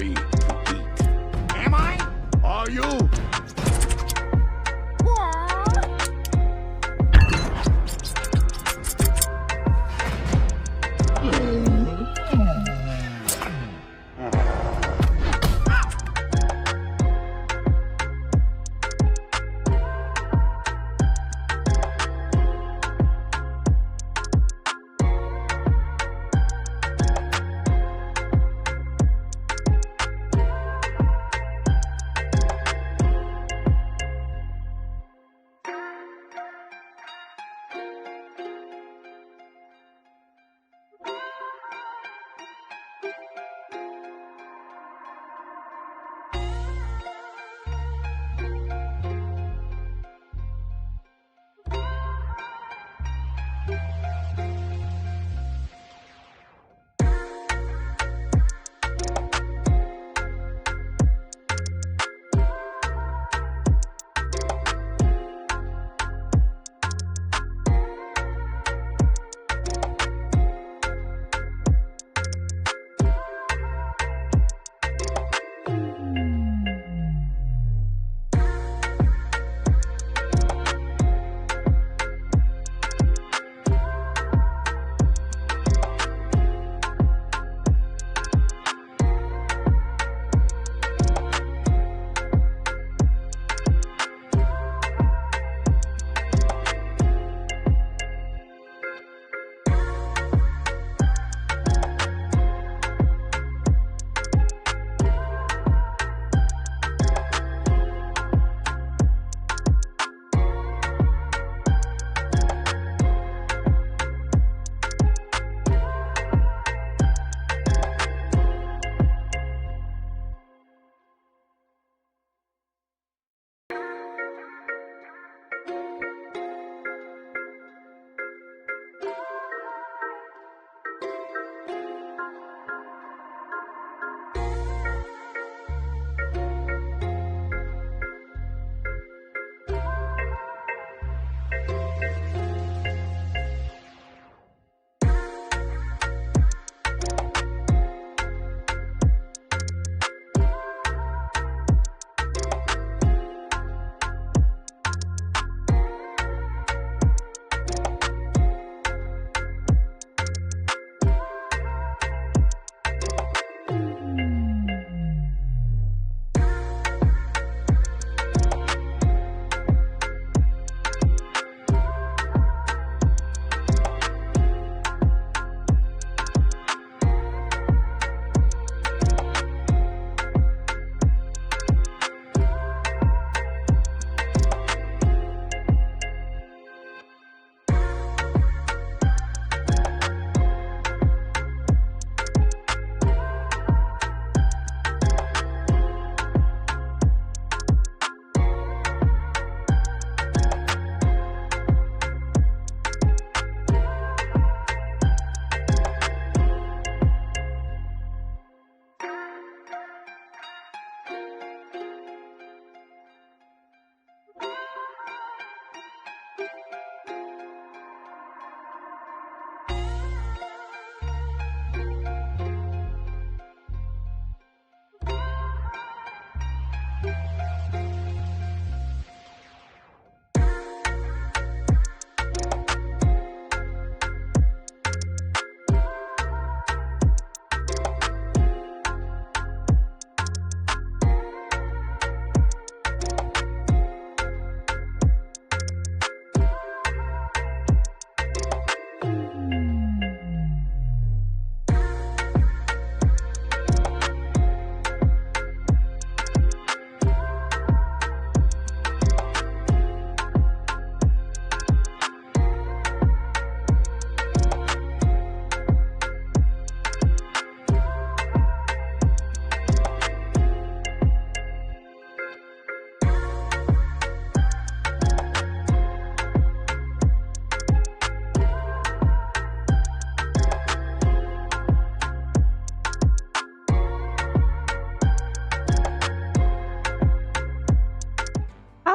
hungry to eat. Am I? Are you?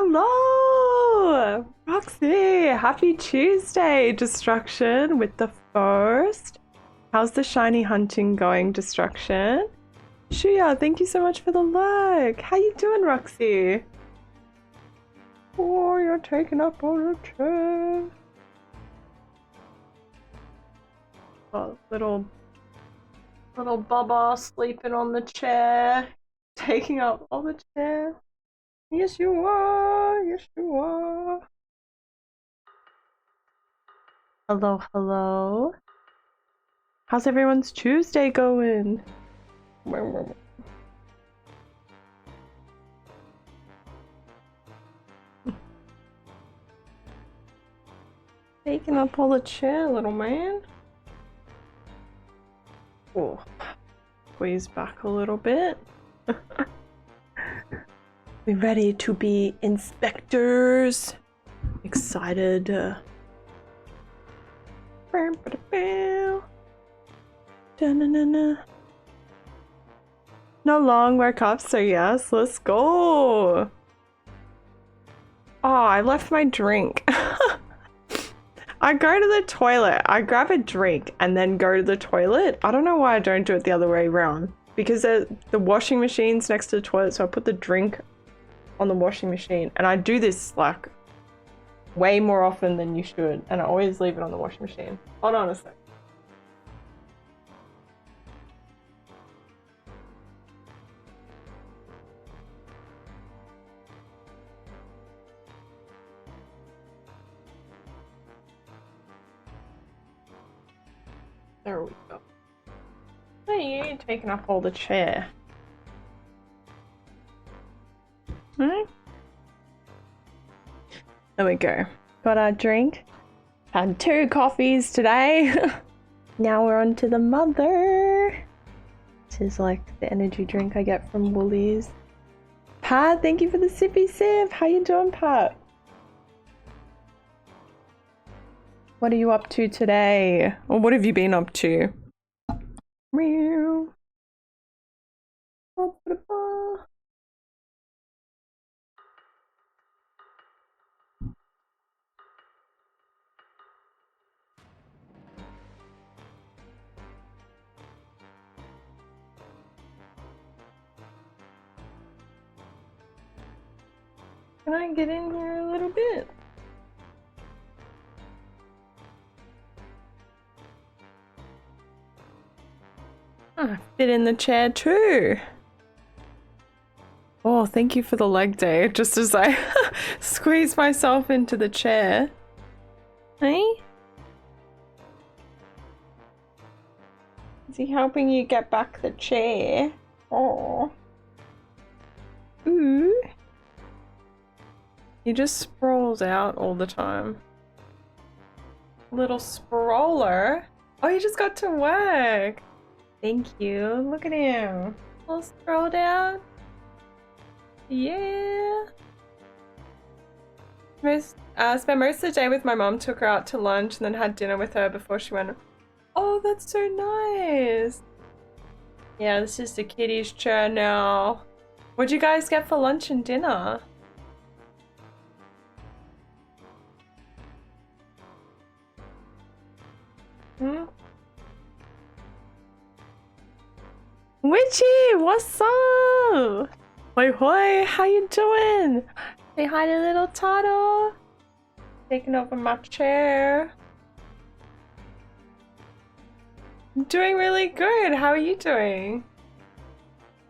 Hello, Roxy. Happy Tuesday, Destruction with the first. How's the shiny hunting going, Destruction? Shuya, thank you so much for the like. How you doing, Roxy? Oh, you're taking up all the chair. Oh, little Bubba sleeping on the chair, taking up all the chair. Yes, you are. Yes, you are. Hello, hello. How's everyone's Tuesday going? Taking up all the chair, little man. Oh, squeeze back a little bit. We ready to be inspectors? Excited. No long workup, so yes, let's go. Oh, I left my drink. I go to the toilet, I grab a drink and then go to the toilet. I don't know why I don't do it the other way around. Because the washing machine's next to the toilet, so I put the drink on the washing machine. And I do this like way more often than you should. And I always leave it on the washing machine. Hold on a sec. There we go. Hey, you taking up all the chair. Hmm? There we go. Got our drink. Had 2 coffees today. Now we're on to the mother. This is like the energy drink I get from Woolies. Pat, thank you for the sippy sip. How you doing, Pat? What are you up to today? Or what have you been up to? Meow. Can I get in here a little bit? I fit in the chair too. Oh, thank you for the leg day. Just as I squeeze myself into the chair. Hey? Is he helping you get back the chair? Oh. Ooh. He just sprawls out all the time. Little sprawler. Oh, he just got to work. Thank you. Look at him. All sprawled out. Yeah. Spent most of the day with my mom, took her out to lunch and then had dinner with her before she went. Oh, that's so nice. Yeah, this is the kitty's chair now. What'd you guys get for lunch and dinner? Hmm? Witchy, what's up? Hoi hoi, how you doing? Say hi to little Tato. Taking over my chair. I'm doing really good. How are you doing?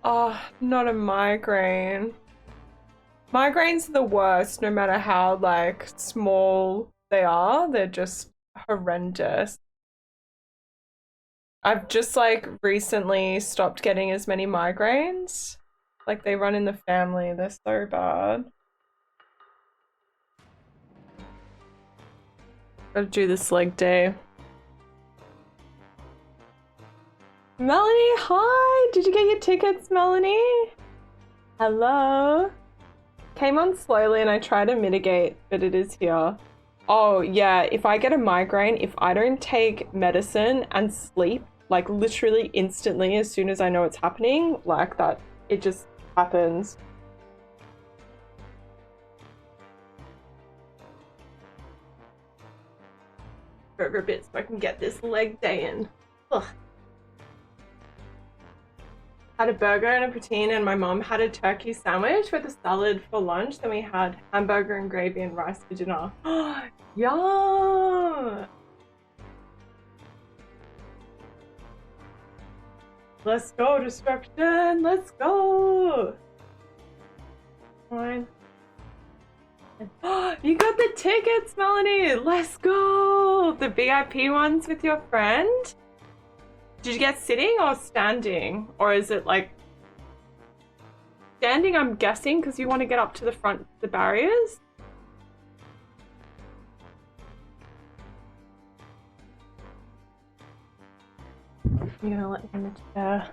Oh, not a migraine. Migraines are the worst, no matter how like small they are. They're just horrendous. I've just like recently stopped getting as many migraines. Like they run in the family. They're so bad. Gotta do this leg day. Melanie, hi! Did you get your tickets, Melanie? Hello? Came on slowly and I try to mitigate, but it is here. Oh yeah, if I get a migraine, if I don't take medicine and sleep, like literally instantly as soon as I know it's happening, like that, it just happens. Over a bit so I can get this leg day in. Ugh. had a burger and a poutine, and my mom had a turkey sandwich with a salad for lunch. Then we had hamburger and gravy and rice for dinner. Yum! Let's go, destruction! Let's go! Fine. You got the tickets, Melanie! Let's go! The VIP ones with your friend? Did you get sitting or standing? Or is it like standing, I'm guessing, because you want to get up to the front of the barriers? You're gonna let me in the chair.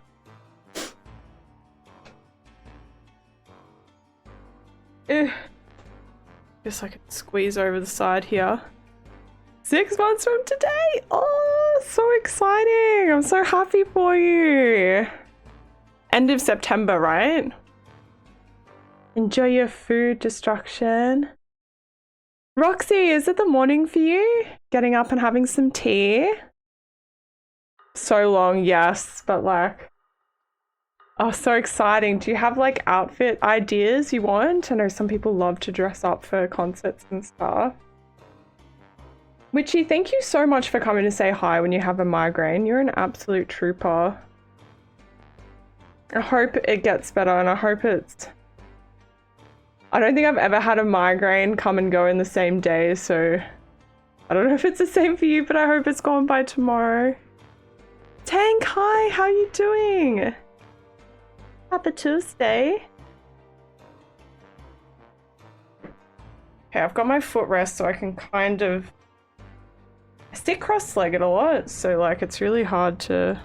Guess I could squeeze over the side here. 6 months from today! Oh, so exciting! I'm so happy for you. End of September, right? Enjoy your food, destruction. Roxy, is it the morning for you? Getting up and having some tea? So long, yes, but like, oh, so exciting. Do you have like outfit ideas you want? I know some people love to dress up for concerts and stuff. Witchy, thank you so much for coming to say hi when you have a migraine. You're an absolute trooper. I hope it gets better, and I hope it's... I don't think I've ever had a migraine come and go in the same day, so I don't know if it's the same for you, but I hope it's gone by tomorrow. Tank, hi, how you doing? Happy Tuesday. Okay, I've got my footrest so I can kind of... I sit cross-legged a lot, so like it's really hard to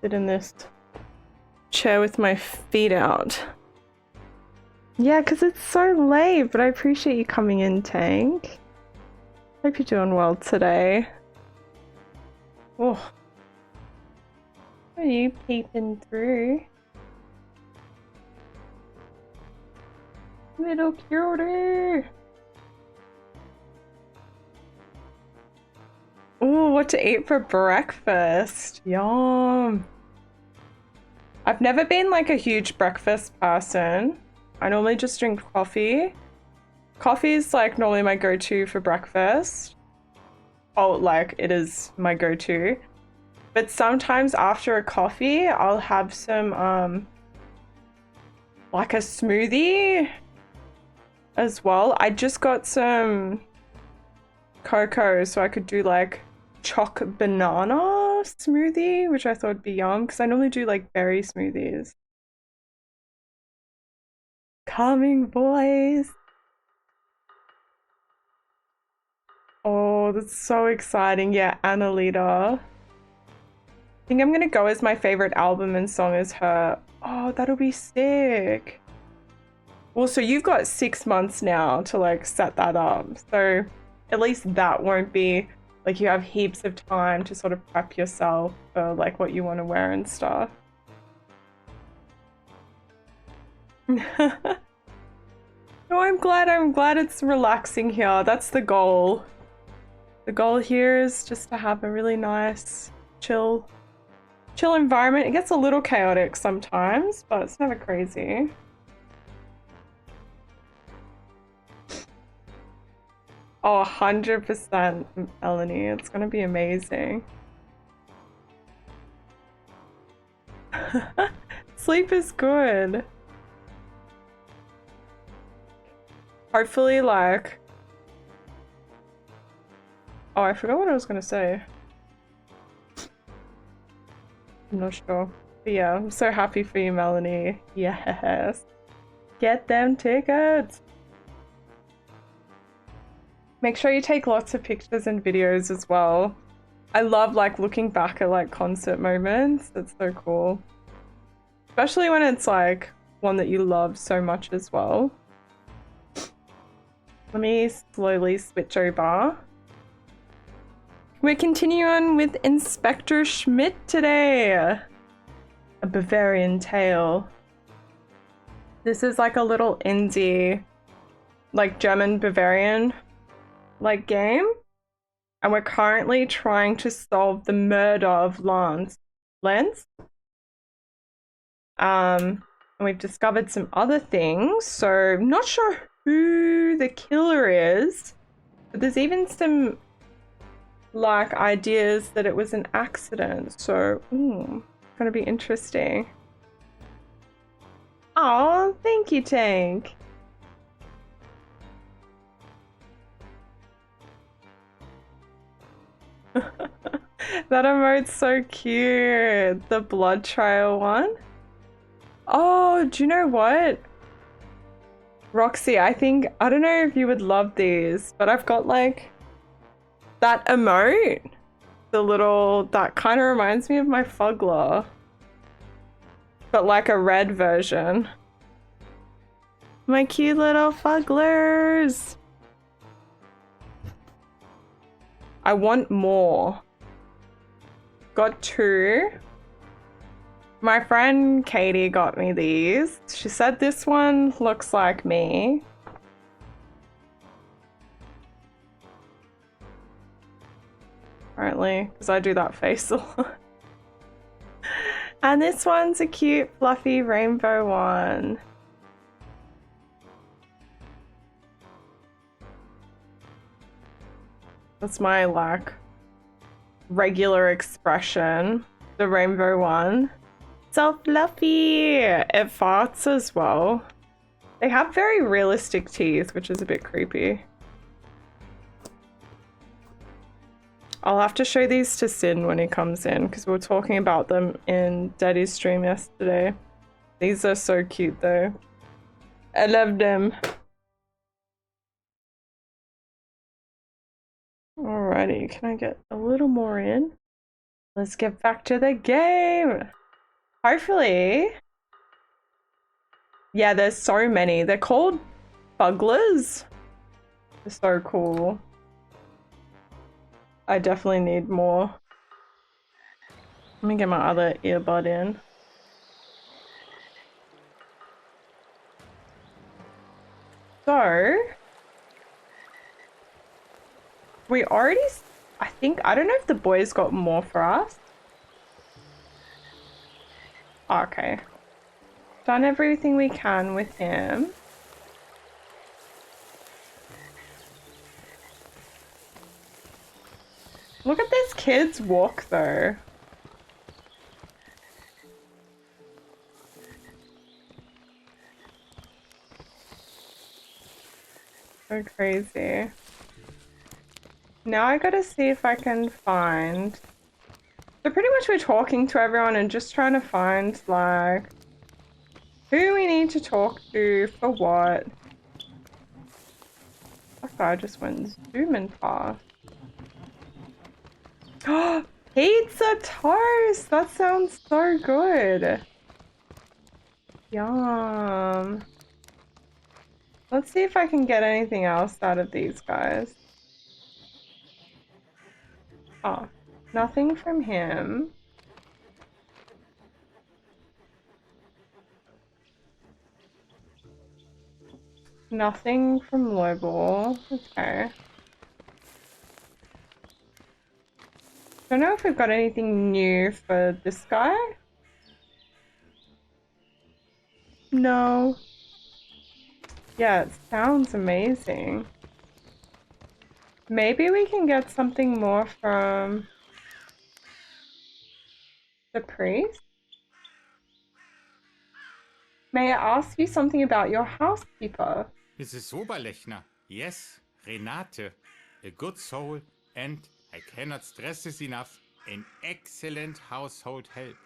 sit in this chair with my feet out. Yeah, because it's so late, but I appreciate you coming in, Tank. Hope you're doing well today. Oh. Are you peeping through? Little cutie. Ooh, what to eat for breakfast. Yum. I've never been like a huge breakfast person. I normally just drink coffee. Coffee is like normally my go-to for breakfast. Oh, like it is my go-to. But sometimes after a coffee, I'll have some like a smoothie as well. I just got some cocoa, so I could do like choc banana smoothie, which I thought would be yum because I normally do like berry smoothies. Coming boys. Oh, that's so exciting. Yeah, Annalita. I think I'm gonna go as my favorite album and song as her. Oh, that'll be sick. Well, so you've got 6 months now to like set that up. So at least that won't be like you have heaps of time to sort of prep yourself for like what you want to wear and stuff. No, I'm glad it's relaxing here. That's the goal. The goal here is just to have a really nice, chill environment. It gets a little chaotic sometimes, but it's never crazy. Oh, 100%, Melanie. It's gonna be amazing. Sleep is good. Hopefully, like... Oh, I forgot what I was gonna say. I'm not sure. But yeah, I'm so happy for you, Melanie. Yes. Get them tickets! Make sure you take lots of pictures and videos as well. I love like looking back at like concert moments. It's so cool. Especially when it's like one that you love so much as well. Let me slowly switch over. We're continuing with Inspector Schmidt today. A Bavarian Tale. This is like a little indie, like German Bavarian like game. And we're currently trying to solve the murder of Lance. Lance? And we've discovered some other things, so I'm not sure who the killer is, but there's even some like ideas that it was an accident, so it's gonna be interesting. Oh, thank you, Tank. That emote's so cute. The blood trail one. Oh, do you know what? Roxy, I don't know if you would love these, but I've got like that emote. That kind of reminds me of my Fuggler. But like a red version. My cute little Fugglers. I want more. Got 2. My friend Katie got me these. She said this one looks like me. Apparently, because I do that face a lot. And this one's a cute, fluffy rainbow one. That's my like regular expression. The rainbow one. So fluffy! It farts as well. They have very realistic teeth, which is a bit creepy. I'll have to show these to Sin when he comes in, because we were talking about them in Daddy's stream yesterday. These are so cute though. I love them. Alrighty, can I get a little more in? Let's get back to the game! Hopefully. Yeah, there's so many. They're called Fugglers. They're so cool. I definitely need more. Let me get my other earbud in. So, we already, I don't know if the boys got more for us. Okay. Done everything we can with him. Look at this kid's walk though. So crazy. Now I gotta see if I can find... So pretty much we're talking to everyone and just trying to find like who we need to talk to for what. That guy just went zooming past. Oh, pizza toast! That sounds so good. Yum. Let's see if I can get anything else out of these guys. Oh, nothing from him. Nothing from Lowball. Okay. Don't know if we've got anything new for this guy. No. Yeah, it sounds amazing. Maybe we can get something more from the priest. May I ask you something about your housekeeper? Mrs. Oberlechner, yes, Renate, a good soul, and I cannot stress this enough, an excellent household help.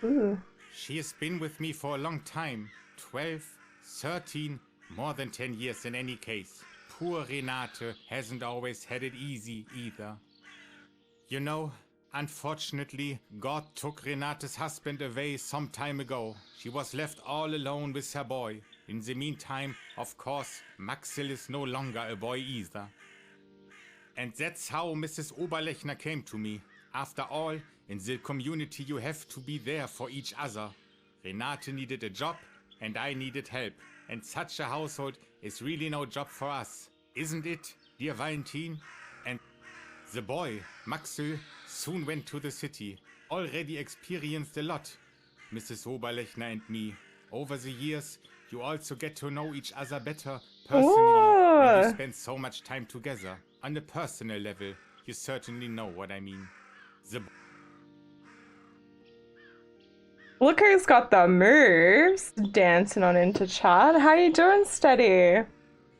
Ooh. She has been with me for a long time, 12, 13, more than 10 years in any case. Poor Renate hasn't always had it easy either. You know, unfortunately, God took Renate's husband away some time ago. She was left all alone with her boy. In the meantime, of course, Maxil is no longer a boy either. And that's how Mrs. Oberlechner came to me. After all, in the community you have to be there for each other. Renate needed a job, and I needed help. And such a household is really no job for us, isn't it, dear Valentin? And The boy, Maxel, soon went to the city. Already experienced a lot, Mrs. Oberlechner and me. Over the years, you also get to know each other better personally when you Ooh. spend so much time together. On a personal level, you certainly know what I mean. Look who's got the moves. Dancing on into chat. How you doing, Steady?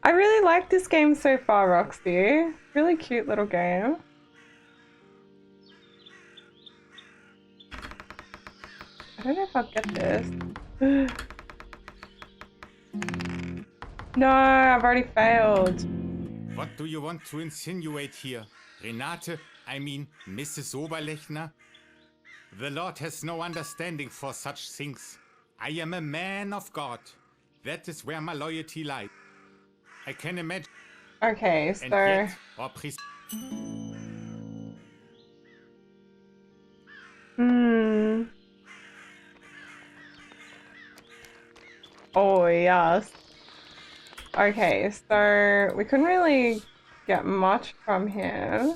I really like this game so far, Roxy. Really cute little game. I don't know if I'll get this. No, I've already failed. What do you want to insinuate here? Renate, I mean Mrs. Oberlechner? The Lord has no understanding for such things. I am a man of God. That is where my loyalty lies. I can imagine. Okay, And so yet, oh yes. Okay, so we couldn't really get much from him.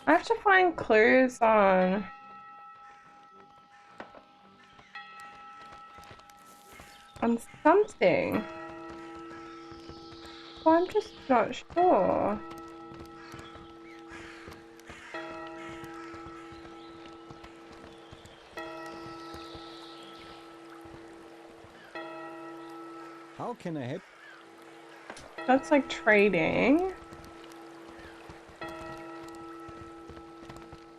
I have to find clues on something. Well, I'm just not sure. How can I help? That's like trading.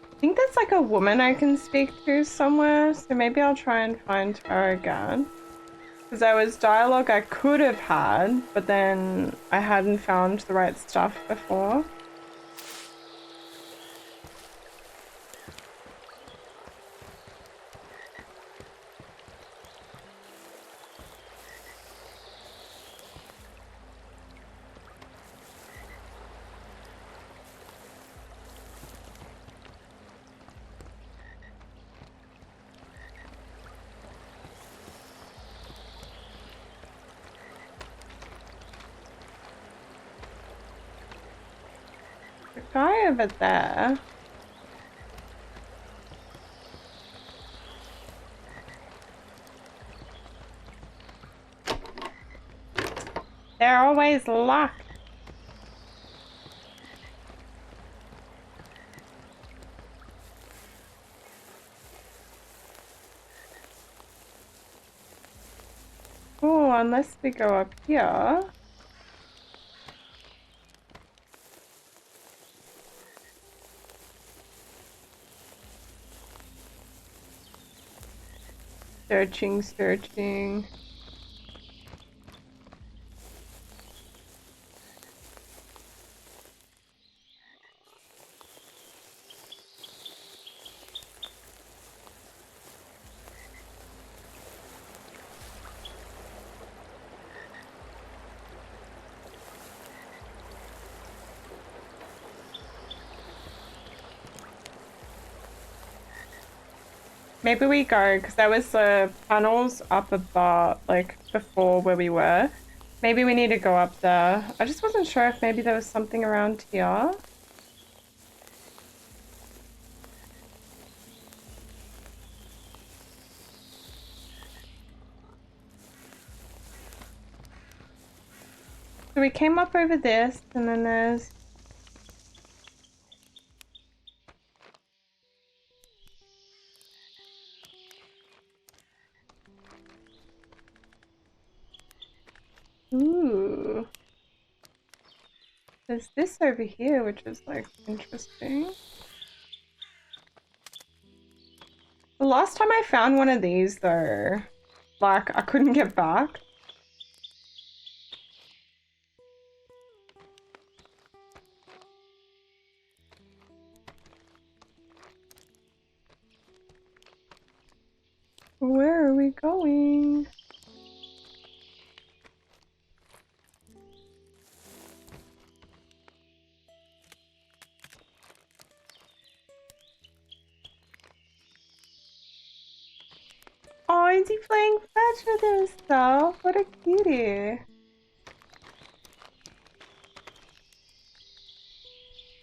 I think that's like a woman I can speak to somewhere, so maybe I'll try and find her again. Because there was dialogue I could have had, but then I hadn't found the right stuff before. The guy over there. They're always locked. Oh, unless we go up here. Searching, searching. Maybe we go, because there was the panels up above, like, before where we were. Maybe we need to go up there. I just wasn't sure if maybe there was something around here. So we came up over this, and then there's... Ooh. There's this over here, which is, like, interesting. The last time I found one of these, though, like, I couldn't get back. Where are we going? is he playing fetch with himself? What a cutie.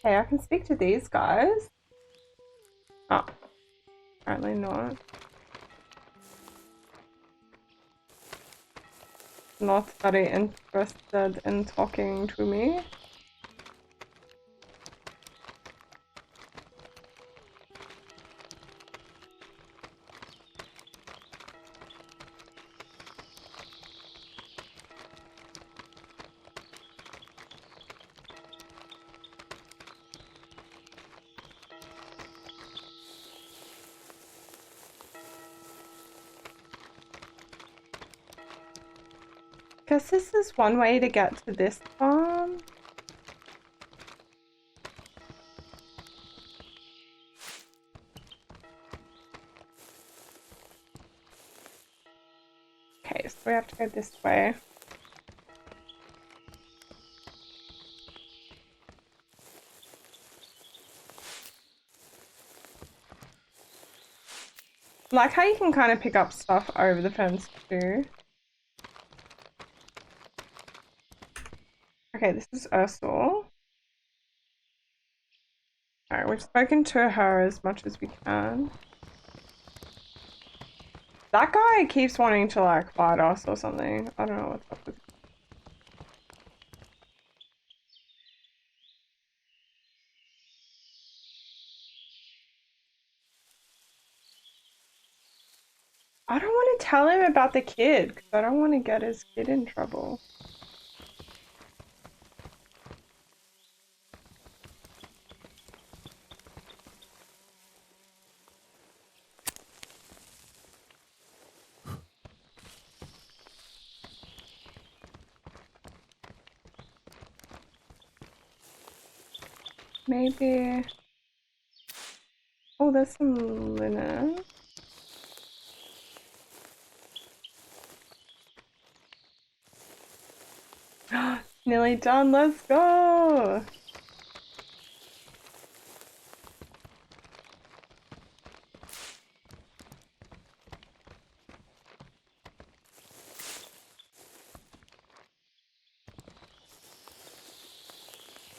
Hey, I can speak to these guys. Oh, apparently not. Not very interested in talking to me. Guess this is one way to get to this farm. Okay, so we have to go this way. Like how you can kind of pick up stuff over the fence too. Okay, this is Ursula. Alright, we've spoken to her as much as we can. That guy keeps wanting to like fight us or something. I don't know what's up with him. I don't want to tell him about the kid because I don't want to get his kid in trouble. Maybe. Oh, there's some linen. Nearly done, let's go!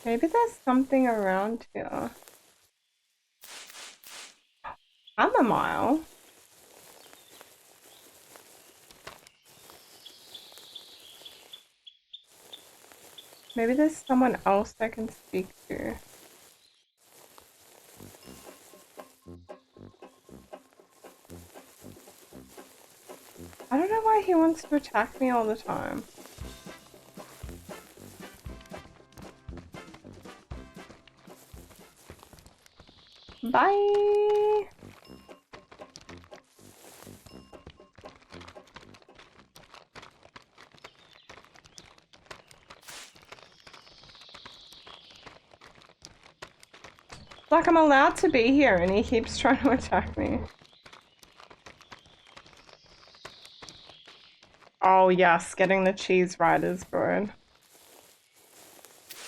Maybe there's something around here. Chamomile? Maybe there's someone else I can speak to. I don't know why he wants to attack me all the time. Bye! Like I'm allowed to be here and he keeps trying to attack me. Oh yes, getting the cheese right is good.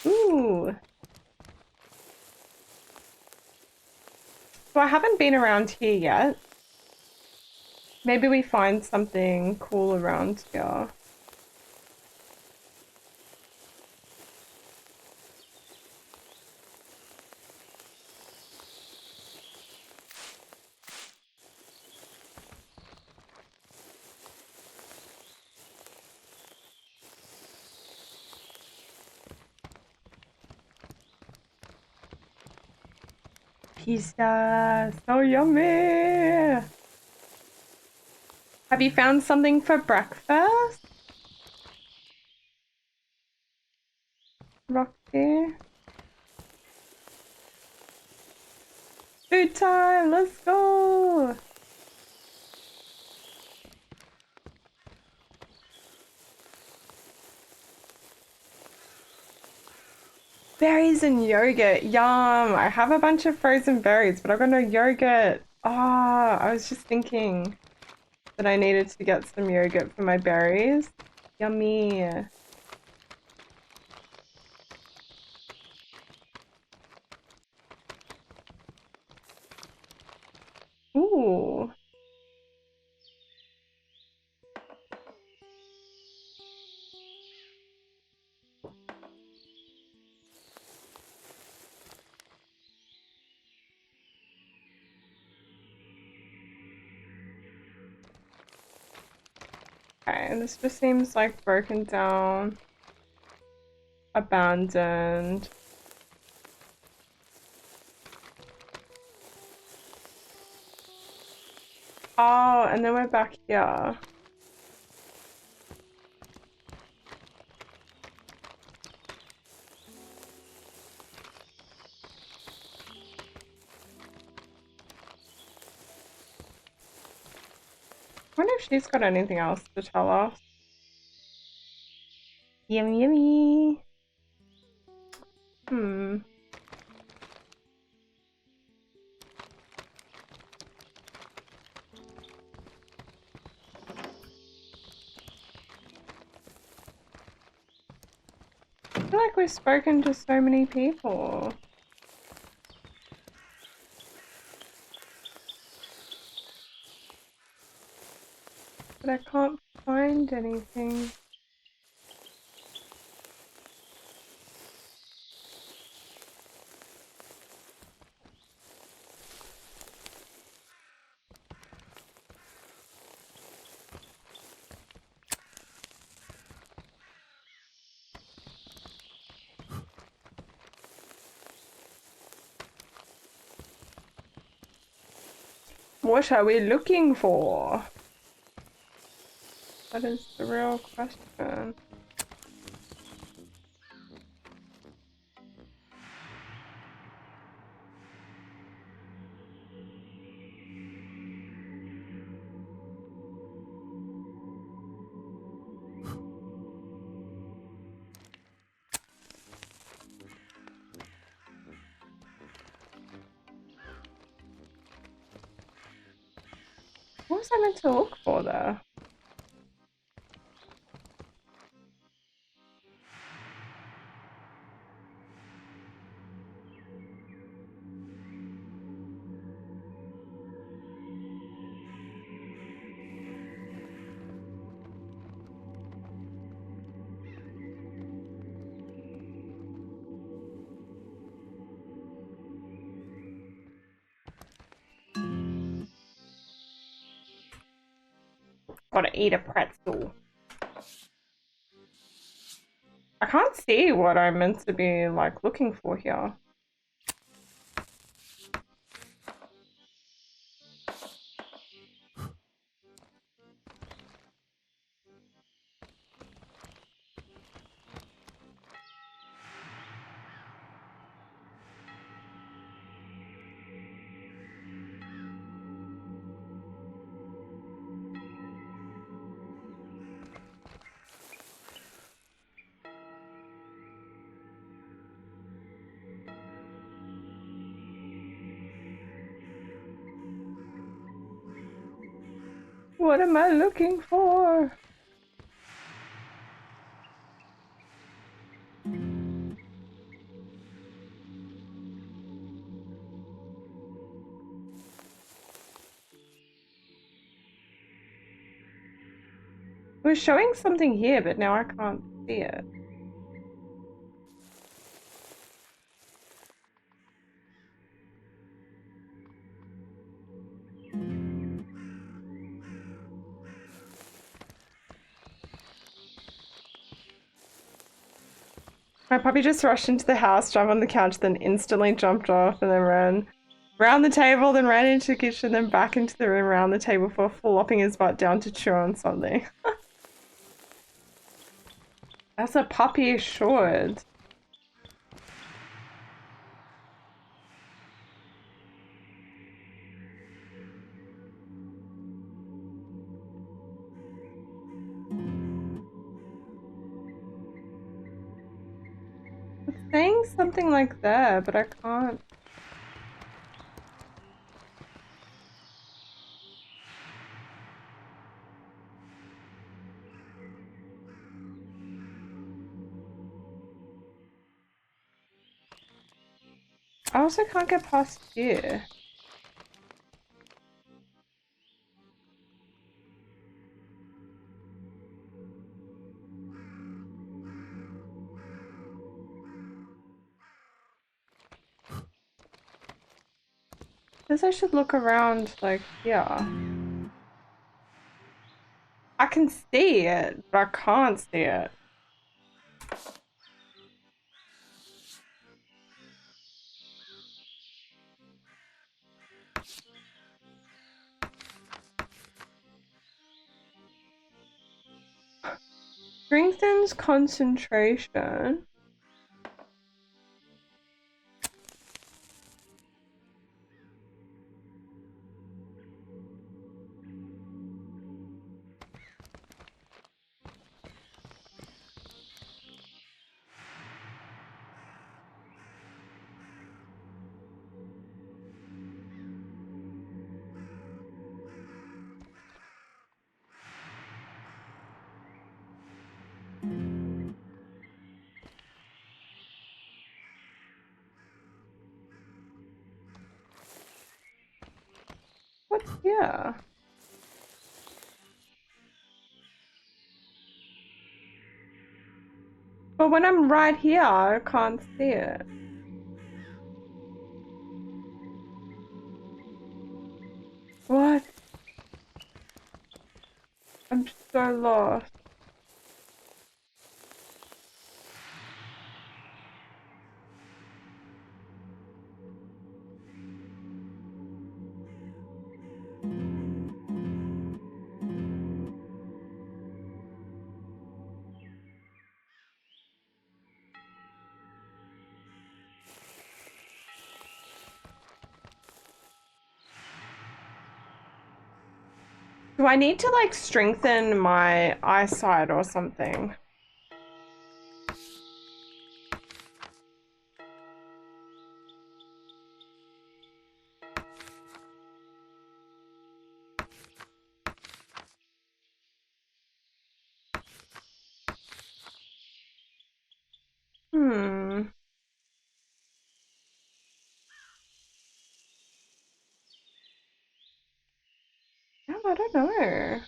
Ooh. So I haven't been around here yet. Maybe we find something cool around here. Pizza, so yummy! Have you found something for breakfast? Rocky? Food time, let's go! Berries and yogurt, yum! I have a bunch of frozen berries, but I've got no yogurt. Ah, I was just thinking that I needed to get some yogurt for my berries. Yummy. Ooh. Okay, and this just seems like broken down, abandoned. Oh, and then we're back here. I wonder if she's got anything else to tell us. Yummy, yummy. Hmm. I feel like we've spoken to so many people. But I can't find anything. What are we looking for? That is the real question. What was I meant to look for there? Gotta eat a pretzel. I can't see what I'm meant to be like looking for here. What am I looking for? It was showing something here, but now I can't see it. My puppy just rushed into the house, jumped on the couch, then instantly jumped off and then ran round the table, then ran into the kitchen, then back into the room around the table before flopping his butt down to chew on something. That's a puppy should. It's saying something like that, but I can't. I also can't get past here. Guess I should look around like here. I can see it, but I can't see it. Strengthens concentration. What's here? But when I'm right here, I can't see it. What? I'm so lost. Do I need to like strengthen my eyesight or something? Hmm. Yeah, I don't know.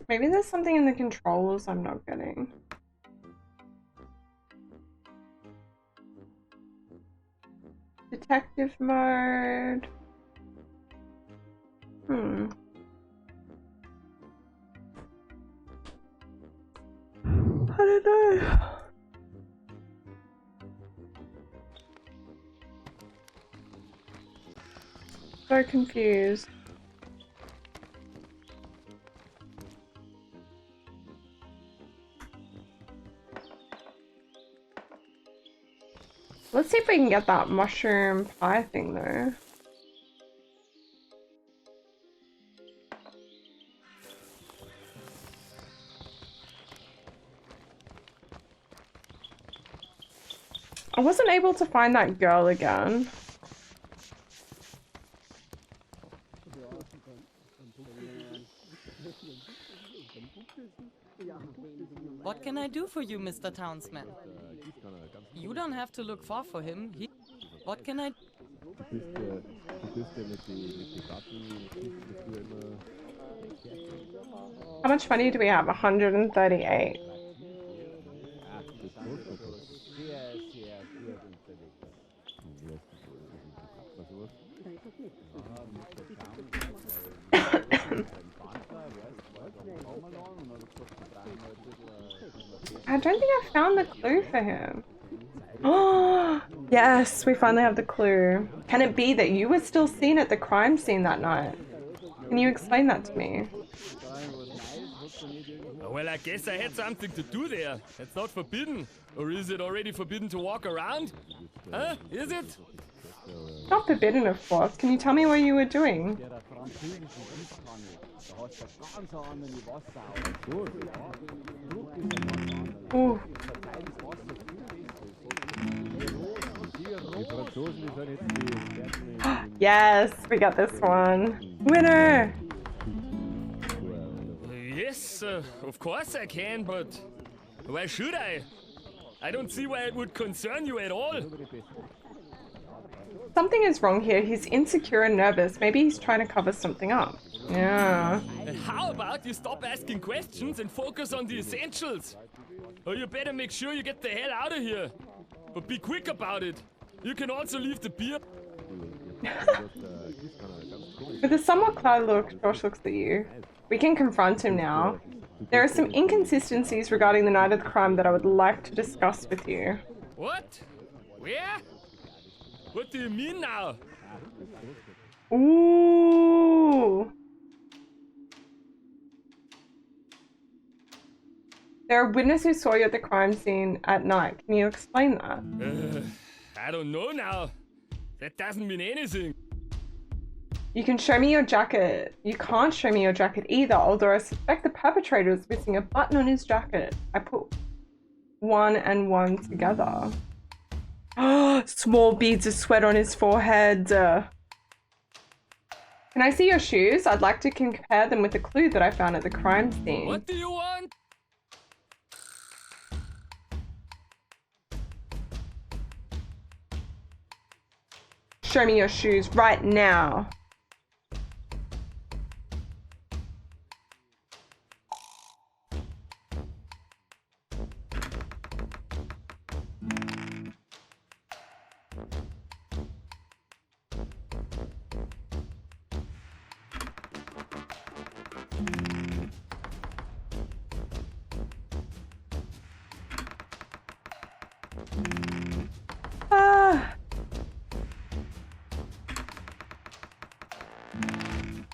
Maybe there's something in the controls I'm not getting. Detective mode. Hmm. I don't know. So confused. Let's see if we can get that mushroom pie thing though. I wasn't able to find that girl again. What can I do for you, Mr. Townsman? You don't have to look far for him. What can I... How much money do we have? 138. I don't think I found the clue for him. Oh, yes, we finally have the clue. Can it be that you were still seen at the crime scene that night? Can you explain that to me? Well, I guess I had something to do there. That's not forbidden. Or is it already forbidden to walk around? Huh? Is it? Not forbidden, of course. Can you tell me what you were doing? Ooh. Yes, we got this one. Winner! Yes, of course I can, but why should I? I don't see why it would concern you at all. something is wrong here. He's insecure and nervous. Maybe he's trying to cover something up. Yeah. How about you stop asking questions and focus on the essentials? Or you better make sure you get the hell out of here. But be quick about it. You can also leave the beer. With a somewhat clouded look, Josh looks at you. We can confront him now. There are some inconsistencies regarding the night of the crime that I would like to discuss with you. What? Where? What do you mean now? Ooh. There are witnesses who saw you at the crime scene at night. Can you explain that? I don't know now. That doesn't mean anything. You can show me your jacket. You can't show me your jacket either, although I suspect the perpetrator is missing a button on his jacket. I put 1 and 1 together. Small beads of sweat on his forehead. Can I see your shoes? I'd like to compare them with the clue that I found at the crime scene. What do you want? Show me your shoes right now.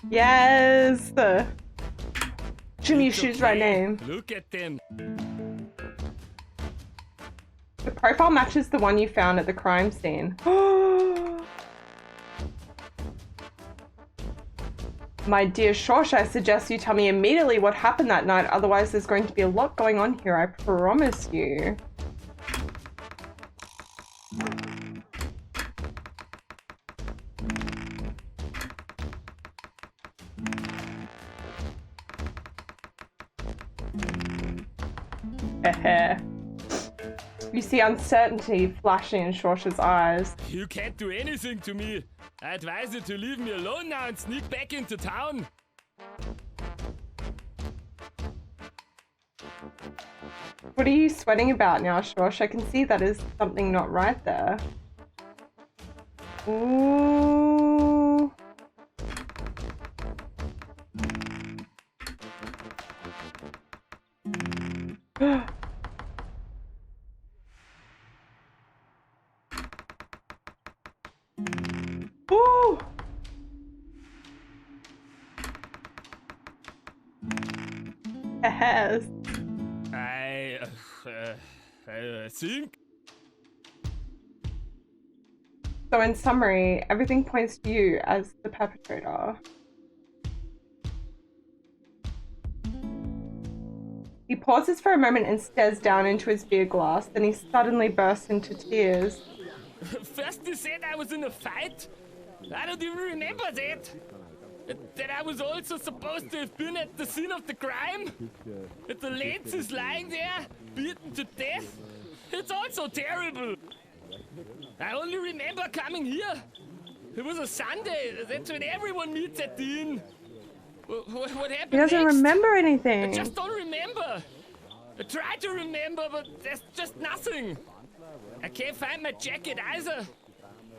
Yes! Show me your shoes right now. Look at them. The profile matches the one you found at the crime scene. My dear Shosh, I suggest you tell me immediately what happened that night, otherwise there's going to be a lot going on here, I promise you. You see uncertainty flashing in Shosh's eyes. You can't do anything to me. I advise you to leave me alone now and sneak back into town. What are you sweating about now, Shosh? I can see that is something not right there. Ooh. Ooh. Yes. I think. So in summary, everything points to you as the perpetrator. He pauses for a moment and stares down into his beer glass, then he suddenly bursts into tears. First you said I was in a fight. I don't even remember that. That I was also supposed to have been at the scene of the crime. That the Lance is lying there, beaten to death. It's also terrible. I only remember coming here. It was a Sunday. That's when everyone meets at the inn. What happened He doesn't next? remember I anything. just don't remember. I try to remember, but there's just nothing. I can't find my jacket either.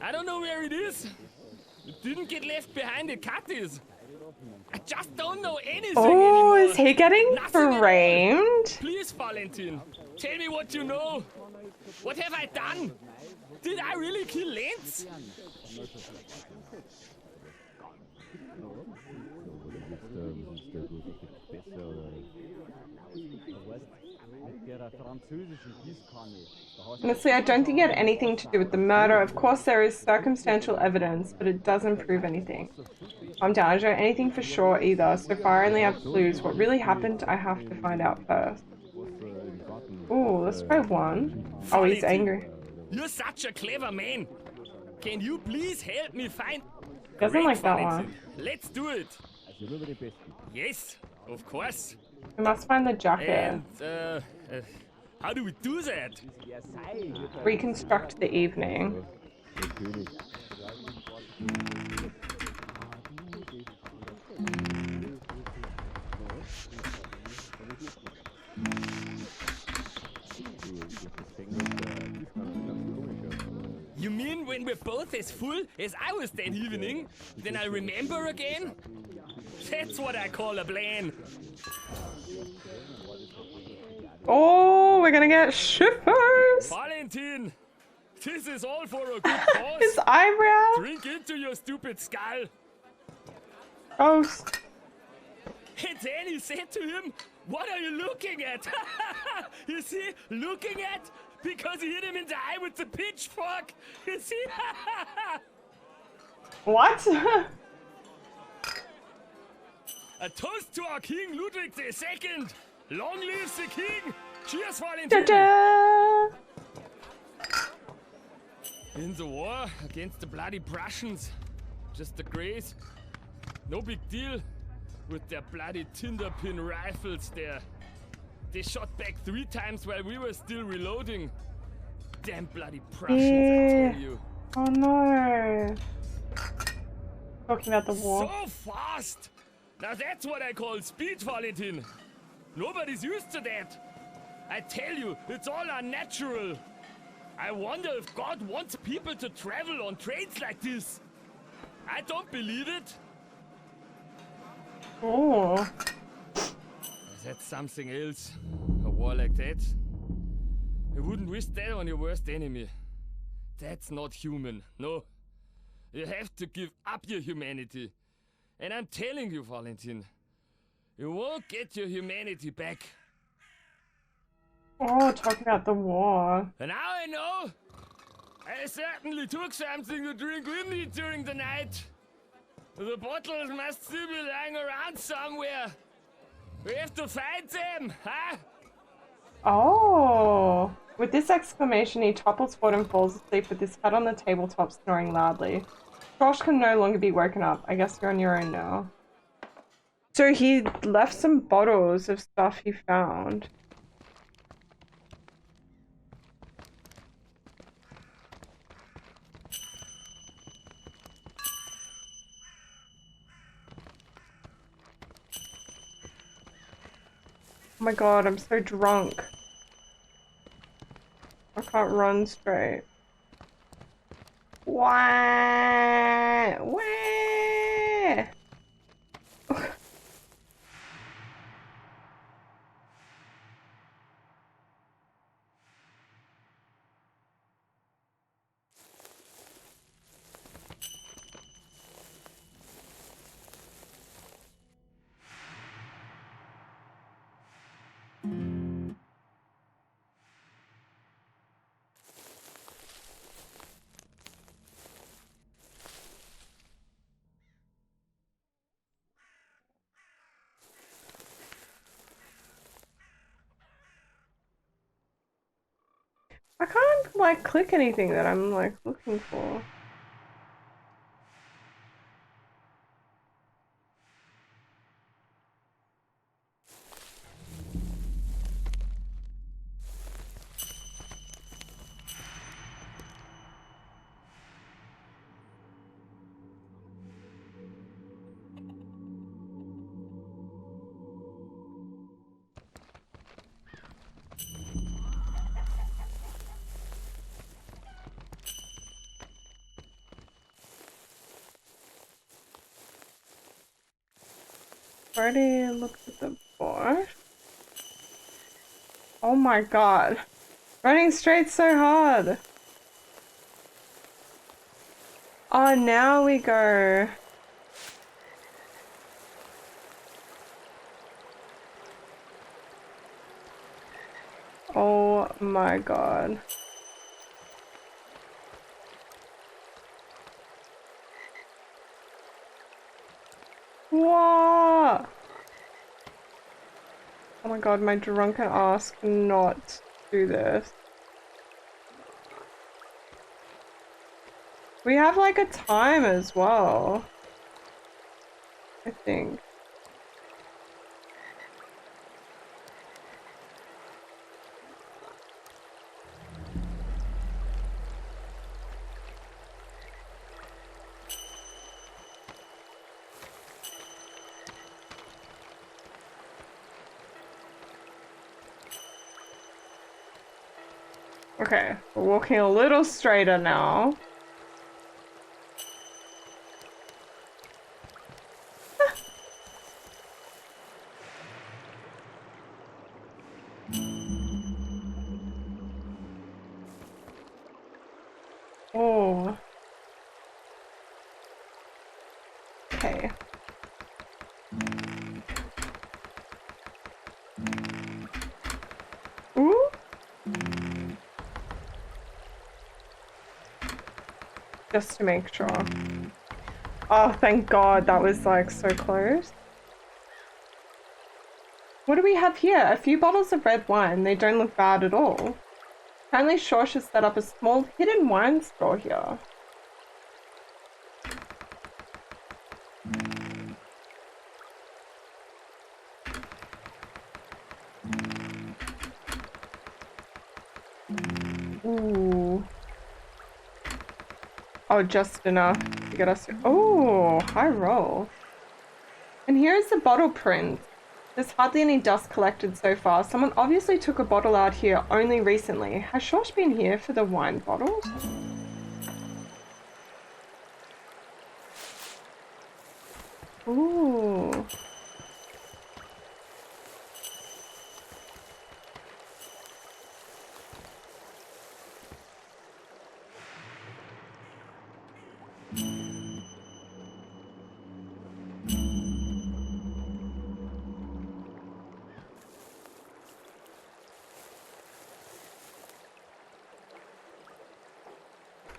I don't know where it is. It didn't get left behind at Kathy's. I just don't know anything Oh, anymore. is he getting Nothing at all. framed? Please, Valentin, tell me what you know. What have I done? Did I really kill Lance? Honestly, I don't think it had anything to do with the murder. Of course, there is circumstantial evidence, but it doesn't prove anything. Calm down, I don't know anything for sure either. So far, I only have clues. What really happened, I have to find out first. Ooh, let's try one. Oh, he's angry. You're such a clever man. Can you please help me find... Doesn't like that Valentin. one. Let's do it. Yes, of course. We must find the jacket. And, how do we do that? Reconstruct the evening. You mean when we're both as full as I was that evening, then I'll remember again? That's what I call a plan. Oh, we're gonna get shippers! Valentin, this is all for a good cause. His eyebrow! Drink into your stupid skull. Oh, And then he said to him, "What are you looking at?" You see, looking at? Because he hit him in the eye with the pitchfork. You see? what? A toast to our King Ludwig II. Long live the King. Cheers, Valentin. Ta-da! In the war against the bloody Prussians, just the Greys, no big deal with their bloody tinder pin rifles there. They shot back 3 times while we were still reloading. Damn bloody Prussians, I tell you. Oh no. Talking about the war. So fast! Now that's what I call speed, Valentin. Nobody's used to that. I tell you, it's all unnatural. I wonder if God wants people to travel on trains like this. I don't believe it. Oh. That's something else. A war like that. I wouldn't wish that on your worst enemy. That's not human, no. You have to give up your humanity. And I'm telling you, Valentin, you won't get your humanity back. Oh, talking about the war. And now I know. I certainly took something to drink with me during the night. The bottles must still be lying around somewhere. We have to find them, huh? Oh. With this exclamation, he topples forward and falls asleep with his head on the tabletop, snoring loudly. Josh can no longer be woken up. I guess you're on your own now. So he left some bottles of stuff he found. Oh my god, I'm so drunk. I can't run straight. Why? Where? I can't like click anything that I'm like looking for. Already looked at the board. Oh my god. Running straight's so hard. Oh, now we go. Oh my god. What? Oh my god, my drunken ass cannot do this. We have like a time as well, I think. Okay, we're walking a little straighter now. Oh. Okay. Ooh. Just to make sure. Oh, thank God, that was like so close. What do we have here? A few bottles of red wine. They don't look bad at all. Apparently Schorsch has set up a small hidden wine store here. Ooh. Oh, just enough to get us. Oh, high roll. And here's the bottle print. There's hardly any dust collected so far. Someone obviously took a bottle out here only recently. Has Schorsch been here for the wine bottles? Ooh.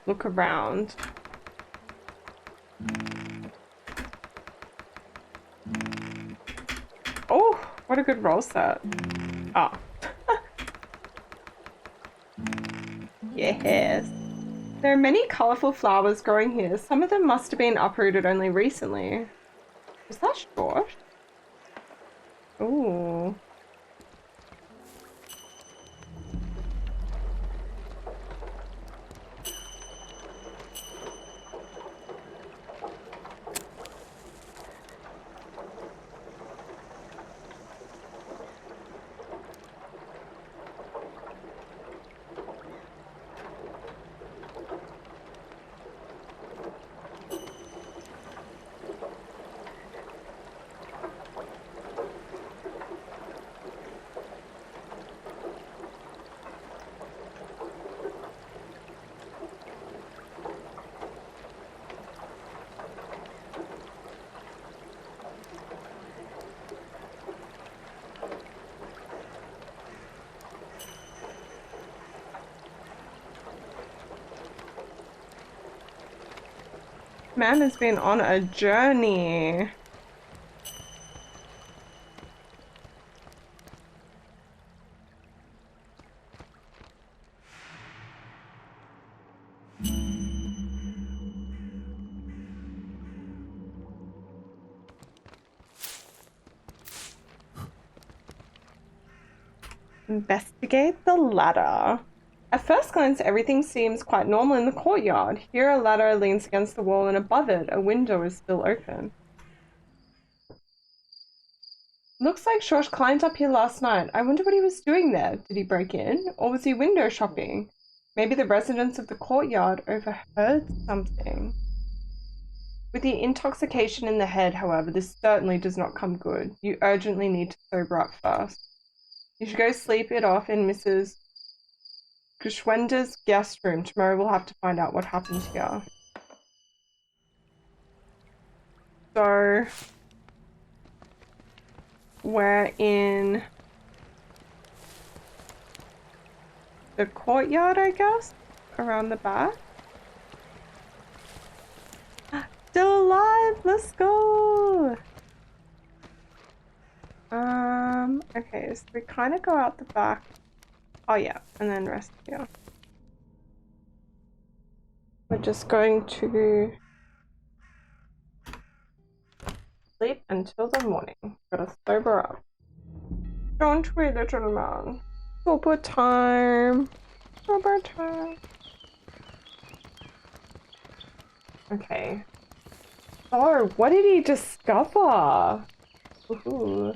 Look around. Oh, what a good roll set. Oh. Yes. There are many colourful flowers growing here. Some of them must have been uprooted only recently. Is that short? Ooh. Man has been on a journey. Investigate the ladder. At first glance, everything seems quite normal in the courtyard. Here, a ladder leans against the wall, and above it, a window is still open. Looks like Schorsch climbed up here last night. I wonder what he was doing there. Did he break in? Or was he window shopping? Maybe the residents of the courtyard overheard something. With the intoxication in the head, however, this certainly does not come good. You urgently need to sober up first. You should go sleep it off in Mrs. Geschwender's guest room. Tomorrow we'll have to find out what happened here. So we're in the courtyard, I guess, around the back. Still alive, let's go. Okay, so we kind of go out the back. Oh yeah, and then rest here. We're just going to sleep until the morning. Gotta sober up. Don't we, little man? Sober time. Sober time. Okay. Oh, what did he discover? Ooh.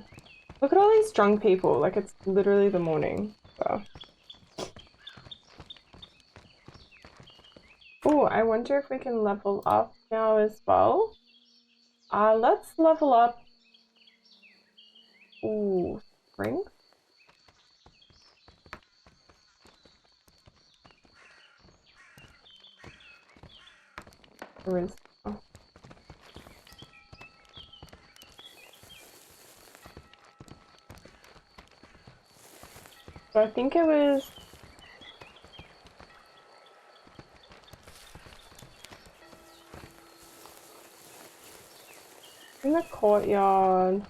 Look at all these drunk people. Like, it's literally the morning. So. Oh, I wonder if we can level up now as well. Let's level up. Ooh, strength. Where is? Oh. So I think it was. In the courtyard.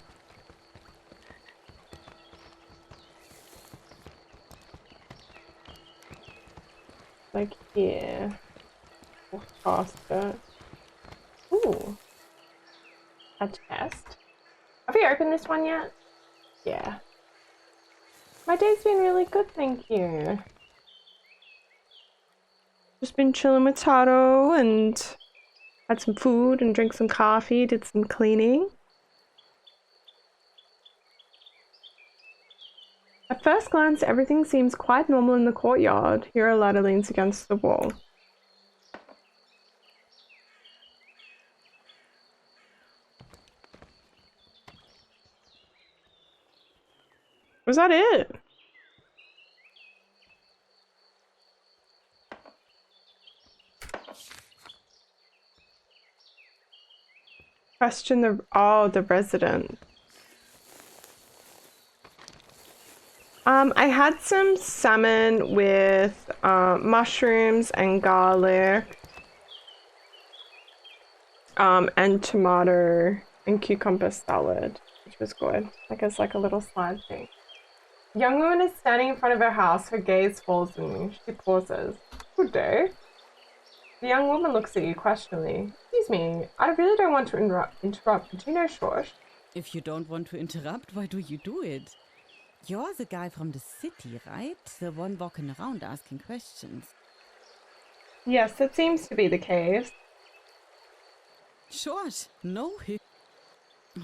Like here. Walk past it. Ooh. A chest. Have you opened this one yet? Yeah. My day's been really good, thank you. Just been chilling with Taro and had some food and drank some coffee, did some cleaning. At first glance, everything seems quite normal in the courtyard. Here a ladder leans against the wall. Was that it? Question the resident. I had some salmon with mushrooms and garlic, and tomato and cucumber salad, which was good. Like it's like a little slide thing. Young woman is standing in front of her house. Her gaze falls on you. She pauses. Good day. The young woman looks at you questioningly. Excuse me, I really don't want to interrupt, but do you know Schorsch? If you don't want to interrupt, why do you do it? You're the guy from the city, right? The one walking around asking questions. Yes, it seems to be the case. Sure, no.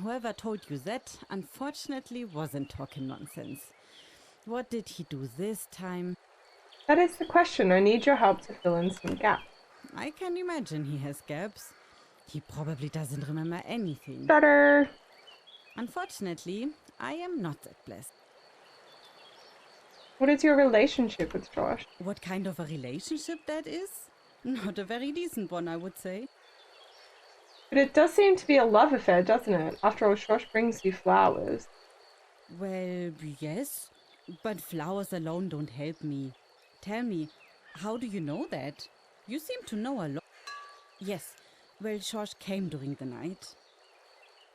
Whoever told you that, unfortunately, wasn't talking nonsense. What did he do this time? That is the question. I need your help to fill in some gaps. I can imagine he has gaps. He probably doesn't remember anything. Stutter. Unfortunately, I am not that blessed. What is your relationship with Schorsch? What kind of a relationship that is? Not a very decent one, I would say. But it does seem to be a love affair, doesn't it? After all, Schorsch brings you flowers. Well, yes, but flowers alone don't help me. Tell me, how do you know that? You seem to know a lot. Yes, well, Schorsch came during the night.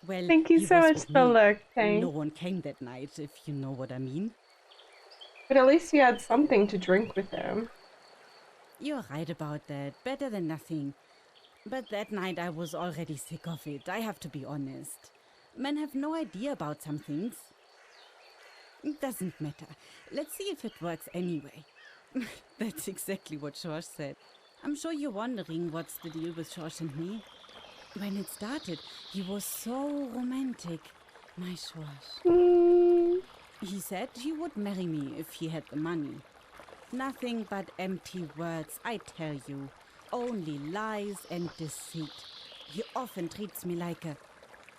Well, Thank you he so was much with for me. lurking. No one came that night, if you know what I mean. But at least you had something to drink with him. You're right about that. Better than nothing. But that night I was already sick of it, I have to be honest. Men have no idea about some things. It doesn't matter. Let's see if it works anyway. That's exactly what Schorsch said. I'm sure you're wondering what's the deal with Schorsch and me. When it started, he was so romantic. My Schorsch. He said he would marry me if he had the money. Nothing but empty words, I tell you. Only lies and deceit. He often treats me like a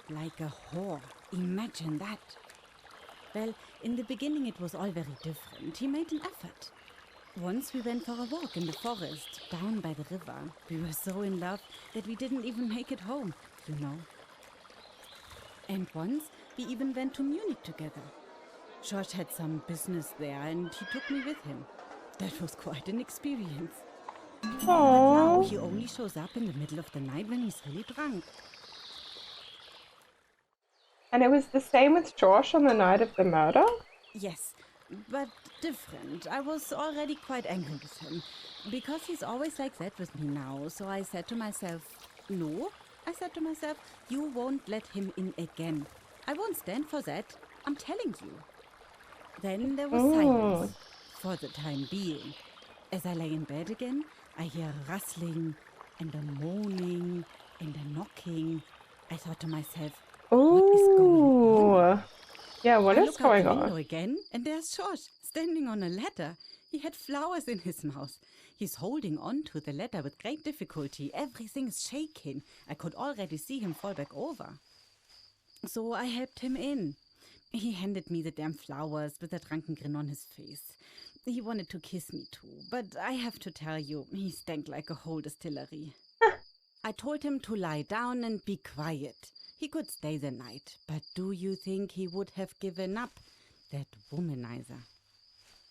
whore. Imagine that. Well, in the beginning it was all very different. He made an effort. Once we went for a walk in the forest, down by the river. We were so in love that we didn't even make it home, you know. And once we even went to Munich together. George had some business there and he took me with him. That was quite an experience. But now he only shows up in the middle of the night when he's really drunk. And it was the same with Josh on the night of the murder? Yes, but different. I was already quite angry with him. Because he's always like that with me now. So I said to myself, no. I said to myself, you won't let him in again. I won't stand for that. I'm telling you. Then there was silence. For the time being. As I lay in bed again, I hear a rustling and a moaning and a knocking. I thought to myself, what is going on? Yeah, what I is look out going the window on? again, and there's George standing on a ladder. He had flowers in his mouth. He's holding on to the ladder with great difficulty. Everything's shaking. I could already see him fall back over. So I helped him in. He handed me the damn flowers with a drunken grin on his face. He wanted to kiss me too, but I have to tell you, he stank like a whole distillery. I told him to lie down and be quiet. He could stay the night, but do you think he would have given up? That womanizer.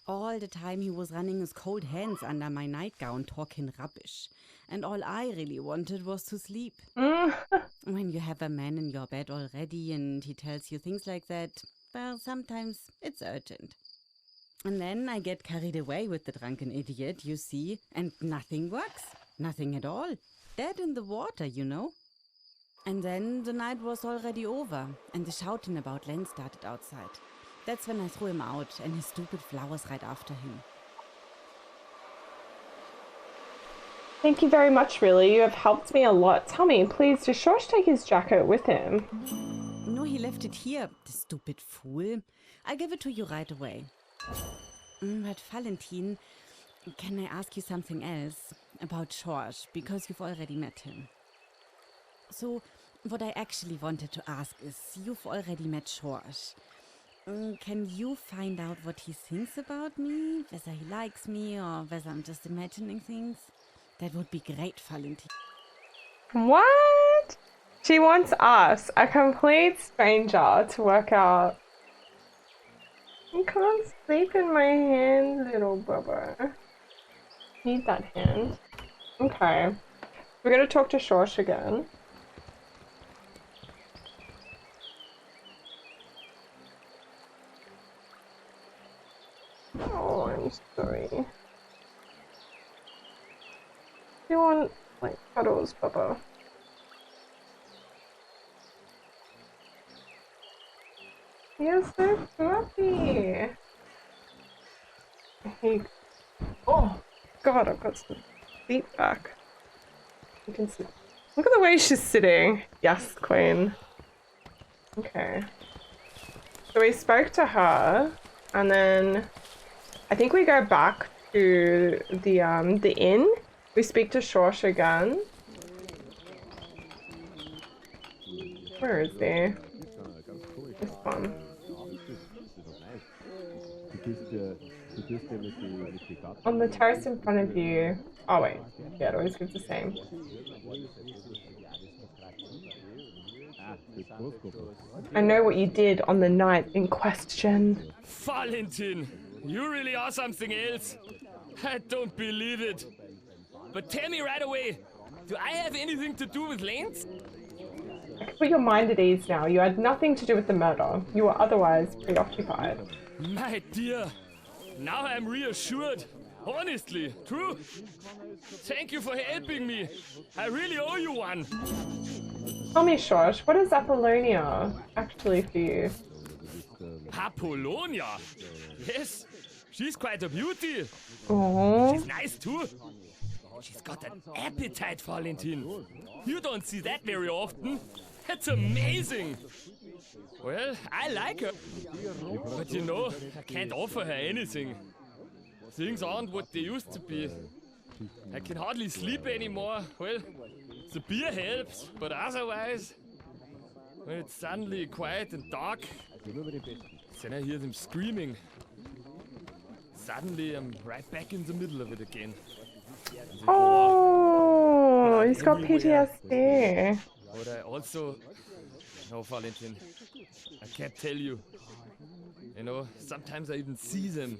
All the time he was running his cold hands under my nightgown talking rubbish. And all I really wanted was to sleep. When you have a man in your bed already and he tells you things like that, well, sometimes it's urgent. And then I get carried away with the drunken idiot, you see, and nothing works. Nothing at all. Dead in the water, you know. And then the night was already over, and the shouting about Len started outside. That's when I threw him out, and his stupid flowers right after him. Thank you very much, really. You have helped me a lot. Tell me, please, does George take his jacket with him? No, he left it here, the stupid fool. I'll give it to you right away. But Valentin, can I ask you something else? About George, because you've already met him. So, what I actually wanted to ask is, you've already met George. Can you find out what he thinks about me? Whether he likes me or whether I'm just imagining things? That would be great, Valentin. What? She wants us, a complete stranger, to work out. You can't sleep in my hand, little bubba. Need that hand. Okay. We're gonna talk to George again. Oh, I'm sorry. Do you want, like, cuddles, Bubba? You're so fluffy. Oh, God, I've got some feedback. You can see. Look at the way she's sitting. Yes, queen. Okay. So we spoke to her, and then I think we go back to the inn. We speak to Shosh again. Where is he? This one. On the terrace in front of you. Oh wait, yeah, it always gives the same. I know what you did on the night in question. Valentin, you really are something else. I don't believe it. But tell me right away, do I have anything to do with Lance? I can put your mind at ease now. You had nothing to do with the murder. You were otherwise preoccupied. My dear, now I'm reassured. Honestly, true. Thank you for helping me. I really owe you one. Tell me, Shosh, what is Apollonia actually for you? Apollonia? Yes, she's quite a beauty. Oh. She's nice too. She's got an appetite, Valentin. You don't see that very often. That's amazing. Well, I like her. But you know, I can't offer her anything. Things aren't what they used to be. I can hardly sleep anymore. Well, the beer helps, but otherwise, when it's suddenly quiet and dark, then I hear them screaming. Suddenly, I'm right back in the middle of it again. Oh, he's got PTSD. But I also... No, Valentin, I can't tell you. You know, sometimes I even see them.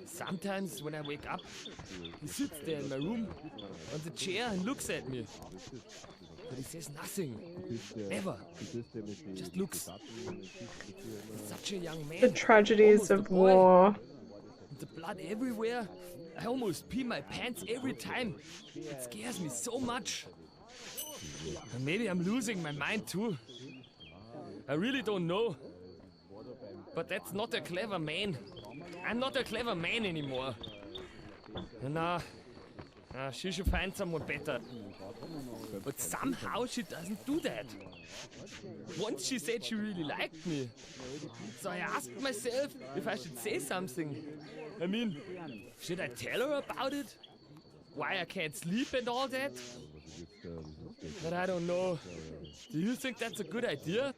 Sometimes when I wake up, he sits there in my room on the chair and looks at me. But he says nothing. Never. Just looks. He's such a young man. The tragedies of war. The blood everywhere. I almost pee my pants every time. It scares me so much. And maybe I'm losing my mind too. I really don't know. But that's not a clever man. I'm not a clever man anymore. And She should find someone better. But somehow she doesn't do that. Once she said she really liked me. So I asked myself if I should say something. I mean, should I tell her about it? Why I can't sleep and all that? But I don't know. Do you think that's a good idea?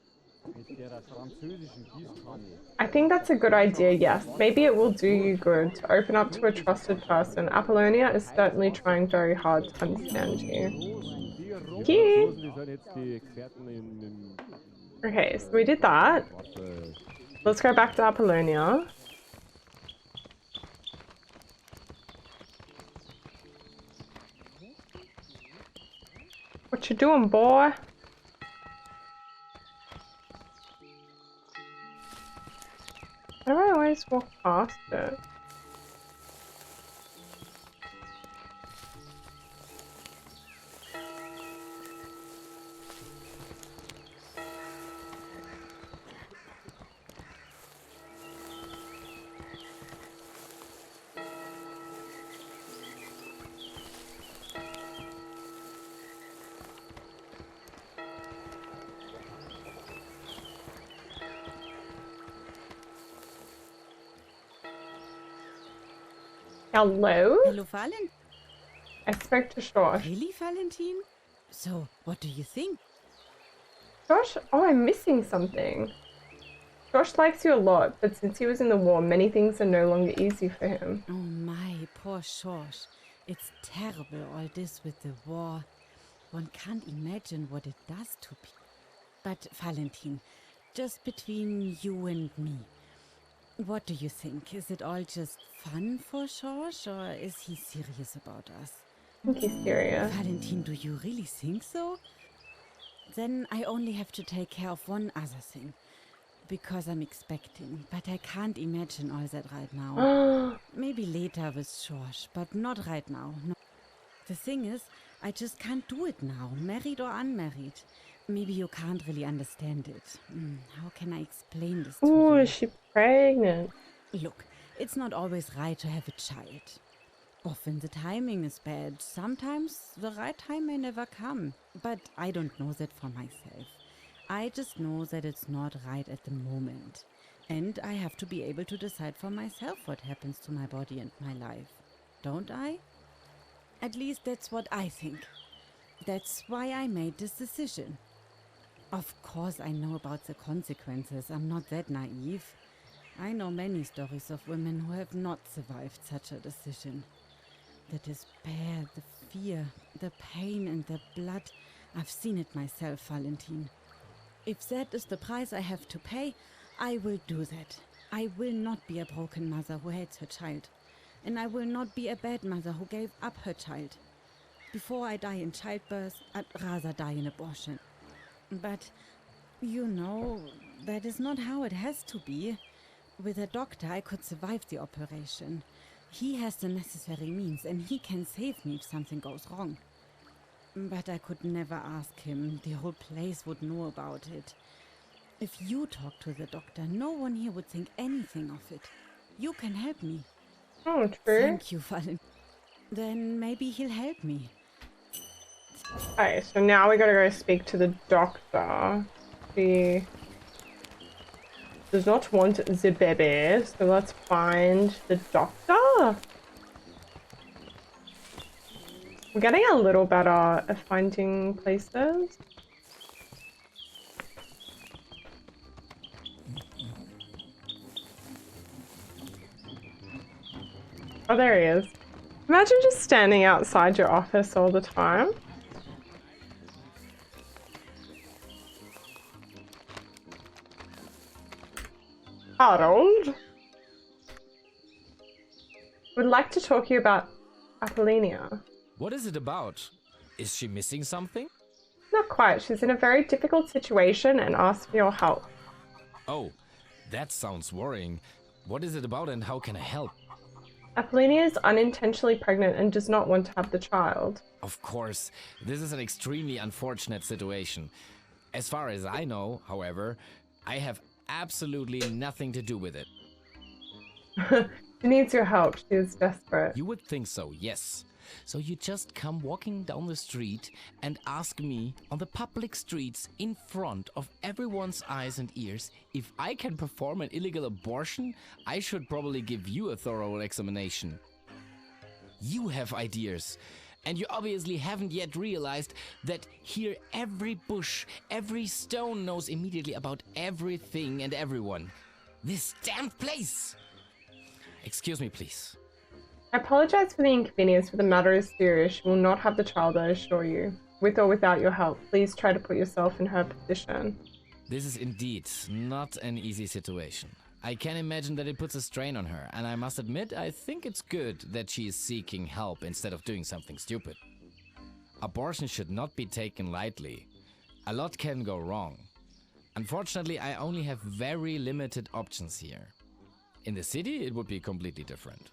I think that's a good idea, yes. Maybe it will do you good to open up to a trusted person. Apollonia is certainly trying very hard to understand you. Cute! Okay, so we did that. Let's go back to Apollonia. What you doing, boy? Why do I always walk past it? Hello? Hello, Valentine. I spoke to Josh. Really, Valentine? So, what do you think? Josh? Oh, I'm missing something. Josh likes you a lot, but since he was in the war, many things are no longer easy for him. Oh my, poor George. It's terrible, all this with the war. One can't imagine what it does to people. But, Valentine, just between you and me, what do you think? Is it all just fun for George, or is he serious about us? I think he's serious. Valentine, do you really think so? Then I only have to take care of one other thing. Because I'm expecting, but I can't imagine all that right now. Maybe later with George, but not right now. No. The thing is, I just can't do it now, married or unmarried. Maybe you can't really understand it. How can I explain this to you? Ooh, is she pregnant? Look, it's not always right to have a child. Often the timing is bad. Sometimes the right time may never come. But I don't know that for myself. I just know that it's not right at the moment. And I have to be able to decide for myself what happens to my body and my life. Don't I? At least that's what I think. That's why I made this decision. Of course I know about the consequences. I'm not that naive. I know many stories of women who have not survived such a decision. The despair, the fear, the pain and the blood. I've seen it myself, Valentine. If that is the price I have to pay, I will do that. I will not be a broken mother who hates her child. And I will not be a bad mother who gave up her child. Before I die in childbirth, I'd rather die in abortion. But, you know, that is not how it has to be. With a doctor, I could survive the operation. He has the necessary means, and he can save me if something goes wrong. But I could never ask him. The whole place would know about it. If you talk to the doctor, no one here would think anything of it. You can help me. Oh, true. Thank you, Valen. Then maybe he'll help me. Okay, so now we gotta go speak to the doctor. She does not want the baby, so let's find the doctor. We're getting a little better at finding places. Oh, there he is. Imagine just standing outside your office all the time. Harold? Would like to talk to you about Apollonia. What is it about? Is she missing something? Not quite. She's in a very difficult situation and asks for your help. Oh, that sounds worrying. What is it about and how can I help? Apollonia is unintentionally pregnant and does not want to have the child. Of course, this is an extremely unfortunate situation. As far as I know, however, I have absolutely nothing to do with it. She needs your help. She is desperate. You would think so, yes. So you just come walking down the street and ask me on the public streets in front of everyone's eyes and ears if I can perform an illegal abortion? I should probably give you a thorough examination. You have ideas. And you obviously haven't yet realized that here every bush, every stone knows immediately about everything and everyone. This damn place! Excuse me, please. I apologize for the inconvenience, but the matter is serious. You will not have the child, I assure you. With or without your help, please try to put yourself in her position. This is indeed not an easy situation. I can imagine that it puts a strain on her, and I must admit, I think it's good that she is seeking help instead of doing something stupid. Abortion should not be taken lightly. A lot can go wrong. Unfortunately, I only have very limited options here. In the city, it would be completely different.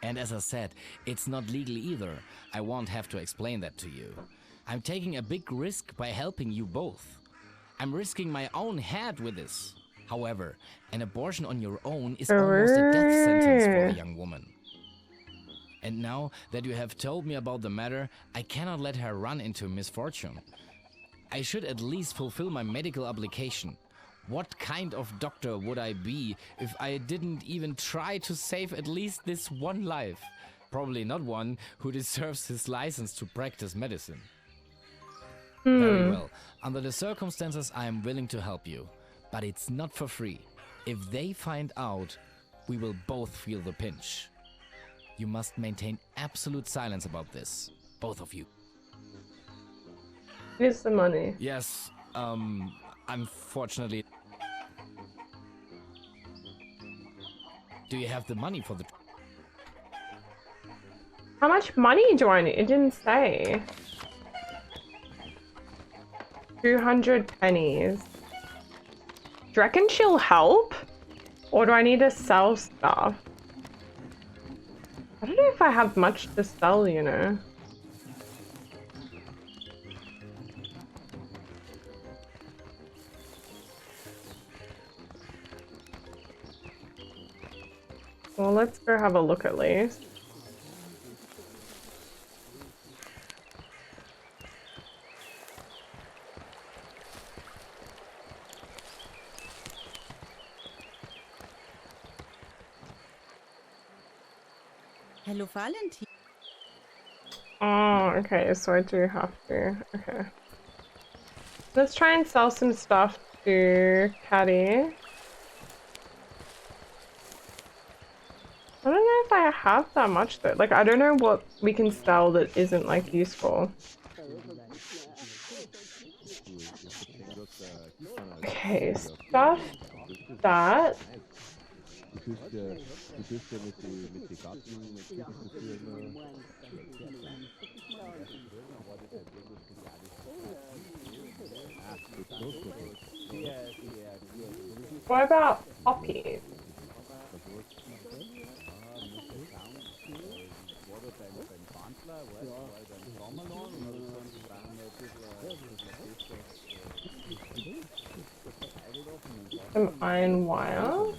And as I said, it's not legal either. I won't have to explain that to you. I'm taking a big risk by helping you both. I'm risking my own head with this. However, an abortion on your own is almost a death sentence for a young woman. And now that you have told me about the matter, I cannot let her run into misfortune. I should at least fulfill my medical obligation. What kind of doctor would I be if I didn't even try to save at least this one life? Probably not one who deserves his license to practice medicine. Very well. Under the circumstances, I am willing to help you. But it's not for free. If they find out, we will both feel the pinch. You must maintain absolute silence about this. Both of you. Here's the money. Yes, unfortunately. Do you have the money for the... How much money do I need? It didn't say. 200 pennies. Do you reckon she'll help? Or do I need to sell stuff? I don't know if I have much to sell, you know. Well, let's go have a look at least. Hello, Valentin. Oh, okay, so I do have to. Okay. Let's try and sell some stuff to Caddy. I don't know if I have that much though. Like, I don't know what we can sell that isn't like useful. Okay, stuff that. What about poppies? Some iron wire.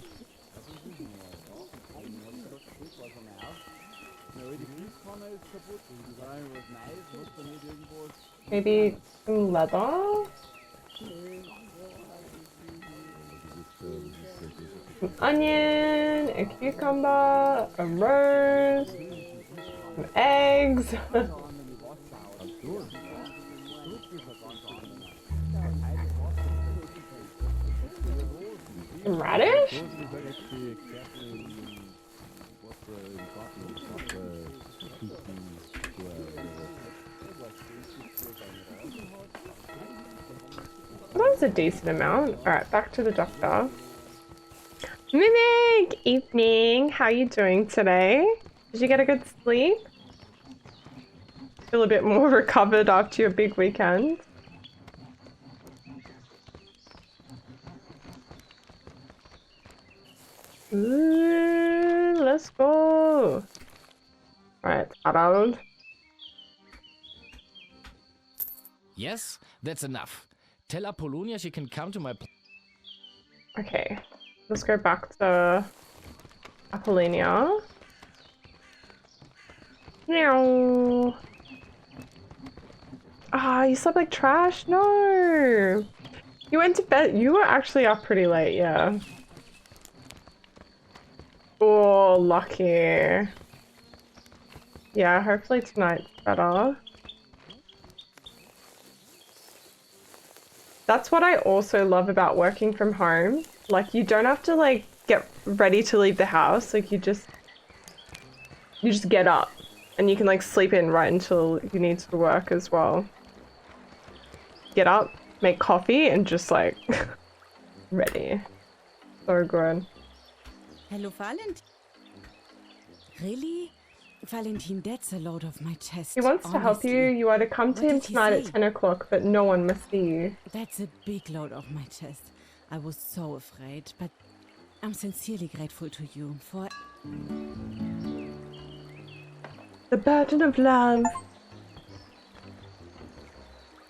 Maybe some leather? Some onion, a cucumber, a rose, some eggs. Some radish? That was a decent amount. Alright, back to the doctor. Mimic! Evening! How you doing today? Did you get a good sleep? Feel a bit more recovered after your big weekend? Ooh, let's go! Alright, Harald. Yes, that's enough. Tell Apollonia she can come to my... Okay, let's go back to Apollonia. Meow. Ah, you slept like trash? No. You went to bed. You were actually up pretty late, yeah. Oh, lucky. Yeah, hopefully tonight's better. That's what I also love about working from home. Like, you don't have to, like, get ready to leave the house. Like, you just get up. And you can, like, sleep in right until you need to work as well. Get up, make coffee, and just, like, ready. So good. Hello, Valentin. Really? Valentin, that's a load off my chest. He wants to help you. honestly. You are to come to What him did he tonight at say? 10 o'clock, but no one must see you. That's a big load off my chest. I was so afraid, but I'm sincerely grateful to you for... The burden of love.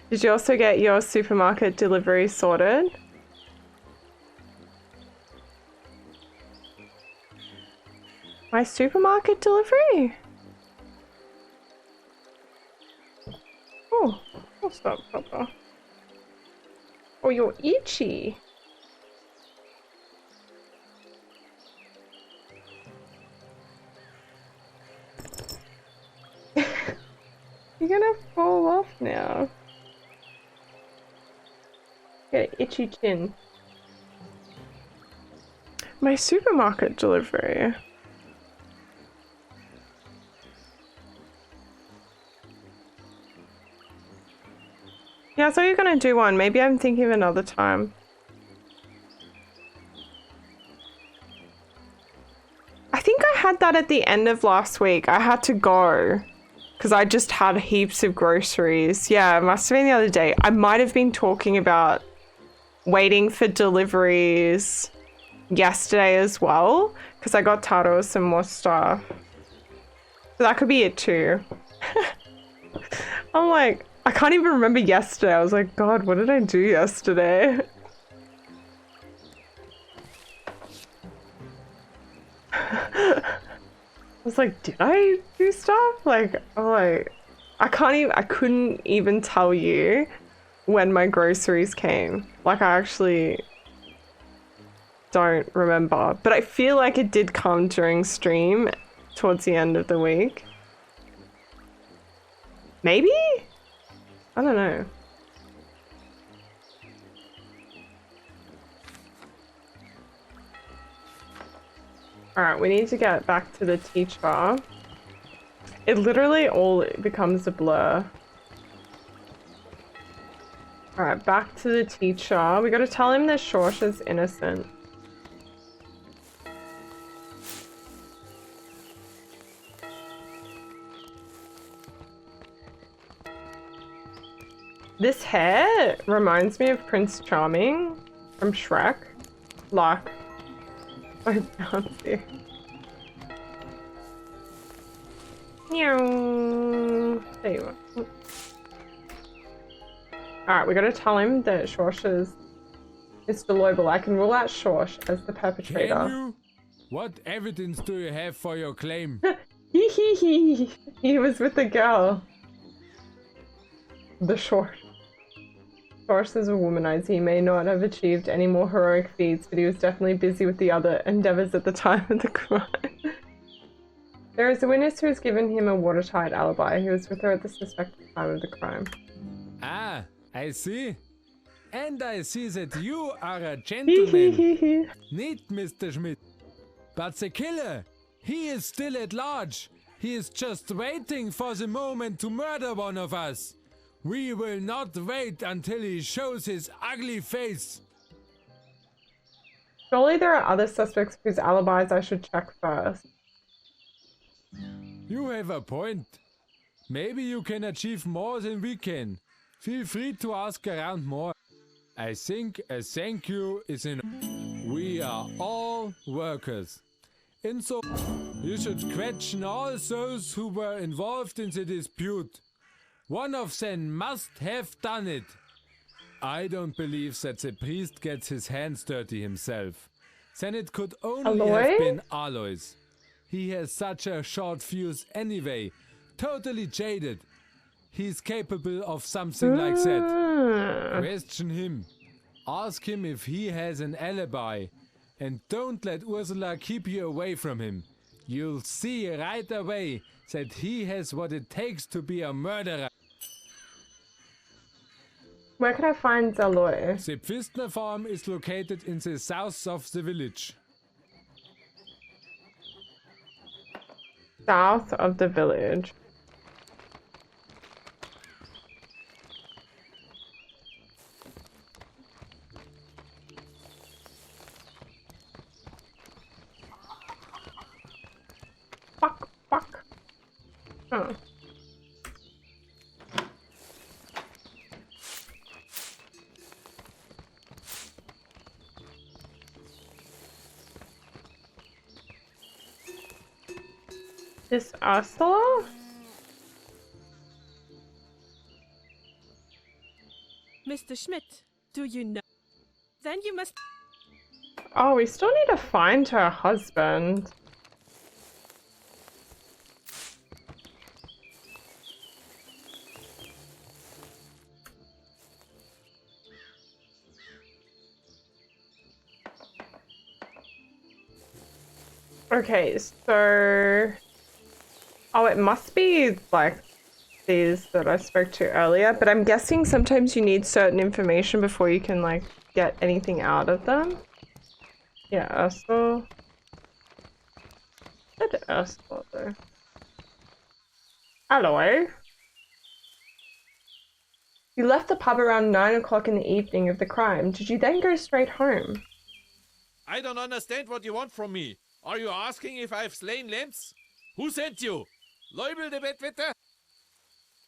Did you also get your supermarket delivery sorted? My supermarket delivery? Oh, what's that, Papa? Oh, you're itchy. You're gonna fall off now. Get an itchy chin. My supermarket delivery. Yeah, I thought you were gonna do one. Maybe I'm thinking of another time. I think I had that at the end of last week. I had to go because I just had heaps of groceries. Yeah, it must have been the other day. I might have been talking about waiting for deliveries yesterday as well because I got Taro some more stuff. So that could be it too. I'm like, I can't even remember yesterday. I was like, God, what did I do yesterday? I was like, did I do stuff? Like, oh, like, I couldn't even tell you when my groceries came. Like, I actually don't remember. But I feel like it did come during stream towards the end of the week. Maybe? I don't know. Alright, we need to get back to the teacher. It literally all becomes a blur. Alright, back to the teacher. We gotta tell him that Shorsha's innocent. This hair reminds me of Prince Charming from Shrek. Like, so fancy. Meow. There you are. Alright, we gotta tell him that Shorsh is Mr. Lobel. I can rule out Shorsh as the perpetrator. Can you? What evidence do you have for your claim? He was with the girl. The Shorsh. Shorsh is a womanizer. He may not have achieved any more heroic feats, but he was definitely busy with the other endeavors at the time of the crime. There is a witness who has given him a watertight alibi. He was with her at the suspected time of the crime. Ah, I see. And I see that you are a gentleman. Neat, Mr. Schmidt. But the killer, he is still at large. He is just waiting for the moment to murder one of us. We will not wait until he shows his ugly face. Surely there are other suspects whose alibis I should check first. You have a point. Maybe you can achieve more than we can. Feel free to ask around more. I think a thank you is in. We are all workers. And so, you should question all those who were involved in the dispute. One of them must have done it. I don't believe that the priest gets his hands dirty himself. Then it could only Aloy? have been Aloys. He has such a short fuse anyway. totally jaded. He's capable of something like that. Question him. Ask him if he has an alibi. And don't let Ursula keep you away from him. You'll see right away that he has what it takes to be a murderer. Where can I find Zaloy? The Pfistner farm is located in the south of the village. South of the village. Fuck. Oh. This Ursula? Mr. Schmidt, do you know? Then you must... Oh, we still need to find her husband. Okay, so... Oh, it must be like these that I spoke to earlier, but I'm guessing sometimes you need certain information before you can like get anything out of them. Yeah, Ursula. Where did Ursula though? Hello. You left the pub around 9 o'clock in the evening of the crime. Did you then go straight home? I don't understand what you want from me. Are you asking if I've slain Lenz? Who sent you? Leubel the Bettwetter?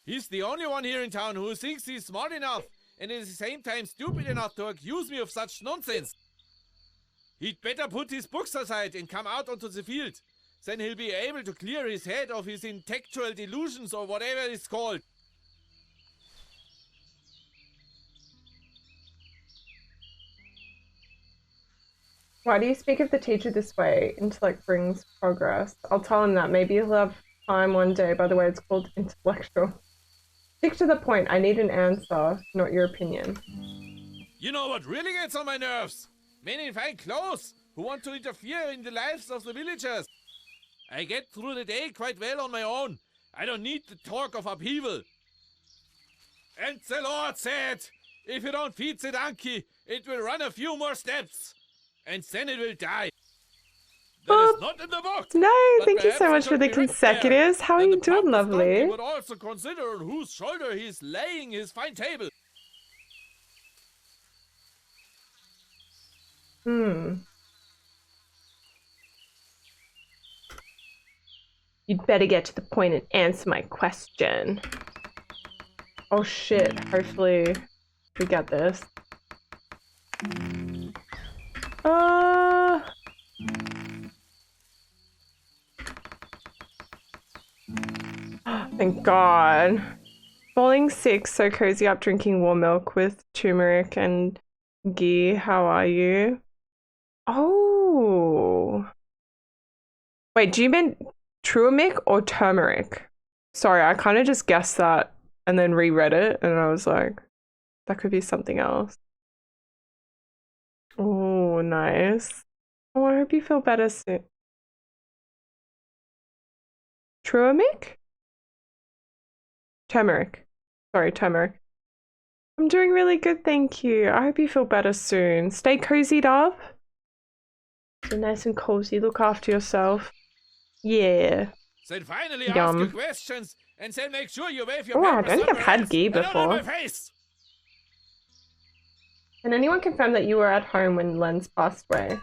He's the only one here in town who thinks he's smart enough and at the same time stupid enough to accuse me of such nonsense. He'd better put his books aside and come out onto the field. Then he'll be able to clear his head of his intellectual delusions or whatever it's called. Why do you speak of the teacher this way? Intellect brings progress. I'll tell him that. Maybe he'll have time one day. By the way, it's called intellectual. Stick to the point. I need an answer, not your opinion. You know what really gets on my nerves? Men in fine clothes who want to interfere in the lives of the villagers. I get through the day quite well on my own. I don't need the talk of upheaval. And the Lord said, if you don't feed the donkey, it will run a few more steps. And then it will die. That is not in the book. No, but thank you so perhaps much for the it should be written consecutives. there. How are And you the doing, pump of donkey lovely? would also consider on whose shoulder he's laying his fine table. You'd better get to the point and answer my question. Oh shit, hopefully we get this. Thank God. Falling sick, so cozy up drinking warm milk with turmeric and ghee. How are you? Oh. Wait, do you mean turmeric or turmeric? Sorry, I kind of just guessed that and then reread it and I was like, that could be something else. Oh, nice. Oh, I hope you feel better soon. Turmeric? Turmeric. Sorry, turmeric. I'm doing really good, thank you. I hope you feel better soon. Stay cozied up. So nice and cozy. Look after yourself. Yeah. Then finally Yum. ask your questions and then make sure you wave your Oh, I papers don't think I've somewhere had else ghee and not on before. my face. Can anyone confirm that you were at home when Lenz passed away?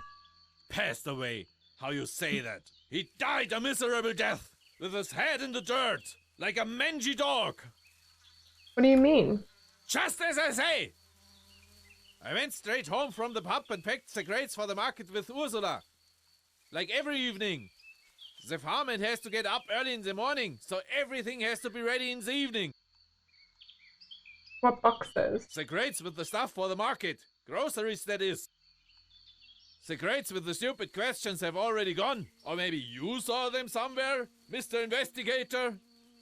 Passed away. How you say that? He died a miserable death with his head in the dirt like a mangy dog. What do you mean? Just as I say. I went straight home from the pub and packed the crates for the market with Ursula. Like every evening. The farmhand has to get up early in the morning, so everything has to be ready in the evening. What boxes? The crates with the stuff for the market. Groceries, that is. The crates with the stupid questions have already gone. Or maybe you saw them somewhere, Mr. Investigator?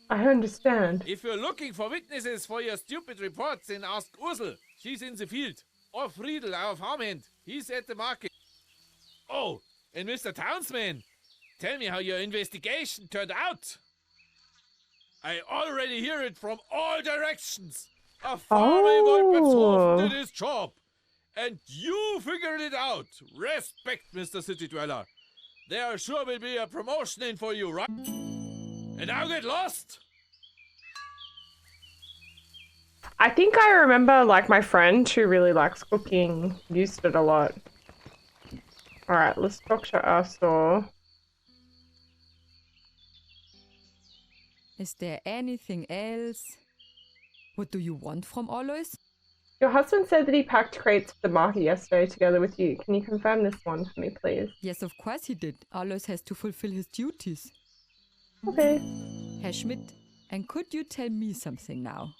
I understand. If you're looking for witnesses for your stupid reports, then ask Ursel. She's in the field. Or Friedel, our farmhand. He's at the market. Oh, and Mr. Townsman, tell me how your investigation turned out. I already hear it from all directions. A farmer in Wolpertshofen did his job. And you figured it out. Respect, Mr. City Dweller. There sure will be a promotion in for you, right? And now get lost. I think I remember, like, my friend who really likes cooking used it a lot. Alright, let's talk to Ursel. Is there anything else? What do you want from Alois? Your husband said that he packed crates for the market yesterday together with you. Can you confirm this one for me, please? Yes, of course he did. Alois has to fulfill his duties. Okay. Herr Schmidt, and could you tell me something now?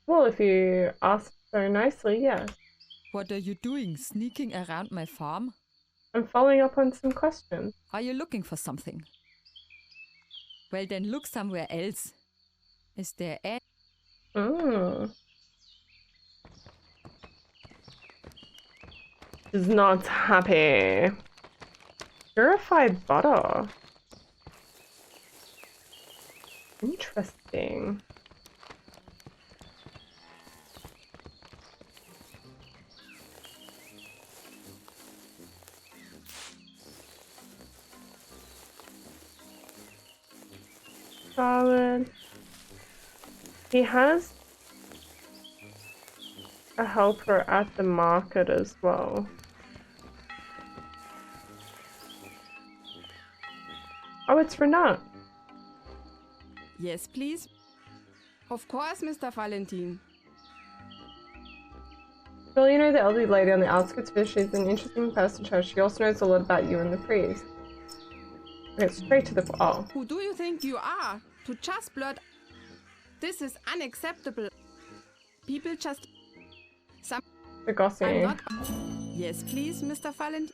Well, if you ask so nicely, yes. What are you doing, sneaking around my farm? I'm following up on some questions. Are you looking for something? Well, then look somewhere else. Is there any... Is not happy. Purified butter. Interesting. Salad. He has a helper at the market as well. Oh, it's Renat. Yes, please. Of course, Mr. Valentin. Well, you know the elderly lady on the outskirts of it. She's an interesting person to her. She also knows a lot about you and the priest. Okay, straight to the oh. Who do you think you are? To just blurt. This is unacceptable. People just. The gossip. I'm not. Yes, please, Mr. Valentin.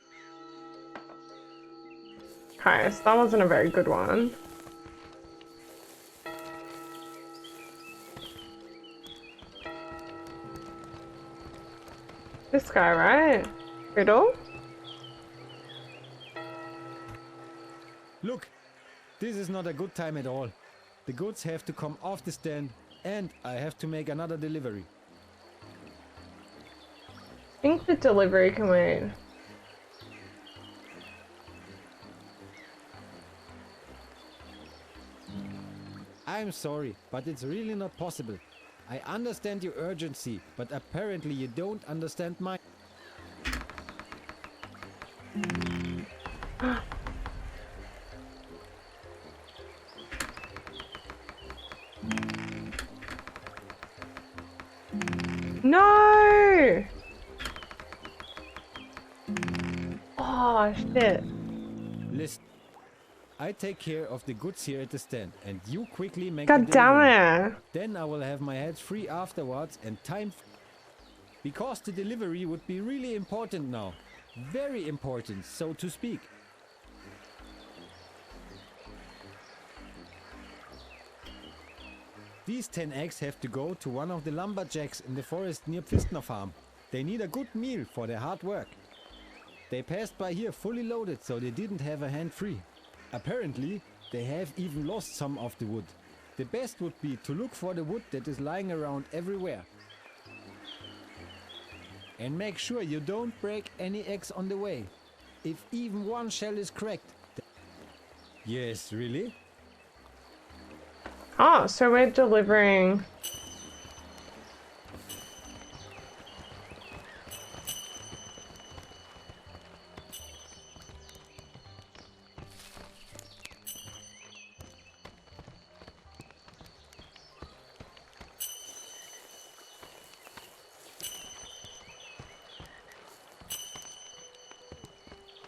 Okay, so that wasn't a very good one. This guy, right? Riddle? Look, this is not a good time at all. The goods have to come off the stand and I have to make another delivery. I think the delivery can wait. I'm sorry, but it's really not possible. I understand your urgency, but apparently you don't understand mine. No! Oh, shit. Listen, I take care of the goods here at the stand, and you quickly make God the delivery. damn it. Then I will have my hands free afterwards and time because the delivery would be really important now. Very important, so to speak. These 10 eggs have to go to one of the lumberjacks in the forest near Pfistner farm. They need a good meal for their hard work. They passed by here fully loaded, so they didn't have a hand free. Apparently, they have even lost some of the wood. The best would be to look for the wood that is lying around everywhere. And make sure you don't break any eggs on the way. If even one shell is cracked. Yes, really? Oh, so we're delivering.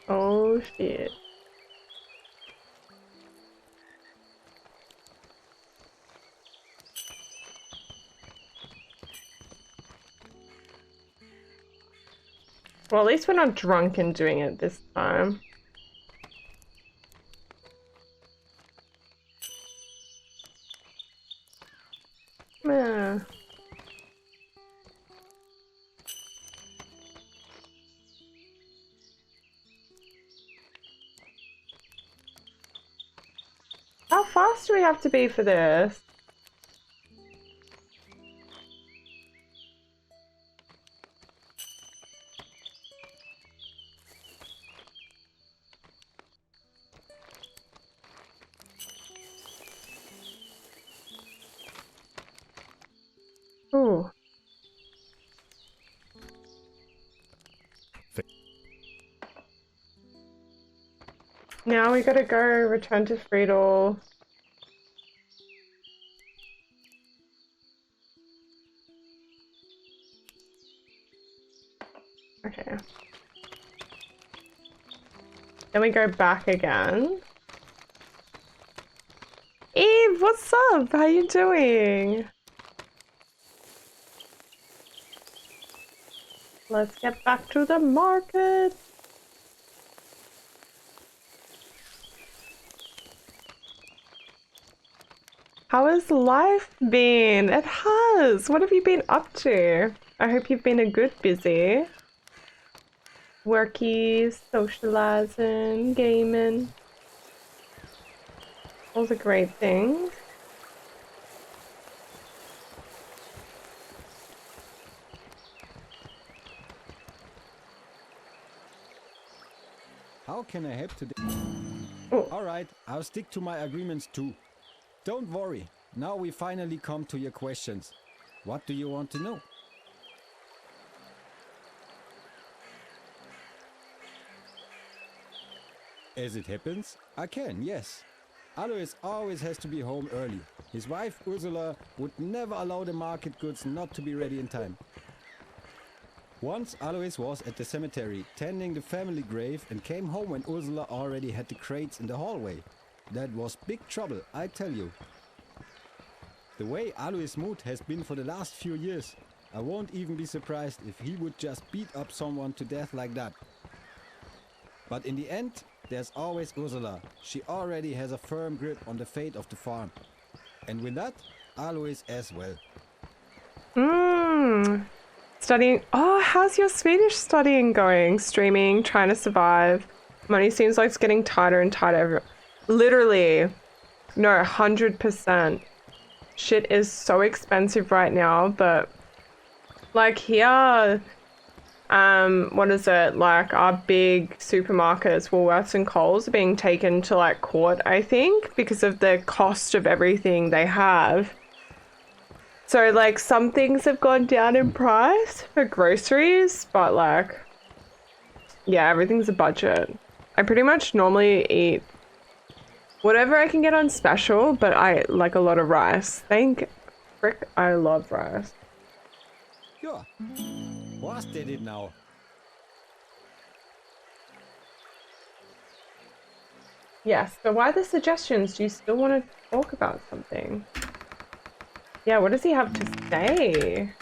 Oh shit. Well, at least we're not drunk and doing it this time. How fast do we have to be for this? Ooh. Now we gotta go return to Friedel. Okay. Then we go back again. Eve, what's up? How you doing? Let's get back to the market. How has life been? It has. What have you been up to? I hope you've been a good busy. Worky, socializing, gaming. All the great things. How can I help today? Alright, I'll stick to my agreements too. Don't worry, now we finally come to your questions. What do you want to know? As it happens, I can, yes. Alois always has to be home early. His wife Ursula would never allow the market goods not to be ready in time. Once Alois was at the cemetery tending the family grave and came home when Ursula already had the crates in the hallway. That was big trouble, I tell you. The way Alois' mood has been for the last few years, I won't even be surprised if he would just beat up someone to death like that. But in the end, there's always Ursula. She already has a firm grip on the fate of the farm. And with that, Alois as well. Studying. Oh, how's your Swedish studying going? Streaming, trying to survive. Money seems like it's getting tighter and tighter. Literally. No, 100%. Shit is so expensive right now, but like here, what is it? Like our big supermarkets, Woolworths and Coles, are being taken to like court, I think, because of the cost of everything they have. So like some things have gone down in price for groceries, but like, yeah, everything's a budget. I pretty much normally eat whatever I can get on special, but I like a lot of rice. Thank frick, I love rice. Ja, was did it now? Yes, but why the suggestions? Do you still want to talk about something? Yeah, what does he have to say?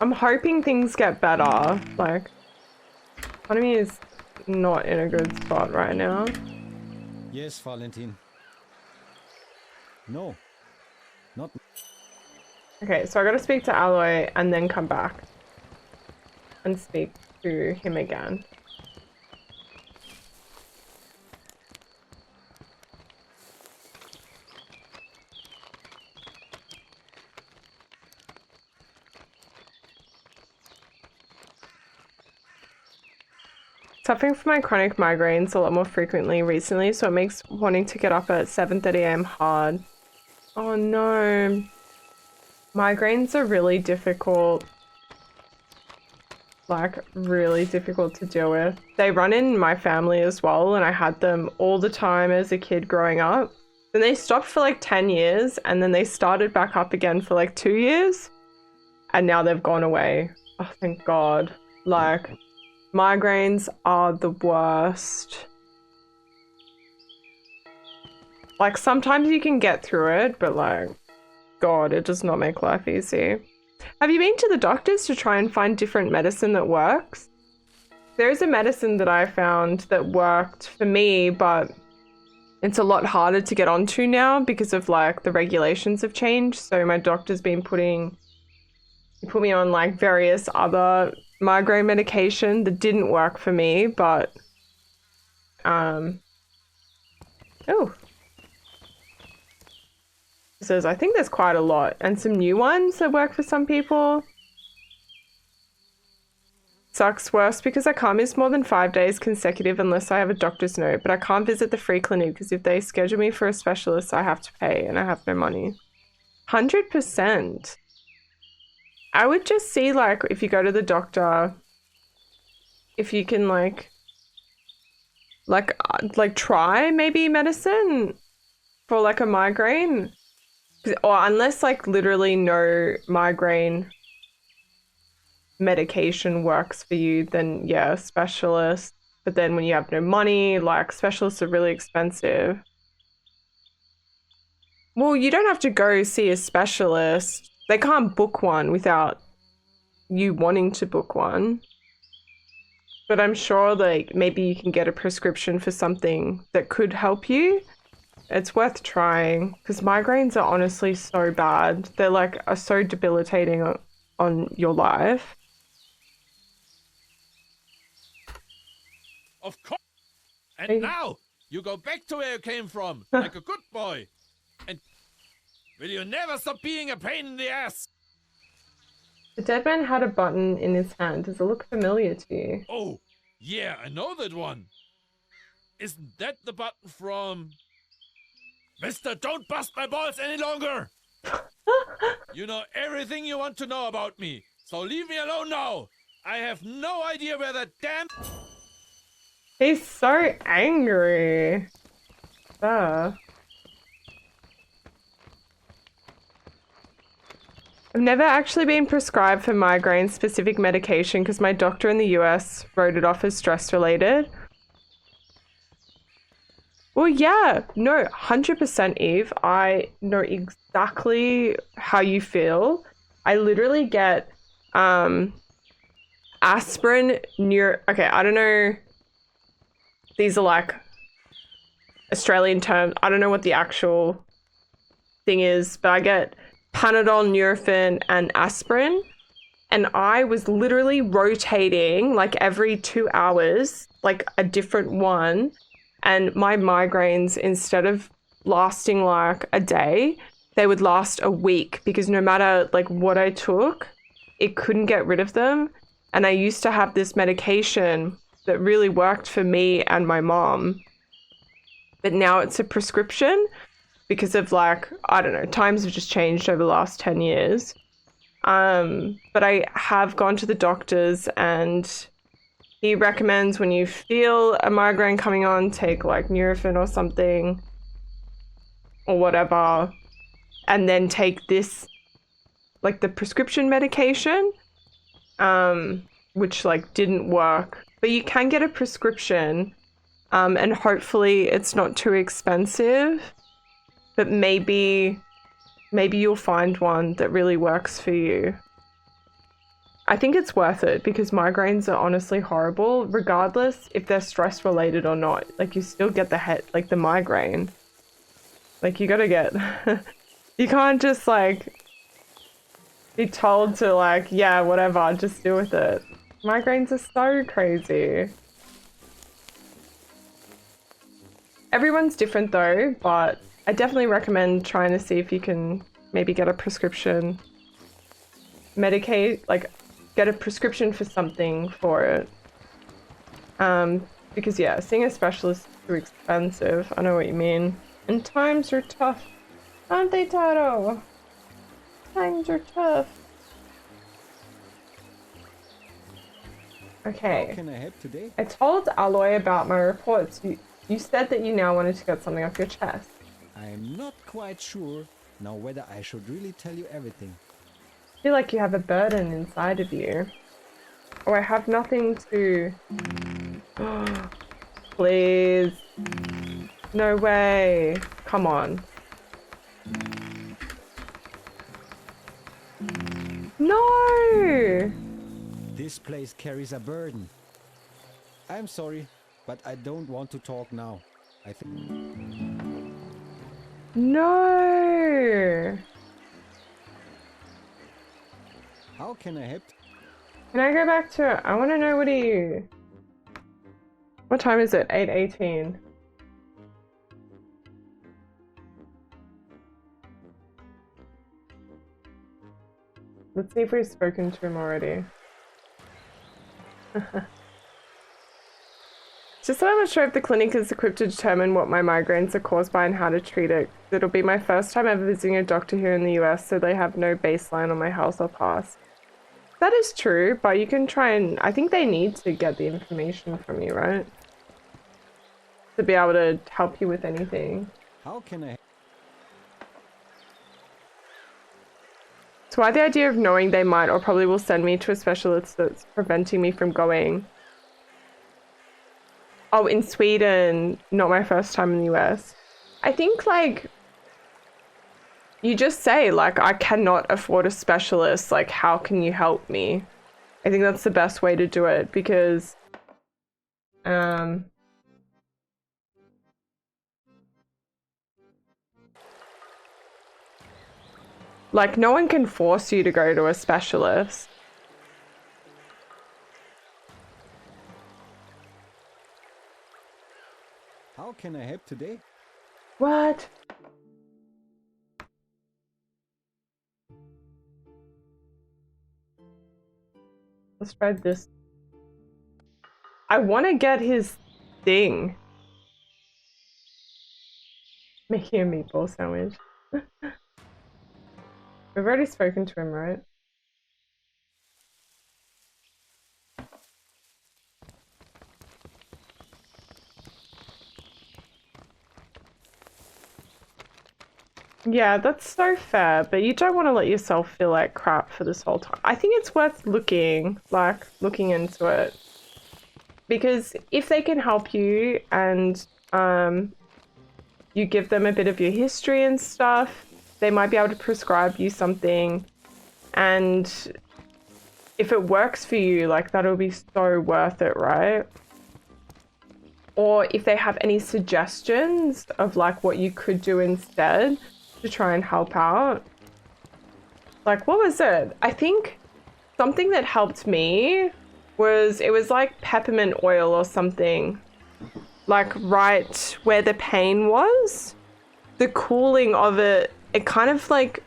I'm hoping things get better. Like, economy is not in a good spot right now. Yes, Valentin. No, not. Okay, so I gotta speak to Aloy and then come back and speak to him again. Suffering from my chronic migraines a lot more frequently recently, so it makes wanting to get up at 7:30 AM hard. Oh no. Migraines are really difficult. Like, really difficult to deal with. They run in my family as well, and I had them all the time as a kid growing up. Then they stopped for like 10 years, and then they started back up again for like 2 years. And now they've gone away. Oh, thank God. Like, migraines are the worst. Like, sometimes you can get through it, but like, God, it does not make life easy. Have you been to the doctors to try and find different medicine that works? There is a medicine that I found that worked for me, but it's a lot harder to get onto now because of like the regulations have changed. So my doctor's been put me on like various other migraine medication that didn't work for me, but Oh. It says, I think there's quite a lot, and some new ones that work for some people. Sucks worse because I can't miss more than 5 days consecutive unless I have a doctor's note, but I can't visit the free clinic because if they schedule me for a specialist, I have to pay and I have no money. 100%. I would just see, like, if you go to the doctor, if you can, like try maybe medicine for, like, a migraine. Or unless, like, literally no migraine medication works for you, then yeah, specialist. But then when you have no money, like, specialists are really expensive. Well, you don't have to go see a specialist. They can't book one without you wanting to book one. But I'm sure, like, maybe you can get a prescription for something that could help you. It's worth trying because migraines are honestly so bad. They're like are so debilitating on your life. Of course. And now you go back to where you came from, like a good boy. And will you never stop being a pain in the ass? The dead man had a button in his hand. Does it look familiar to you? Oh, yeah, I know that one. Isn't that the button from... Mister, don't bust my balls any longer! You know everything you want to know about me, so leave me alone now! I have no idea where that damn... He's so angry. I've never actually been prescribed for migraine specific medication because my doctor in the US wrote it off as stress related. Well, yeah, no, 100% Eve. I know exactly how you feel. I literally get aspirin, okay, I don't know. These are like Australian terms. I don't know what the actual thing is, but I get Panadol, Nurofen, and aspirin. And I was literally rotating like every 2 hours, like a different one. And my migraines, instead of lasting like a day, they would last a week because no matter like what I took, it couldn't get rid of them. And I used to have this medication that really worked for me and my mom. But now it's a prescription because of like, I don't know, times have just changed over the last 10 years. But I have gone to the doctors and he recommends when you feel a migraine coming on, take like Nurofen or something or whatever, and then take this, like the prescription medication, which like didn't work. But you can get a prescription, and hopefully it's not too expensive, but maybe you'll find one that really works for you. I think it's worth it because migraines are honestly horrible, regardless if they're stress related or not. Like you still get the head, like the migraine. Like you gotta get, you can't just like be told to like, yeah, whatever, just deal with it. Migraines are so crazy. Everyone's different though, but I definitely recommend trying to see if you can maybe get a prescription. Get a prescription for something for it. Because yeah, seeing a specialist is too expensive. I know what you mean. And times are tough. Aren't they, Taro? Times are tough. Okay. How can I help today? I told Aloy about my reports. You said that you now wanted to get something off your chest. I'm not quite sure now whether I should really tell you everything. I feel like you have a burden inside of you. Oh, I have nothing to... Please. No way. Come on. No! This place carries a burden. I'm sorry, but I don't want to talk now. I think... No! How can I help? Can I go back to it? I want to know what time is it? 8:18. Let's see if we've spoken to him already. Just that I'm not sure if the clinic is equipped to determine what my migraines are caused by and how to treat it. It'll be my first time ever visiting a doctor here in the US, so they have no baseline on my health or past. That is true, but you can try and... I think they need to get the information from you, right? To be able to help you with anything. How can I... So why the idea of knowing they might or probably will send me to a specialist that's preventing me from going? Oh, in Sweden, not my first time in the US. I think, like, you just say, like, I cannot afford a specialist. Like, how can you help me? I think that's the best way to do it because, like, no one can force you to go to a specialist. How can I help today? What? Let's try this. I want to get his thing. Making a meatball sandwich. We've already spoken to him, right? Yeah, that's so fair, but you don't want to let yourself feel like crap for this whole time. I think it's worth looking into it. Because if they can help you and you give them a bit of your history and stuff, they might be able to prescribe you something. And if it works for you, like, that'll be so worth it, right? Or if they have any suggestions of like what you could do instead to try and help out. Like, what was it? I think something that helped me was, it was like peppermint oil or something. Like right where the pain was. The cooling of it, it kind of like,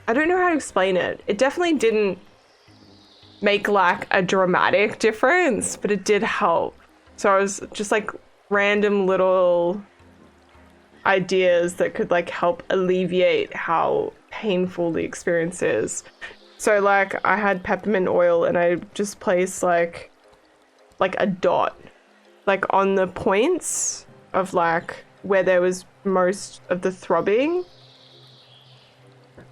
I don't know how to explain it. It definitely didn't make like a dramatic difference, but it did help. So I was just like random little ideas that could like help alleviate how painful the experience is. So like I had peppermint oil and I just placed like a dot like on the points of like where there was most of the throbbing.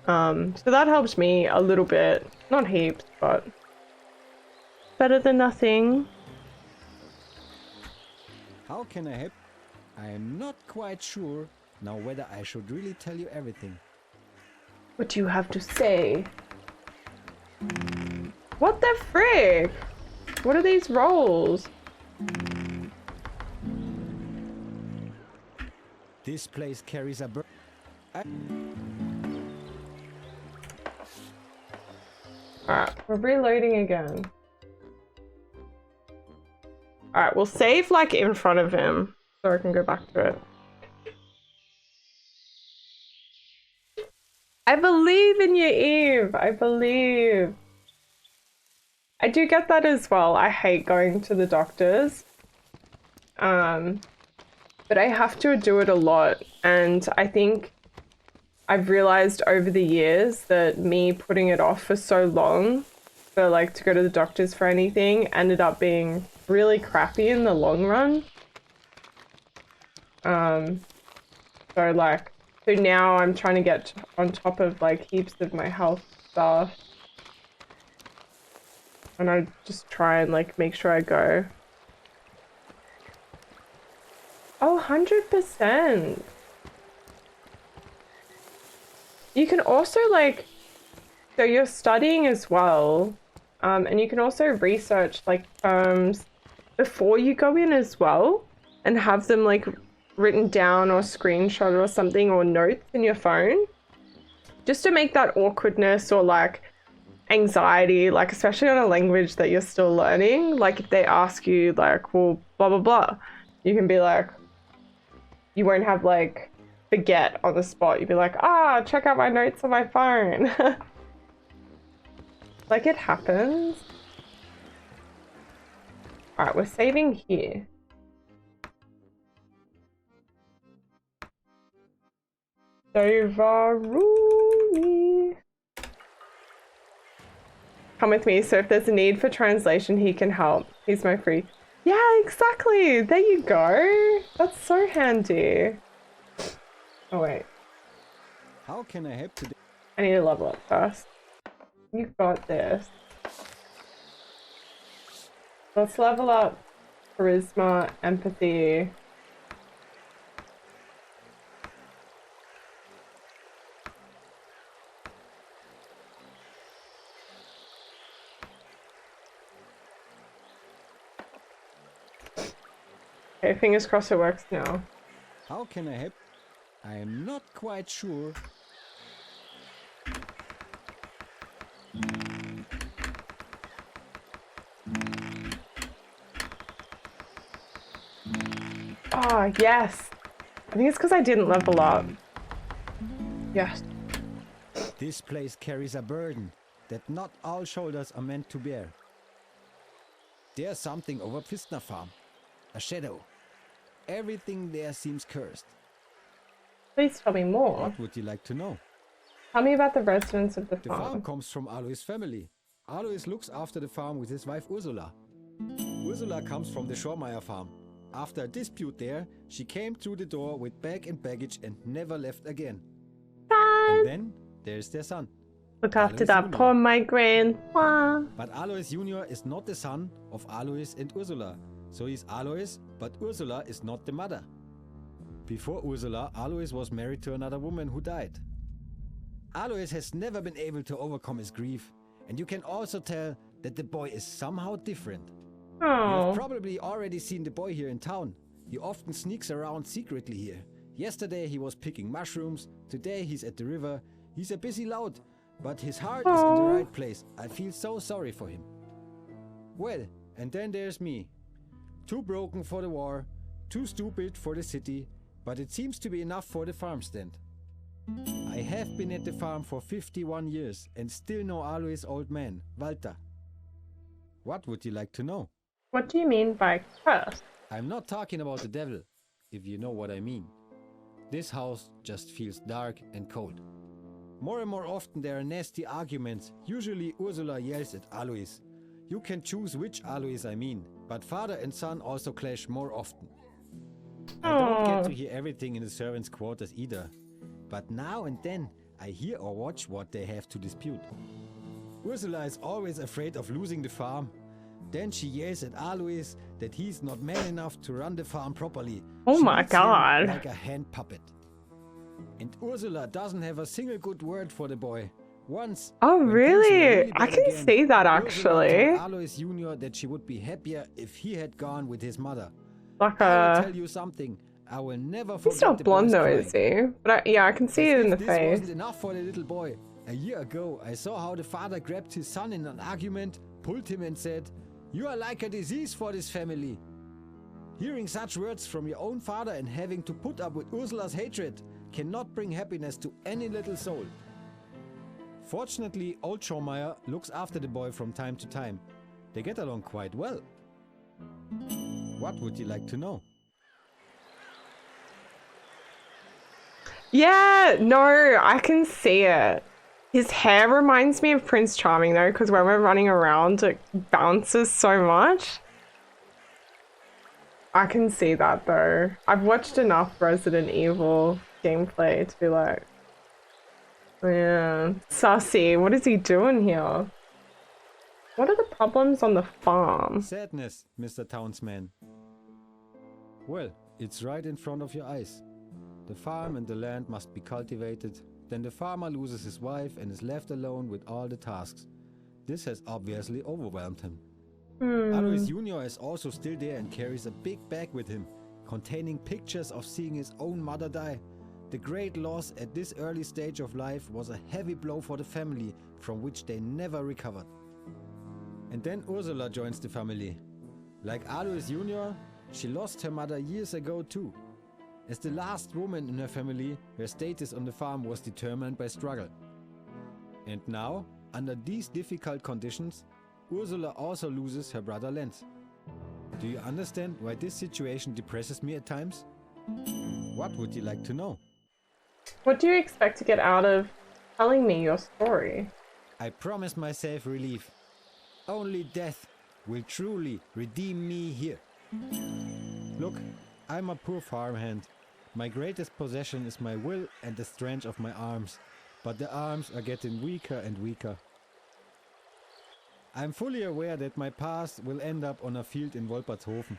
So that helped me a little bit, not heaps, but better than nothing. How can I help? I am not quite sure now whether I should really tell you everything. What do you have to say? What the frick? What are these rolls? This place carries a Alright, we're reloading again. Alright, we'll save like in front of him so I can go back to it. I believe in you, Eve. I believe. I do get that as well. I hate going to the doctors. But I have to do it a lot. And I think I've realized over the years that me putting it off for so long for like to go to the doctors for anything ended up being really crappy in the long run. So now I'm trying to get on top of like heaps of my health stuff. And I just try and like make sure I go. Oh, 100%. You can also like, so you're studying as well. And you can also research like terms before you go in as well and have them like written down or screenshot or something, or notes in your phone, just to make that awkwardness or like anxiety, like especially on a language that you're still learning, like if they ask you like, well, blah blah blah, you can be like, you won't have like forget on the spot. You'd be like, check out my notes on my phone. Like it happens. Alright, we're saving here. Dovaruni. Come with me, so if there's a need for translation, he can help. He's my free. Yeah, exactly. There you go. That's so handy. Oh, wait. How can I help today? I need to level up first. You've got this. Let's level up charisma, empathy. Okay, fingers crossed it works now. How can I help? I am not quite sure. Oh, yes. I think it's because I didn't level up. Yes. This place carries a burden that not all shoulders are meant to bear. There's something over Pfistner Farm. A shadow. Everything there seems cursed. Please tell me more. What would you like to know? Tell me about the residents of the The farm. farm comes from Alois' family. Alois looks after the farm with his wife Ursula. Ursula comes from the Schormeyer farm. After a dispute there, she came through the door with bag and baggage and never left again. And then there's their son. Look after Alois that Junior. poor migraine. Wah. But Alois Junior is not the son of Alois and Ursula. So he's Alois, but Ursula is not the mother. Before Ursula, Alois was married to another woman who died. Alois has never been able to overcome his grief, and you can also tell that the boy is somehow different. You Oh. have probably already seen the boy here in town. He often sneaks around secretly here. Yesterday he was picking mushrooms, today he's at the river. He's a busy lout, but his heart is in the right place. I feel so sorry for him. Well, and then there's me. Too broken for the war, too stupid for the city, but it seems to be enough for the farm stand. I have been at the farm for 51 years and still know Alois' old man, Walter. What would you like to know? What do you mean by curse? I'm not talking about the devil, if you know what I mean. This house just feels dark and cold. More and more often there are nasty arguments. Usually Ursula yells at Alois. You can choose which Alois I mean, but father and son also clash more often. I don't get to hear everything in the servants' quarters either. But now and then I hear or watch what they have to dispute. Ursula is always afraid of losing the farm. Then she yells at Alois that he's not man enough to run the farm properly. Oh She my treats him God. like a hand puppet. And Ursula doesn't have a single good word for the boy. Once, Oh, when things were really? I bad can again, see that Ursula actually. told Alois Junior that she would be happier if he had gone with his mother. Like I will a. tell you something. I will never forget He's not the blonde boy's though, crying. is he? But yeah, I can see As it in if the this face. wasn't enough for the little boy. A year ago, I saw how the father grabbed his son in an argument, pulled him and said, "You are like a disease for this family." Hearing such words from your own father and having to put up with Ursula's hatred cannot bring happiness to any little soul. Fortunately, old Schormeyer looks after the boy from time to time. They get along quite well. What would you like to know? Yeah, no, I can see it. His hair reminds me of Prince Charming though, because when we're running around, it bounces so much. I can see that though. I've watched enough Resident Evil gameplay to be like, yeah, Sussy, what is he doing here? What are the problems on the farm? Sadness, Mr. Townsman. Well, it's right in front of your eyes. The farm and the land must be cultivated. Then the farmer loses his wife and is left alone with all the tasks. This has obviously overwhelmed him. Alois Junior is also still there and carries a big bag with him, containing pictures of seeing his own mother die. The great loss at this early stage of life was a heavy blow for the family, from which they never recovered. And then Ursula joins the family. Like Alois Junior, she lost her mother years ago too. As the last woman in her family, her status on the farm was determined by struggle. And now, Under these difficult conditions, Ursula also loses her brother Lenz. Do you understand why this situation depresses me at times? What would you like to know? What do you expect to get out of telling me your story? I promise myself relief. Only death will truly redeem me here. Look, I'm a poor farmhand. My greatest possession is my will and the strength of my arms, but the arms are getting weaker and weaker. I'm fully aware that my past will end up on a field in Wolpertshofen.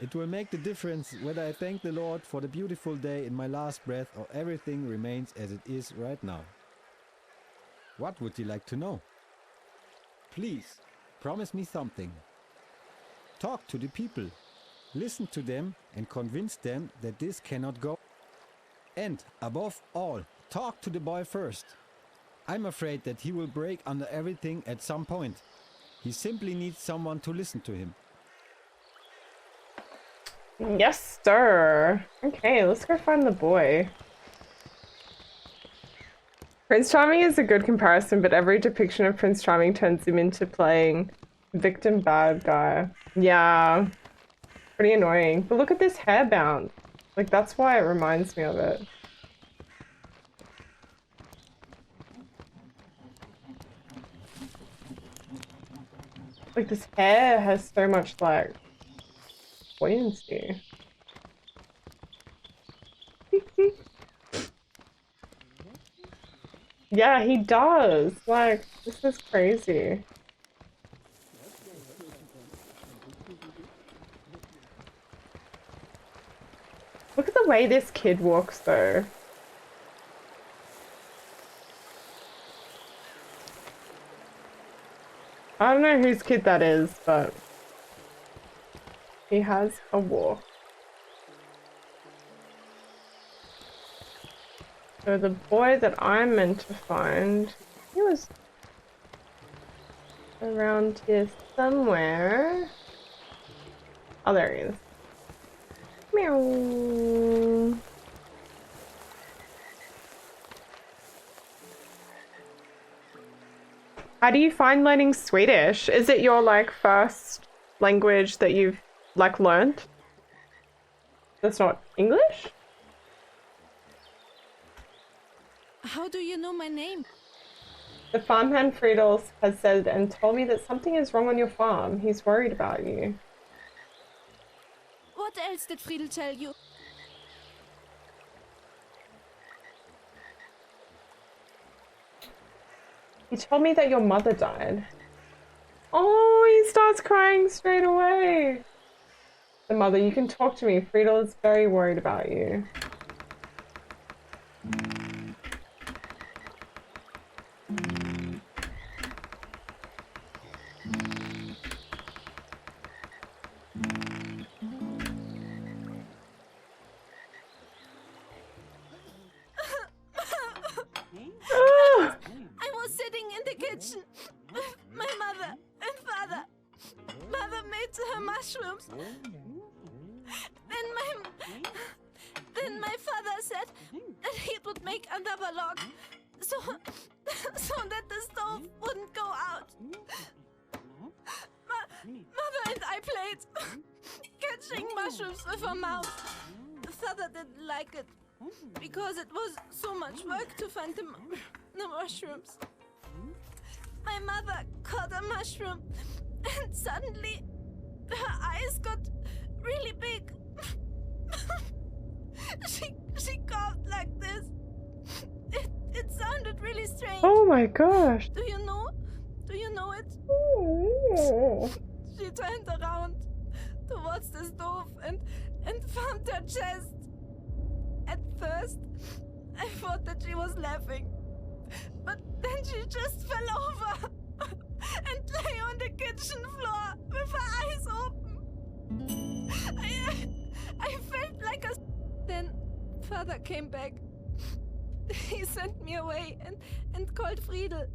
It will make the difference whether I thank the Lord for the beautiful day in my last breath or everything remains as it is right now. What would you like to know? Please, promise me something. Talk to the people. Listen to them and convince them that this cannot go. And, above all, talk to the boy first. I'm afraid that he will break under everything at some point. He simply needs someone to listen to him. Yes, sir. Okay, let's go find the boy. Prince Charming is a good comparison, but every depiction of Prince Charming turns him into playing victim bad guy. Yeah, pretty annoying. But look at this hair bounce. Like, that's why it reminds me of it. Like, this hair has so much, like, buoyancy. Yeah, he does. Like, this is crazy. Look at the way this kid walks, though. I don't know whose kid that is, but he has a walk. So the boy that I'm meant to find, he was around here somewhere. Oh, there he is. Meow. How do you find learning Swedish? Is it your, like, first language that you've, like, learned? That's not English? How do you know my name? The farmhand Friedel has said and told me that something is wrong on your farm. He's worried about you. What else did Friedel tell you? He told me that your mother died. Oh, he starts crying straight away. The mother, you can talk to me. Friedel is very worried about you. I was sitting in the kitchen with my mother and father. Mother made her mushrooms. Then my father said that he would make another log so that the stove wouldn't go out. Mother and I played catching mushrooms with her mouth. Father didn't like it because it was so much work to find the mushrooms. My mother caught a mushroom and suddenly her eyes got really big. She coughed like this. It sounded really strange. Oh my gosh. Do you know it? Oh. She turned around towards the stove and found her chest. At first, I thought that she was laughing. But then she just fell over and lay on the kitchen floor with her eyes open. I felt like a... Then father came back. He sent me away and called Friedel.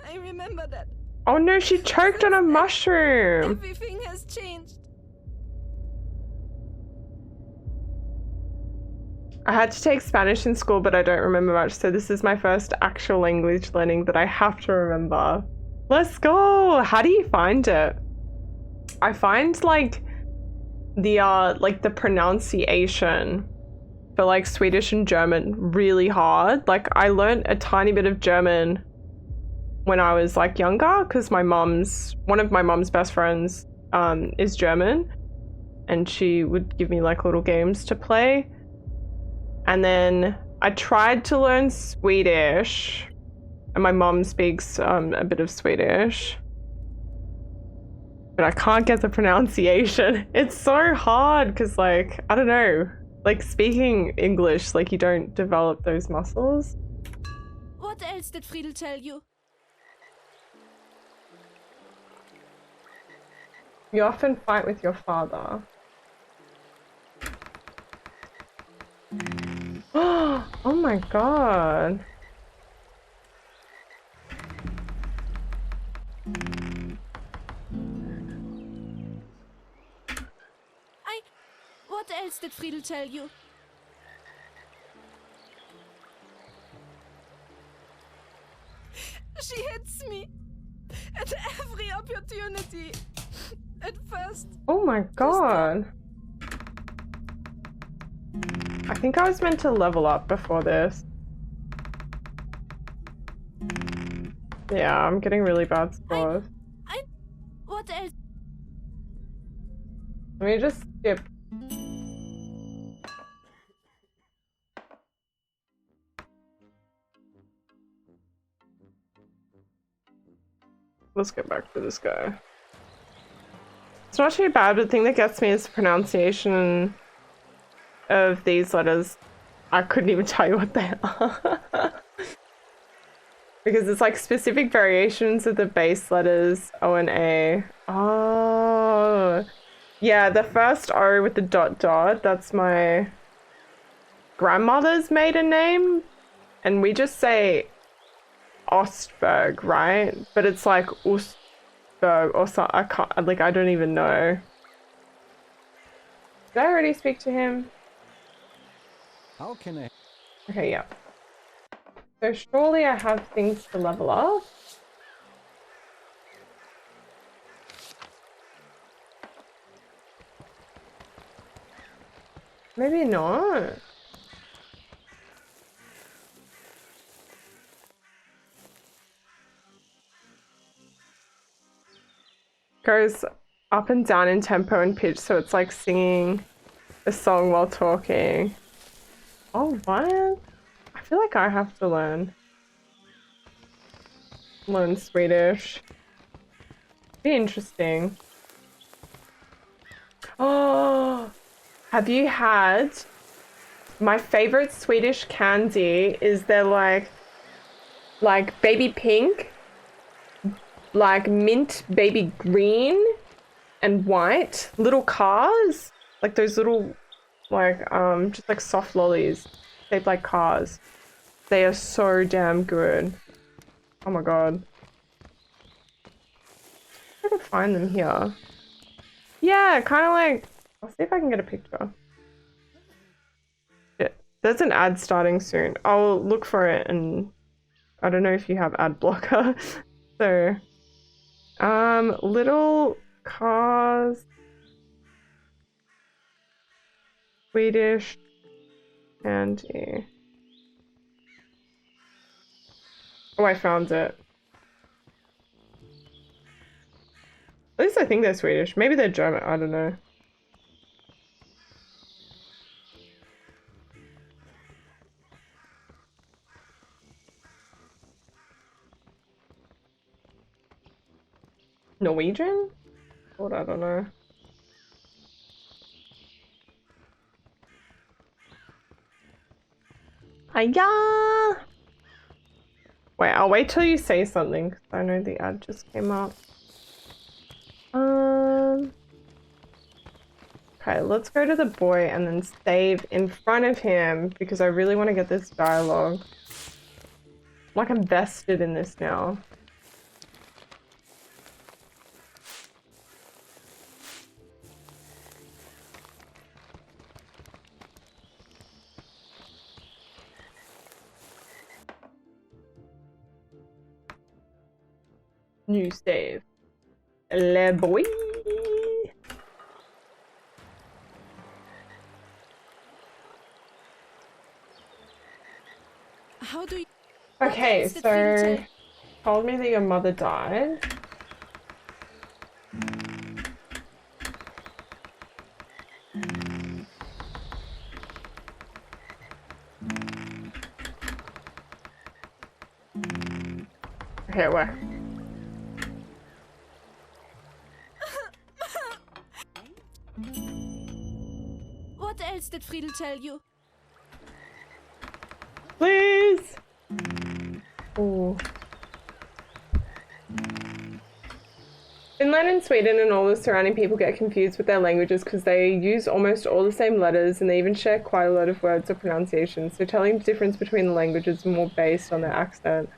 I remember that. Oh no, she choked on a mushroom. Everything has changed. I had to take Spanish in school, but I don't remember much, so this is my first actual language learning that I have to remember. Let's go! How do you find it? I find like the pronunciation for like Swedish and German really hard. Like I learned a tiny bit of German when I was like younger because one of my mom's best friends is German, and she would give me like little games to play. And then I tried to learn Swedish, and my mom speaks a bit of Swedish, but I can't get the pronunciation. It's so hard because like, I don't know, like speaking English, like you don't develop those muscles. What else did Friedel tell you? You often fight with your father. Oh my god. What else did Friedel tell you? She hits me at every opportunity. At first. Oh my god. I think I was meant to level up before this. Yeah, I'm getting really bad scores. What else? Let me just skip. Let's get back to this guy. It's not too bad, but the thing that gets me is the pronunciation of these letters. I couldn't even tell you what they are. Because it's like specific variations of the base letters O and A. Oh. Yeah, the first O with the dot dot, that's my grandmother's maiden name. And we just say Ostberg, right? But it's like Ostberg or something. I can't, like, I don't even know. Did I already speak to him? How can I? Okay, yeah. So surely I have things to level up. Maybe not. Goes up and down in tempo and pitch, so it's like singing a song while talking. Oh, what? I feel like I have to learn Swedish. Be interesting. Oh, have you had my favorite Swedish candy? Is there like baby pink, like mint baby green and white little cars, like those little like just like soft lollies shaped like cars. They are so damn good. Oh my god. I can find them here. Yeah, kind of like, I'll see if I can get a picture. Yeah, there's an ad starting soon. I'll look for it, and I don't know if you have ad blocker. So little cars, Swedish candy. Oh, I found it. At least I think they're Swedish. Maybe they're German. I don't know. Norwegian? What? I don't know. Hiya! Wait, I'll wait till you say something, because I know the ad just came up. Okay, let's go to the boy and then save in front of him, because I really want to get this dialogue. Like, I'm vested in this now. New save. Le boy. How do you... Okay, so told me that your mother died. Okay, where? What else did Friedel tell you? Please! Ooh. Finland and Sweden and all the surrounding people get confused with their languages because they use almost all the same letters and they even share quite a lot of words or pronunciations, so telling the difference between the languages is more based on their accent.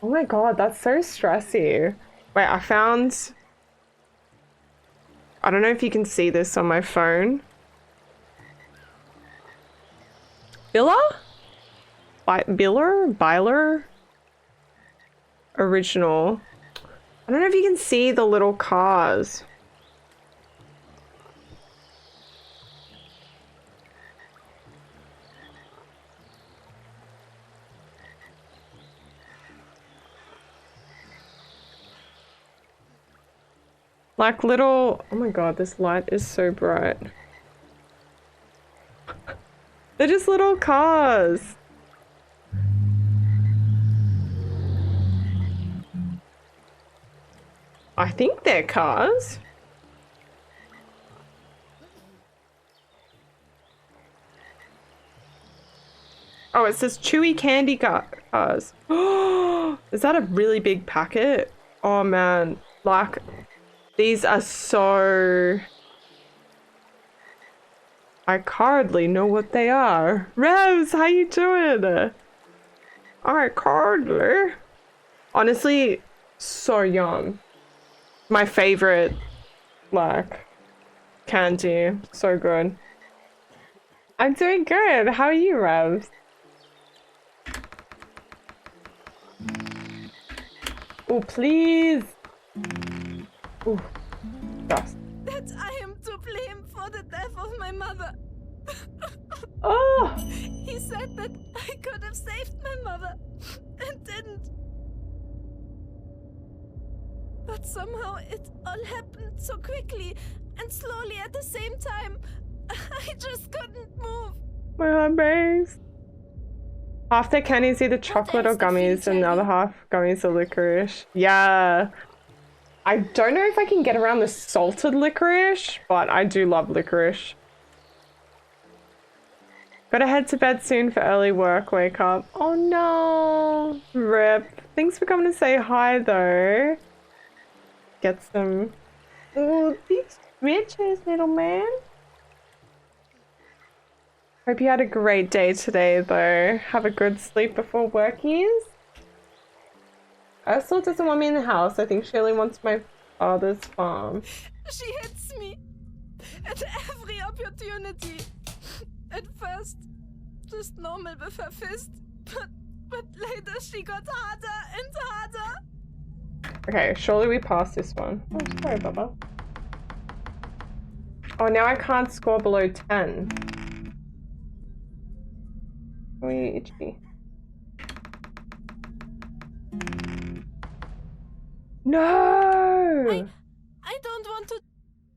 Oh my god, that's so stressy. Wait, I found... I don't know if you can see this on my phone. Byler? Original. I don't know if you can see the little cars. Like little... Oh my god, this light is so bright. They're just little cars. I think they're cars. Oh, it says chewy candy cars. Is that a really big packet? Oh man, like these are so... I hardly know what they are. Rose, how you doing? I hardly. Honestly, so yum. My favorite, like, candy. So good. I'm doing good. How are you, Revs? Oh, please. Oh, dust. That I am to blame for the death of my mother. Oh! He said that I could have saved my mother and didn't. But somehow it all happened so quickly and slowly at the same time. I just couldn't move. My heart breaks. Half their candies either chocolate or gummies and the other half gummies or licorice. Yeah. I don't know if I can get around the salted licorice, but I do love licorice. Gotta head to bed soon for early work, wake up. Oh no. Rip. Thanks for coming to say hi though. Get some... Oh, these riches, little man. Hope you had a great day today though. Have a good sleep before work is. Ursula doesn't want me in the house. I think she only wants my father's farm. She hits me at every opportunity. At first, just normal with her fist, but later she got harder and harder. Okay, surely we passed this one. Oh, sorry, Bubba. Oh, now I can't score below 10. Oh, you itchy. No! I don't want to...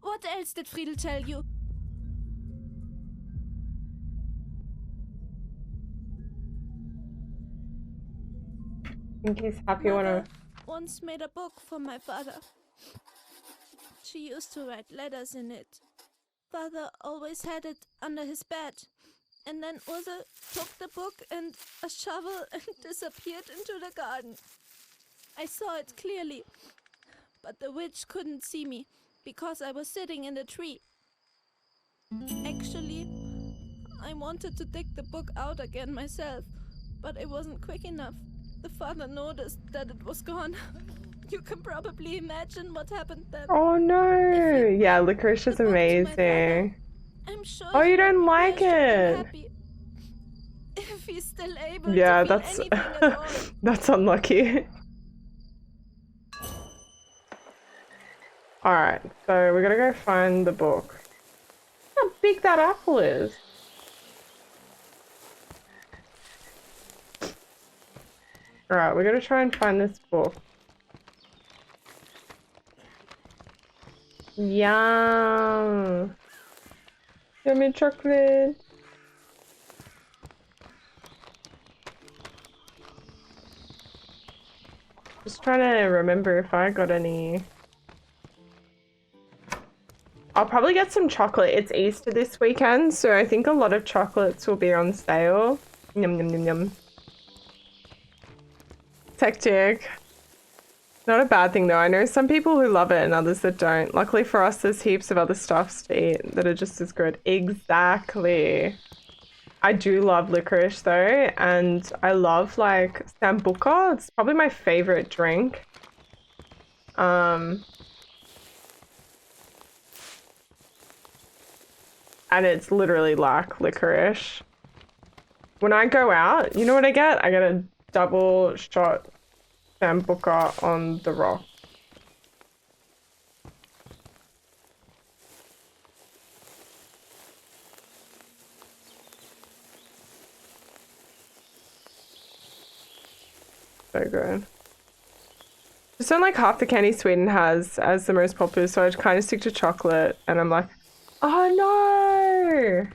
What else did Friedel tell you? I think he's happy when I... Once made a book for my father. She used to write letters in it. Father always had it under his bed. And then Ursula took the book and a shovel and disappeared into the garden. I saw it clearly, but the witch couldn't see me because I was sitting in the tree. Actually, I wanted to dig the book out again myself, but I wasn't quick enough. The father noticed that it was gone. You can probably imagine what happened then. Oh no! Yeah, licorice is amazing. I'm sure oh, you don't like it? If he's still able yeah, to feel that's anything at all. that's unlucky. Alright, so we gotta go find the book. Look how big that apple is. Alright, we gotta try and find this book. Yum! Yummy chocolate! Just trying to remember if I got any. I'll probably get some chocolate. It's Easter this weekend, so I think a lot of chocolates will be on sale. Yum yum yum yum. It's hectic. Not a bad thing though. I know some people who love it and others that don't. Luckily for us, there's heaps of other stuffs to eat that are just as good. Exactly. I do love licorice though, and I love like sambuca. It's probably my favorite drink. And it's literally like licorice. When I go out, you know what I get? I get a double shot sambuca on the rock. So good. Just don't like half the candy Sweden has as the most popular, so I kind of stick to chocolate, and I'm like, oh no!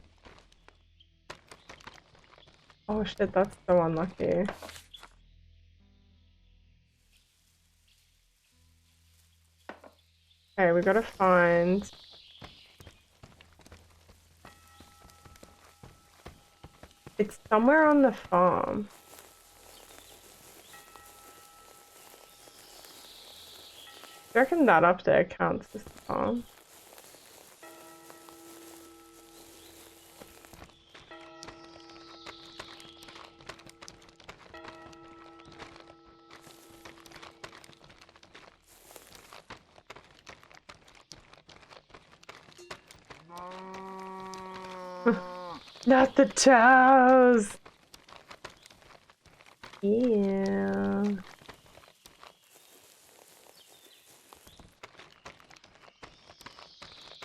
Oh shit, that's so unlucky. Okay, we gotta find... It's somewhere on the farm. I reckon that up there counts as the farm. Not the toes! Yeah.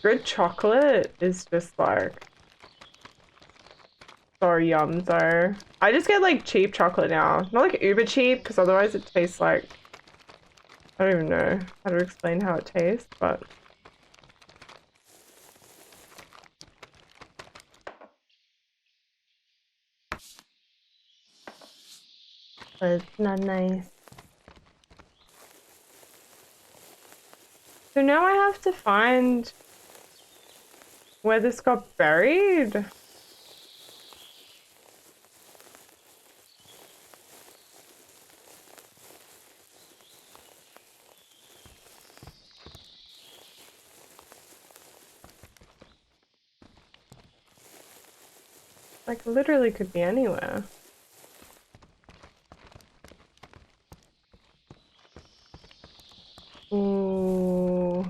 Good chocolate is just like so yum though. I just get like cheap chocolate now. Not like uber cheap, because otherwise it tastes like, I don't even know how to explain how it tastes, but it's not nice. So now I have to find where this got buried. Like literally could be anywhere. Ooh.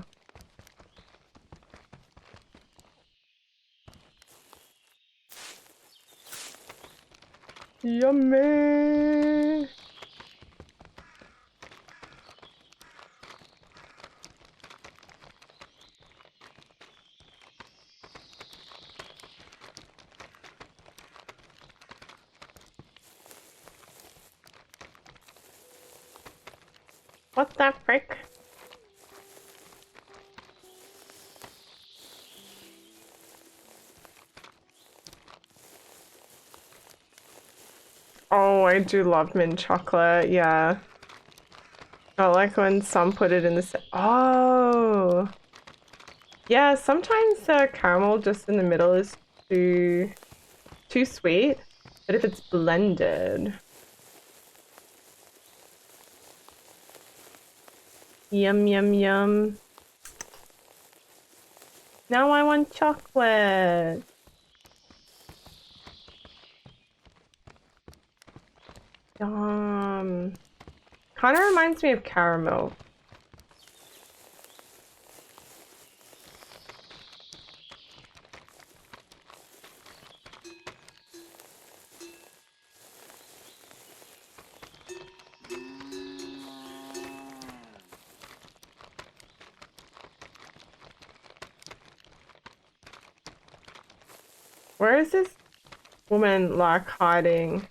Yummy. What the frick? Oh, I do love mint chocolate, yeah. Not like when some put it in the... Oh! Yeah, sometimes the caramel just in the middle is too sweet, but if it's blended... Yum, yum, yum. Now I want chocolate. Yum. Kind of reminds me of caramel. Where is this woman like hiding?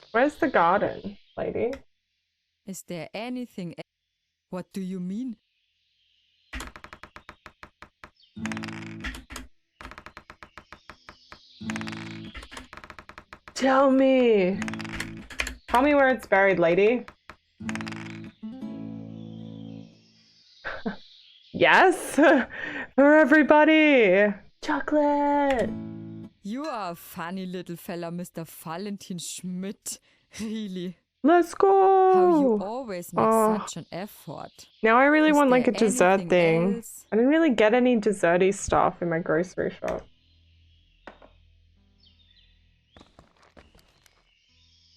Where's the garden, lady? Is there anything else? What do you mean? Tell me. Tell me where it's buried, lady. Yes, for everybody. Chocolate. You are a funny little fella, Mr. Valentin Schmidt. Really. Let's go. How you always make such an effort. Now I really Is want like a there dessert anything thing. else? I didn't really get any desserty stuff in my grocery shop.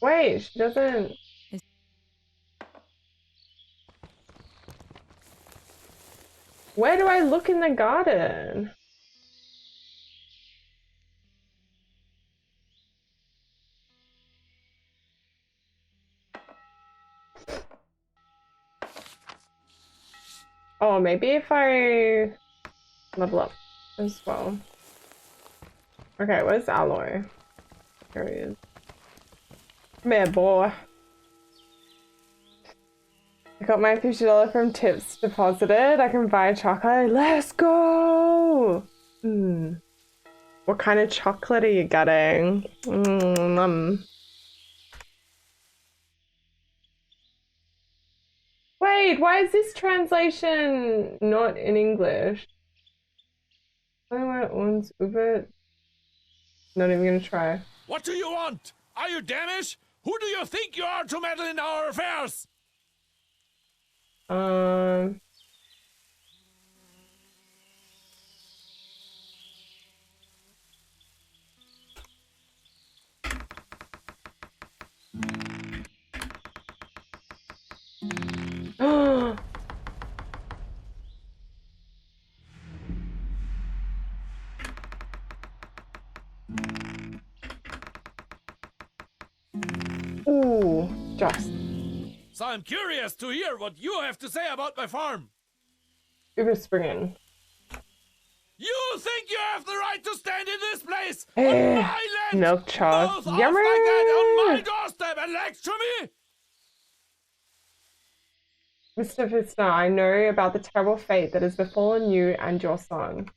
Wait, she doesn't... Where do I look in the garden? Oh, maybe if I level up as well. Okay, where's Alloy? Here he is. Come here, boy. I got my $50 from tips deposited. I can buy chocolate. Let's go! What kind of chocolate are you getting? Wait, why is this translation not in English? Not even gonna try. What do you want? Are you Danish? Who do you think you are to meddle in our affairs? Ooh, just. So I'm curious to hear what you have to say about my farm. Überspringen. You think you have the right to stand in this place Eh, on my land? milk chocolate. Both off Yummy! like that on my doorstep and lecture me? Mr. Pfister, I know about the terrible fate that has befallen you and your son.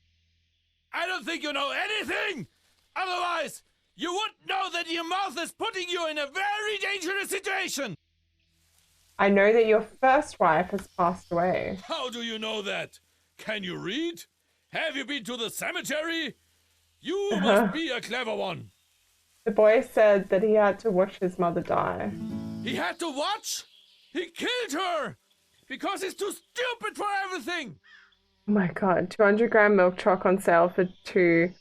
I don't think you know anything! Otherwise, you would know that your mouth is putting you in a very dangerous situation! I know that your first wife has passed away. How do you know that? Can you read? Have you been to the cemetery? You must be a clever one. The boy said that he had to watch his mother die. He had to watch? He killed her! Because he's too stupid for everything! Oh my god, 200-gram milk choc on sale for two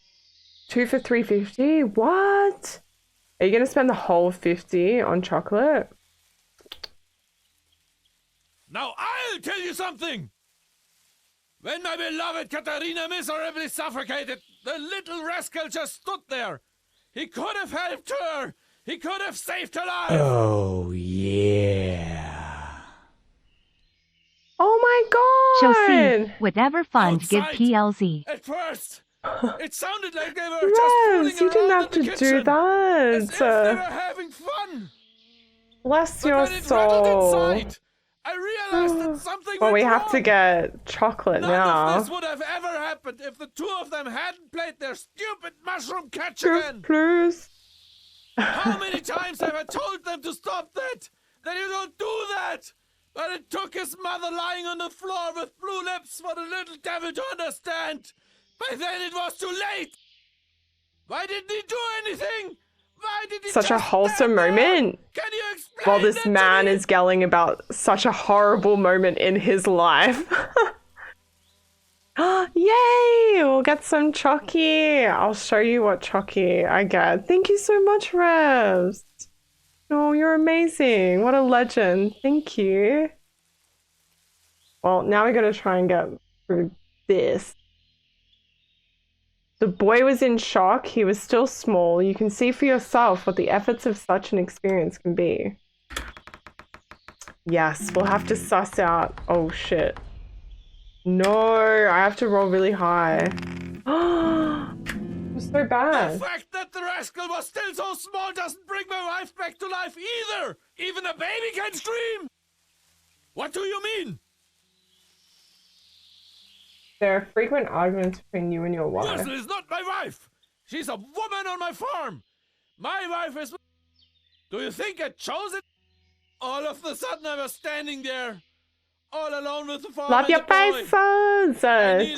for $3.50? What? Are you gonna spend the whole 50 on chocolate? Now I'll tell you something! When my beloved Katharina miserably suffocated, the little rascal just stood there. He could have helped her! He could have saved her life! Oh, yeah. Oh my god! Josie, whatever fund give Outside, PLZ. At first, it sounded like they were just fooling Yes, you didn't around have in to the do kitchen, as if they that. were having fun. Bless But your when it rattled soul. inside, I realized that something Well, went we have wrong. to get chocolate None now. of this would have ever happened if the two of them hadn't played their stupid mushroom catch again. Please. How many times have I told them to stop that? That you don't do that! But it took his mother lying on the floor with blue lips for the little devil to understand. By then it was too late. Why didn't he do anything? Why did he Such a just wholesome stand there? moment. Can you explain While this that to man me? is yelling about such a horrible moment in his life. Yay! We'll get some chocky. I'll show you what chocky I get. Thank you so much, Revs. Oh, you're amazing. What a legend. Thank you. Well, now we gotta try and get through this. The boy was in shock. He was still small. You can see for yourself what the efforts of such an experience can be. Yes, we'll have to suss out. Oh, shit. No, I have to roll really high. was so bad. The fact that the rascal was still so small doesn't bring my wife back to life either! Even a baby can scream! What do you mean? There are frequent arguments between you and your wife. Ursula is not my wife! She's a woman on my farm! My wife is... Do you think I chose it? All of a sudden I was standing there, all alone with the farm. Love your faces!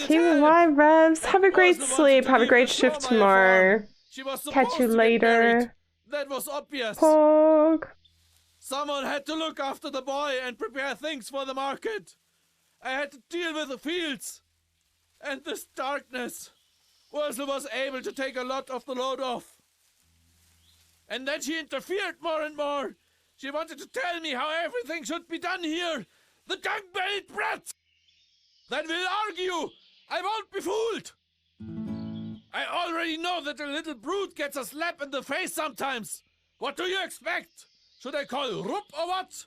Team Y Revs. Have a great Ursula sleep. wanted to Have a leave great the shift farm I tomorrow. farm. She was Catch supposed you to get married. later. That was obvious. Pog. Someone had to look after the boy and prepare things for the market. I had to deal with the fields. And this darkness. Ursula was able to take a lot of the load off. And then she interfered more and more. She wanted to tell me how everything should be done here. The dung-bellied brat! Then we'll argue. I won't be fooled. I already know that the little brute gets a slap in the face sometimes. What do you expect? Should I call Rupp or what?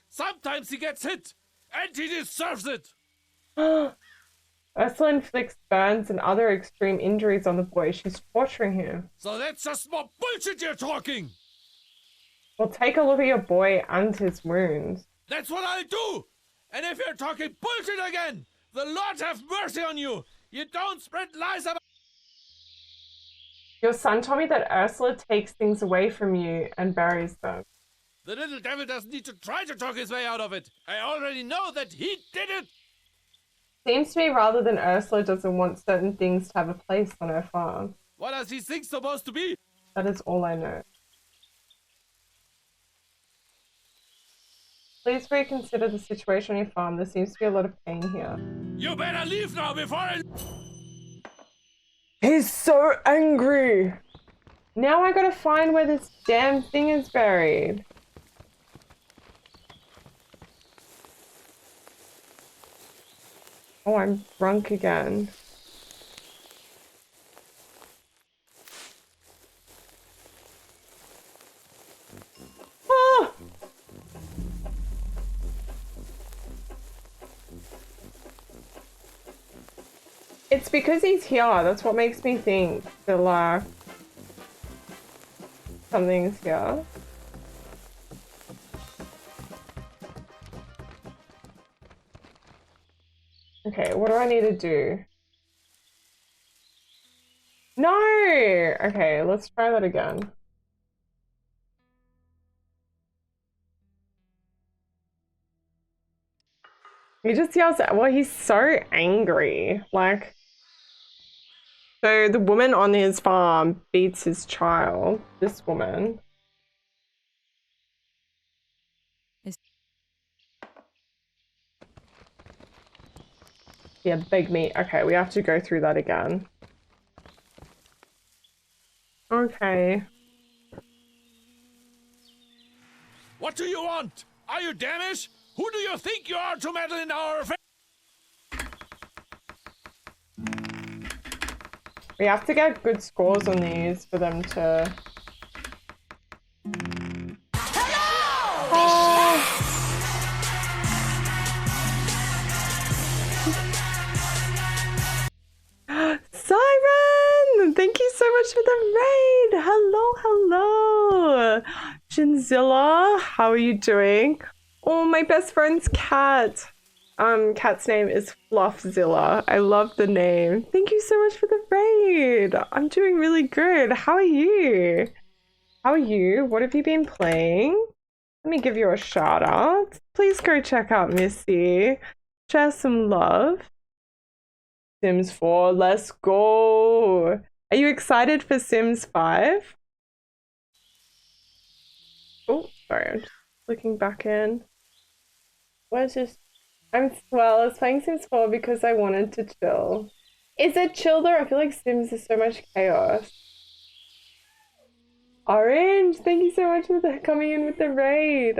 Sometimes he gets hit, and he deserves it. Ursula inflicts burns and other extreme injuries on the boy. She's torturing him. So that's just more bullshit you're talking. Well, take a look at your boy and his wounds. That's what I'll do. And if you're talking bullshit again, the Lord have mercy on you. You don't spread lies about... Your son told me that Ursula takes things away from you and buries them. The little devil doesn't need to try to talk his way out of it. I already know that he did it. Seems to me rather than Ursula doesn't want certain things to have a place on her farm. What are these things supposed to be? That is all I know. Please reconsider the situation on your farm. There seems to be a lot of pain here. You better leave now before I... He's so angry! Now I gotta find where this damn thing is buried. Oh, I'm drunk again. Ah! It's because he's here. That's what makes me think that, like, something's here. Okay, what do I need to do? No! Okay, let's try that again. He just yells at, well, he's so angry. Like, so the woman on his farm beats his child, this woman. Yeah, big meat. Okay, we have to go through that again. Okay. What do you want? Are you Danish? Who do you think you are to meddle in our affairs? We have to get good scores on these for them to... Siren! Thank you so much for the raid! Hello, hello! Shinzilla, how are you doing? Oh, my best friend's cat. Cat's name is Fluffzilla. I love the name. Thank you so much for the raid. I'm doing really good. How are you? How are you? What have you been playing? Let me give you a shout out. Please go check out Missy. Share some love. Sims 4, let's go. Are you excited for Sims 5? Oh, sorry, I'm just looking back in. Where's this? I was playing Sims 4 because I wanted to chill. Is it chill though? I feel like Sims is so much chaos. Orange, thank you so much for coming in with the raid.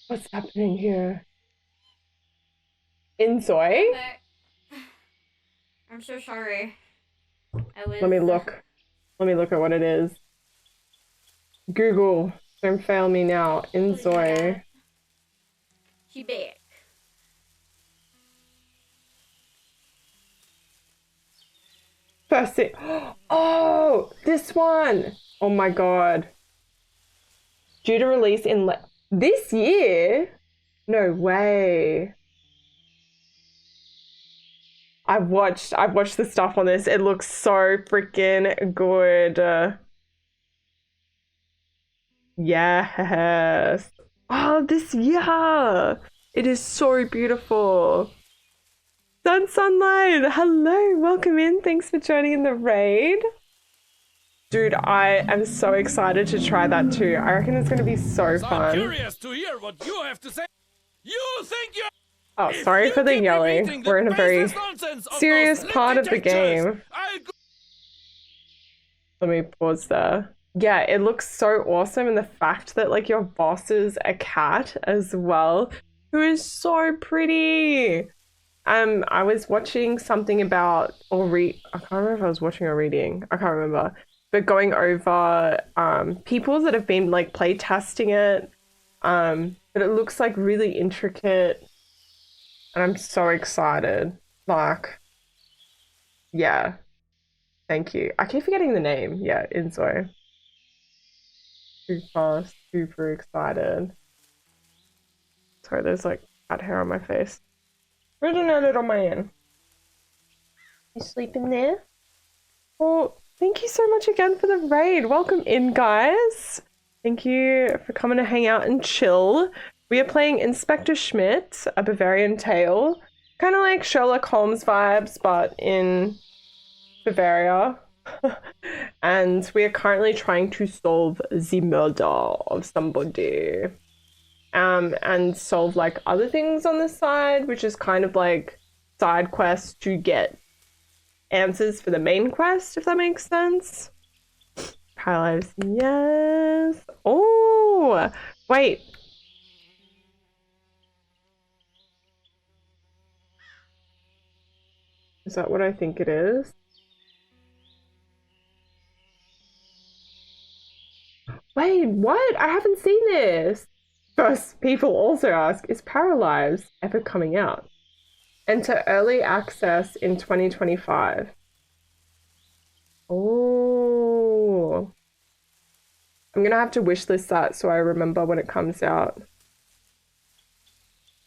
What's happening here? Insoy? I'm so sorry. Let me look. Let me look at what it is. Google. Don't fail me now. Insoy. She back. First it. Oh, this one. Oh my god. Due to release in this year? No way. I've watched the stuff on this. It looks so freaking good. Yes. Oh, this year. It is so beautiful. Sunlight. Hello, welcome in. Thanks for joining in the raid. Dude, I am so excited to try that too. I reckon it's gonna be so fun. I'm curious to hear what you have to say. You think you... Oh, sorry for the yelling. We're in a very serious part of the game. Let me pause there. Yeah, it looks so awesome, and the fact that like your boss is a cat as well, who is so pretty. I was watching something about I can't remember if I was watching or reading. I can't remember. But going over people that have been like play testing it. But it looks like really intricate. And I'm so excited. Like, yeah. Thank you. I keep forgetting the name. Yeah, Inzo. Super excited. Sorry, there's like cat hair on my face. Really not it on my end. You sleeping there? Well, thank you so much again for the raid. Welcome in, guys. Thank you for coming to hang out and chill. We are playing Inspector Schmidt, a Bavarian tale. Kind of like Sherlock Holmes vibes, but in Bavaria. And we are currently trying to solve the murder of somebody. And solve like other things on the side, which is kind of like side quests to get answers for the main quest, if that makes sense. Paralyzed, yes. Oh, wait. Is that what I think it is? Wait, what? I haven't seen this. First, people also ask, is Paralyzed ever coming out? Enter early access in 2025. Oh. I'm gonna have to wishlist that so I remember when it comes out.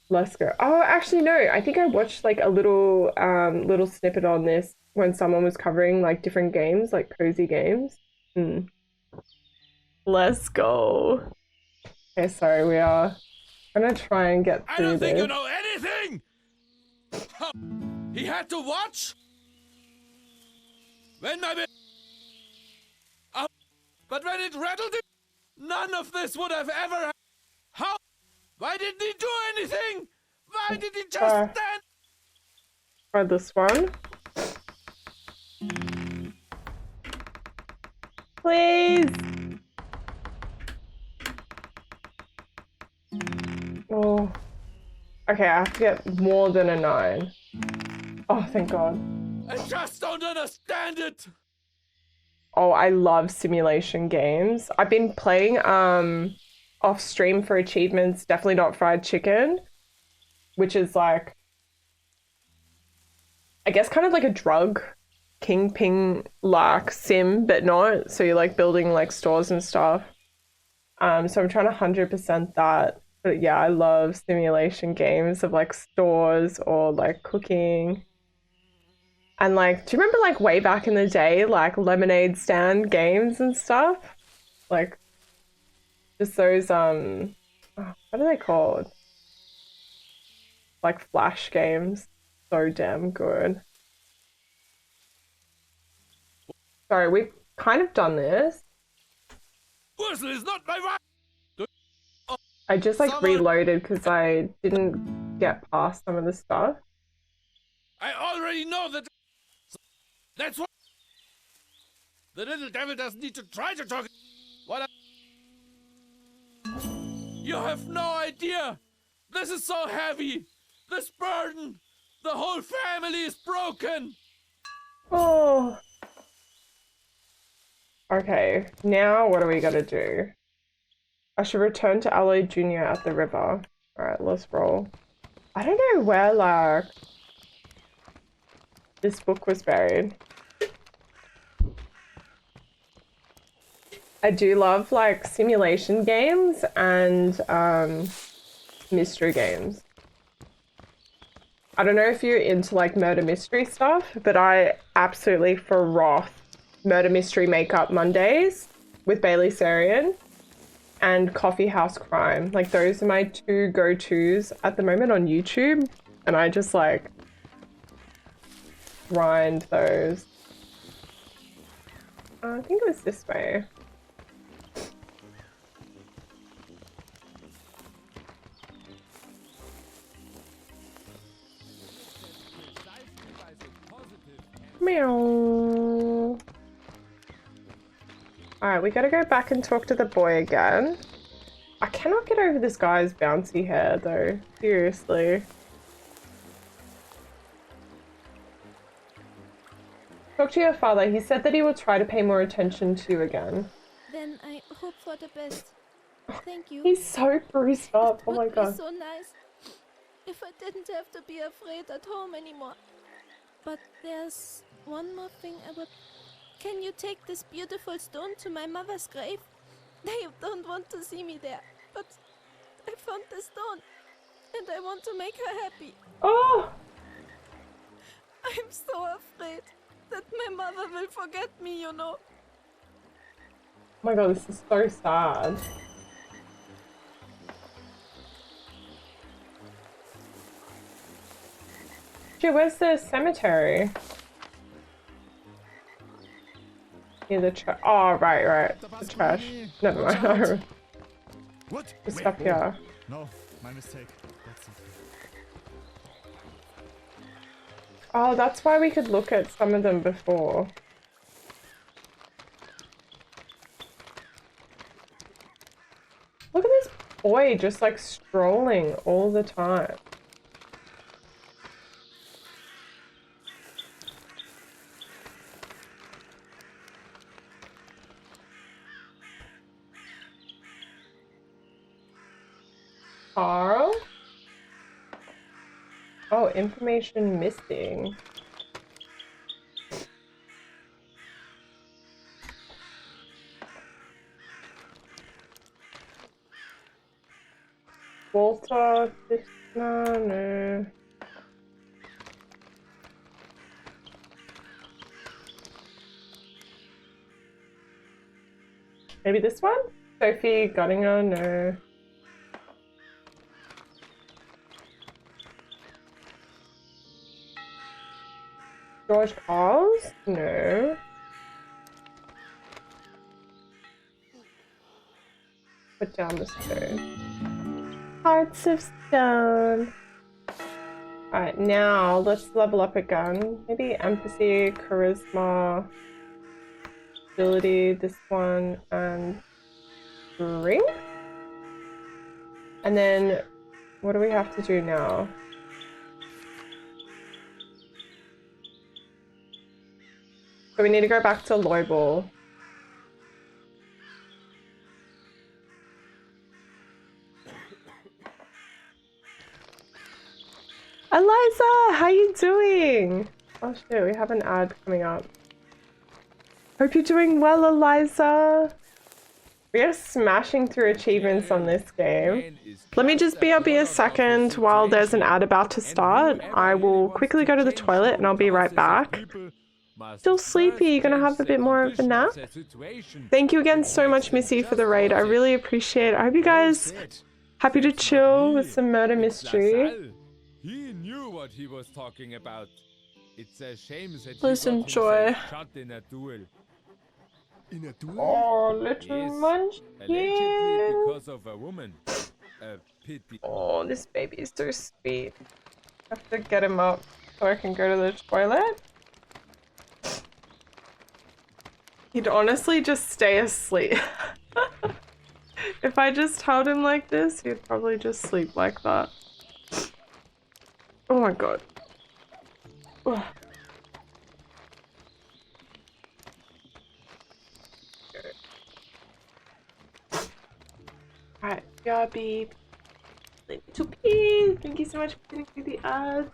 Let's go. Oh, actually no, I think I watched like a little little snippet on this when someone was covering like different games, like cozy games. Let's go. Okay, sorry, we are gonna try and get through I don't think this. you know anything! He had to watch? When my but when it rattled him, none of this would have ever How? Why didn't he do anything? Why did he just stand? Try this one. Please! Oh. Okay, I have to get more than a 9. Oh, thank God. I just don't understand it! Oh, I love simulation games. I've been playing off stream for achievements, definitely not fried chicken, which is like, I guess kind of like a drug kingpin like sim, but not. So you're like building like stores and stuff. So I'm trying to 100% that. But yeah, I love simulation games of like stores or like cooking. And like, do you remember like way back in the day, like lemonade stand games and stuff? Like just those, what are they called? Like flash games. So damn good. Sorry, we've kind of done this. Whistle is not my right. I just like reloaded because I didn't get past some of the stuff. I already know that. That's what. The little devil doesn't need to try to talk. What? You have no idea. This is so heavy. This burden. The whole family is broken. Oh. Okay, now what do we gotta do? I should return to Aloy Jr. at the river. Alright, let's roll. I don't know where, like, this book was buried. I do love like simulation games and mystery games. I don't know if you're into like murder mystery stuff, but I absolutely froth murder mystery makeup Mondays with Bailey Sarian and Coffee House Crime. Like those are my two go-tos at the moment on YouTube, and I just like grind those. I think it was this way. Meow. Alright, we gotta go back and talk to the boy again. I cannot get over this guy's bouncy hair though. Seriously. Talk to your father. He said that he will try to pay more attention to you again. Then I hope for the best. Thank you. He's so bruised up. Oh my It would god. be so nice if I didn't have to be afraid at home anymore. But there's one more thing I would... Can you take this beautiful stone to my mother's grave? They don't want to see me there, but I found the stone and I want to make her happy. Oh! I'm so afraid that my mother will forget me, you know. Oh my god, this is so sad. Dude, where's the cemetery? Near the trash. Oh, right. The trash. Never mind. No. What? Just up here. No, my mistake. That's it. Oh, that's why we could look at some of them before. Look at this boy just like strolling all the time. Carl? Oh, information missing. Walter, no. Maybe this one? Sophie Guttinger, no. George Carls? No. Put down the stone. Hearts of Stone. Alright, now let's level up again. Maybe empathy, charisma, ability, this one, and strength? And then what do we have to do now? So we need to go back to Loibel. Eliza, how you doing? Oh shit, we have an ad coming up. Hope you're doing well, Eliza. We are smashing through achievements on this game. Let me just be a second while there's an ad about to start. I will quickly go to the toilet and I'll be right back. Still sleepy, you're gonna have a bit more of a nap? Thank you again so much, Missy, for the raid. I really appreciate it. I hope you guys happy to chill with some murder mystery. He knew what he was talking about. It's a shame that Listen, he got Joy. himself shot in a duel. In a duel? Oh, little Yes, munchkin. allegedly because of a woman. A pity. Oh, this baby is so sweet. I have to get him up so I can go to the toilet. He'd honestly just stay asleep. If I just held him like this, he'd probably just sleep like that. Oh my god. Ugh. Alright, Yabby. Little pee. Thank you so much for putting through the ads.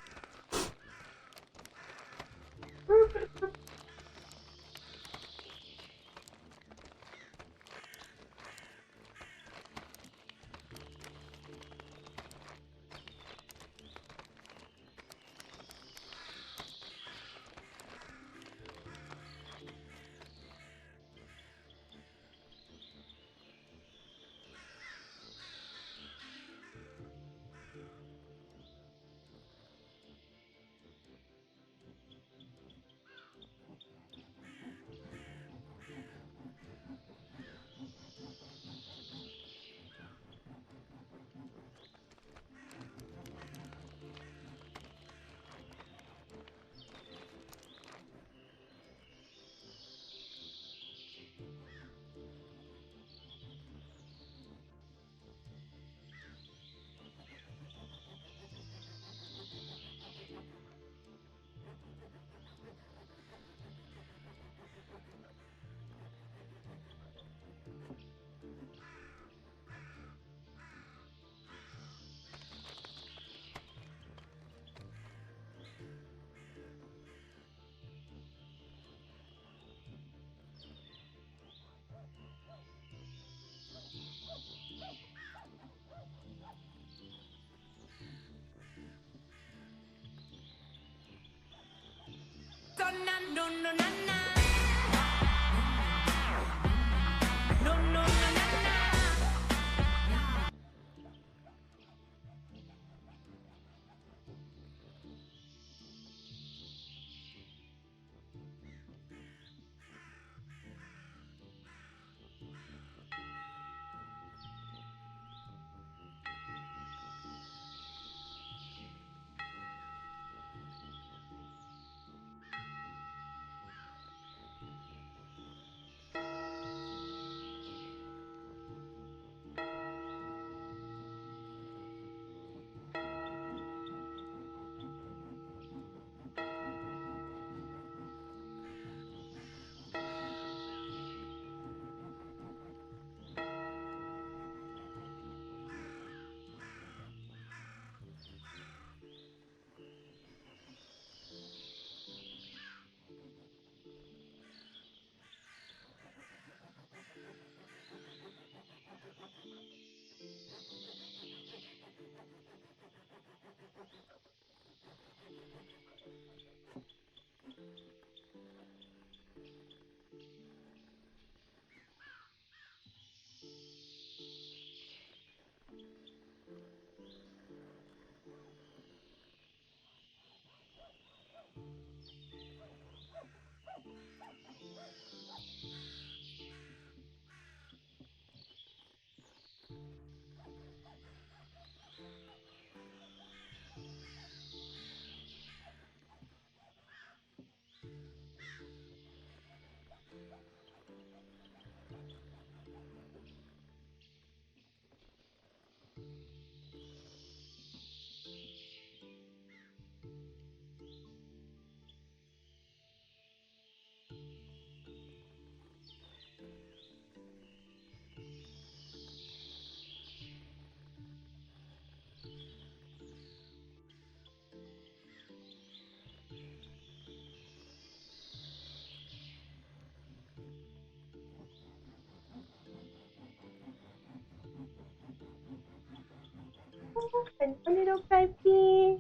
And a little baby.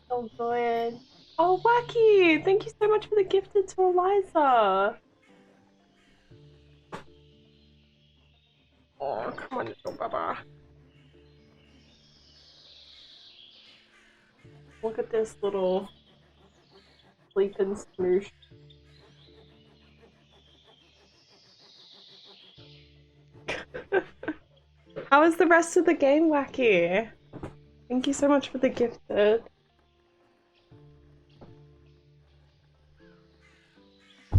So good. Oh, Wacky! Thank you so much for the gifted to Eliza. Oh, come on, little baba. Look at this little sleeping smoosh. How is the rest of the game, Wacky? Thank you so much for the gifted.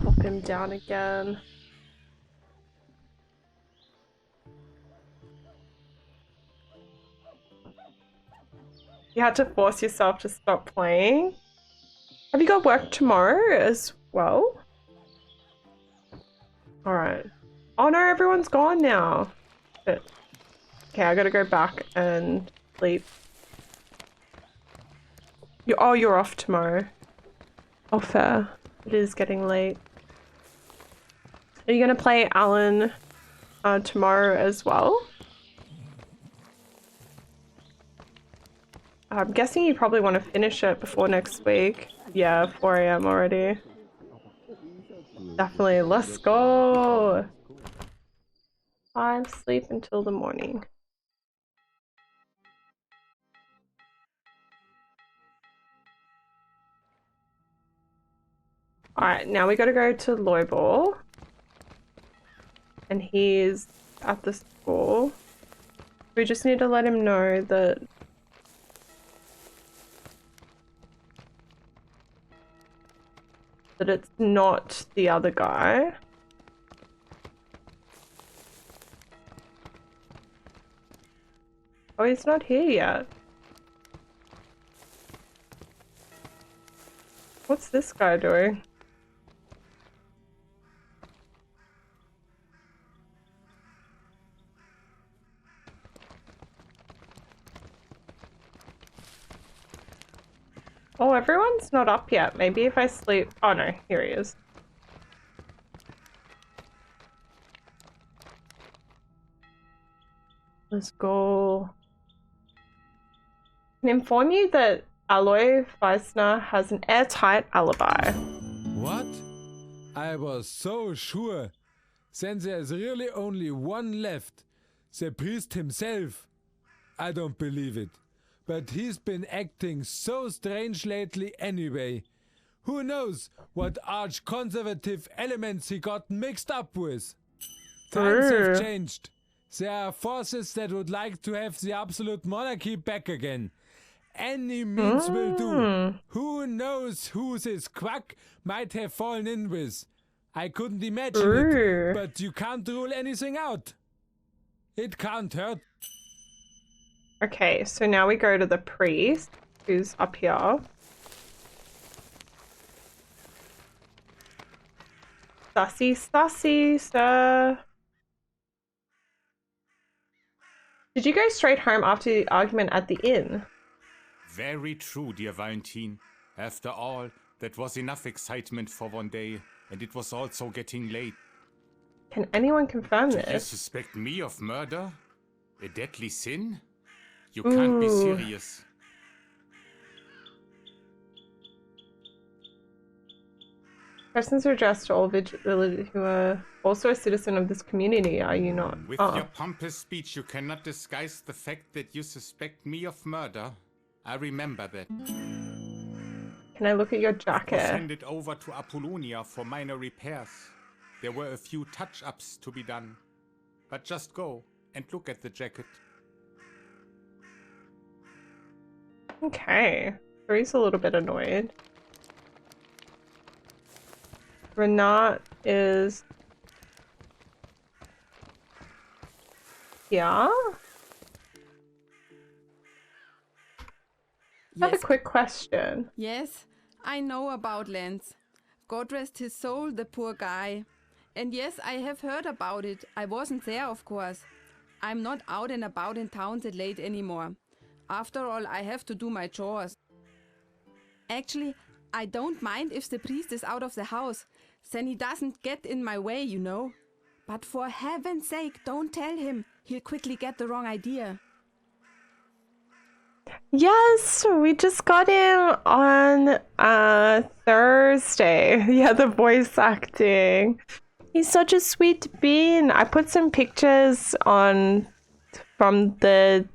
Pop him down again. You had to force yourself to stop playing. Have you got work tomorrow as well? Alright. Oh no, everyone's gone now. But, okay, I gotta go back and sleep. You're off tomorrow. Oh, fair. It is getting late. Are you gonna play Alan tomorrow as well? I'm guessing you probably want to finish it before next week. Yeah, 4 AM already. Definitely, let's go! I'll sleep until the morning. Alright, now we gotta go to Loibor. And he's at the school. We just need to let him know that it's not the other guy. Oh, he's not here yet. What's this guy doing? Oh, everyone's not up yet. Maybe if I sleep... Oh no, here he is. Let's go. I can inform you that Aloy Weissner has an airtight alibi. What? I was so sure. Then there's really only one left. The priest himself. I don't believe it. But he's been acting so strange lately anyway. Who knows what arch-conservative elements he got mixed up with? Times have changed. There are forces that would like to have the absolute monarchy back again. Any means will do. Who knows who this quack might have fallen in with? I couldn't imagine it, but you can't rule anything out. It can't hurt. Okay, so now we go to the priest, who's up here. Sussy, sir. Did you go straight home after the argument at the inn? Very true, dear Valentine. After all, that was enough excitement for one day, and it was also getting late. Can anyone confirm Do you this? suspect me of murder? A deadly sin? You can't be serious. Persons are addressed to all villagers who are also a citizen of this community, are you not? With your pompous speech, you cannot disguise the fact that you suspect me of murder. I remember that. Can I look at your I jacket? send it over to Apollonia for minor repairs. There were a few touch-ups to be done. But just go and look at the jacket. Okay. So he's a little bit annoyed. Renat is here. I have a quick question. Yes, I know about Lance. God rest his soul, the poor guy. And yes, I have heard about it. I wasn't there, of course. I'm not out and about in town that late anymore. After all, I have to do my chores. Actually, I don't mind if the priest is out of the house. Then he doesn't get in my way, you know. But for heaven's sake, don't tell him. He'll quickly get the wrong idea. Yes, we just got him on Thursday. Yeah, the voice acting. He's such a sweet bean. I put some pictures on from the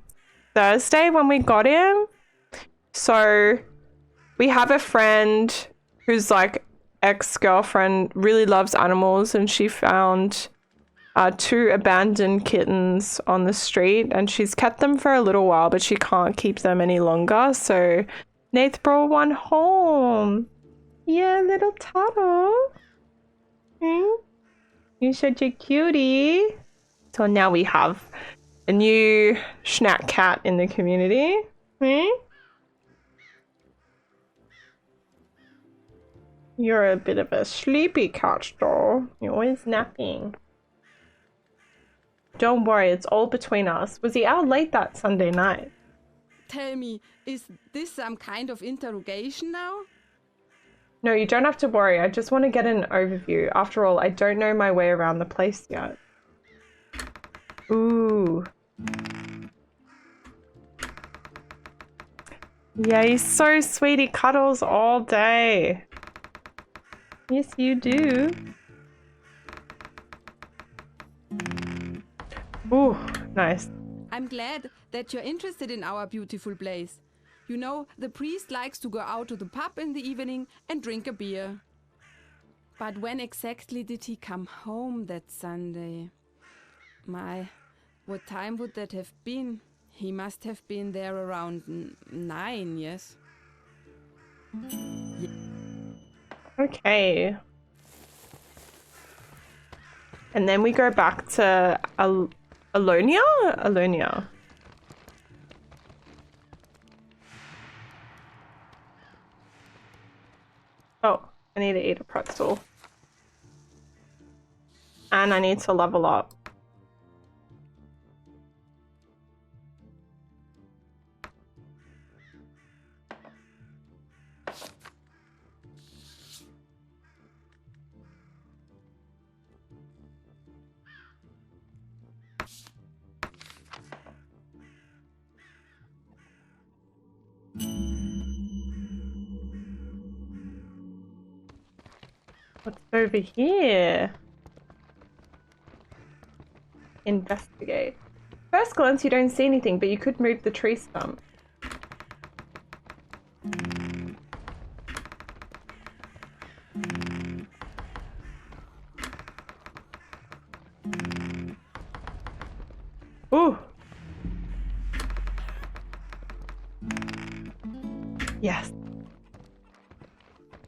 Thursday when we got him. So we have a friend who's like ex-girlfriend, really loves animals, and she found 2 abandoned kittens on the street, and she's kept them for a little while, but she can't keep them any longer, so Nath brought one home. Yeah, little Toto. You're such a cutie. So now we have a new schnack cat in the community. You're a bit of a sleepy cat, though. You're always napping. Don't worry, it's all between us. Was he out late that Sunday night? Tell me, is this some kind of interrogation now? No, you don't have to worry. I just want to get an overview. After all, I don't know my way around the place yet. Ooh. Yeah, he's so sweet. He cuddles all day. Yes, you do. Ooh, nice. I'm glad that you're interested in our beautiful place. You know, the priest likes to go out to the pub in the evening and drink a beer. But when exactly did he come home that Sunday? My, what time would that have been? He must have been there around 9, yes? Okay. And then we go back to Alonia? Alonia. Oh, I need to eat a pretzel. And I need to level up. Over here. Investigate. First glance, you don't see anything, but you could move the tree stump. Ooh. Yes.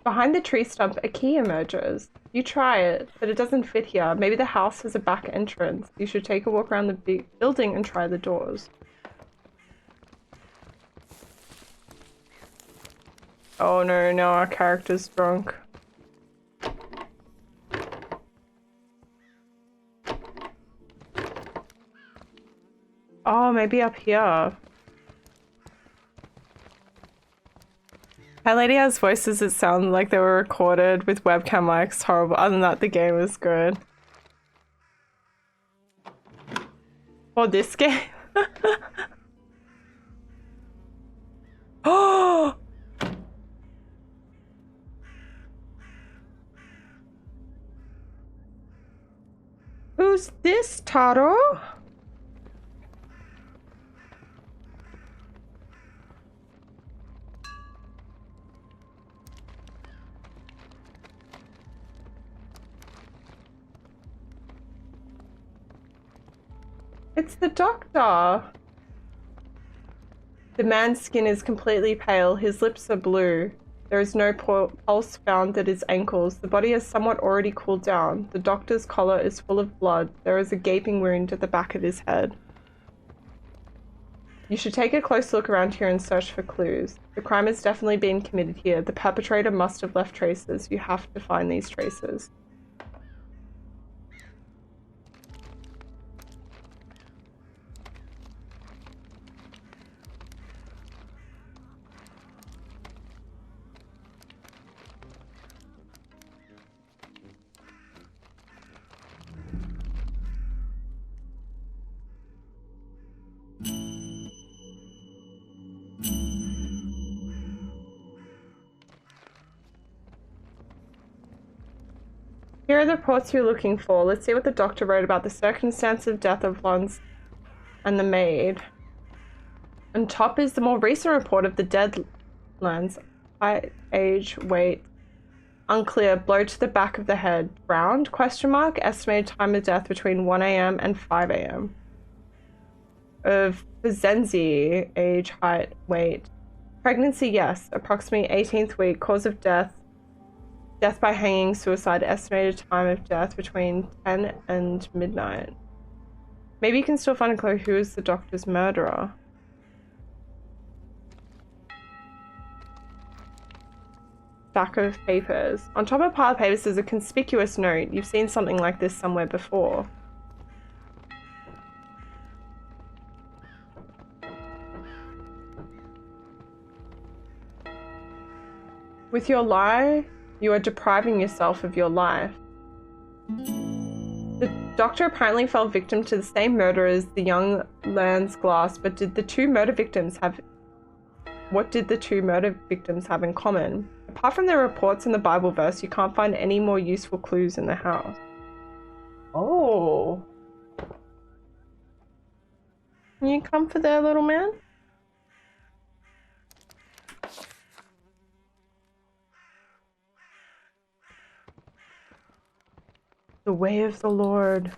Behind the tree stump, a key emerges. You try it, but it doesn't fit here. Maybe the house has a back entrance. You should take a walk around the building and try the doors. Oh no, now our character's drunk. Oh, maybe up here. That lady has voices that sound like they were recorded with webcam mics. Horrible. Other than that, the game was good. Oh, this game? Oh! Who's this, Taro? It's the doctor. The man's skin is completely pale. His lips are blue. There is no pulse found at his ankles. The body has somewhat already cooled down. The doctor's collar is full of blood. There is a gaping wound at the back of his head. You should take a close look around here and search for clues. The crime has definitely been committed here. The perpetrator must have left traces. You have to find these traces. Here are the reports you're looking for. Let's see what the doctor wrote about the circumstance of death of Lons and the maid. On top is the more recent report of the dead Lons. Height, age, weight. Unclear. Blow to the back of the head. Drowned? Question mark. Estimated time of death between 1 a.m. and 5 a.m. Of Zenzi. Age, height, weight. Pregnancy, yes. Approximately 18th week. Cause of death. Death by hanging, suicide. Estimated time of death between 10 and midnight. Maybe you can still find a clue who is the doctor's murderer. Stack of papers. On top of a pile of papers is a conspicuous note. You've seen something like this somewhere before. With your lie, you are depriving yourself of your life. The doctor apparently fell victim to the same murder as the young Lance Glass, but what did the two murder victims have in common? Apart from the reports and the Bible verse, you can't find any more useful clues in the house. Oh. Can you come for there, little man? The way of the Lord.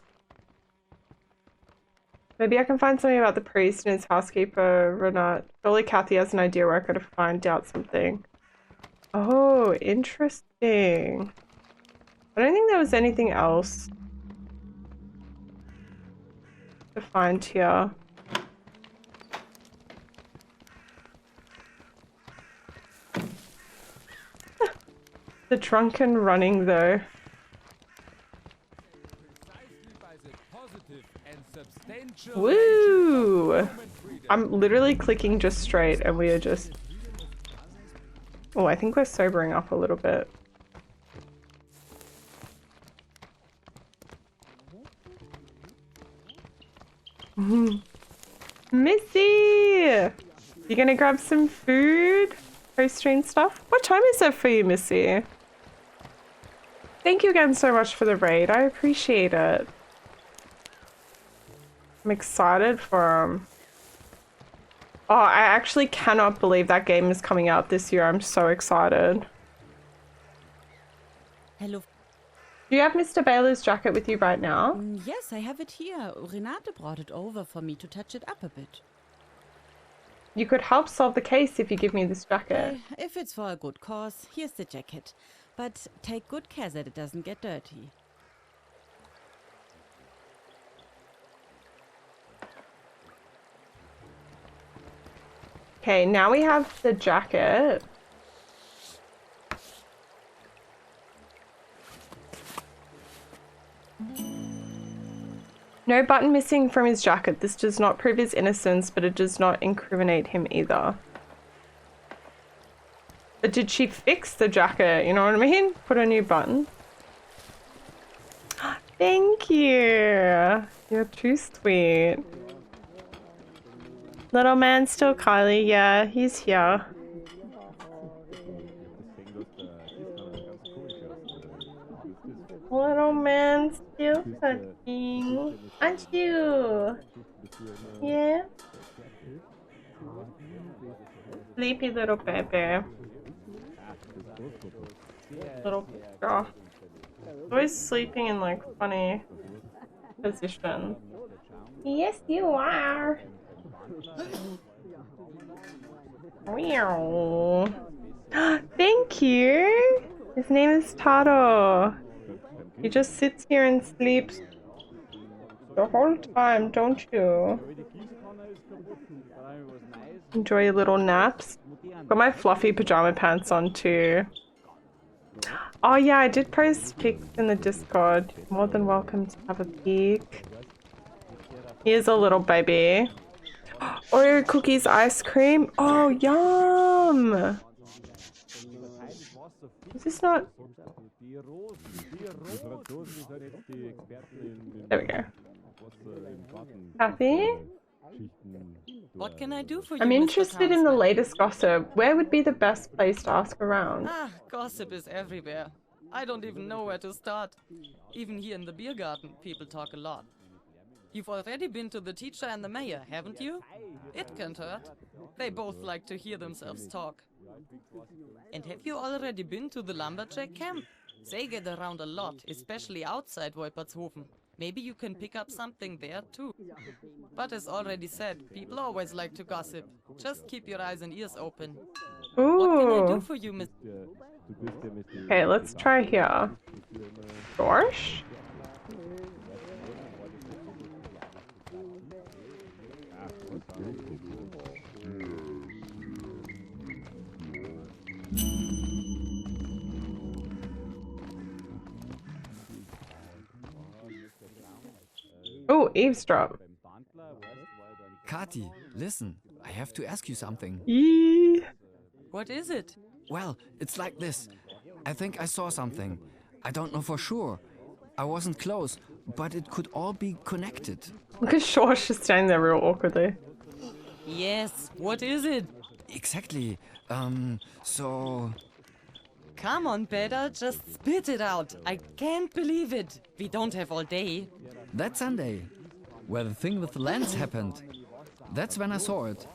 Maybe I can find something about the priest and his housekeeper, Renat. Surely Kathy has an idea where I could find out something. Oh, interesting. I don't think there was anything else to find here. The drunken running though. Woo! I'm literally clicking just straight and we are just... Oh, I think we're sobering up a little bit. Missy! You gonna grab some food? Post-stream stuff? What time is it for you, Missy? Thank you again so much for the raid. I appreciate it. I'm excited for him. Oh, I actually cannot believe that game is coming out this year. I'm so excited. Hello. Do you have Mr. Baylor's jacket with you right now? Yes, I have it here. Renate brought it over for me to touch it up a bit. You could help solve the case if you give me this jacket. If it's for a good cause, here's the jacket. But take good care that it doesn't get dirty. Okay, now we have the jacket. No button missing from his jacket. This does not prove his innocence, but it does not incriminate him either. But did she fix the jacket? You know what I mean? Put a new button. Thank you. You're too sweet. Little man still Kylie. Yeah, he's here. Little man still cooking. Aren't you? Yeah. Sleepy little baby. Little girl. Always sleeping in like funny position. Yes, you are. Meow. Thank you. His name is Taro. He just sits here and sleeps the whole time, don't you? Enjoy your little naps. Got my fluffy pajama pants on too. Oh yeah, I did post pics in the Discord. You're more than welcome to have a peek. Here's a little baby. Oreo cookies, ice cream. Oh, yum! Is this not... There we go. Kathy? What can I do for you, I'm Mr. interested in the latest gossip. Where would be the best place to ask around? Ah, gossip is everywhere. I don't even know where to start. Even here in the beer garden, people talk a lot. You've already been to the teacher and the mayor, haven't you? It can't hurt. They both like to hear themselves talk. And have you already been to the lumberjack camp? They get around a lot, especially outside Wolpertshofen. Maybe you can pick up something there too. But as already said, people always like to gossip. Just keep your eyes and ears open. Ooh. What can I do for you, Miss? Okay, let's try here. Dorsch? Oh, eavesdrop. Kati, listen, I have to ask you something. What is it? Well, it's like this. I think I saw something. I don't know for sure. I wasn't close, but it could all be connected. Look at Schorsch just standing there real awkwardly. Yes, what is it? Exactly. So... Come on, Peter, just spit it out. I can't believe it. We don't have all day. That Sunday, where the thing with the lens happened. That's when I saw it.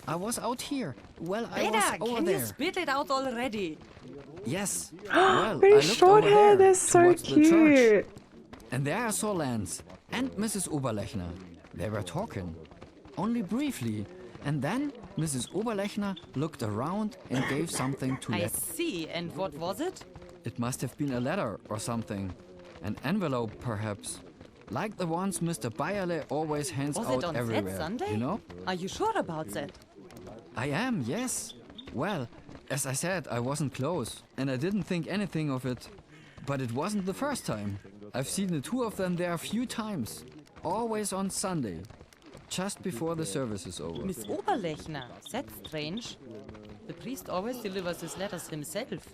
I was out here. Well, I was Peter, over can there. you spit it out already? Yes. Well, I Very looked short over hair, there they're so towards the church. cute. And there I saw Lance and Mrs. Oberlechner. They were talking. Only briefly. And then Mrs. Oberlechner looked around and gave something to I Let. see, and what was it? It must have been a letter or something. An envelope, perhaps. Like the ones Mr. Bayerle always hands Was out it on everywhere. that Sunday? You know? Are you sure about that? I am, yes. Well, as I said, I wasn't close, and I didn't think anything of it. But it wasn't the first time. I've seen the two of them there a few times. Always on Sunday. Just before the service is over. Miss Oberlechner, that's strange. The priest always delivers his letters himself.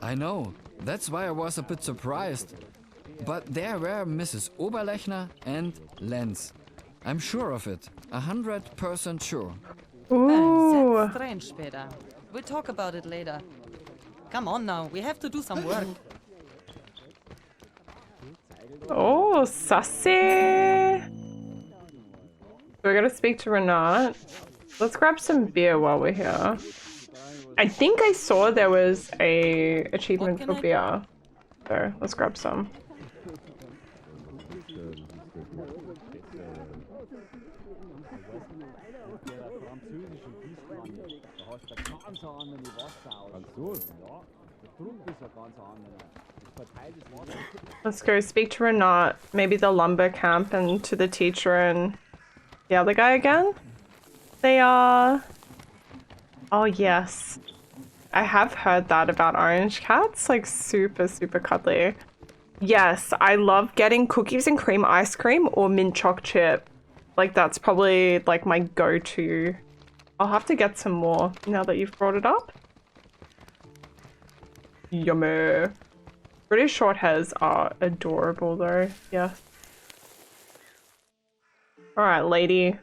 I know. That's why I was a bit surprised. But there were Mrs. Oberlechner and Lenz. I'm sure of it. 100% sure. Ooh. That's strange, Peter. We'll talk about it later. Come on now, we have to do some work. Oh, sassy. So we're gonna speak to Renat. Let's grab some beer while we're here. I think I saw there was a achievement for beer. So let's grab some. Let's go speak to Renat, maybe the lumber camp, and to the teacher and the other guy again. They are... Oh yes. I have heard that about orange cats, like super cuddly. Yes, I love getting cookies and cream ice cream or mint choc chip. Like that's probably like my go-to. I'll have to get some more now that you've brought it up. Yummy. British short hairs are adorable though, yes. Alright, lady.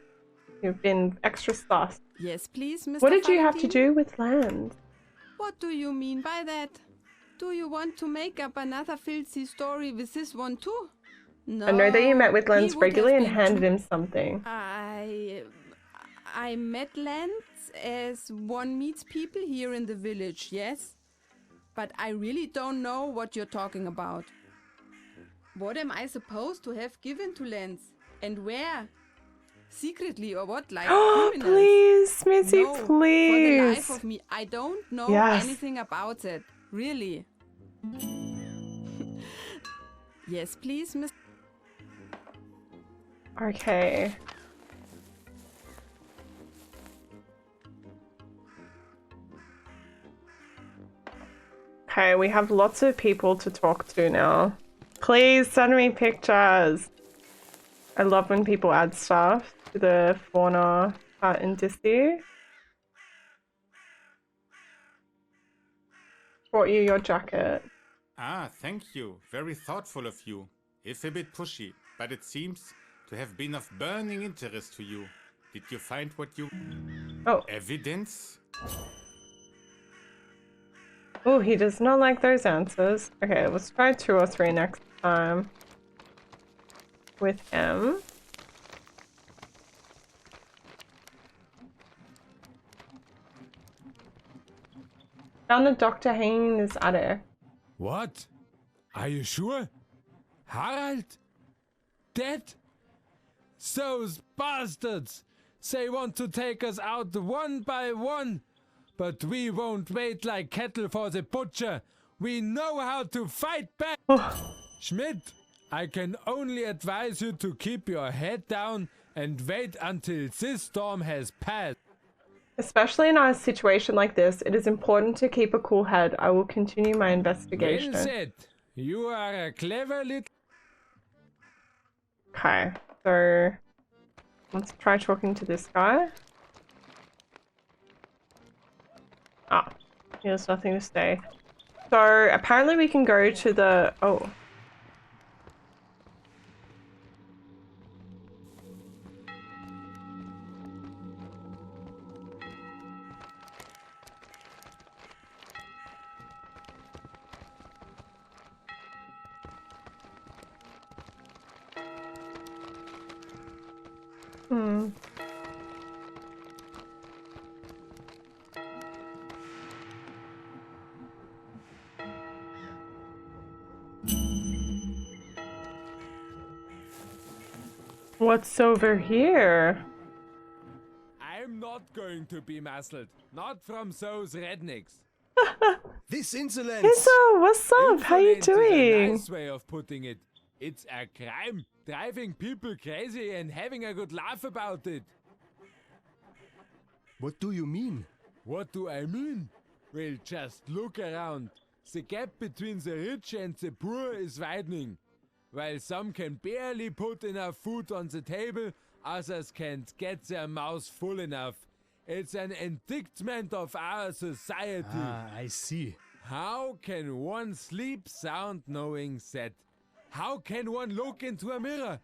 You've been extra sus. Yes, please, Mr. What did you have to Valentine? do with land? What do you mean by that? Do you want to make up another filthy story with this one too? No. I know that you met with he Lens would regularly have and been handed him something. I met Lance as one meets people here in the village, yes? But I really don't know what you're talking about. What am I supposed to have given to Lance? And where? Secretly or what? Like criminals? Please, Missy, No, please. for the life of me, I don't know Yes. anything about it. Really. Yes, please, Miss. Okay. Okay, we have lots of people to talk to now. Please send me pictures. I love when people add stuff to the fauna in Disney. Brought you your jacket. Ah, thank you. Very thoughtful of you. If a bit pushy, but it seems to have been of burning interest to you. Did you find what you... Oh. Evidence? Oh, he does not like those answers. Okay, let's try 2 or 3 next time. With him. Found the doctor hanging in his attic. What? Are you sure? Harald? Dead? Those bastards! They want to take us out one by one. But we won't wait like cattle for the butcher. We know how to fight back. Schmidt, I can only advise you to keep your head down and wait until this storm has passed. Especially in a situation like this, it is important to keep a cool head. I will continue my investigation. Well said. You are a clever little... Okay, so let's try talking to this guy. Ah, he has nothing to say. So apparently we can go to the... Oh. Hmm. What's over here? I'm not going to be muscled. Not from those rednecks. This insolence! Enzo, what's up? How you Insolence is a doing? nice way of putting it. It's a crime. Driving people crazy and having a good laugh about it. What do you mean? What do I mean? Well, just look around. The gap between the rich and the poor is widening. While some can barely put enough food on the table, others can't get their mouths full enough. It's an indictment of our society. Ah, I see. How can one sleep sound knowing that? How can one look into a mirror?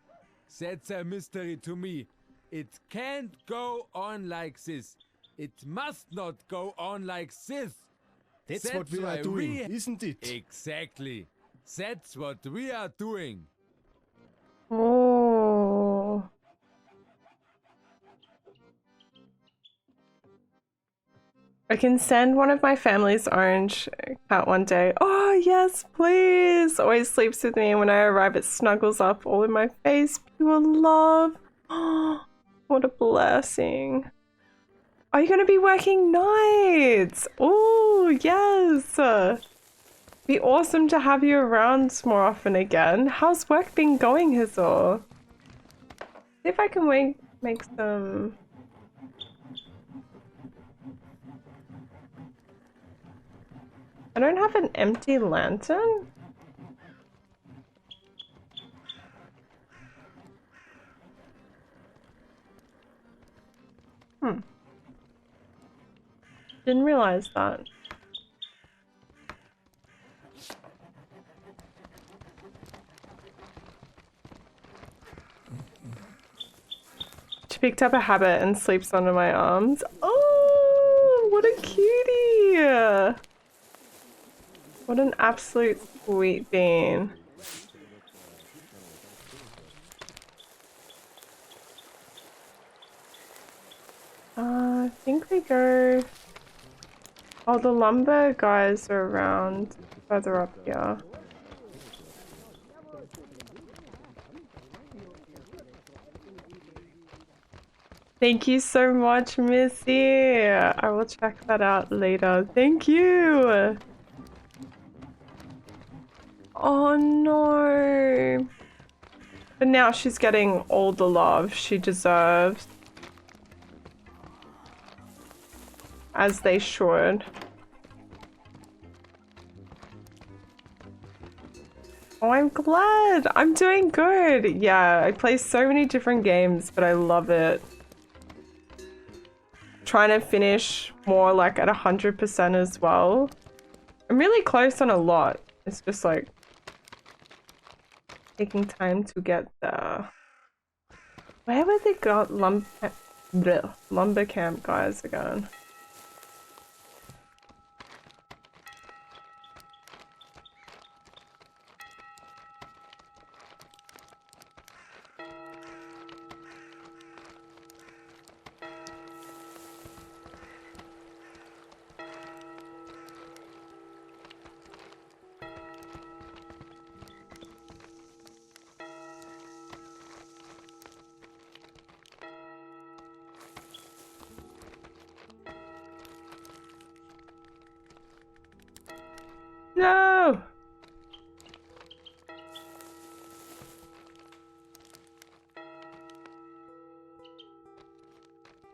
That's a mystery to me. It can't go on like this. It must not go on like this. That's what we are doing, isn't it? Exactly. That's what we are doing. Oh. I can send one of my family's orange cat one day. Oh, yes, please. Always sleeps with me, and when I arrive, it snuggles up all in my face. Pure love. Oh, what a blessing. Are you going to be working nights? Oh, yes. Be awesome to have you around more often again. How's work been going, Hizzle? See if I can make some... I don't have an empty lantern. Didn't realize that. She picked up a habit and sleeps under my arms. Oh, what a cutie! What an absolute sweet bean. I think we go... Oh, the lumber guys are around further up here. Thank you so much, Missy. I will check that out later. Thank you. Oh no. But now she's getting all the love she deserves. As they should. Oh, I'm glad. I'm doing good. Yeah, I play so many different games, but I love it. Trying to finish more like at 100% as well. I'm really close on a lot. It's just like taking time to get there. Where were they got lumber camp guys again? No!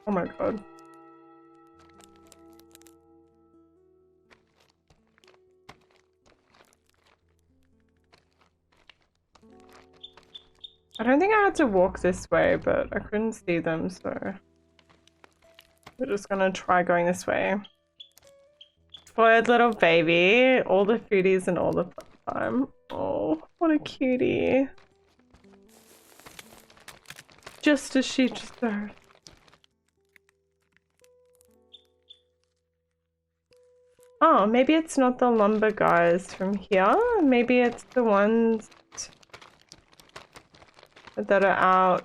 Oh my god. I don't think I had to walk this way, but I couldn't see them, so we're just gonna try going this way. Spoiled little baby, all the foodies and all the time. Oh, what a cutie. Just as she deserves. Oh, maybe it's not the lumber guys from here. Maybe it's the ones that are out.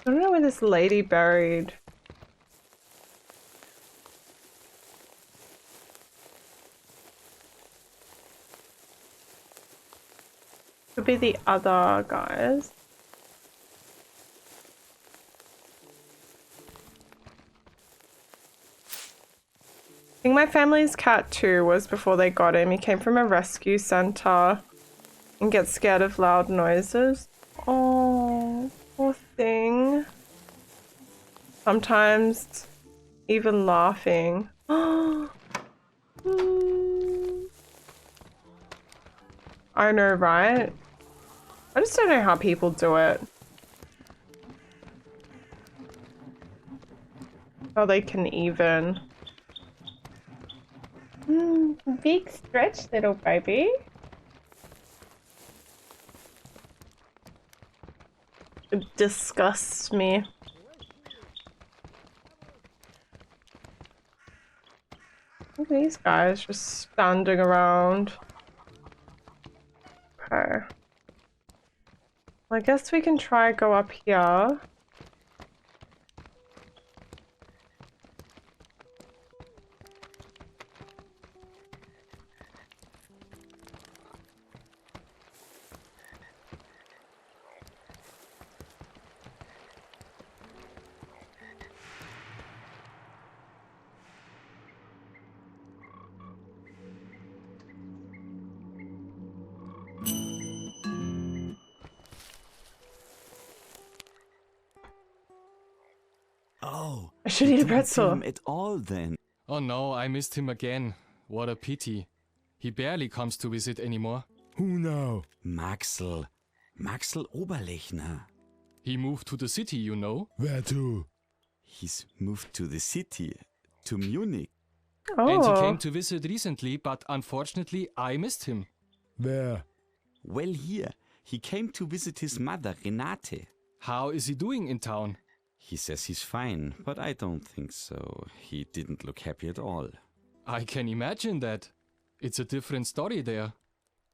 I don't know where this lady buried. Could be the other guys. I think my family's cat too was before they got him. He came from a rescue center and gets scared of loud noises. Oh, poor thing. Sometimes even laughing. I know, right? I just don't know how people do it. How they can even. Big stretch, little baby. It disgusts me. Look at these guys just standing around. Okay. Well, I guess we can try go up here. Oh, I should you eat a didn't see pretzel. him at all then. Oh no, I missed him again. What a pity. He barely comes to visit anymore. Who now? Maxl. Maxl Oberlechner. He moved to the city, you know. Where to? He's moved to the city. To Munich. Oh. And he came to visit recently, but unfortunately I missed him. Where? Well, here. He came to visit his mother, Renate. How is he doing in town? He says he's fine, but I don't think so. He didn't look happy at all. I can imagine that. It's a different story there.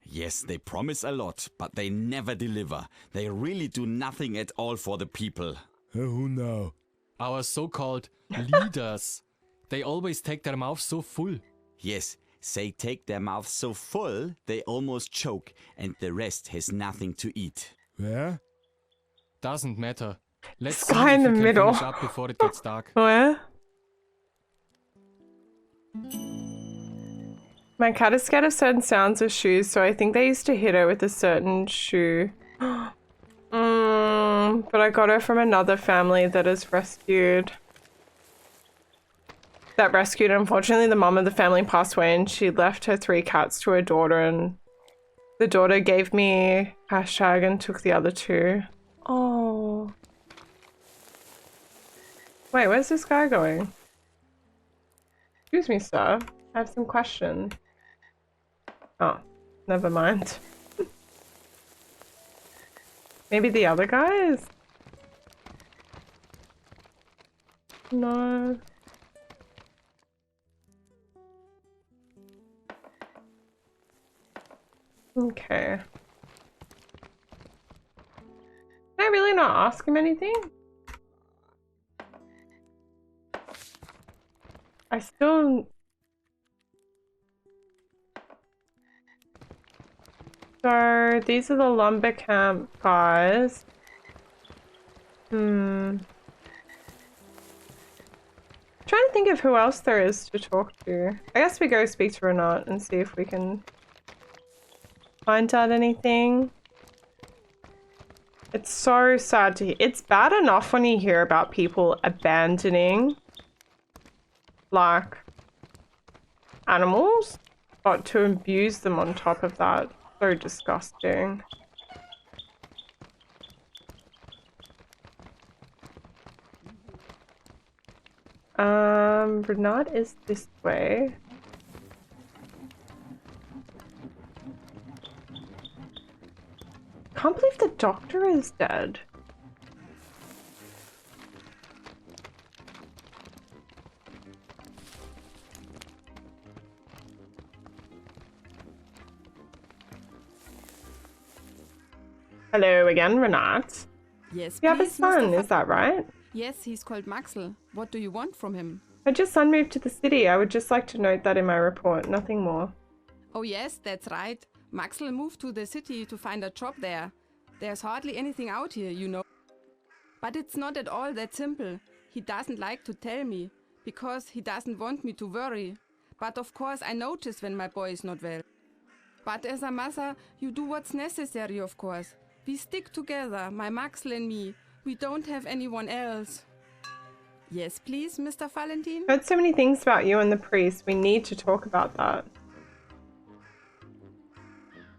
Yes, they promise a lot, but they never deliver. They really do nothing at all for the people. Who now? Our so-called leaders. They always take their mouth so full. Yes, they take their mouths so full, they almost choke, and the rest has nothing to eat. Where? Doesn't matter. Let's This see guy if in we the can middle. finish up before it gets dark. Where? My cat is scared of certain sounds of shoes, so I think they used to hit her with a certain shoe. But I got her from another family that is rescued. That rescued, unfortunately, the mom of the family passed away and she left her 3 cats to her daughter, and the daughter gave me hashtag and took the other 2. Oh. Wait, where's this guy going? Excuse me, sir. I have some questions. Oh, never mind. Maybe the other guys? No. Okay. Can I really not ask him anything? I still... So, these are the lumber camp guys. Trying to think of who else there is to talk to. I guess we go speak to Renat and see if we can find out anything. It's so sad to hear. It's bad enough when you hear about people abandoning, like, animals, but to abuse them on top of that, so disgusting. Renat is this way. Can't believe the doctor is dead. Hello again, Renat. Yes, You have a please, son, Mr. is that right? Yes, he's called Maxl. What do you want from him? I son moved to the city. I would just like to note that in my report, nothing more. Oh yes, that's right. Maxl moved to the city to find a job there. There's hardly anything out here, you know. But it's not at all that simple. He doesn't like to tell me, because he doesn't want me to worry. But of course I notice when my boy is not well. But as a mother, you do what's necessary, of course. We stick together, my Maxl and me. We don't have anyone else. Yes, please, Mr. Valentin? Heard so many things about you and the priest. We need to talk about that.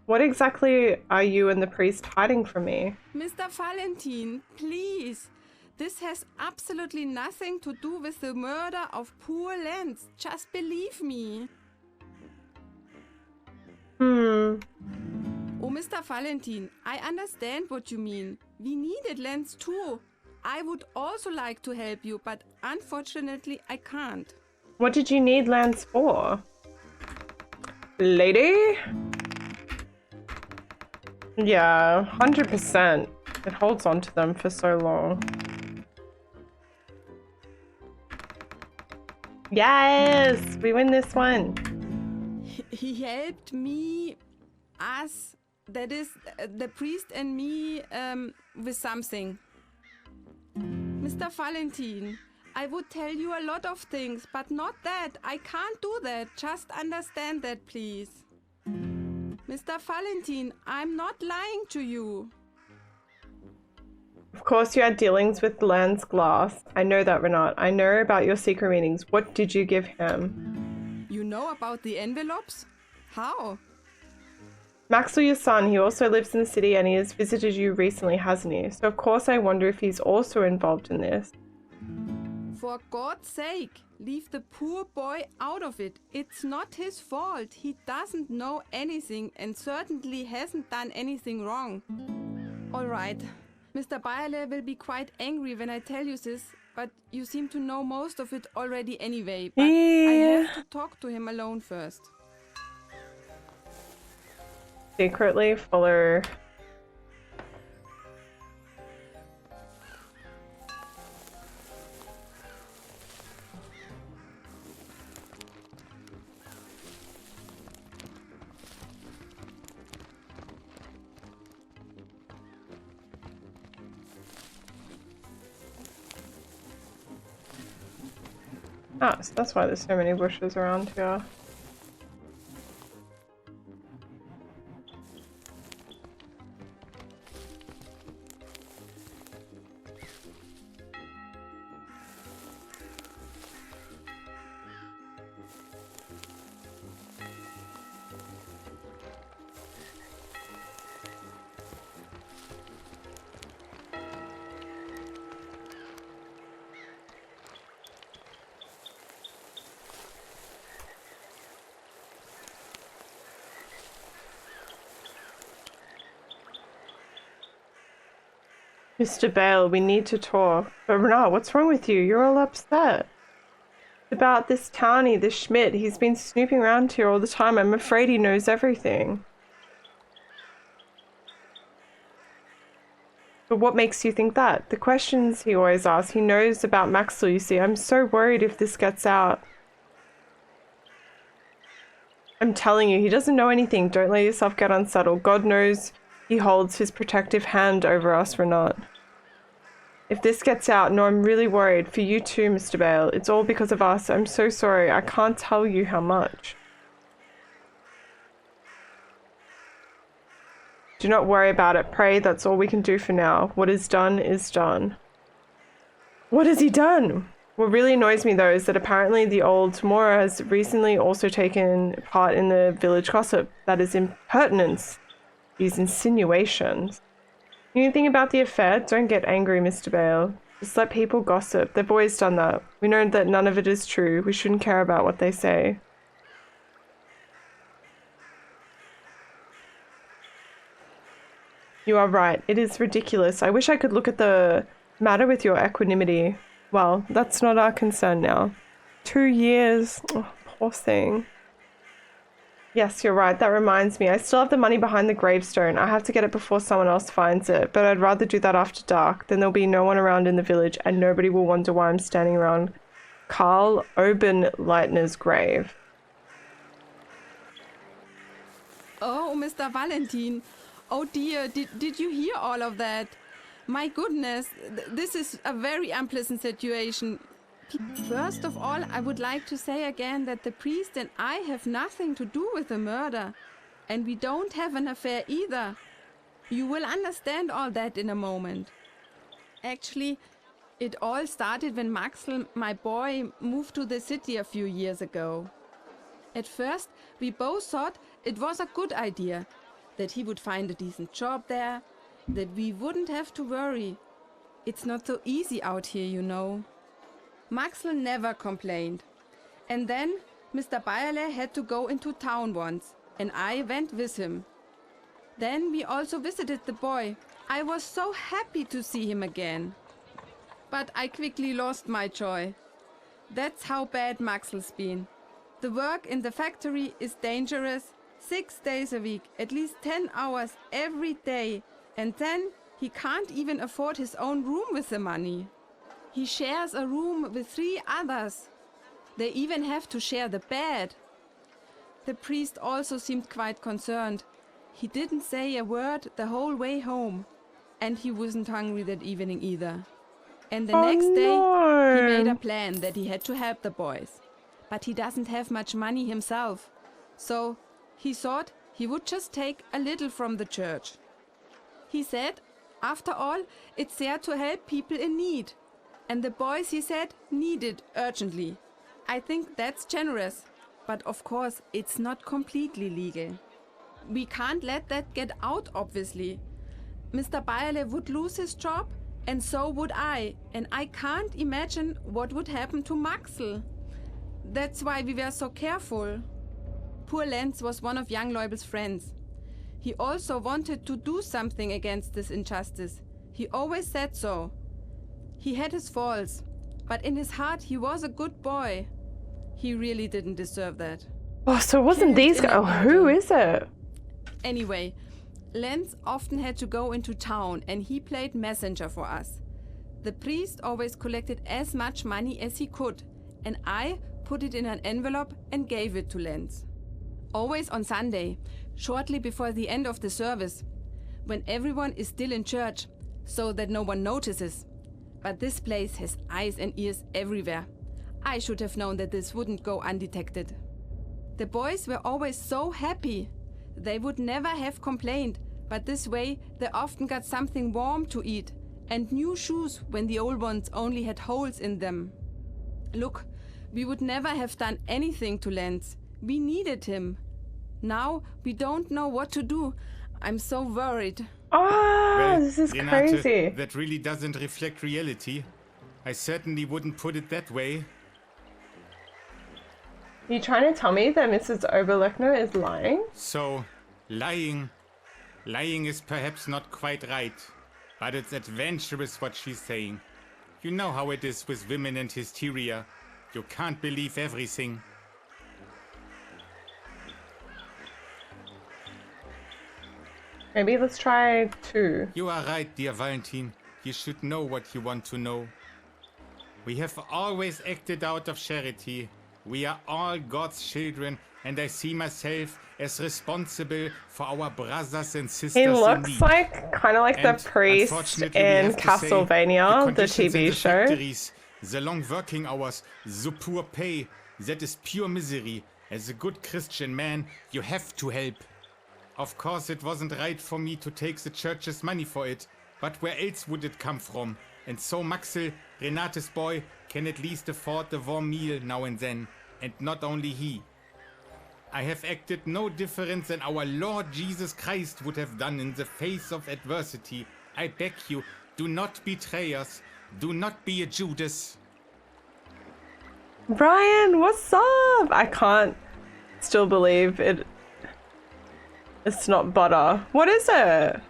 What exactly are you and the priest hiding from me? Mr. Valentin, please. This has absolutely nothing to do with the murder of poor Lenz. Just believe me. Hmm. Oh, Mr. Valentin, I understand what you mean. We needed Lance too. I would also like to help you, but unfortunately I can't. What did you need Lance for? Lady? Yeah, 100%. It holds on to them for so long. Yes! We win this one. He helped me, us, that is, the priest and me, with something. Mr. Valentin, I would tell you a lot of things, but not that. I can't do that. Just understand that, please. Mr. Valentin, I'm not lying to you. Of course you had dealings with Lance Glass. I know that, Renat. I know about your secret meetings. What did you give him? You know about the envelopes? How? Maxwell, your son, he also lives in the city and he has visited you recently, hasn't he? So of course I wonder if he's also involved in this. For God's sake, leave the poor boy out of it. It's not his fault. He doesn't know anything and certainly hasn't done anything wrong. All right. Mr. Bayerle will be quite angry when I tell you this, but you seem to know most of it already anyway. But I have to talk to him alone first. Secretly follow. Ah, so that's why there's so many bushes around here. Mr. Bale, we need to talk. But Renat, what's wrong with you? You're all upset. About this townie, this Schmidt. He's been snooping around here all the time. I'm afraid he knows everything. But what makes you think that? The questions he always asks. He knows about Maxwell, you see. I'm so worried if this gets out. I'm telling you, he doesn't know anything. Don't let yourself get unsettled. God knows he holds his protective hand over us, Renat. If this gets out, no, I'm really worried. For you too, Mr. Bale. It's all because of us. I'm so sorry. I can't tell you how much. Do not worry about it. Pray, that's all we can do for now. What is done is done. What has he done? What really annoys me, though, is that apparently the old Mora has recently also taken part in the village gossip. That is impertinence. These insinuations. Anything about the affair? Don't get angry, Mr. Bale. Just let people gossip. They've always done that. We know that none of it is true. We shouldn't care about what they say. You are right. It is ridiculous. I wish I could look at the matter with your equanimity. Well, that's not our concern now. 2 years. Oh, poor thing. Yes, you're right. That reminds me. I still have the money behind the gravestone. I have to get it before someone else finds it, but I'd rather do that after dark. Then there'll be no one around in the village and nobody will wonder why I'm standing around Karl Oberleitner's grave. Oh, Mr. Valentin. Oh dear, did you hear all of that? My goodness, this is a very unpleasant situation. First of all, I would like to say again that the priest and I have nothing to do with the murder. And we don't have an affair either. You will understand all that in a moment. Actually, it all started when Maxl, my boy, moved to the city a few years ago. At first, we both thought it was a good idea, that he would find a decent job there, that we wouldn't have to worry. It's not so easy out here, you know. Maxl never complained. And then Mr. Bayerle had to go into town once. and I went with him. Then we also visited the boy. I was so happy to see him again. But I quickly lost my joy. That's how bad Maxel's been. The work in the factory is dangerous, 6 days a week, at least 10 hours every day, and then he can't even afford his own room with the money. He shares a room with 3 others. They even have to share the bed. The priest also seemed quite concerned. He didn't say a word the whole way home, and he wasn't hungry that evening either. And the next day, he made a plan that he had to help the boys. But he doesn't have much money himself, so he thought he would just take a little from the church. He said, after all, it's there to help people in need. And the boys, he said, need it urgently. I think that's generous, but of course it's not completely legal. We can't let that get out, obviously. Mr. Bayerle would lose his job, and so would I, and I can't imagine what would happen to Maxel. That's why we were so careful. Poor Lenz was one of young Leubel's friends. He also wanted to do something against this injustice. He always said so. He had his faults, but in his heart he was a good boy. He really didn't deserve that. Oh, so it wasn't these guys. Oh, who is it? Anyway, Lenz often had to go into town and he played messenger for us. The priest always collected as much money as he could, and I put it in an envelope and gave it to Lenz. Always on Sunday, shortly before the end of the service, when everyone is still in church, so that no one notices. But this place has eyes and ears everywhere. I should have known that this wouldn't go undetected. The boys were always so happy. They would never have complained, but this way they often got something warm to eat and new shoes when the old ones only had holes in them. Look, we would never have done anything to Lenz. We needed him. Now we don't know what to do. I'm so worried. Oh, Well, this is Renate, crazy. that really doesn't reflect reality. I certainly wouldn't put it that way. You trying to tell me that Mrs. Oberlechner is lying? So, lying is perhaps not quite right, but it's adventurous what she's saying. You know how it is with women and hysteria. You can't believe everything. Maybe let's try 2. You are right, dear Valentin. You should know what you want to know. We have always acted out of charity. We are all God's children, and I see myself as responsible for our brothers and sisters He in looks need. like kind of like the And priest unfortunately, we in have to say, Castlevania, the conditions in TV the show. factories, the long working hours, the poor pay, that is pure misery. As a good Christian man, you have to help. Of course, it wasn't right for me to take the church's money for it, but where else would it come from? And so Maxel, Renate's boy, can at least afford a warm meal now and then, and not only he. I have acted no different than our Lord Jesus Christ would have done in the face of adversity. I beg you, do not betray us. Do not be a Judas. Brian, what's up? I can't still believe it. It's not butter. What is it?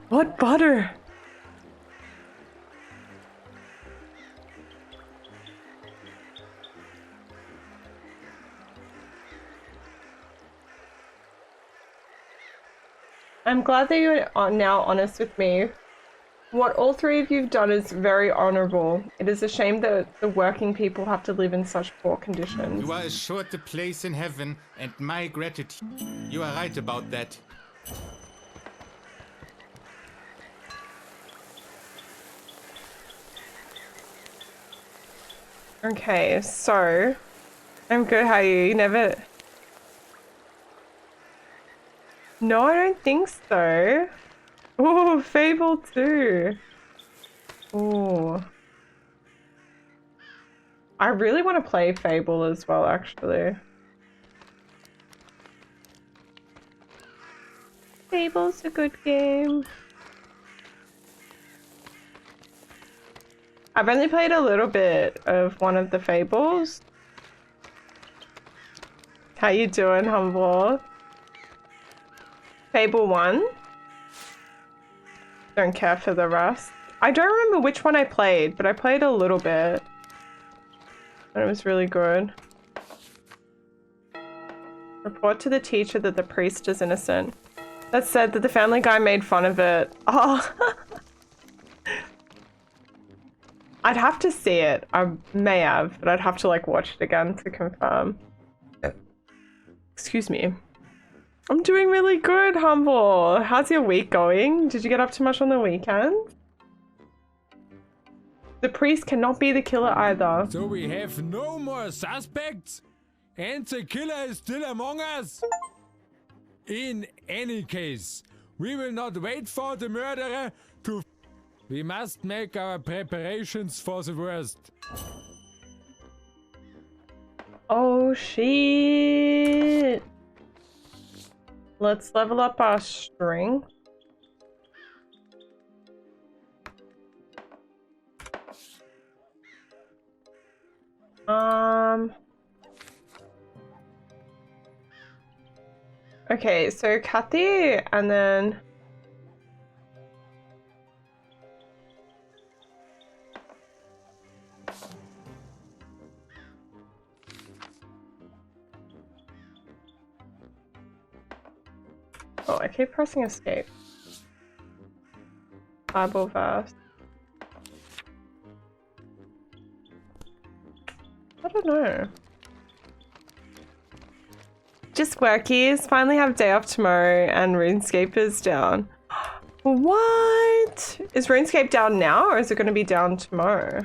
What butter? I'm glad that you are now honest with me. What all 3 of you have done is very honorable. It is a shame that the working people have to live in such poor conditions. You are assured a place in heaven, and my gratitude. You are right about that. Okay, so I'm good. How are you? You never. No, I don't think so. Oh, Fable 2. Oh. I really want to play Fable as well, actually. Fable's a good game. I've only played a little bit of one of the Fables. How you doing, Humble? Fable 1? Don't care for the rest. I don't remember which one I played, but I played a little bit. And it was really good. Report to the teacher that the priest is innocent. That said that the Family Guy made fun of it. Oh. I'd have to see it. I may have, but I'd have to like watch it again to confirm. Excuse me. I'm doing really good, Humble. How's your week going? Did you get up too much on the weekend? The priest cannot be the killer either. So we have no more suspects? And the killer is still among us? In any case, we will not wait for the murderer to... We must make our preparations for the worst. Oh shit. Let's level up our strength. Okay, so Kathy and then oh, I keep pressing escape. Bible verse. I don't know. Just workies. Finally have day off tomorrow and RuneScape is down. What? Is RuneScape down now or is it going to be down tomorrow?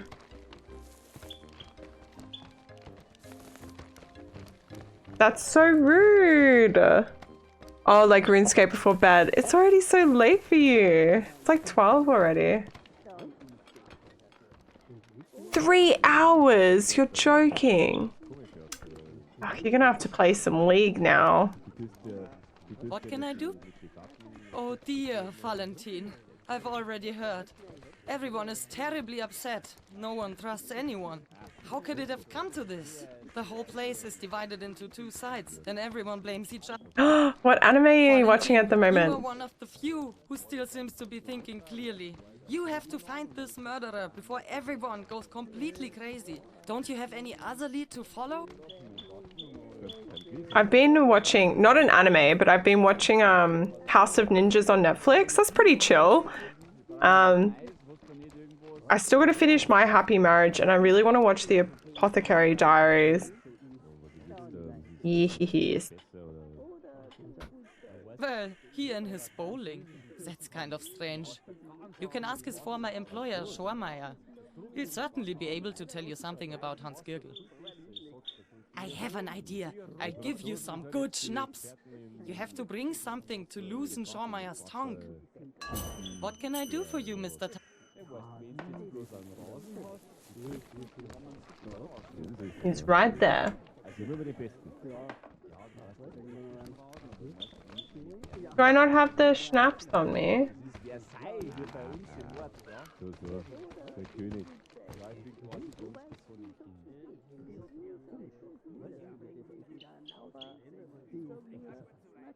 That's so rude. Oh, like RuneScape before bed. It's already so late for you. It's like 12 already. 3 hours? You're joking. Oh, you're gonna have to play some League now. What can I do? Oh dear, Valentine. I've already heard. Everyone is terribly upset. No one trusts anyone. How could it have come to this? The whole place is divided into 2 sides, and everyone blames each other. What anime are you watching at the moment? You are one of the few who still seems to be thinking clearly. You have to find this murderer before everyone goes completely crazy. Don't you have any other lead to follow? I've been watching, not an anime, but I've been watching House of Ninjas on Netflix. That's pretty chill. I still gotta finish My Happy Marriage and I really want to watch the Apothecary Diaries. Yes. Well, he and his bowling. That's kind of strange. You can ask his former employer, Schormeyer. He'll certainly be able to tell you something about Hans Girgel. I have an idea. I'll give you some good schnapps. You have to bring something to loosen Schormeyer's tongue. What can I do for you, Mr. He's right there. Do I not have the schnapps on me?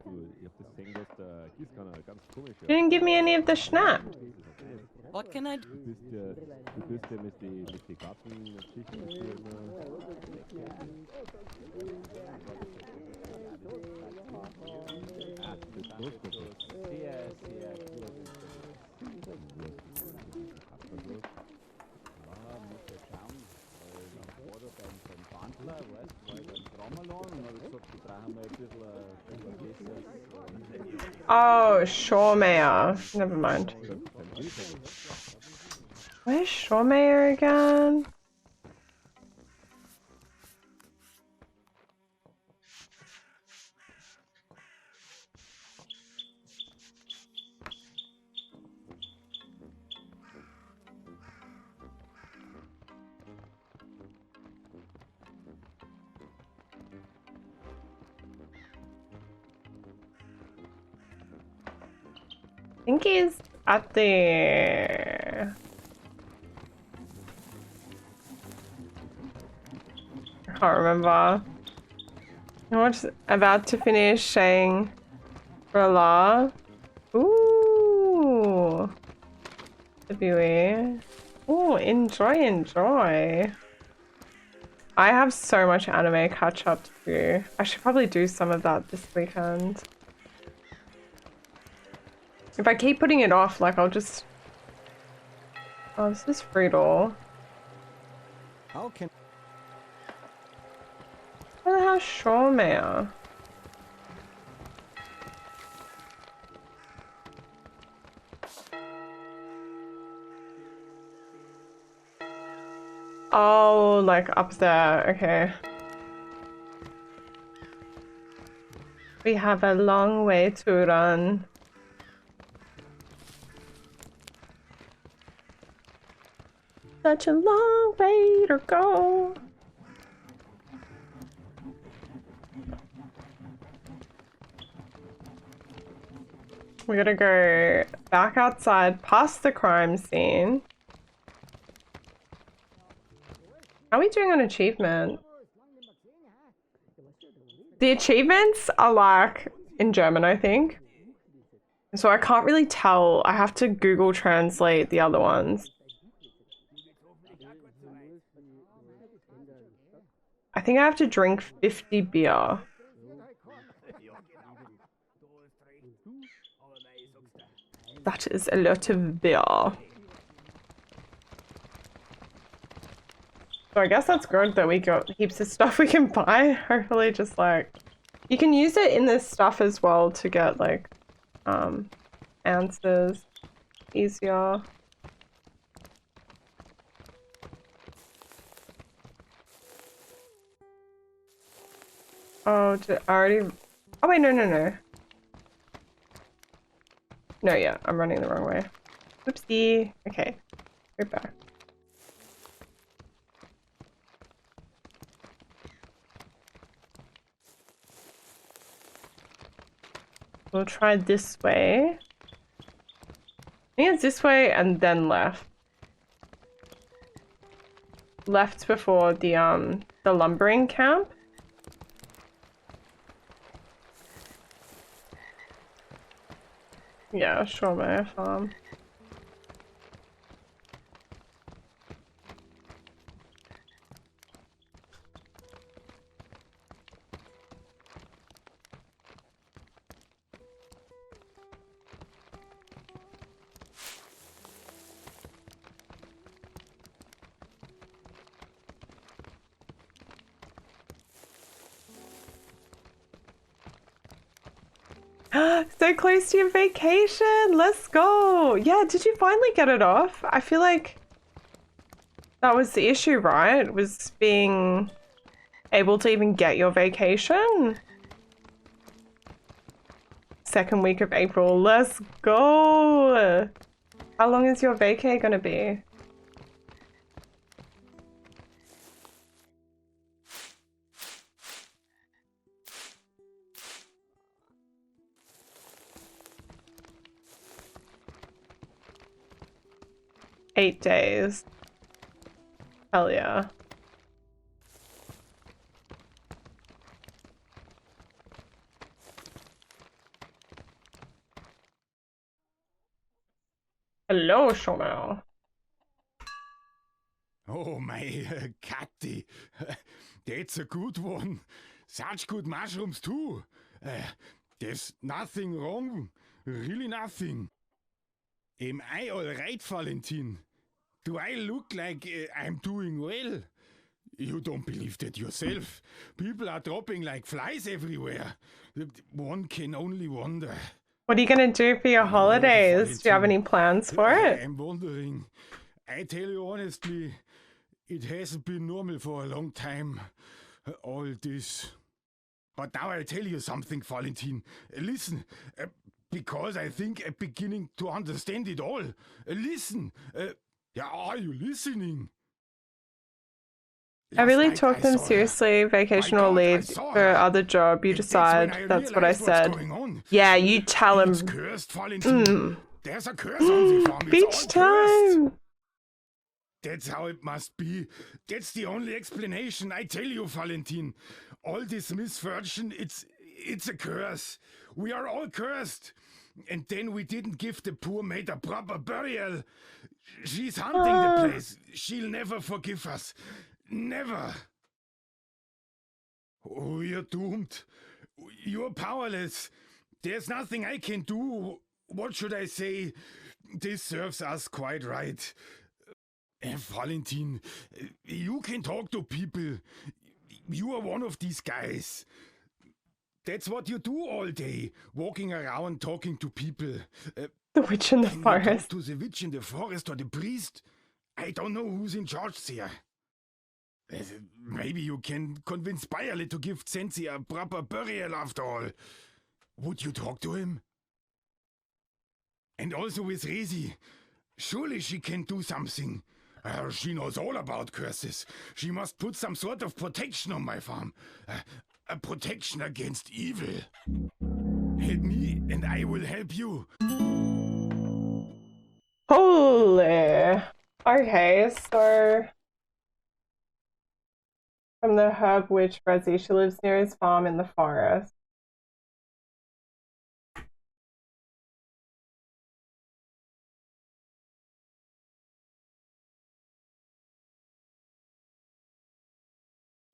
You didn't give me any of the schnapps. What can I do? Oh, Schormeyer. Never mind. Where's Schormeyer again? I think he's at the... I can't remember. I'm just about to finish saying Rala. Ooh. WWE. Ooh, enjoy. I have so much anime catch up to do. I should probably do some of that this weekend. If I keep putting it off, like I'll just... Oh, this is Friedel. How can... Where the hell's Shawmare? Oh, like up there, okay. We have a long way to run. Such a long way to go. We gotta go back outside past the crime scene. How are we doing on achievement? The achievements are like in German, I think. So I can't really tell. I have to Google translate the other ones. I think I have to drink 50 beer. That is a lot of beer. So I guess that's good that we got heaps of stuff we can buy. Hopefully just like... You can use it in this stuff as well to get like answers easier. Oh, did I already... Oh wait, no. No, yeah, I'm running the wrong way. Oopsie. Okay, right back. We'll try this way. I think it's this way and then left. Left before the lumbering camp. Yeah, sure, my farm. So close to your vacation! Let's go! Yeah, did you finally get it off? I feel like that was the issue, right? Was being able to even get your vacation. Second week of April. Let's go! How long is your vacay gonna be? $8 days. Hell yeah. Hello, Shomel. Oh, my Catty. That's a good one. Such good mushrooms, too. There's nothing wrong. Really nothing. Am I alright, Valentin? Do I look like I'm doing well? You don't believe that yourself. People are dropping like flies everywhere. One can only wonder. What are you gonna do for your holidays? Do you have any plans for it? I'm wondering. I tell you honestly, it hasn't been normal for a long time. All this. But now I'll tell you something, Valentin. Listen, because I think I'm beginning to understand it all. Listen. Yeah, are you listening? I really took them seriously, vacation or leave for other job, you decide. That's what I said. Yeah, you tell him. There's a curse on the farm. Beach time! That's how it must be. That's the only explanation. I tell you, Valentin. all this misfortune, it's a curse. We are all cursed. And then we didn't give the poor maid a proper burial. She's haunting the place. She'll never forgive us. Never. Oh, you're doomed. You're powerless. There's nothing I can do. What should I say? This serves us quite right. Valentin, you can talk to people. You are one of these guys. That's what you do all day, walking around talking to people. The witch in the forest. Talk to the witch in the forest or the priest? I don't know who's in charge there. Maybe you can convince Bayerle to give Sensi a proper burial after all. Would you talk to him? And also with Resi. Surely she can do something. She knows all about curses. She must put some sort of protection on my farm. A protection against evil. Help me and I will help you. Holy. Okay, so from the herb witch Resi, she lives near his farm in the forest.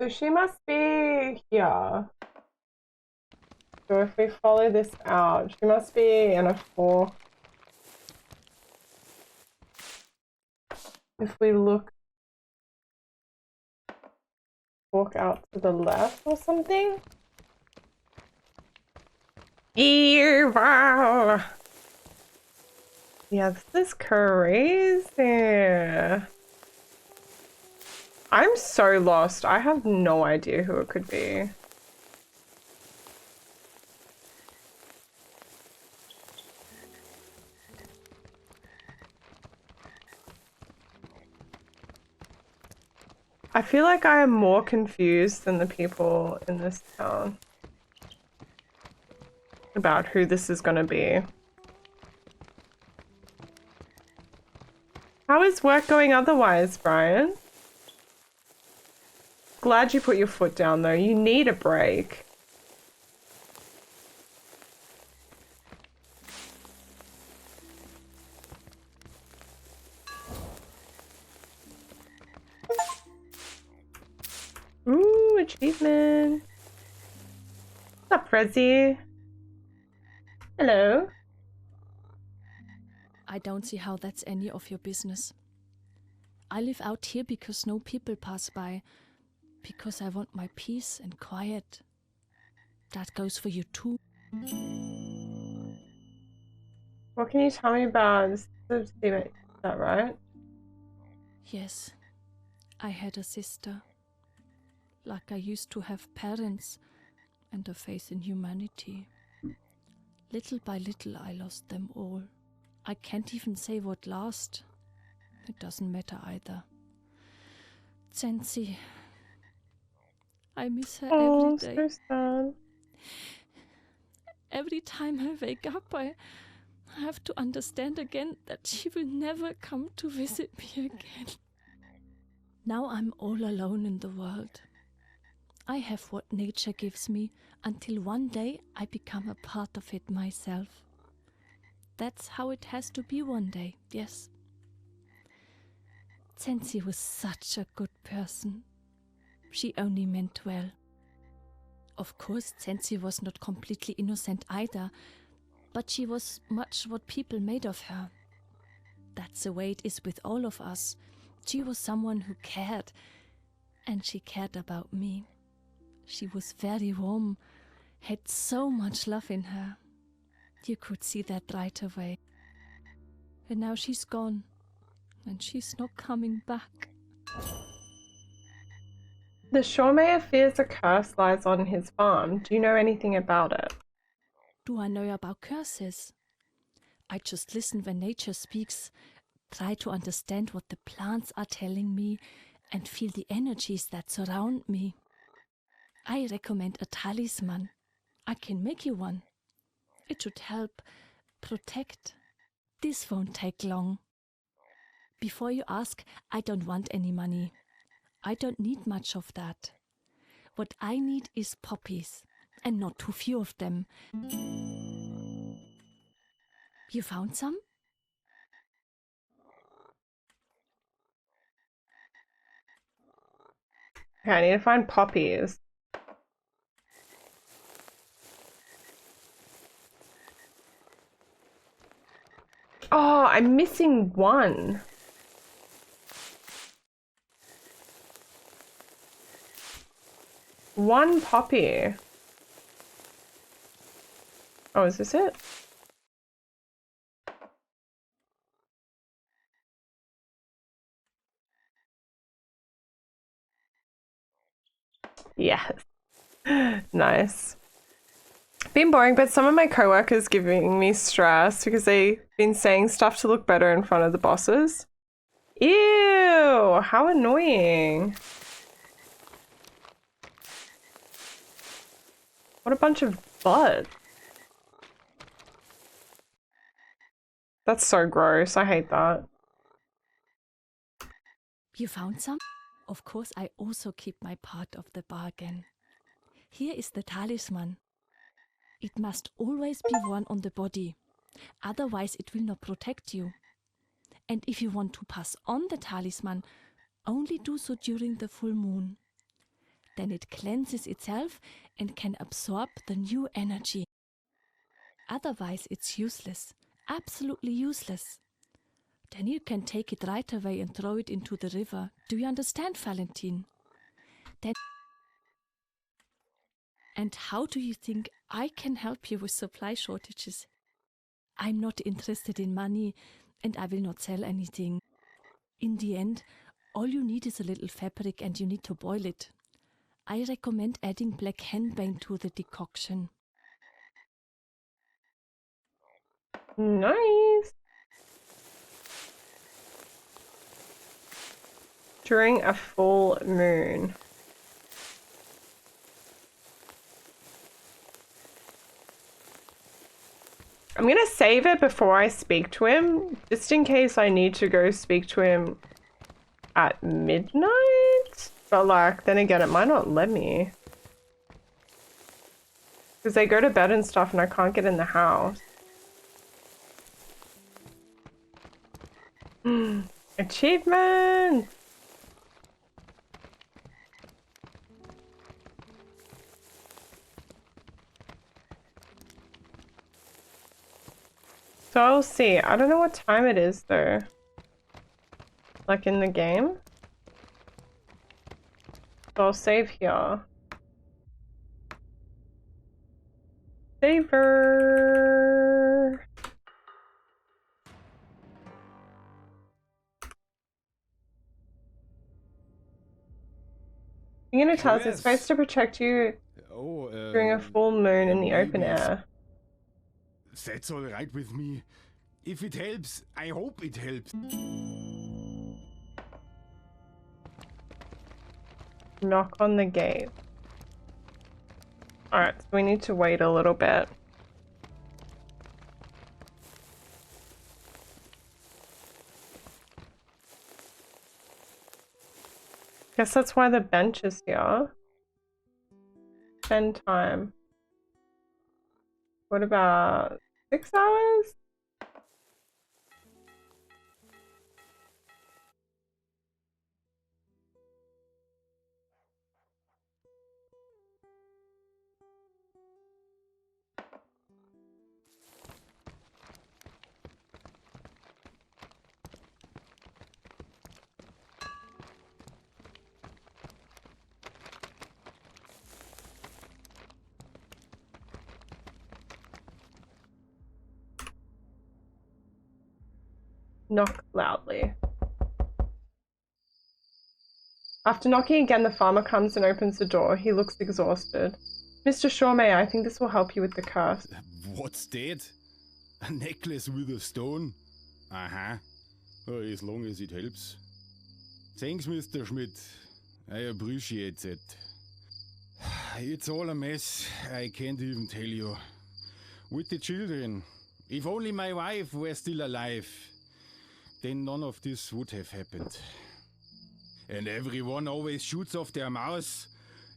So she must be here. So if we follow this out, she must be in a fork. If we walk out to the left or something. Evil! Yeah, this is crazy. I'm so lost. I have no idea who it could be. I feel like I am more confused than the people in this town about who this is going to be. How is work going otherwise, Brian? Glad you put your foot down though. You need a break. Ooh, achievement. What's up, Resi? Hello. I don't see how that's any of your business. I live out here because no people pass by. Because I want my peace and quiet. That goes for you too. What can you tell me about this? Is that right? Yes, I had a sister. Like I used to have parents and a faith in humanity. Little by little I lost them all. I can't even say what last. It doesn't matter either. Sensi. I miss her every day. So sad. Every time I wake up, I have to understand again that she will never come to visit me again. Now I'm all alone in the world. I have what nature gives me until one day I become a part of it myself. That's how it has to be one day, yes. Sensi was such a good person. She only meant well. Of course, Sensi was not completely innocent either, but she was much what people made of her. That's the way it is with all of us. She was someone who cared, and she cared about me. She was very warm, had so much love in her. You could see that right away. And now she's gone, and she's not coming back. The Shawmayor fears a curse lies on his farm. Do you know anything about it? Do I know about curses? I just listen when nature speaks, try to understand what the plants are telling me, and feel the energies that surround me. I recommend a talisman. I can make you one. It should help protect. This won't take long. Before you ask, I don't want any money. I don't need much of that. What I need is poppies, and not too few of them. You found some? Okay, I need to find poppies. Oh, I'm missing one. One poppy. Oh, is this it? Yes. Nice. Been boring, but some of my coworkers giving me stress because they've been saying stuff to look better in front of the bosses. Ew, how annoying. What a bunch of butt. That's so gross. I hate that. You found some? Of course, I also keep my part of the bargain. Here is the talisman. It must always be worn on the body, otherwise it will not protect you. And if you want to pass on the talisman, only do so during the full moon. Then it cleanses itself and can absorb the new energy. Otherwise it's useless, absolutely useless. Then you can take it right away and throw it into the river. Do you understand, Valentine? Then and how do you think I can help you with supply shortages? I'm not interested in money and I will not sell anything. In the end, all you need is a little fabric and you need to boil it. I recommend adding black henbane to the decoction. Nice. During a full moon. I'm gonna save it before I speak to him, just in case I need to go speak to him at midnight. But like, then again, it might not let me. Because they go to bed and stuff and I can't get in the house. Achievement! So I'll see. I don't know what time it is though. Like in the game. So I'll save here. Saver. You're gonna tell us it's supposed to protect you during a full moon in the open air. That's all right with me. If it helps, I hope it helps. Knock on the gate. Alright, so we need to wait a little bit. Guess that's why the bench is here. 10 time. What about 6 hours? Knock loudly. After knocking again, the farmer comes and opens the door. He looks exhausted. Mr. Shawmey, I think this will help you with the curse. What's that? A necklace with a stone? Uh-huh. As long as it helps. Thanks, Mr. Schmidt. I appreciate it. It's all a mess. I can't even tell you. With the children. If only my wife were still alive. Then none of this would have happened. And everyone always shoots off their mouths.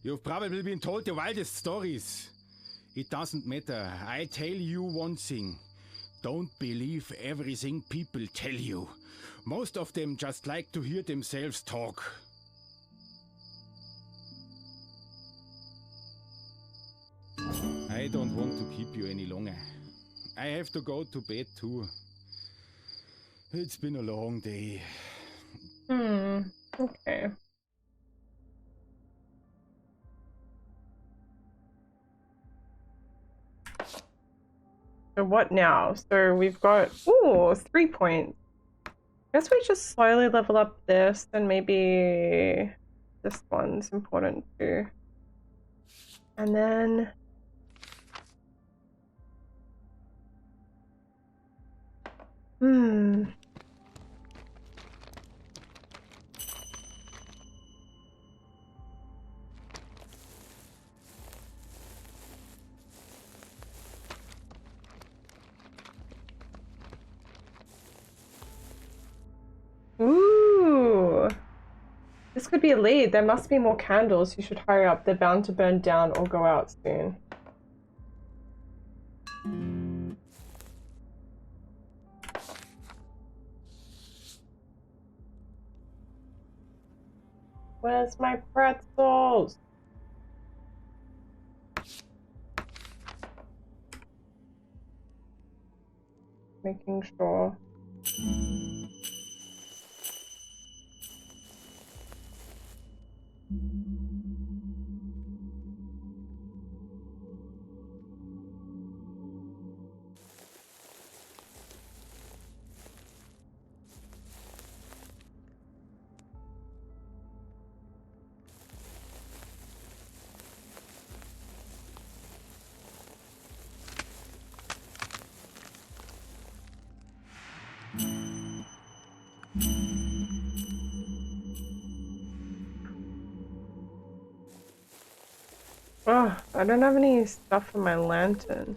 You've probably been told the wildest stories. It doesn't matter. I tell you one thing. Don't believe everything people tell you. Most of them just like to hear themselves talk. I don't want to keep you any longer. I have to go to bed too. It's been a long day. Okay. So what now? So we've got, 3 points. Guess we just slowly level up this, and maybe this one's important too. And then ooh. This could be a lead. There must be more candles. You should hurry up. They're bound to burn down or go out soon. Where's my pretzels? Making sure. Oh, I don't have any stuff for my lantern.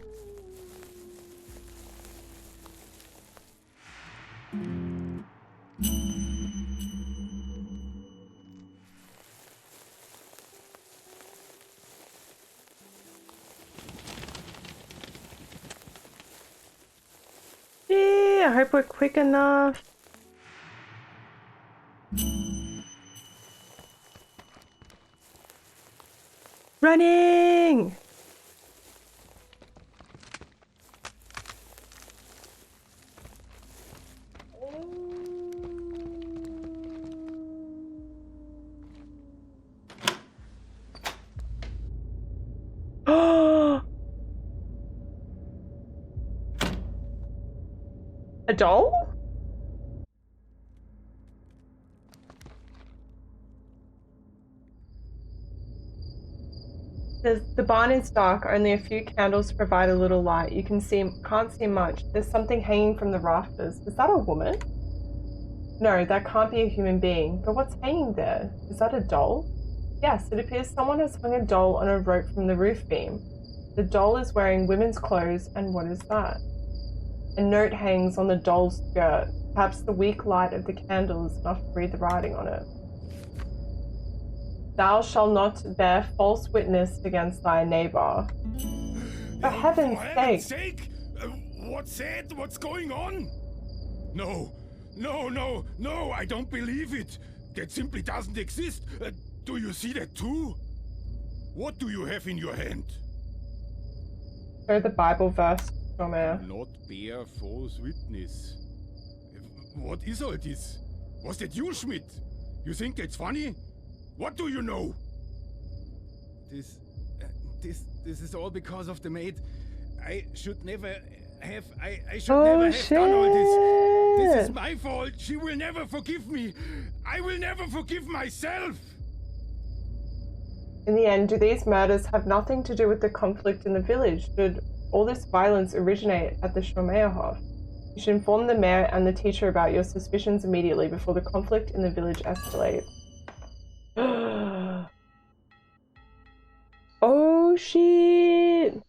Yeah, I hope we're quick enough. Running! Oh! A doll? The barn is dark, only a few candles provide a little light. You can't see much. There's something hanging from the rafters. Is that a woman? No, that can't be a human being. But what's hanging there? Is that a doll? Yes, it appears someone has hung a doll on a rope from the roof beam. The doll is wearing women's clothes, and what is that? A note hangs on the doll's skirt. Perhaps the weak light of the candle is enough to read the writing on it. Thou shalt not bear false witness against thy neighbor. For heaven's sake! What's that? What's going on? No, I don't believe it. That simply doesn't exist. Do you see that too? What do you have in your hand? Show the Bible verse, Shomer. Not bear false witness. What is all this? Was that you, Schmidt? You think that's funny? What do you know? This is all because of the maid. I should never have. I should never have done all this. This is my fault. She will never forgive me. I will never forgive myself. In the end, do these murders have nothing to do with the conflict in the village? Did all this violence originate at the Schmidthof? You should inform the mayor and the teacher about your suspicions immediately before the conflict in the village escalates. Oh shit!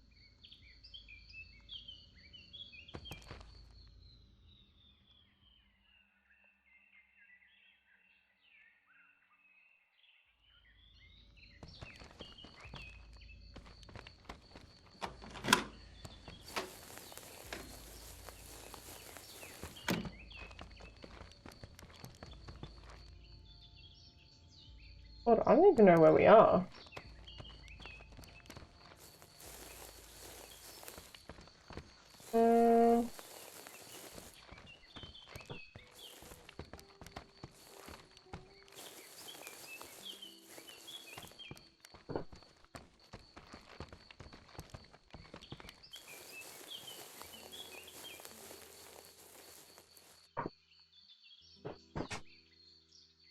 God, I don't even know where we are.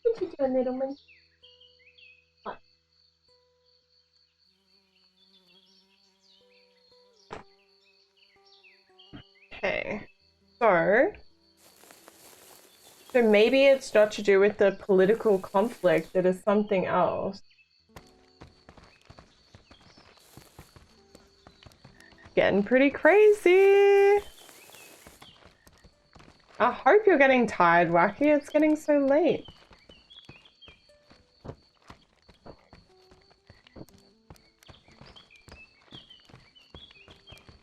What you doing, little man? Okay, so maybe it's not to do with the political conflict, it is something else. Getting pretty crazy. I hope you're getting tired, Wacky. It's getting so late.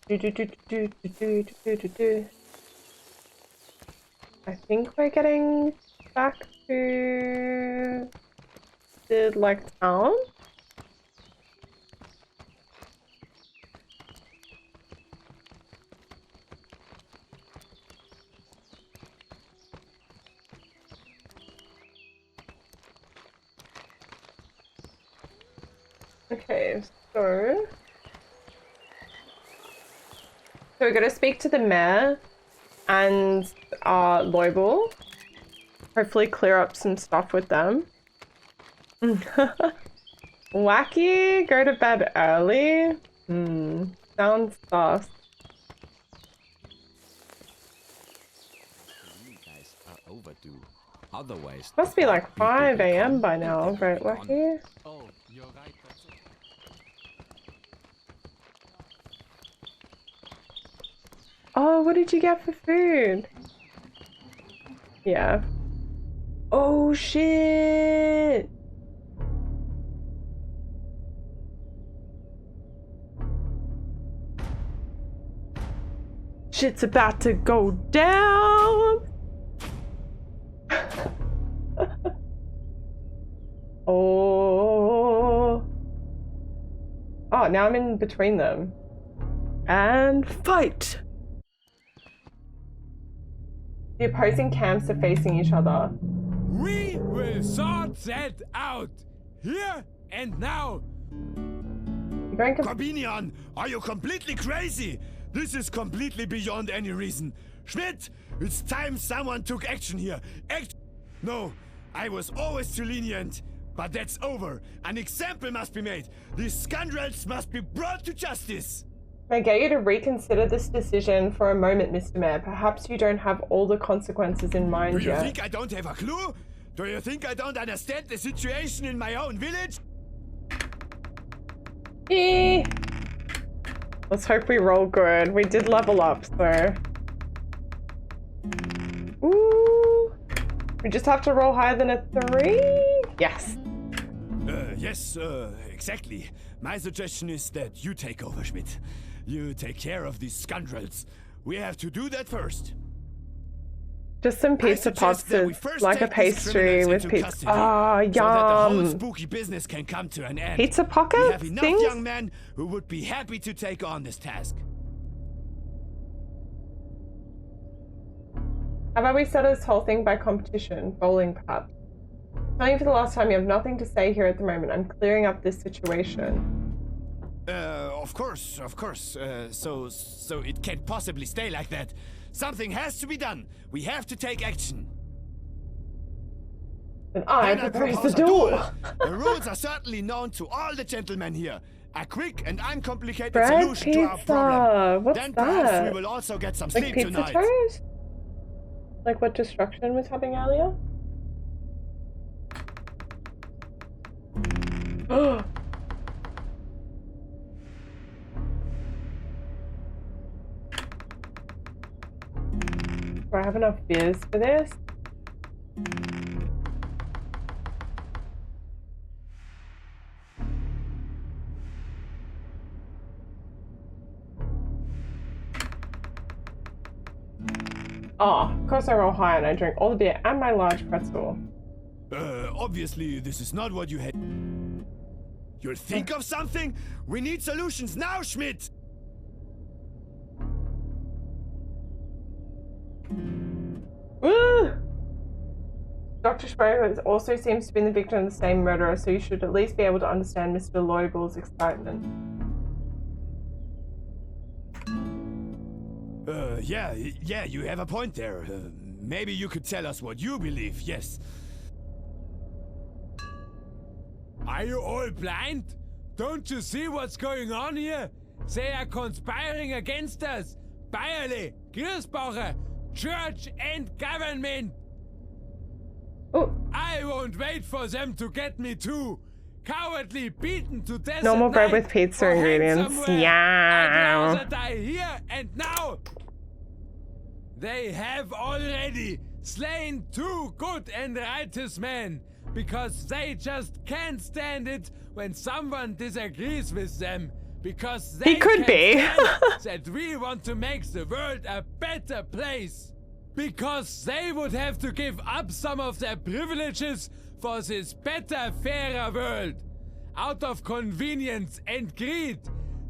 I think we're getting back to the town. Okay, so we're gonna speak to the mayor and Loibel. Hopefully clear up some stuff with them. Wacky, go to bed early? Sounds sus. You guys are overdue. Otherwise, Must be like 5 AM by now, right, Wacky? Oh, you're right. That's it. Oh, what did you get for food? Yeah. Oh shit! Shit's about to go down! Oh. Oh, now I'm in between them. And fight! The opposing camps are facing each other. We will sort that out here and now. Corbinian, are you completely crazy? This is completely beyond any reason. Schmidt, it's time someone took action here. No, I was always too lenient. But that's over. An example must be made. These scoundrels must be brought to justice. May I get you to reconsider this decision for a moment, Mr. Mayor? Perhaps you don't have all the consequences in mind yet. Do you yet. think I don't have a clue? Do you think I don't understand the situation in my own village? Let's hope we roll good. We did level up, so... Ooh. We just have to roll higher than a 3? Yes. Yes, exactly. My suggestion is that you take over, Schmidt. You take care of these scoundrels. We have to do that first. Just some pizza pops, like a pastry with pizza. Ah, yum! So that the whole spooky business can come to an end. Pizza pockets? We have enough young men who would be happy to take on this task. How about we settle this whole thing by competition? Bowling, perhaps. Telling you for the last time, you have nothing to say here at the moment. I'm clearing up this situation. Of course. So it can't possibly stay like that. Something has to be done. We have to take action. And I propose the duel. The rules are certainly known to all the gentlemen here. A quick and uncomplicated Bread solution pizza. to our problem. What's then that? perhaps we will also get some Like sleep pizza tonight. toast? Like what Destruction was having earlier? Do I have enough beers for this? Oh, of course I roll high and I drink all the beer and my large pretzel. Obviously, this is not what you had. You'll think of something? We need solutions now, Schmidt! Dr. Schmidt also seems to be the victim of the same murderer, so you should at least be able to understand Mr. Loibel's excitement. Yeah, you have a point there. Maybe you could tell us what you believe, yes. Are you all blind? Don't you see what's going on here? They are conspiring against us. Bayerle, Griesbacher, church and government. Oh. I won't wait for them to get me too. Cowardly beaten to death. Normal bread with pizza ingredients. Yeah. I'd rather die here and now. They have already slain 2 good and righteous men because they just can't stand it when someone disagrees with them. Because they could be. that we want to make the world a better place. Because they would have to give up some of their privileges for this better, fairer world. Out of convenience and greed,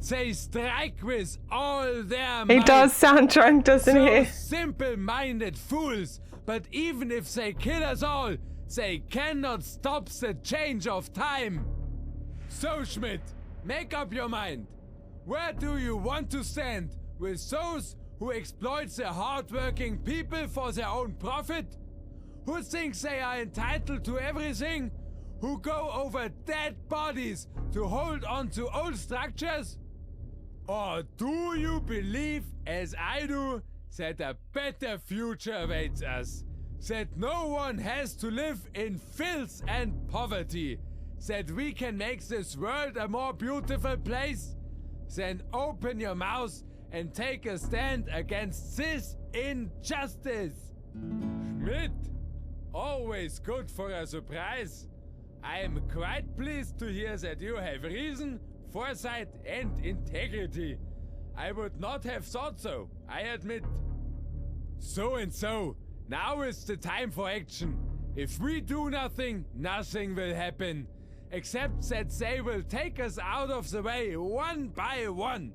they strike with all their might. He does sound drunk, doesn't he? Simple-minded fools. But even if they kill us all, they cannot stop the change of time. So, Schmidt, make up your mind. Where do you want to stand? With those who exploit the hard-working people for their own profit? Who thinks they are entitled to everything? Who go over dead bodies to hold on to old structures? Or do you believe, as I do, that a better future awaits us? That no one has to live in filth and poverty? That we can make this world a more beautiful place? Then open your mouth and take a stand against this injustice. Schmidt, always good for a surprise. I am quite pleased to hear that you have reason, foresight and integrity. I would not have thought so, I admit. So and so, now is the time for action. If we do nothing, nothing will happen. Except that they will take us out of the way one by one.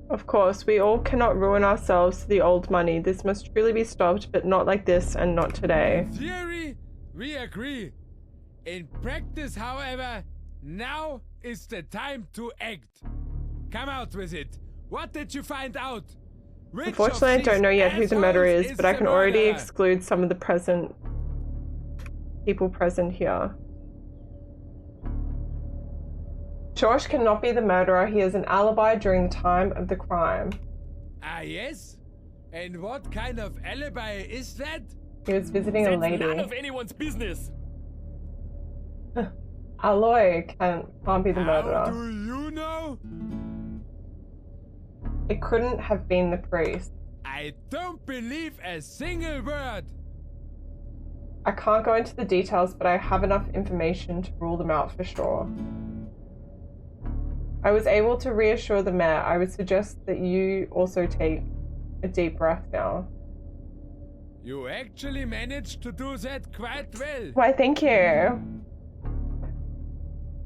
Of course, we all cannot ruin ourselves to the old money. This must truly be stopped, but not like this and not today. In theory, we agree. In practice, however, now is the time to act. Come out with it. What did you find out? Which Unfortunately, I don't know yet who the murderer is, but I can already exclude some of the people present here. George cannot be the murderer. He has an alibi during the time of the crime. Ah, yes? And what kind of alibi is that? He was visiting a lady. None of anyone's business. Aloy can't be the murderer. How do you know? It couldn't have been the priest. I don't believe a single word. I can't go into the details, but I have enough information to rule them out for sure. I was able to reassure the mayor. I would suggest that you also take a deep breath now. You actually managed to do that quite well. Why, thank you.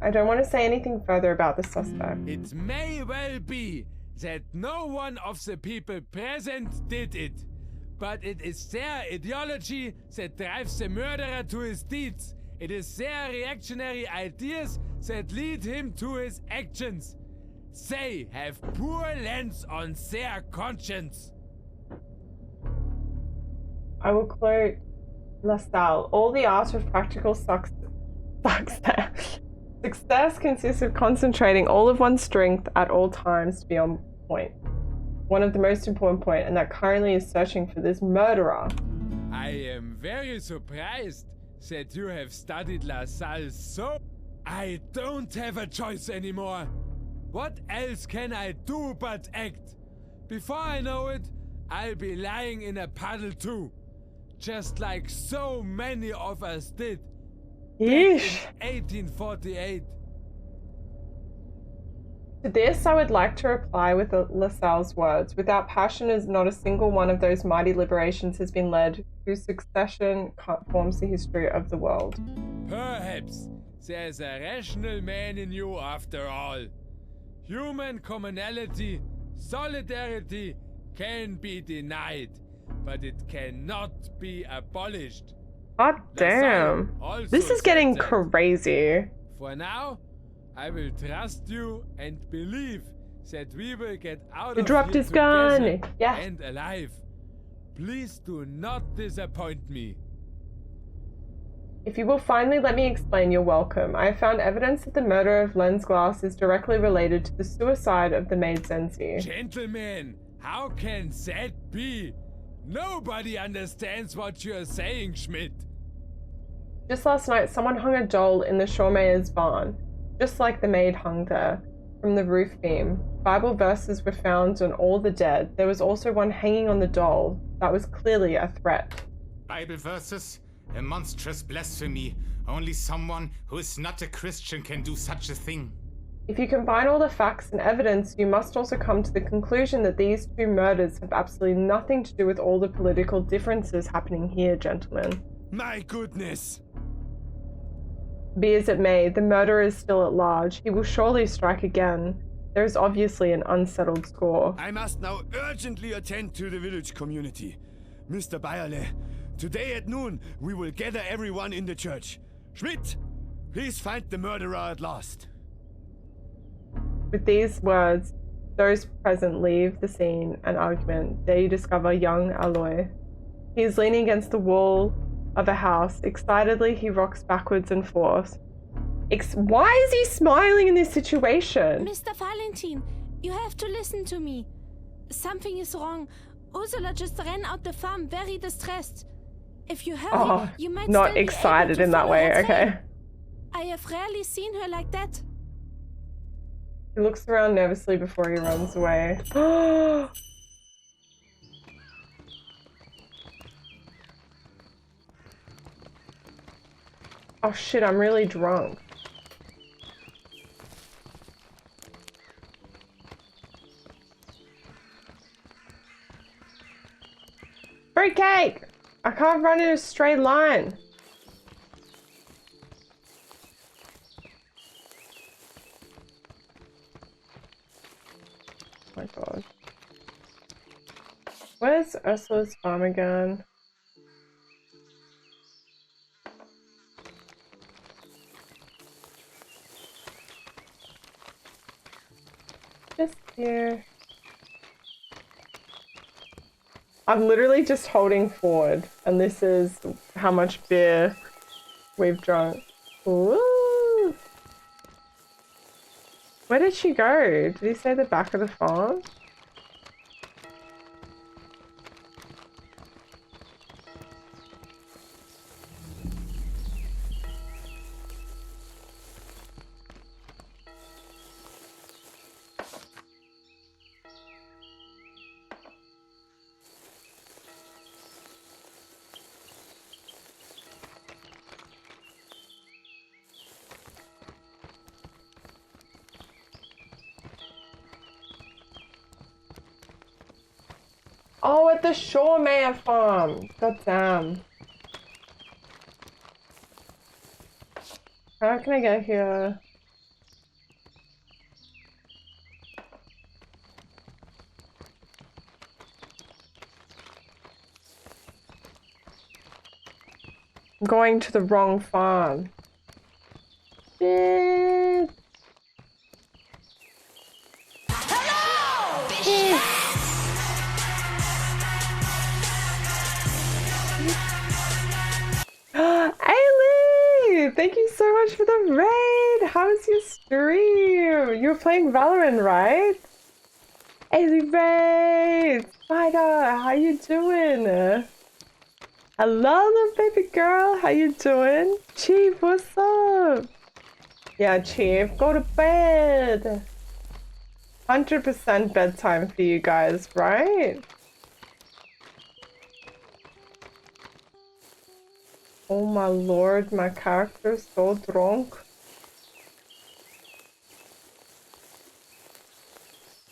I don't want to say anything further about the suspect. It may well be that no one of the people present did it, but it is their ideology that drives the murderer to his deeds. It is their reactionary ideas that lead him to his actions. They have poor lens on their conscience. I will quote LaSalle. All the art of practical success consists of concentrating all of one's strength at all times to be on point. One of the most important point, and that currently is searching for this murderer. I am very surprised that you have studied LaSalle so... I don't have a choice anymore. What else can I do but act? Before I know it, I'll be lying in a puddle too. Just like so many of us did. Yeesh. Back in 1848. To this, I would like to reply with LaSalle's words. Without passion, as not a single one of those mighty liberations has been led, whose succession forms the history of the world. Perhaps there's a rational man in you after all. Human commonality, solidarity can be denied, but it cannot be abolished. God damn. This is getting crazy. For now, I will trust you and believe that we will get out He of dropped here his gun. together Yeah. and alive. Please do not disappoint me. If you will finally let me explain, you're welcome. I have found evidence that the murder of Lens Glass is directly related to the suicide of the maid Sensi. Gentlemen, how can that be? Nobody understands what you're saying, Schmidt. Just last night, someone hung a doll in the Shawmeyer's barn, just like the maid hung there, from the roof beam. Bible verses were found on all the dead. There was also one hanging on the doll. That was clearly a threat. Bible verses? A monstrous blasphemy. Only someone who is not a Christian can do such a thing. If you combine all the facts and evidence, you must also come to the conclusion that these two murders have absolutely nothing to do with all the political differences happening here, gentlemen. My goodness! Be as it may, the murderer is still at large. He will surely strike again. There is obviously an unsettled score. I must now urgently attend to the village community. Mr. Bayerle, today at noon, we will gather everyone in the church. Schmidt, please find the murderer at last. With these words, those present leave the scene and argument. There you discover young Aloy. He is leaning against the wall of a house. Excitedly, he rocks backwards and forth. Why is he smiling in this situation? Mr. Valentin, you have to listen to me. Something is wrong. Ursula just ran out the farm very distressed. If you hurry, you might not still be excited able to in that follow way, her trail. okay. I have rarely seen her like that. He looks around nervously before he runs away. Oh shit, I'm really drunk. Fruitcake! I can't run in a straight line. Oh my god. Where's Ursula's farm again? Just here. I'm literally just holding forward, and this is how much beer we've drunk. Ooh. Where did she go? Did he say the back of the farm? Oh, at the Shawmeyer farm. God damn. How can I get here? I'm going to the wrong farm. Shit. Ailey! Thank you so much for the raid! How's your stream? You were playing Valorant, right? Ailey raid! My god, how you doing? Hello, little baby girl, how you doing? Chief, what's up? Yeah, Chief, go to bed! 100% bedtime for you guys, right? Oh my lord, my character's so drunk.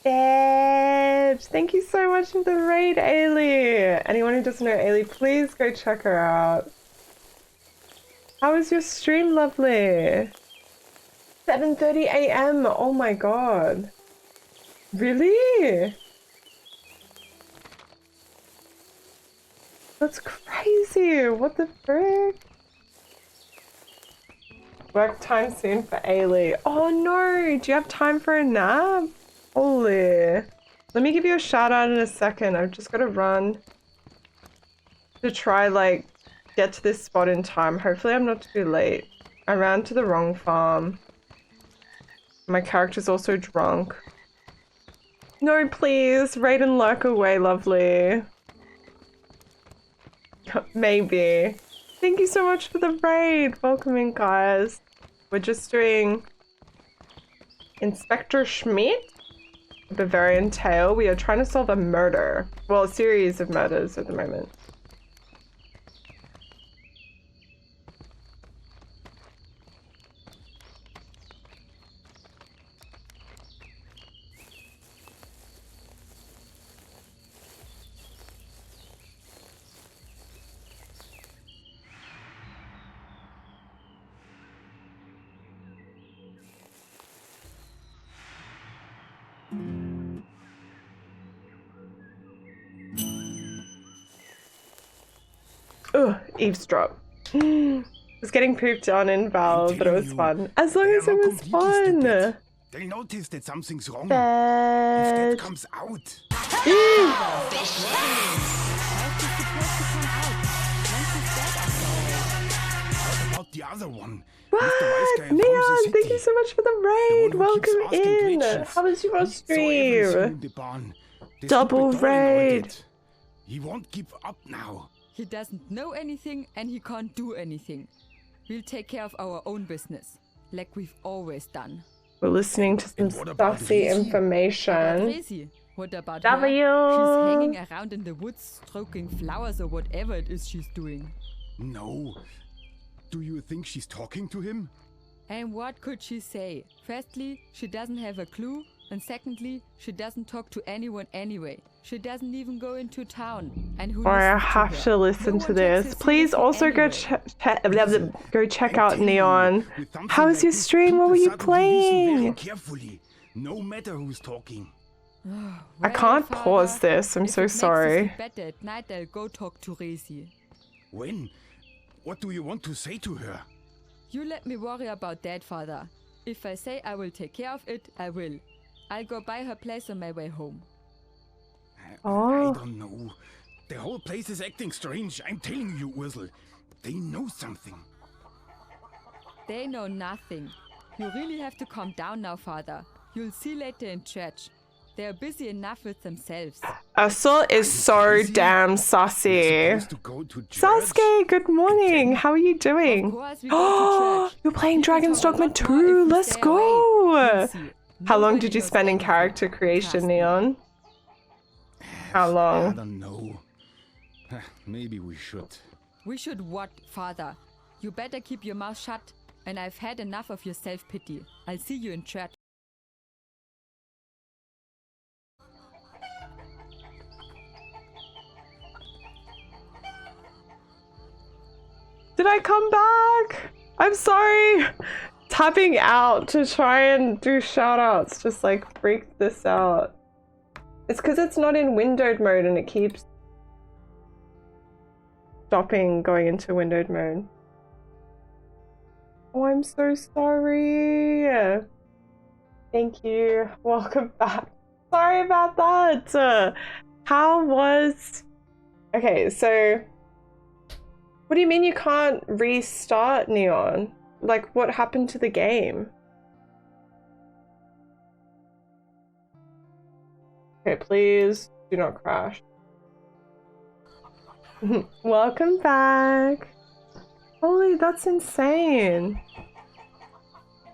Babs! Thank you so much for the raid, Ailey! Anyone who doesn't know Ailey, please go check her out. How was your stream, lovely? 7:30 AM! Oh my god. Really? That's crazy! What the frick? Work time soon for Ailey. Oh no! Do you have time for a nap? Holy. Let me give you a shout out in a second. I've just got to run to try, like, get to this spot in time. Hopefully I'm not too late. I ran to the wrong farm. My character's also drunk. No, please. Raid and lurk away, lovely. Maybe. Thank you so much for the raid. Welcome in, guys. We're just doing Inspector Schmidt, Bavarian Tale. We are trying to solve a murder. Well, a series of murders at the moment. Ugh, eavesdrop. I was getting pooped on in Val, but it was fun. As long as it was fun! They'll notice that something's wrong. Bad. If that comes out. What about the other one? What? Neon, thank you so much for the raid! Welcome in! How was your stream? Double raid! He won't give up now. He doesn't know anything and he can't do anything. We'll take care of our own business, like we've always done. We're listening to some stuffy information. What about W? her? She's hanging around in the woods, stroking flowers or whatever it is she's doing. No. Do you think she's talking to him? And what could she say? Firstly, she doesn't have a clue. And secondly, she doesn't talk to anyone anyway. She doesn't even go into town. And who I have to listen to this. Please also go check out Neon. How was your stream? What were you playing? Carefully, no matter who's talking. I can't pause this. I'm so sorry. Better at night, I'll go talk to Resi. When? What do you want to say to her? You let me worry about that, father. If I say I will take care of it, I will. I'll go by her place on my way home. Oh. I don't know. The whole place is acting strange. I'm telling you, Ursel. They know something. They know nothing. You really have to calm down now, father. You'll see later in church. They're busy enough with themselves. Ursel is so damn sassy. Sasuke, good morning. How are you doing? Oh, you're playing Dragon's Dogma 2. Let's go. How long did you spend in character creation, Neon? How long? I don't know. Maybe we should. We should what, father? You better keep your mouth shut, and I've had enough of your self-pity. I'll see you in church. Did I come back? I'm sorry. Tapping out to try and do shoutouts just like freaked this out. It's because it's not in windowed mode and it keeps stopping going into windowed mode. Oh, I'm so sorry. Thank you. Welcome back. Sorry about that. How was... Okay, so... What do you mean you can't restart, Neon? Like, what happened to the game? Okay, please do not crash. Welcome back. Holy, that's insane.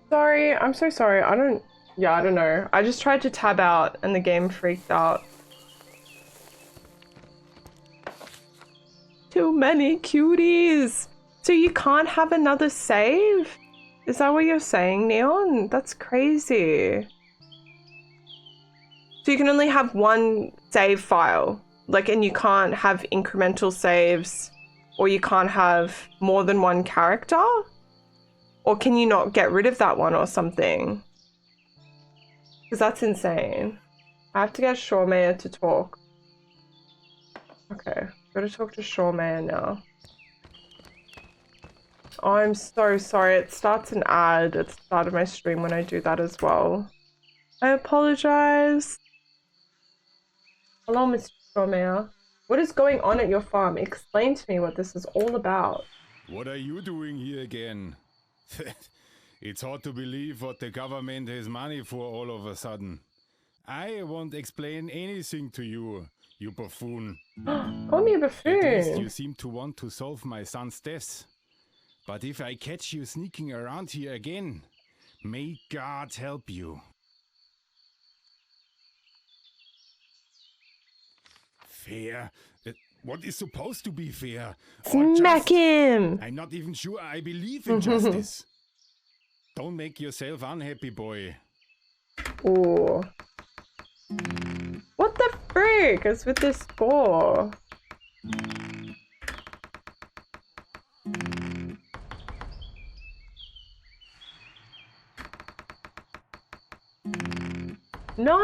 Sorry, I'm so sorry. I don't know. I just tried to tab out and the game freaked out. Too many cuties. So you can't have another save? Is that what you're saying, Neon? That's crazy. So you can only have one save file, like, and you can't have incremental saves, or you can't have more than one character? Or can you not get rid of that one or something? Because that's insane. I have to get Shawmare to talk. Okay, gotta talk to Shawmare now. Oh, I'm so sorry. It starts an ad at the start of my stream when I do that as well. I apologize. Hello, Mr. Shawmare. What is going on at your farm? Explain to me what this is all about. What are you doing here again? It's hard to believe what the government has money for all of a sudden. I won't explain anything to you, you buffoon. Call me a buffoon. At least you seem to want to solve my son's death. But if I catch you sneaking around here again, may God help you. Fair? What is supposed to be fair? Smack him! I'm not even sure I believe in justice. Don't make yourself unhappy, boy. Ooh. What the frick is with this score? No!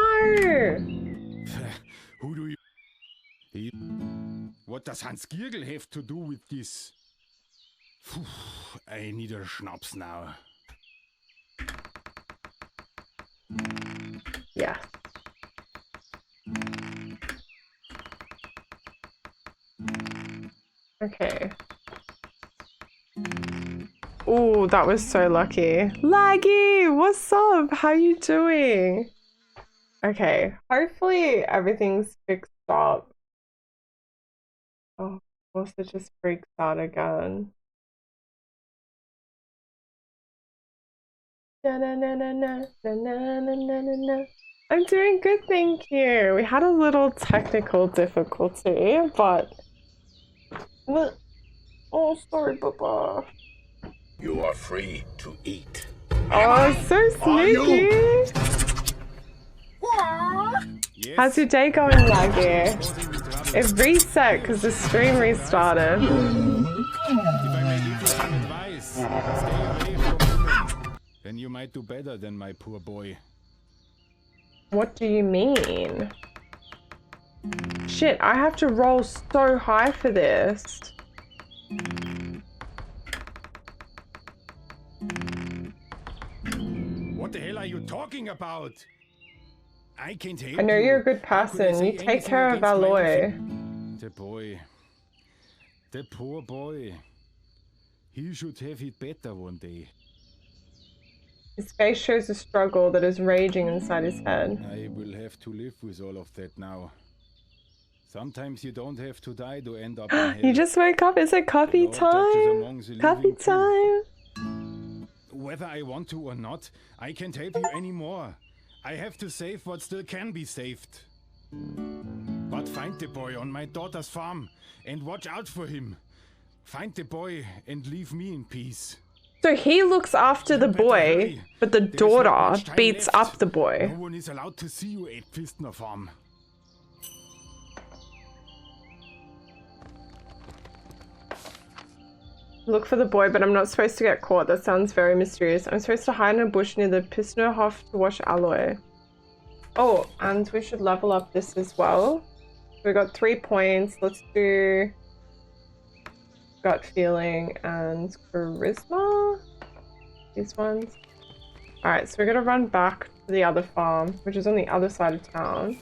Who do you... What does Hans Giergel have to do with this? Phew, I need a schnapps now. Yeah. Okay. Ooh, that was so lucky. Laggy, what's up? How you doing? Okay, hopefully everything's fixed up. Oh, of course it just freaks out again. Na na na na na na na na na na. I'm doing good, thank you. We had a little technical difficulty, but what? Oh, sorry, Papa. You are free to eat. Oh, so sneaky. Yes. How's your day going, Laggy? It reset because the stream restarted. If I may give you some advice, stay away from women. Then you might do better than my poor boy. What do you mean? Shit, I have to roll so high for this. What the hell are you talking about? I can't help you. I know you're a good person. You take care of Aloy. The boy. The poor boy. He should have it better one day. His face shows a struggle that is raging inside his head. I will have to live with all of that now. Sometimes you don't have to die to end up in hell. You just woke up? Is it coffee time? Coffee time? Whether I want to or not, I can't help you anymore. I have to save what still can be saved. But find the boy on my daughter's farm and watch out for him. Find the boy and leave me in peace. So he looks after the boy, but the daughter beats up the boy. No one is allowed to see you at Pfistner Farm. Look for the boy, but I'm not supposed to get caught. That sounds very mysterious. I'm supposed to hide in a bush near the Pistnerhof to watch Aloy. Oh, and we should level up this as well. We got 3 points. Let's do gut feeling and charisma. These ones. Alright, so we're gonna run back to the other farm, which is on the other side of town.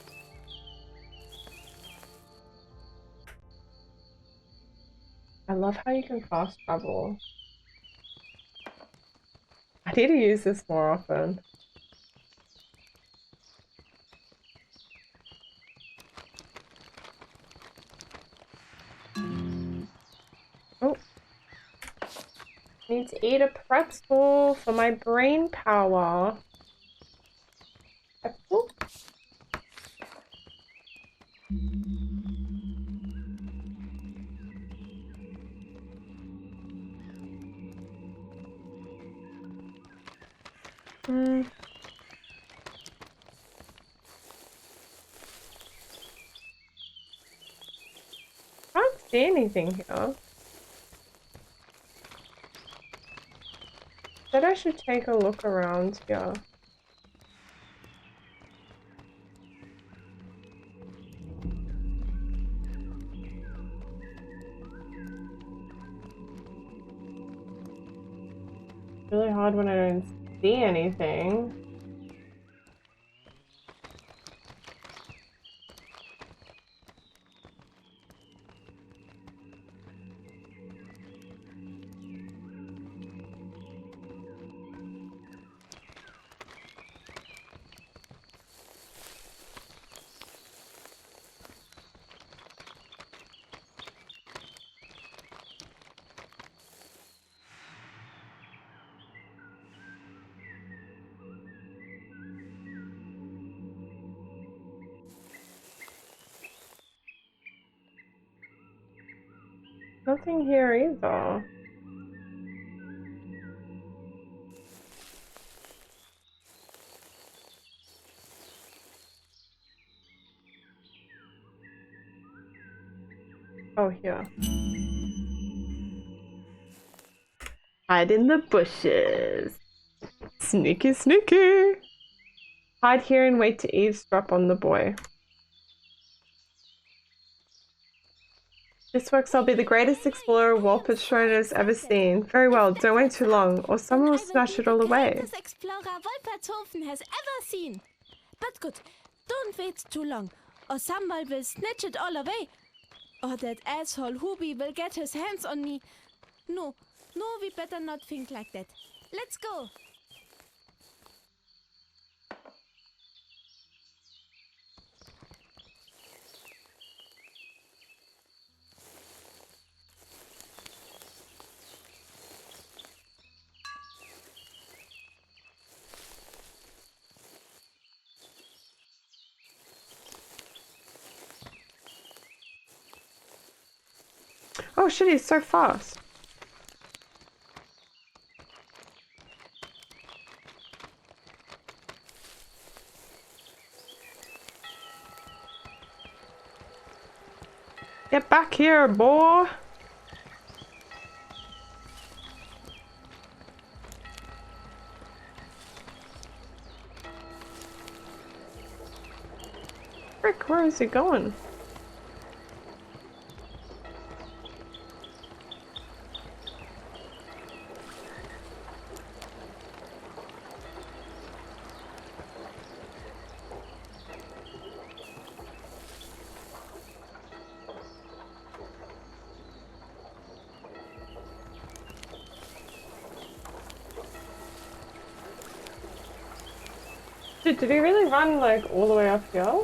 I love how you can fast travel. I need to use this more often. Oh. Need to eat a pretzel for my brain power. Pretzel? see anything here. Said I should take a look around here. Really hard when I don't see anything. Nothing here either. Oh, here. Hide in the bushes. Sneaky, sneaky. Hide here and wait to eavesdrop on the boy. This works, I'll be the greatest explorer Walter Schroeder has ever seen. Very well, don't wait too long, or someone will smash it all away. Greatest explorer Wolpertshofen has ever seen. But good, don't wait too long, or someone will snatch it all away. Or that asshole Hubie will get his hands on me. No, we better not think like that. Let's go. Oh shit, he's so fast. Get back here, boy. Frick, where is he going? Dude, did he really run like all the way up here?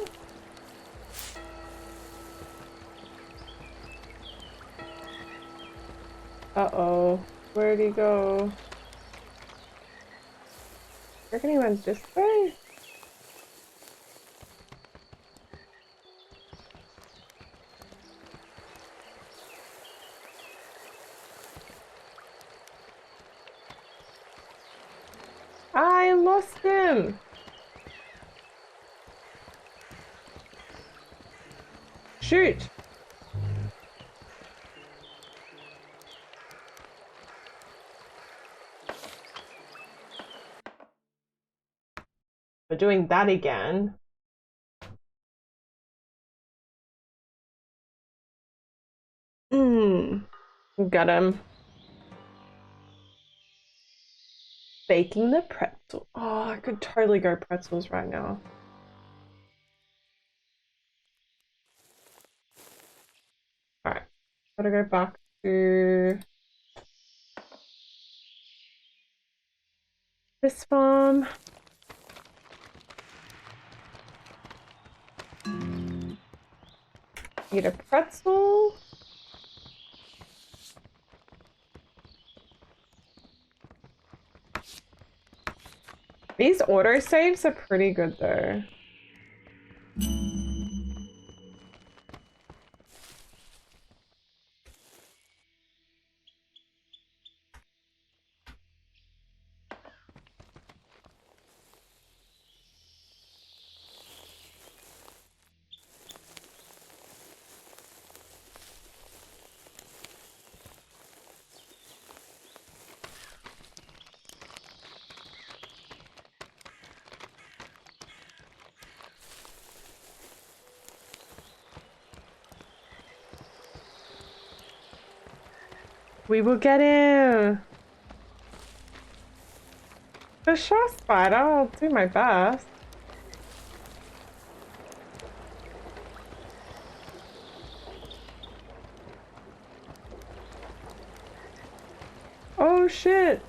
Uh-oh. Where'd he go? I reckon he went this way? I lost him! Shoot! We're doing that again. Got him. Baking the pretzel. Oh, I could totally go pretzels right now. Alright, gotta go back to this farm. Get a pretzel. These autosaves are pretty good though. We will get him. For sure, Spider. I'll do my best. Oh shit.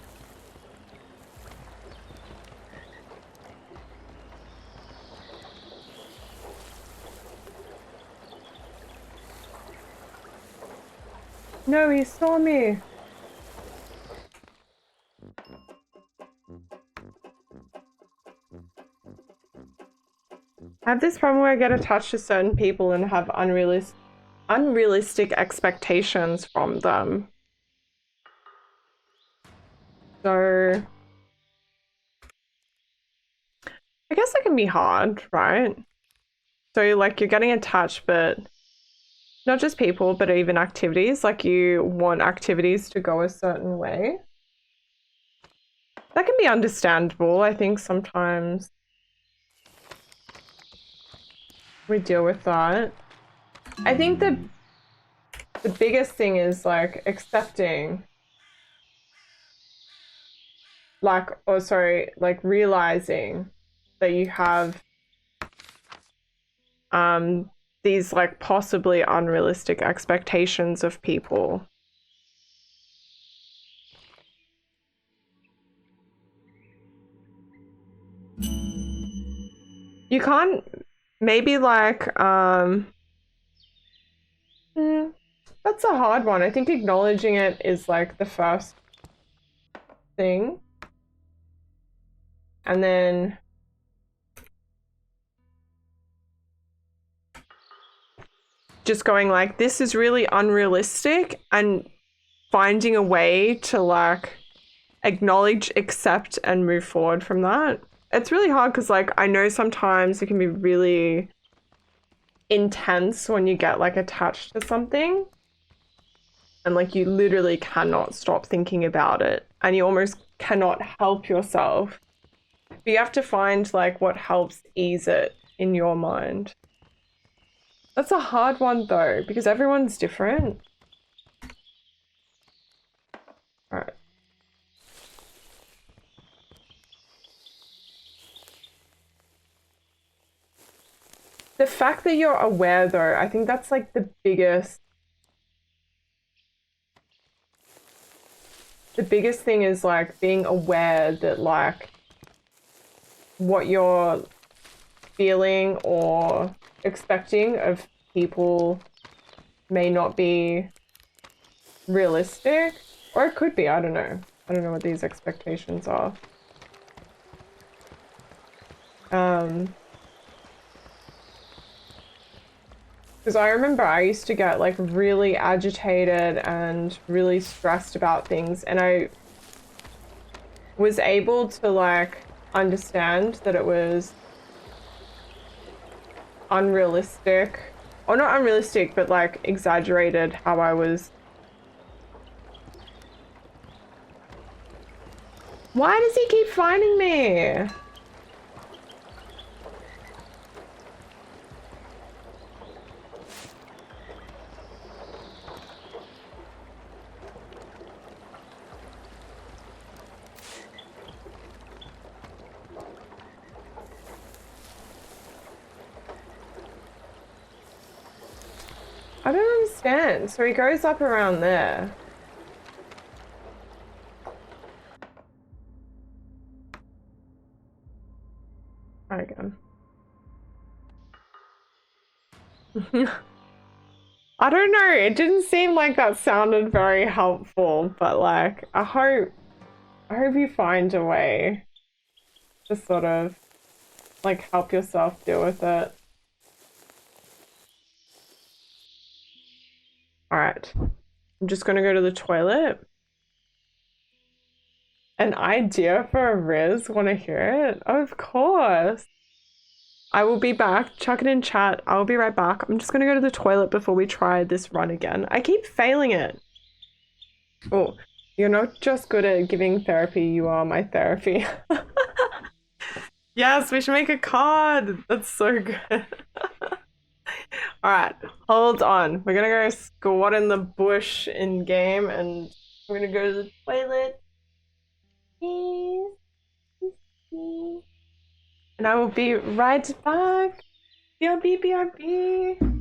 No, he saw me. I have this problem where I get attached to certain people and have unrealistic expectations from them. So I guess that can be hard, right? So like you're getting attached, but not just people, but even activities. Like you want activities to go a certain way. That can be understandable. I think sometimes we deal with that. I think the biggest thing is like accepting, like, or sorry, like realizing that you have these like possibly unrealistic expectations of people. You can't maybe like that's a hard one. I think acknowledging it is like the first thing. And then just going like, this is really unrealistic, and finding a way to like acknowledge, accept, and move forward from that. It's really hard because like I know sometimes it can be really intense when you get like attached to something and like you literally cannot stop thinking about it and you almost cannot help yourself. But you have to find like what helps ease it in your mind. That's a hard one though, because everyone's different. All right. The fact that you're aware though, I think that's like the biggest thing is like being aware that like what you're feeling or expecting of people may not be realistic, or it could be, I don't know. I don't know what these expectations are. Because I remember I used to get like really agitated and really stressed about things, and I was able to like understand that it was unrealistic, or not unrealistic, but like exaggerated how I was. Why does he keep finding me? I don't understand. So he goes up around there. Try again. I don't know. It didn't seem like that sounded very helpful, but like I hope you find a way to sort of like help yourself deal with it. All right, I'm just gonna go to the toilet. An idea for a Riz? Want to hear it? Of course. I will be back. Chuck it in chat. I'll be right back. I'm just gonna go to the toilet before we try this run again. I keep failing it. Oh, you're not just good at giving therapy, you are my therapy. Yes, we should make a card. That's so good. All right, hold on. We're gonna go squat in the bush in game and I'm gonna go to the toilet. And I will be right back. BRB, BRB.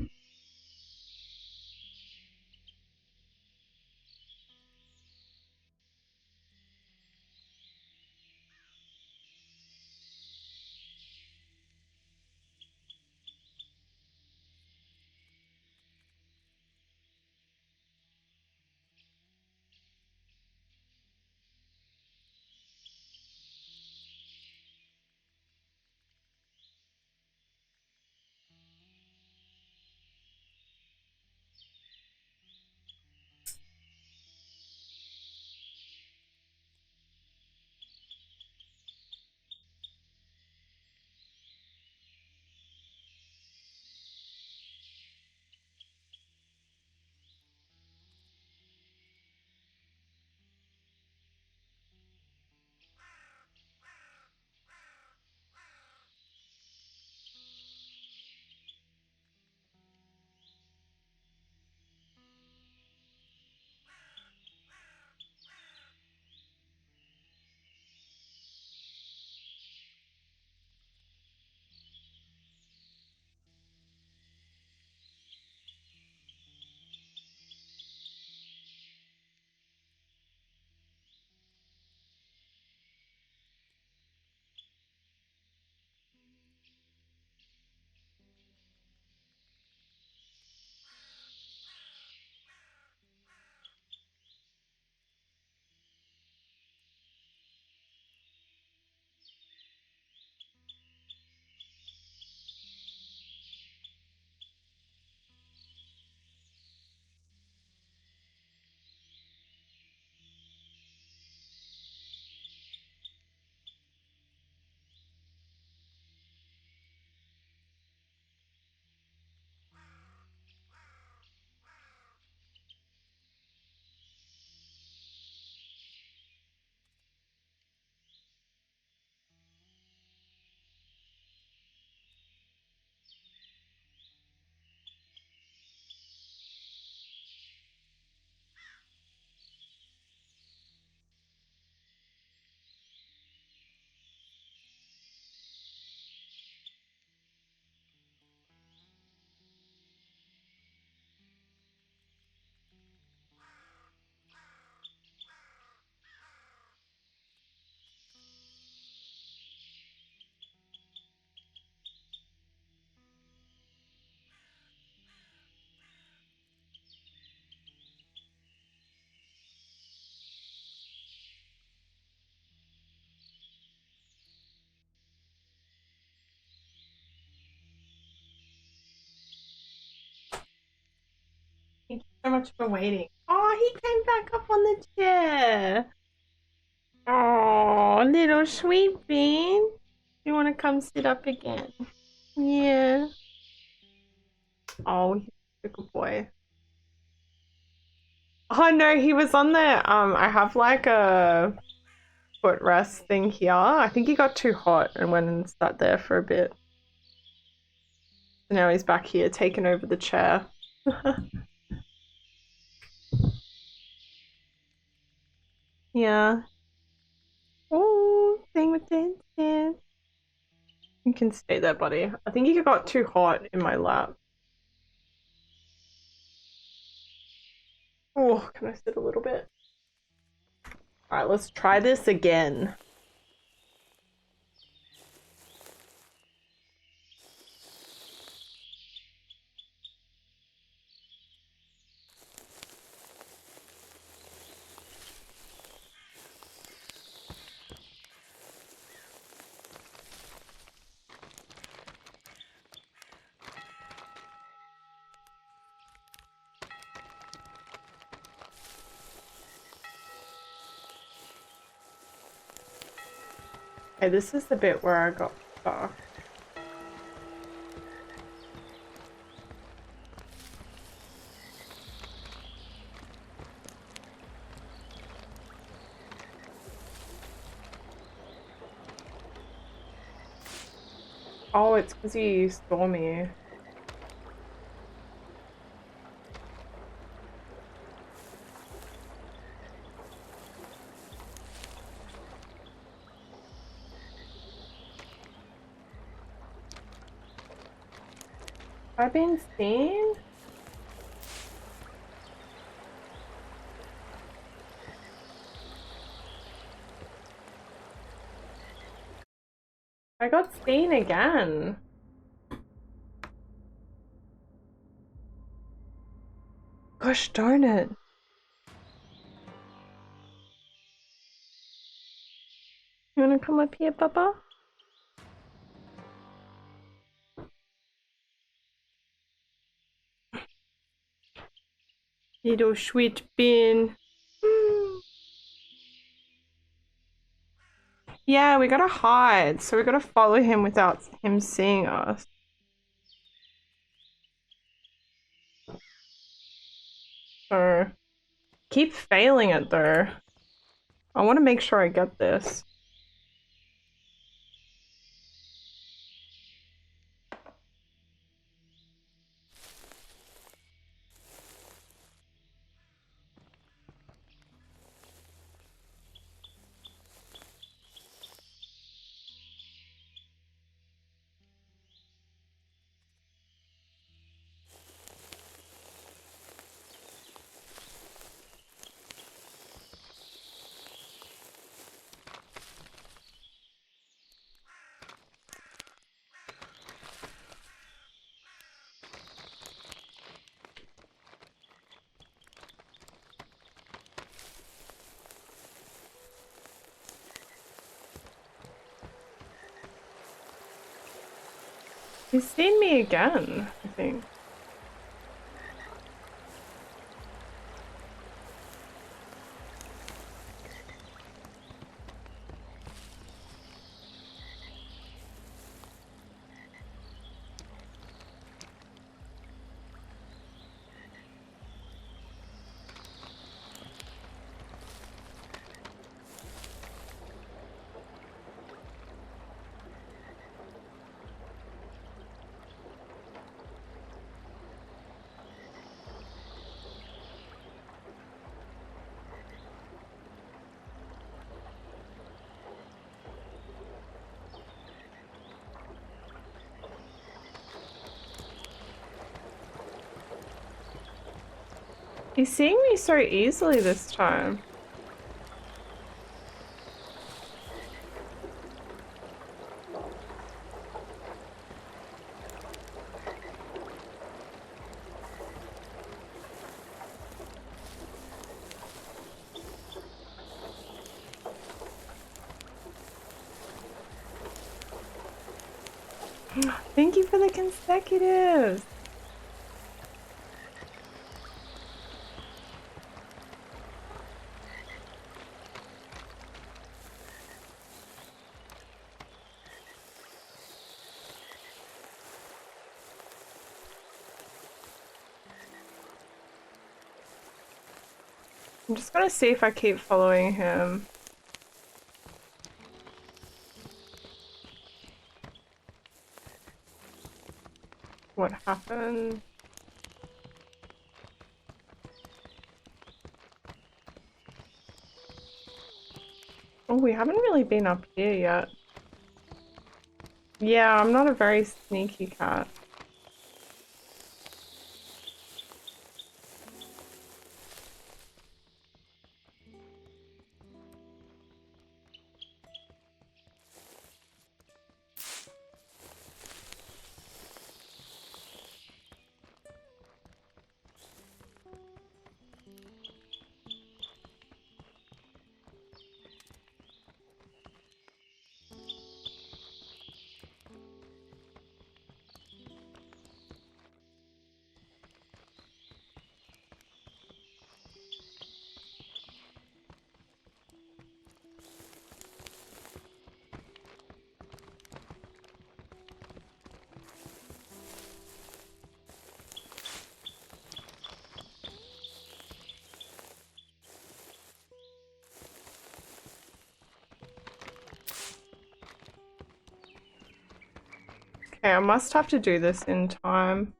Thank you so much for waiting. Oh, he came back up on the chair. Oh, little sweet bean. You want to come sit up again? Yeah. Oh, he's a good boy. Oh no, he was on the I have like a footrest thing here. I think he got too hot and went and sat there for a bit. So now he's back here taking over the chair. Yeah. Oh, thing with dancing. You can stay there, buddy. I think he got too hot in my lap. Oh, can I sit a little bit? Alright, let's try this again. Okay, this is the bit where I got stuck. Oh, it's because he saw me. Have I been seen? I got seen again. Gosh darn it. You wanna come up here, Papa? Little sweet bean. Yeah, we gotta hide, so we gotta follow him without him seeing us. So, keep failing it though. I want to make sure I get this. He's seen me again, I think. He's seeing me so easily this time. Thank you for the consecutives. I'm just gonna see if I keep following him. What happened? Oh, we haven't really been up here yet. Yeah, I'm not a very sneaky cat. Okay, I must have to do this in time.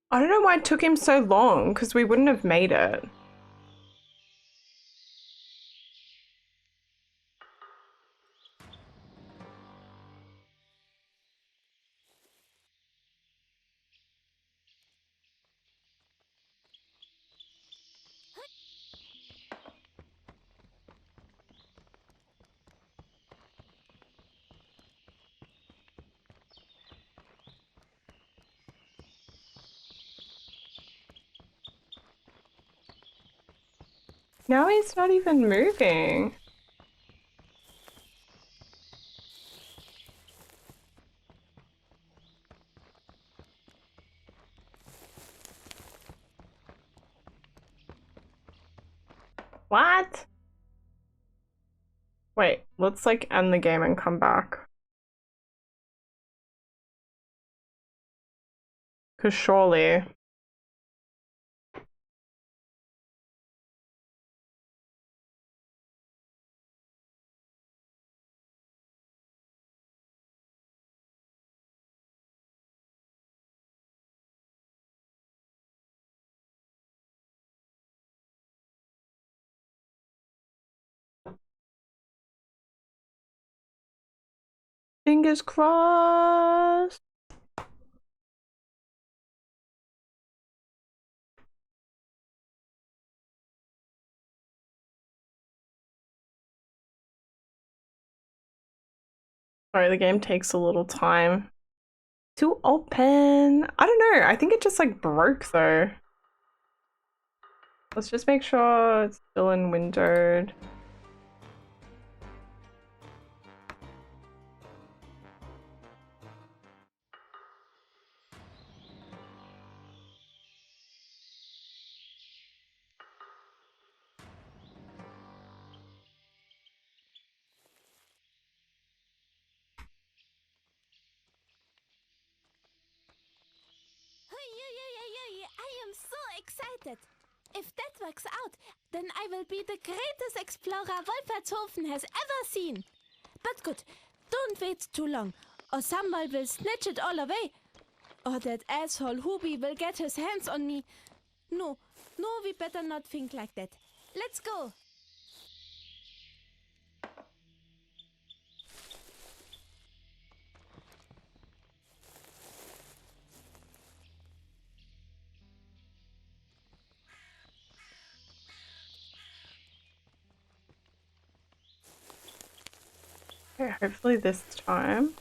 I don't know why it took him so long, because we wouldn't have made it. Now he's not even moving. What? Wait, let's like end the game and come back. 'Cause surely. Fingers crossed. Sorry, the game takes a little time to open. I don't know. I think it just like broke though. Let's just make sure it's still in windowed. I am so excited. If that works out, then I will be the greatest explorer Wolfertshofen has ever seen. But good, don't wait too long, or someone will snatch it all away. Or that asshole Hubi will get his hands on me. No, we better not think like that. Let's go. Okay, hopefully this time.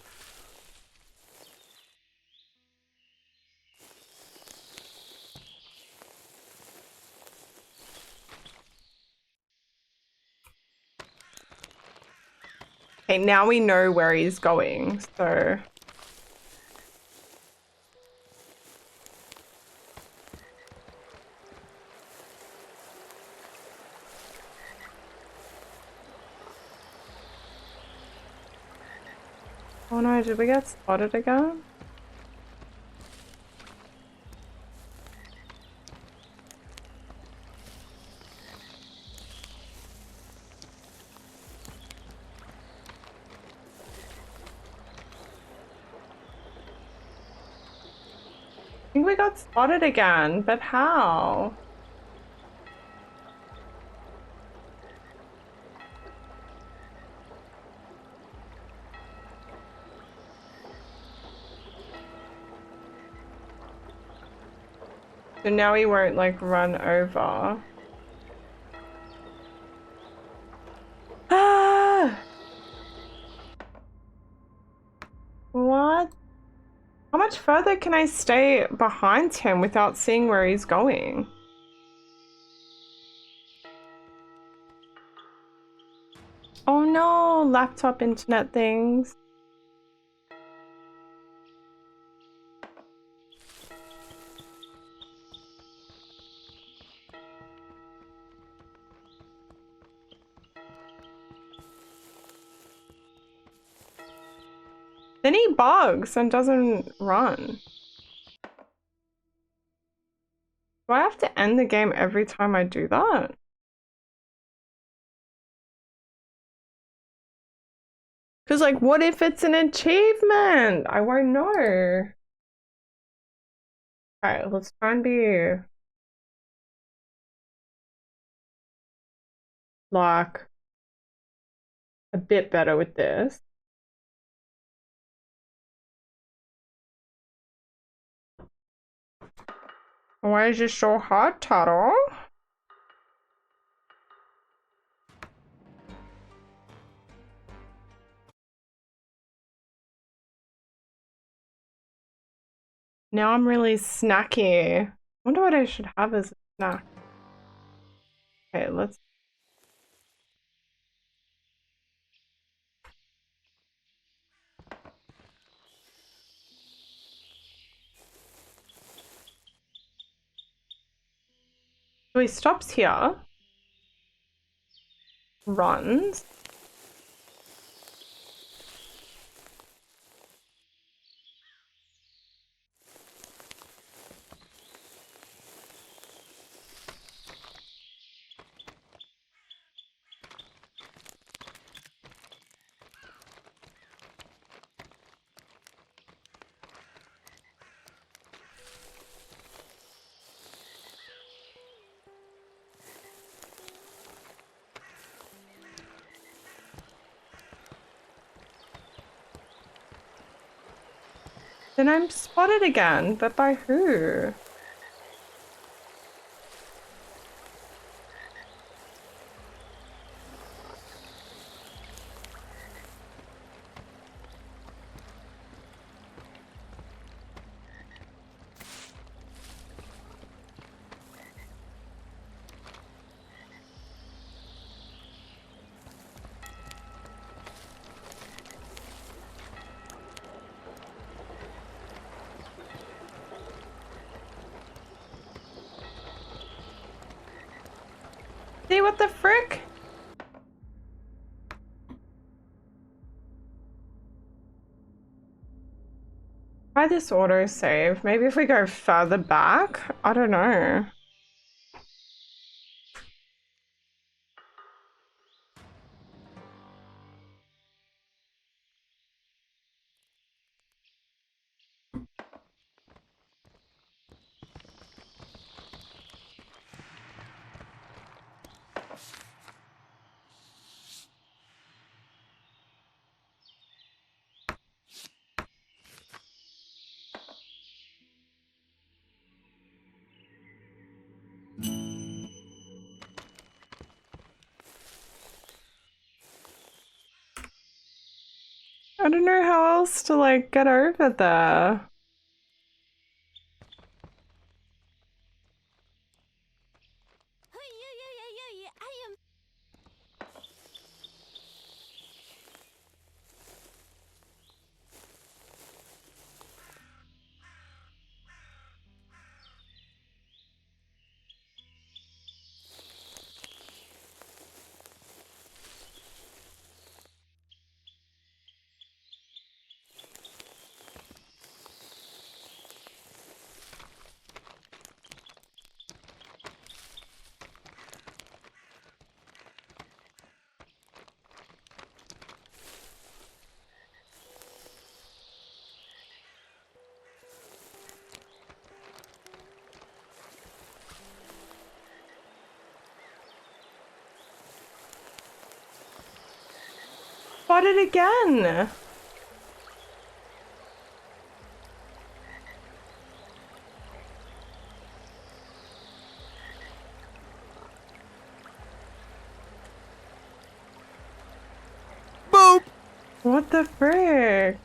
Okay, now we know where he's going, so... Oh no, did we get spotted again? I think we got spotted again, but how? So now he won't like run over. Ah! What? How much further can I stay behind him without seeing where he's going? Oh no, laptop internet things. Then he bugs and doesn't run. Do I have to end the game every time I do that? Because like, what if it's an achievement? I won't know. Alright, let's try and be like a bit better with this. Why is it so hard, Taro? Now I'm really snacky. I wonder what I should have as a snack. Okay, let's So he stops here. Runs. Then I'm spotted again, but by who? See, what the frick? Try this autosave. Maybe if we go further back? I don't know. I don't know how else to like get over there. Spotted again! Boop! What the frick?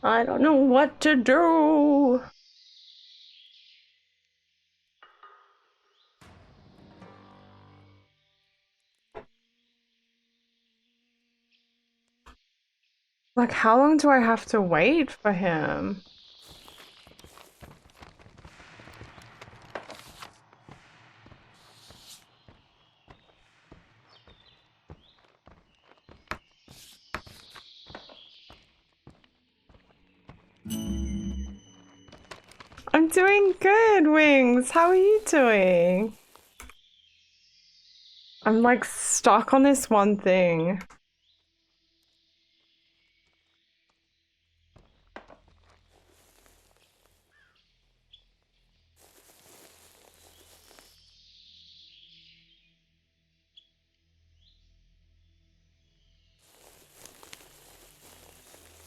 I don't know what to do. Like, how long do I have to wait for him? I'm doing good, Wings. How are you doing? I'm like stuck on this one thing.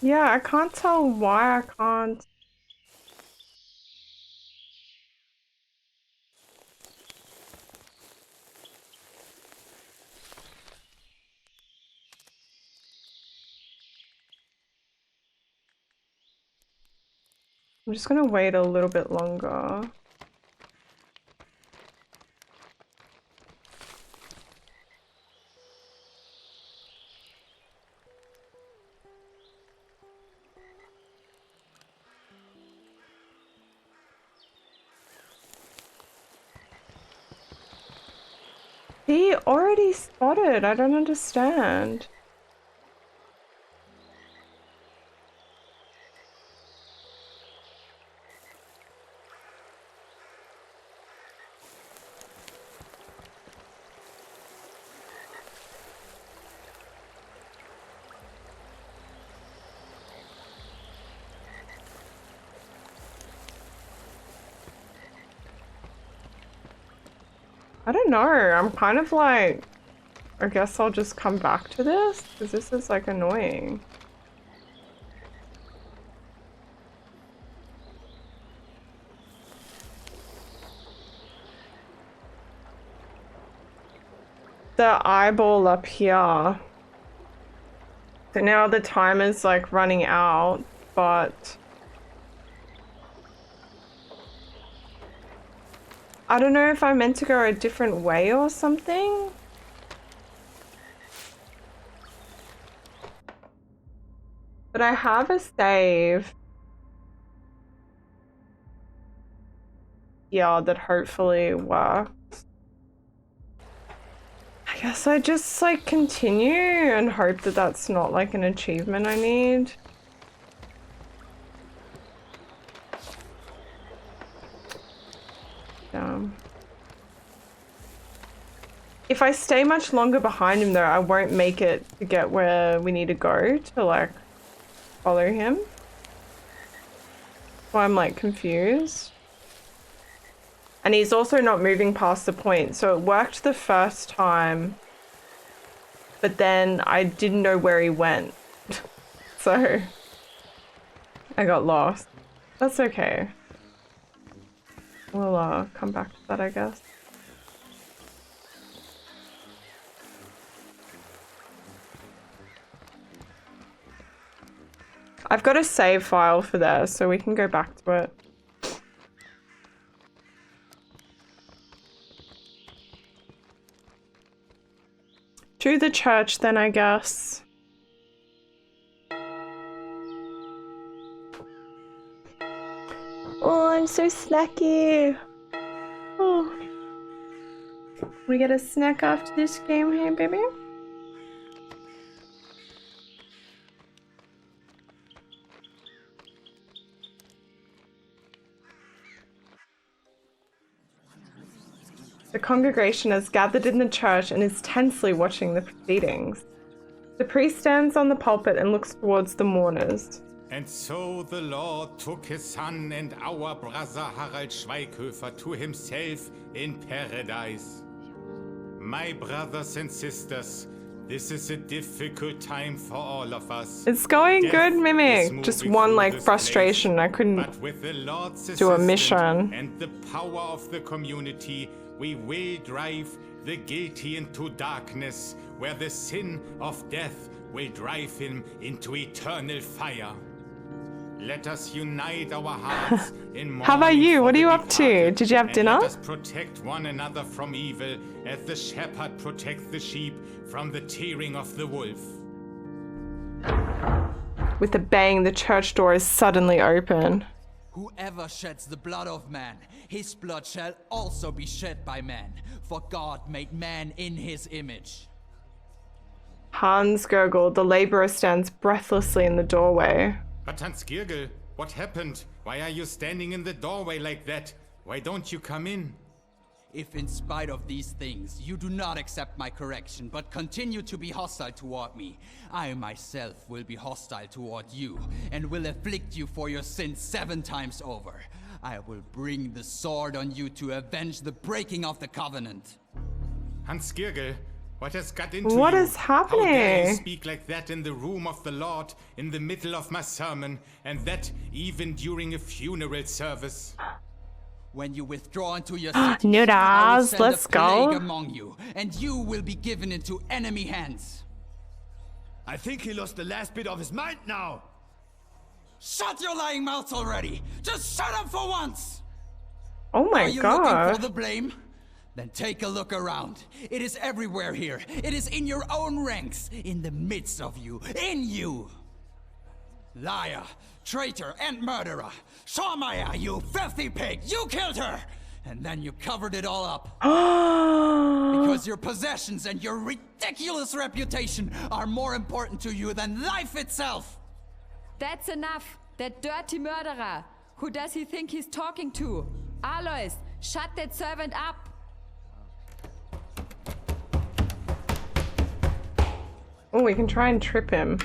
Yeah, I can't tell why I can't. I'm just gonna wait a little bit longer. He already spotted. I don't understand. I don't know, I'm kind of like, I guess I'll just come back to this, because this is like annoying. The eyeball up here. So now the timer's like running out, but I don't know if I meant to go a different way or something. But I have a save. Yeah, that hopefully works. I guess I just like continue and hope that that's not like an achievement I need. If I stay much longer behind him though, I won't make it to get where we need to go to like follow him. So I'm like confused. And he's also not moving past the point. So it worked the first time, but then I didn't know where he went. So I got lost. That's okay. We'll come back to that, I guess. I've got a save file for there, so we can go back to it. To the church then, I guess. Oh, I'm so snacky. Oh. We get a snack after this game, hey baby? The congregation has gathered in the church and is tensely watching the proceedings. The priest stands on the pulpit and looks towards the mourners. And so the Lord took his son and our brother Harald Schweighöfer to himself in paradise. My brothers and sisters, this is a difficult time for all of us. It's going good, Mimic. Just one like frustration. I couldn't do a mission. And the power of the community, we will drive the guilty into darkness, where the sin of death will drive him into eternal fire. Let us unite our hearts in mourning. How about you? What are you up departed, to? Did you have dinner? Let us protect one another from evil, as the shepherd protects the sheep from the tearing of the wolf. With a bang, the church door is suddenly open. Whoever sheds the blood of man, his blood shall also be shed by man, for God made man in his image. Hans gurgled. The laborer stands breathlessly in the doorway. But Hans Girgel, what happened? Why are you standing in the doorway like that? Why don't you come in? If in spite of these things you do not accept my correction, but continue to be hostile toward me, I myself will be hostile toward you, and will afflict you for your sins 7 times over. I will bring the sword on you to avenge the breaking of the covenant. Hans Girgel, what has got into What you? is happening? How dare you speak like that in the room of the Lord, in the middle of my sermon, and that even during a funeral service? When you withdraw into your city, Noodles, I will send let's a plague go. among you, and you will be given into enemy hands. I think he lost the last bit of his mind now. Shut your lying mouths already! Just shut up for once! Oh my Are you looking gosh. for the blame? Then take a look around. It is everywhere here. It is in your own ranks, in the midst of you, in you. Liar, traitor, and murderer. Schmidt, you filthy pig! You killed her! And then you covered it all up. Because your possessions and your ridiculous reputation are more important to you than life itself! That's enough. That dirty murderer. Who does he think he's talking to? Alois, shut that servant up. Oh, we can try and trip him.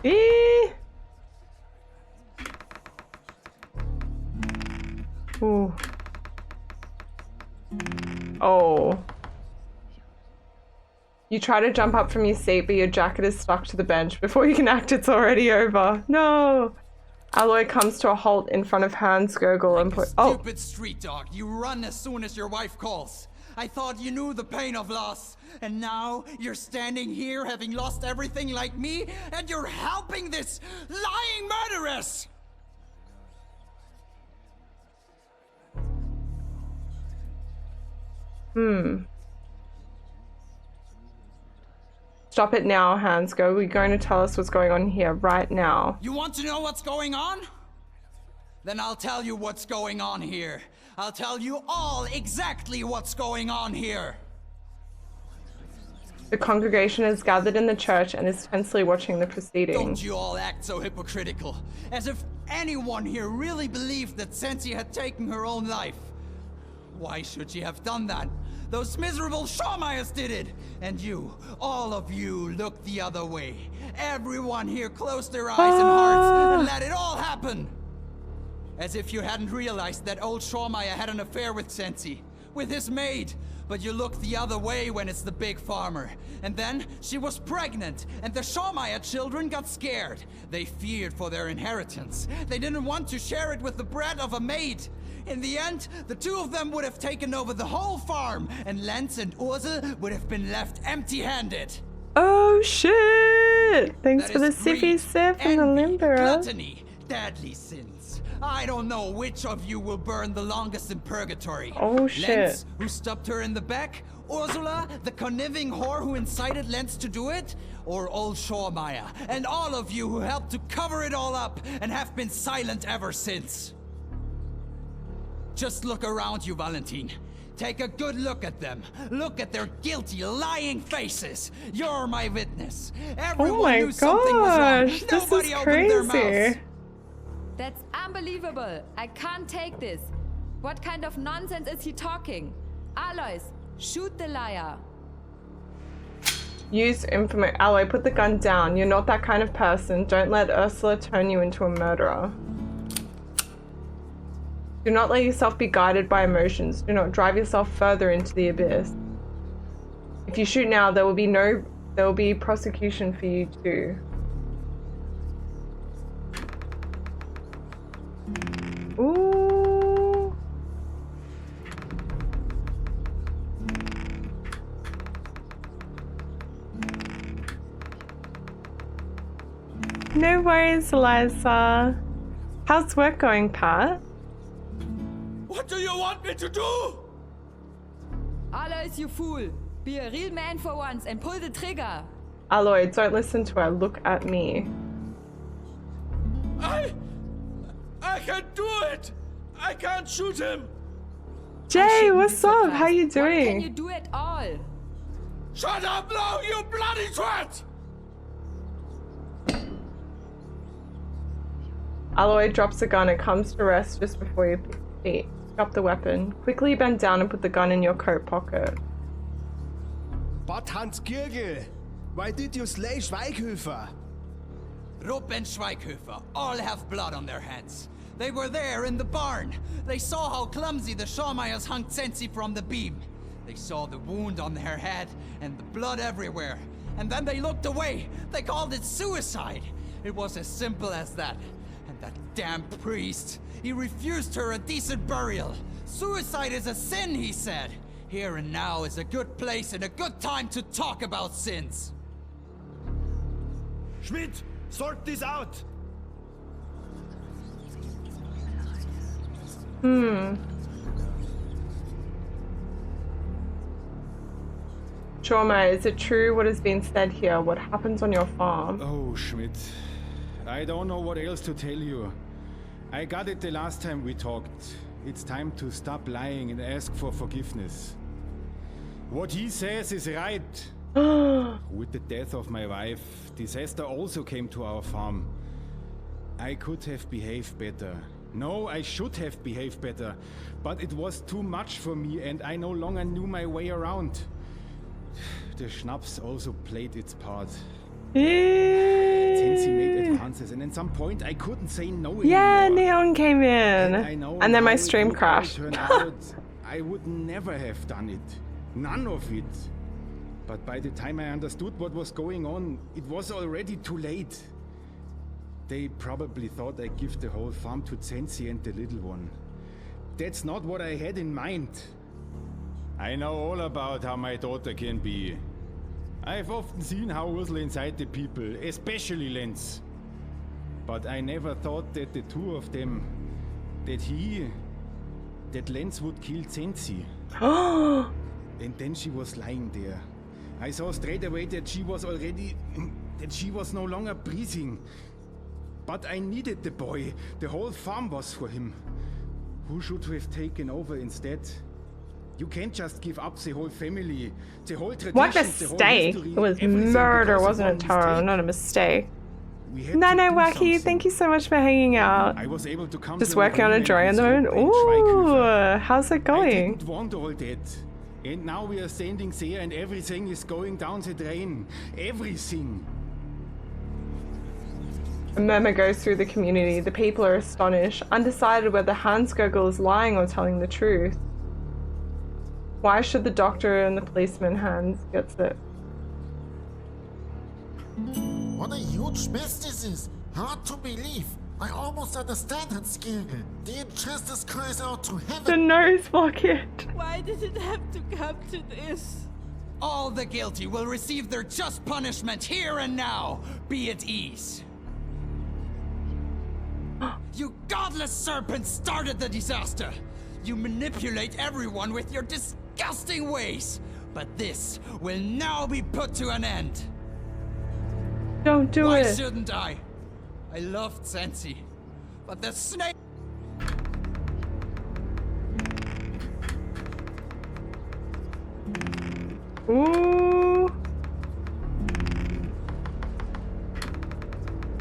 Eee! Ooh. Oh. You try to jump up from your seat, but your jacket is stuck to the bench. Before you can act, it's already over. No! Aloy comes to a halt in front of Hans Gurgle and put— oh! Stupid street dog, you run as soon as your wife calls. I thought you knew the pain of loss. And now you're standing here having lost everything like me, and you're helping this lying murderess! Stop it now, Hans. Go. We're going to tell us what's going on here right now. You want to know what's going on? Then I'll tell you what's going on here. I'll tell you all exactly what's going on here. The congregation is gathered in the church and is tensely watching the proceedings. Don't you all act so hypocritical, as if anyone here really believed that Sensi had taken her own life. Why should she have done that? Those miserable Schmidts did it! And you, all of you, looked the other way. Everyone here closed their eyes and hearts and let it all happen! As if you hadn't realized that old Schmidt had an affair with Sensi, with his maid. But you look the other way when it's the big farmer. And then she was pregnant, and the Schmidt children got scared. They feared for their inheritance. They didn't want to share it with the brat of a maid. In the end, the two of them would have taken over the whole farm, and Lenz and Ursel would have been left empty-handed. Oh shit! Thanks That for the is sippy greed, sip and the envy, limber. gluttony, deadly sins. I don't know which of you will burn the longest in purgatory. Oh shit. Lenz, who stubbed her in the back? Ursula, the conniving whore who incited Lenz to do it? Or old Schmidt, and all of you who helped to cover it all up and have been silent ever since? Just look around you, Valentin. Take a good look at them. Look at their guilty, lying faces. You're my witness. Everyone knew something was wrong. This Nobody is opened their crazy. mouths. That's unbelievable. I can't take this. What kind of nonsense is he talking? Alois, shoot the liar. Use information. Aloy, put the gun down. You're not that kind of person. Don't let Ursula turn you into a murderer. Do not let yourself be guided by emotions. Do not drive yourself further into the abyss. If you shoot now, there will be prosecution for you too. Ooh. No worries, Eliza. How's work going, Pat? What do you want me to do? Alois, you fool. Be a real man for once and pull the trigger. Aloy, don't listen to her. Look at me. I can't do it! I can't shoot him! Jay, what's up? How you doing? What can you do at all? Shut up now, you bloody twat! Aloy drops the gun and comes to rest just before your feet. Pick up the weapon. Quickly bend down and put the gun in your coat pocket. But Hans Gürgel, why did you slay Schweighöfer? Rupp and Schweighöfer all have blood on their hands. They were there in the barn. They saw how clumsy the Schmidts hung Sensi from the beam. They saw the wound on her head and the blood everywhere. And then they looked away. They called it suicide. It was as simple as that. And that damn priest, he refused her a decent burial. Suicide is a sin, he said. Here and now is a good place and a good time to talk about sins. Schmidt, Sort this out. Trauma, is it true what has been said here? What happens on your farm? Oh, Schmidt. I don't know what else to tell you. I got it the last time we talked. It's time to stop lying and ask for forgiveness. What he says is right. With the death of my wife, disaster also came to our farm. I could have behaved better. No, I should have behaved better. But it was too much for me and I no longer knew my way around. The schnapps also played its part. Tensi made advances and at some point I couldn't say no anymore. Yeah, Neon came in. And then my stream It crashed. turned out, I would never have done it. None of it. But by the time I understood what was going on, it was already too late. They probably thought I'd give the whole farm to Sensi and the little one. That's not what I had in mind. I know all about how my daughter can be. I've often seen how Ursula inside the people, especially Lenz. But I never thought that the two of them, that Lenz would kill Sensi. And then she was lying there. I saw straight away that she was no longer breathing. But I needed the boy. The whole farm was for him. Who should have taken over instead? You can't just give up the whole family, the whole tradition, What the whole mistake? history, It was everything murder, because of wasn't it, one Taro? mistake. Not a mistake. We had No, to no, do Wacky, something. thank you so much for hanging out. I was able to come Just to working on a agreement drawing at the with moment. Hope and Schweighöfer. Ooh, how's it I going? didn't want all that. And now we are standing there and everything is going down the drain. Everything. A murmur goes through the community. The people are astonished, undecided whether Hans Gurgel is lying or telling the truth. Why should the doctor and the policeman Hans gets it? What a huge mess this is! Hard to believe! I almost understand Hans Gurgel. The injustice cries out to heaven! The nose bucket! Why did it have to come to this? All the guilty will receive their just punishment here and now. Be at ease. You godless serpent started the disaster. You manipulate everyone with your disgusting ways. But this will now be put to an end. Don't do Why it. shouldn't I? I loved Sensi. But the snake... Ooh.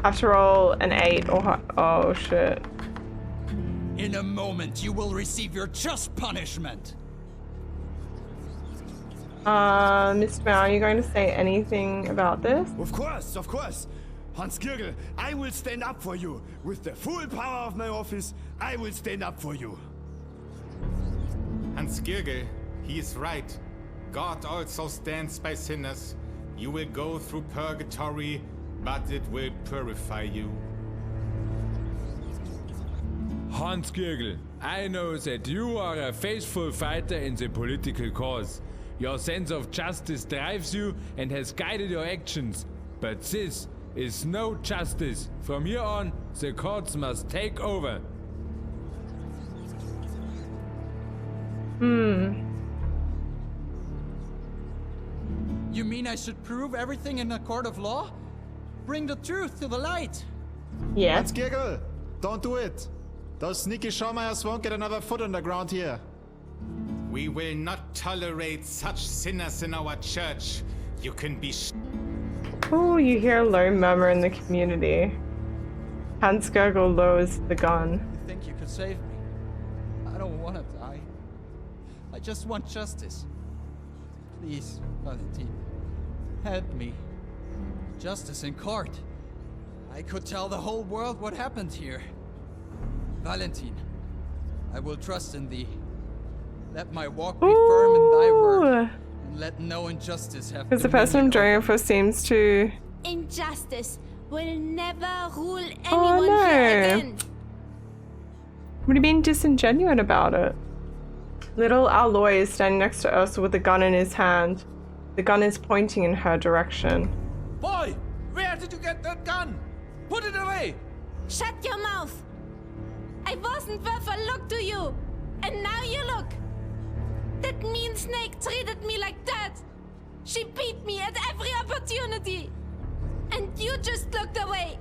Have to roll an 8 or oh shit. In a moment, you will receive your just punishment. Mr. Mao, are you going to say anything about this? Of course, of course. Hans Gurgel, I will stand up for you. With the full power of my office, I will stand up for you. Hans Gurgel, he is right. God also stands by sinners. You will go through purgatory, but it will purify you. Hans Gurgel, I know that you are a faithful fighter in the political cause. Your sense of justice drives you and has guided your actions. But this is no justice. From here on, the courts must take over. You mean I should prove everything in a court of law? Bring the truth to the light. Yeah. Hans Gurgel, don't do it. Those sneaky Shawmeyers won't get another foot on the ground here. We will not tolerate such sinners in our church. You can be Oh, you hear a low murmur in the community. Hans Gurgel lowers the gun. You think you could save me? I don't want to die. I just want justice. Please, Valentine, help me. Justice in court. I could tell the whole world what happened here. Valentine, I will trust in thee. Let my walk be firm in thy word, and let no injustice have Because the person I'm drawing it for seems to... Injustice will never rule anyone Oh here no! again. What do you mean disingenuous about it? Little Aloy is standing next to Ursula with a gun in his hand. The gun is pointing in her direction. Boy, where did you get that gun? Put it away! Shut your mouth! I wasn't worth a look to you! And now you look! That mean snake treated me like that! She beat me at every opportunity! And you just looked away!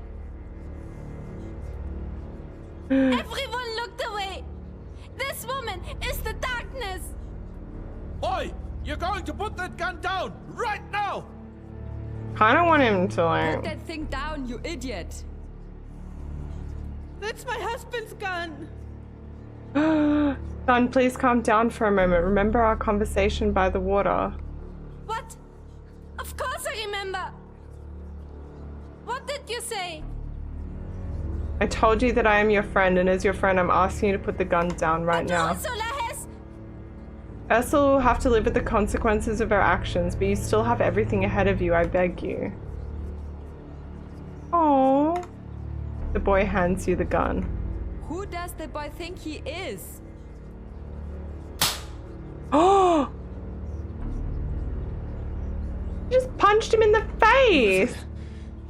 Everyone looked away! This woman is the darkness! Oi! You're going to put that gun down! Right now! I don't want him to like... Put that thing down, you idiot! That's my husband's gun! Son, please calm down for a moment. Remember our conversation by the water. What? Of course I remember! What did you say? I told you that I am your friend, and as your friend, I'm asking you to put the gun down right now. Ursula has... Ursula will have to live with the consequences of her actions, but you still have everything ahead of you, I beg you. Oh. The boy hands you the gun. Who does the boy think he is? Oh! Just punched him in the face!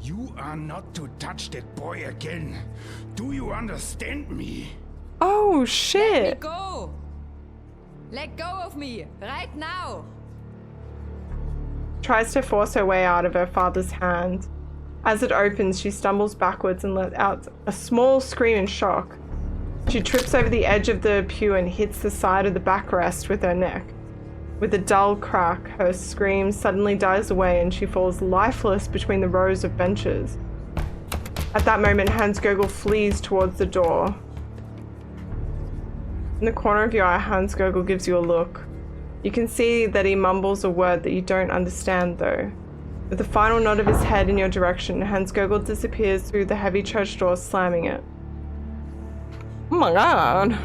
You are not to touch that boy again. Do you understand me? Oh, shit! Let me go! Let go of me, right now! Tries to force her way out of her father's hand. As it opens, she stumbles backwards and lets out a small scream in shock. She trips over the edge of the pew and hits the side of the backrest with her neck. With a dull crack, her scream suddenly dies away and she falls lifeless between the rows of benches. At that moment, Hans Gogol flees towards the door. In the corner of your eye, Hans Gogol gives you a look. You can see that he mumbles a word that you don't understand, though. With a final nod of his head in your direction, Hans Gogol disappears through the heavy church door, slamming it. Oh my god!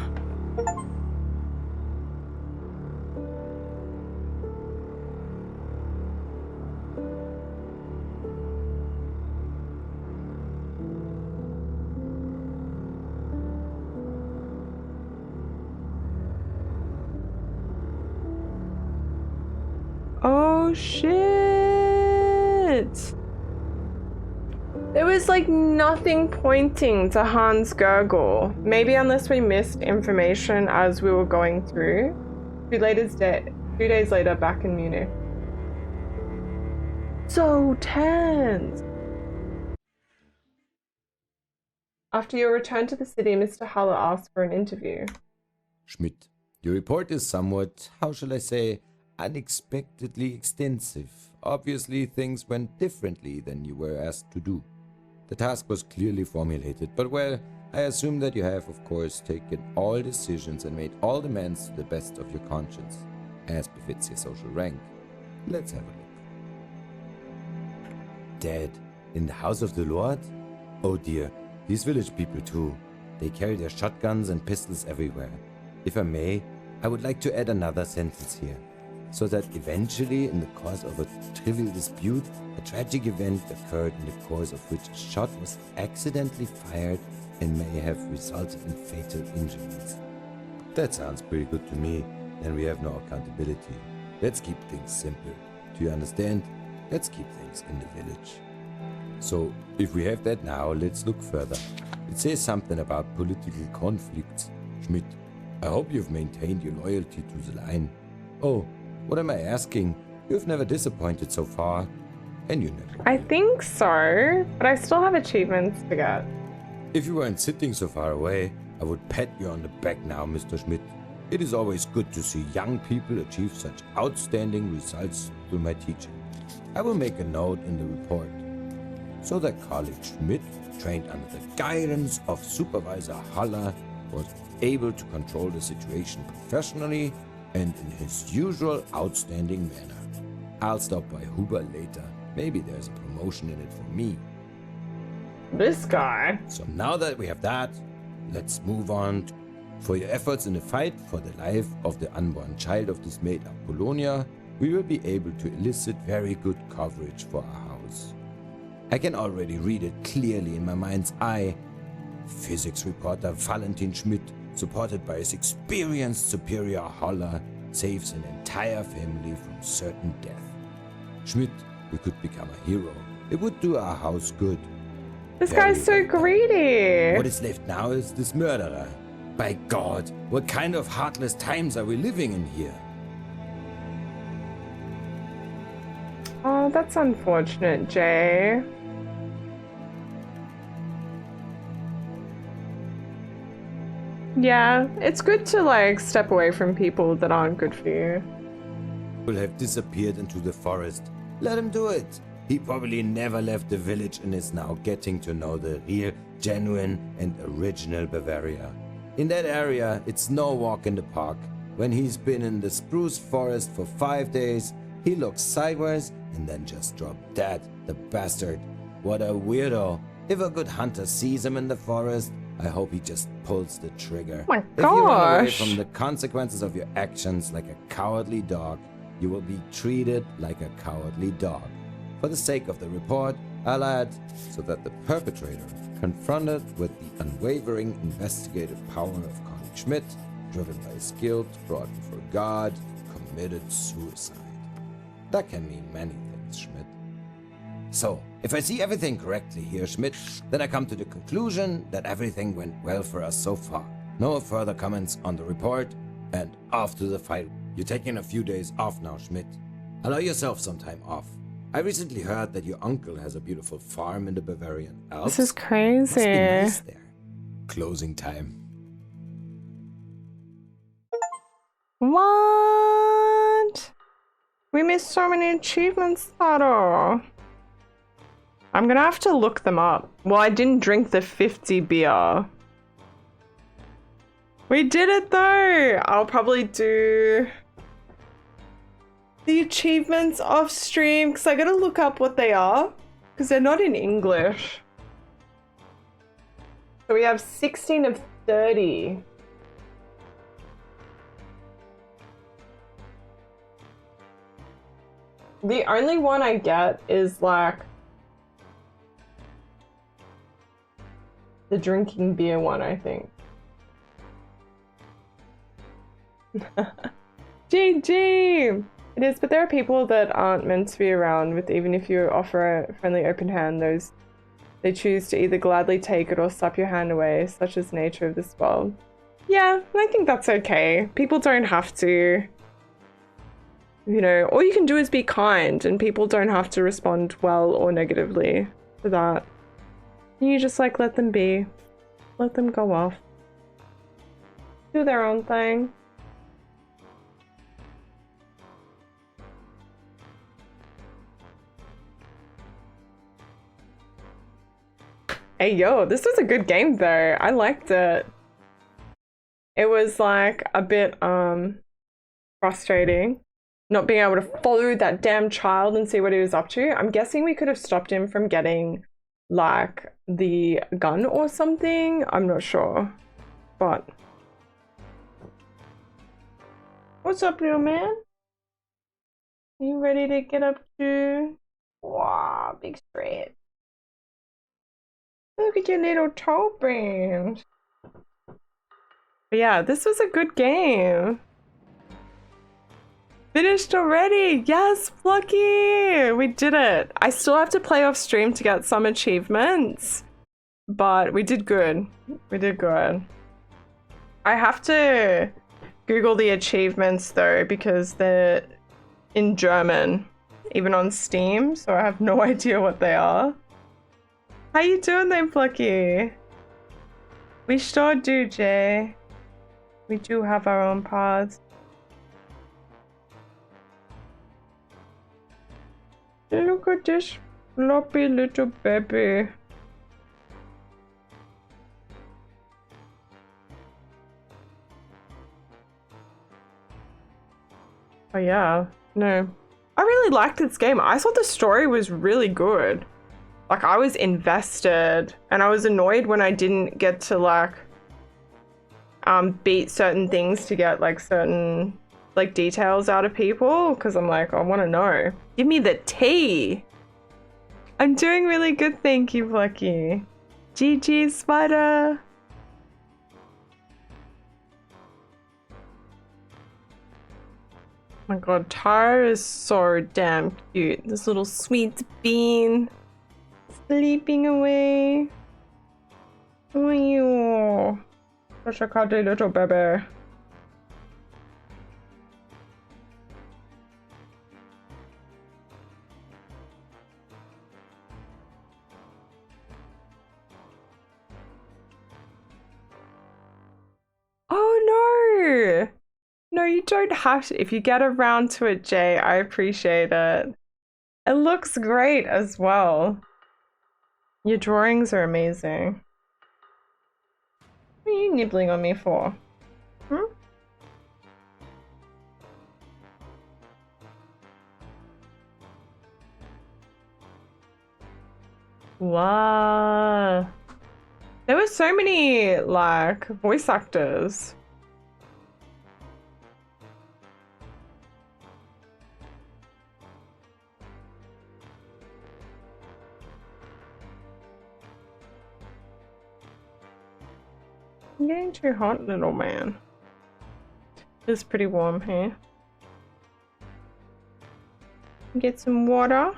Oh shit! There was like nothing pointing to Hans Gogol. Maybe unless we missed information as we were going through. 2 days later, back in Munich. So tense! After your return to the city, Mr. Haller asks for an interview. Schmidt, your report is somewhat, how shall I say, unexpectedly extensive. Obviously, things went differently than you were asked to do. The task was clearly formulated, but well, I assume that you have, of course, taken all decisions and made all demands to the best of your conscience, as befits your social rank. Let's have a look. Dead? In the house of the Lord? Oh dear, these village people too. They carry their shotguns and pistols everywhere. If I may, I would like to add another sentence here, so that eventually, in the course of a trivial dispute, a tragic event occurred in the course of which a shot was accidentally fired and may have resulted in fatal injuries. That sounds pretty good to me. Then we have no accountability. Let's keep things simple. Do you understand? Let's keep things in the village. So, if we have that now, let's look further. It says something about political conflicts. Schmidt, I hope you've maintained your loyalty to the line. Oh, what am I asking? You've never disappointed so far, and you never. I think so, but I still have achievements to get. If you weren't sitting so far away, I would pat you on the back now, Mr. Schmidt. It is always good to see young people achieve such outstanding results through my teaching. I will make a note in the report. So that colleague Schmidt, trained under the guidance of Supervisor Haller, was able to control the situation professionally and in his usual outstanding manner. I'll stop by Huber later. Maybe there's a promotion in it for me. This guy. So now that we have that, let's move on. For your efforts in the fight for the life of the unborn child of this made-up Polonia, we will be able to elicit very good coverage for our house. I can already read it clearly in my mind's eye. Physics reporter Valentin Schmidt, supported by his experienced superior Haller, saves an entire family from certain death. Schmidt, we could become a hero. It would do our house good. This guy's so greedy. What is left now is this murderer. By God, what kind of heartless times are we living in here? Oh, that's unfortunate, Jay. Yeah, it's good to like step away from people that aren't good for you. Will have disappeared into the forest. Let him do it. He probably never left the village and is now getting to know the real, genuine, and original Bavaria. In that area, it's no walk in the park. When he's been in the spruce forest for 5 days, he looks sideways and then just dropped dead, the bastard. What a weirdo. If a good hunter sees him in the forest, I hope he just pulls the trigger. Oh my If you run away gosh. from the consequences of your actions like a cowardly dog, you will be treated like a cowardly dog. For the sake of the report, I'll add, so that the perpetrator, confronted with the unwavering investigative power of Colonel Schmidt, driven by his guilt, brought before God, committed suicide. That can mean many things, Schmidt. So, if I see everything correctly here, Schmidt, then I come to the conclusion that everything went well for us so far. No further comments on the report, and off to the fight. You're taking a few days off now, Schmidt. Allow yourself some time off. I recently heard that your uncle has a beautiful farm in the Bavarian Alps. This is crazy. Must be nice there. Closing time. What? We missed so many achievements, Sato. I'm gonna have to look them up. Well, I didn't drink the 50 beer. We did it though! I'll probably do the achievements off stream because I gotta look up what they are because they're not in English. So we have 16 of 30. The only one I get is like the drinking beer one, I think. GG! It is, but there are people that aren't meant to be around with, even if you offer a friendly open hand, they choose to either gladly take it or slap your hand away, such is the nature of this world. Yeah, I think that's okay. People don't have to, you know, all you can do is be kind, and people don't have to respond well or negatively to that. You just like let them be. Let them go off. Do their own thing. Hey yo, this was a good game though. I liked it. It was like a bit frustrating not being able to follow that damn child and see what he was up to. I'm guessing we could have stopped him from getting like the gun or something. I'm not sure. But what's up, little man? Are you ready to get up to? Wow, big stretch. Look at your little toe band. But yeah, this was a good game. Finished already. Yes, Plucky. We did it. I still have to play off stream to get some achievements, but we did good. We did good. I have to Google the achievements though because they're in German, even on Steam, so I have no idea what they are. How you doing there, Plucky? We sure do, Jay. We do have our own paths. Look at this floppy little baby. Oh yeah, no. I really liked this game. I thought the story was really good. Like, I was invested, and I was annoyed when I didn't get to, like, beat certain things to get, like, certain, like, details out of people, because I'm like, I want to know. Give me the tea! I'm doing really good, thank you, Plucky. GG, Spider! Oh my god, Tara is so damn cute. This little sweet bean. sleeping away. Oh, you. Such a cuddly little baby. Oh no! No, you don't have to. If you get around to it, Jay, I appreciate it. It looks great as well. Your drawings are amazing. What are you nibbling on me for? Hmm? Wow. There were so many, like, voice actors. I'm getting too hot, little man. It's pretty warm here. Get some water.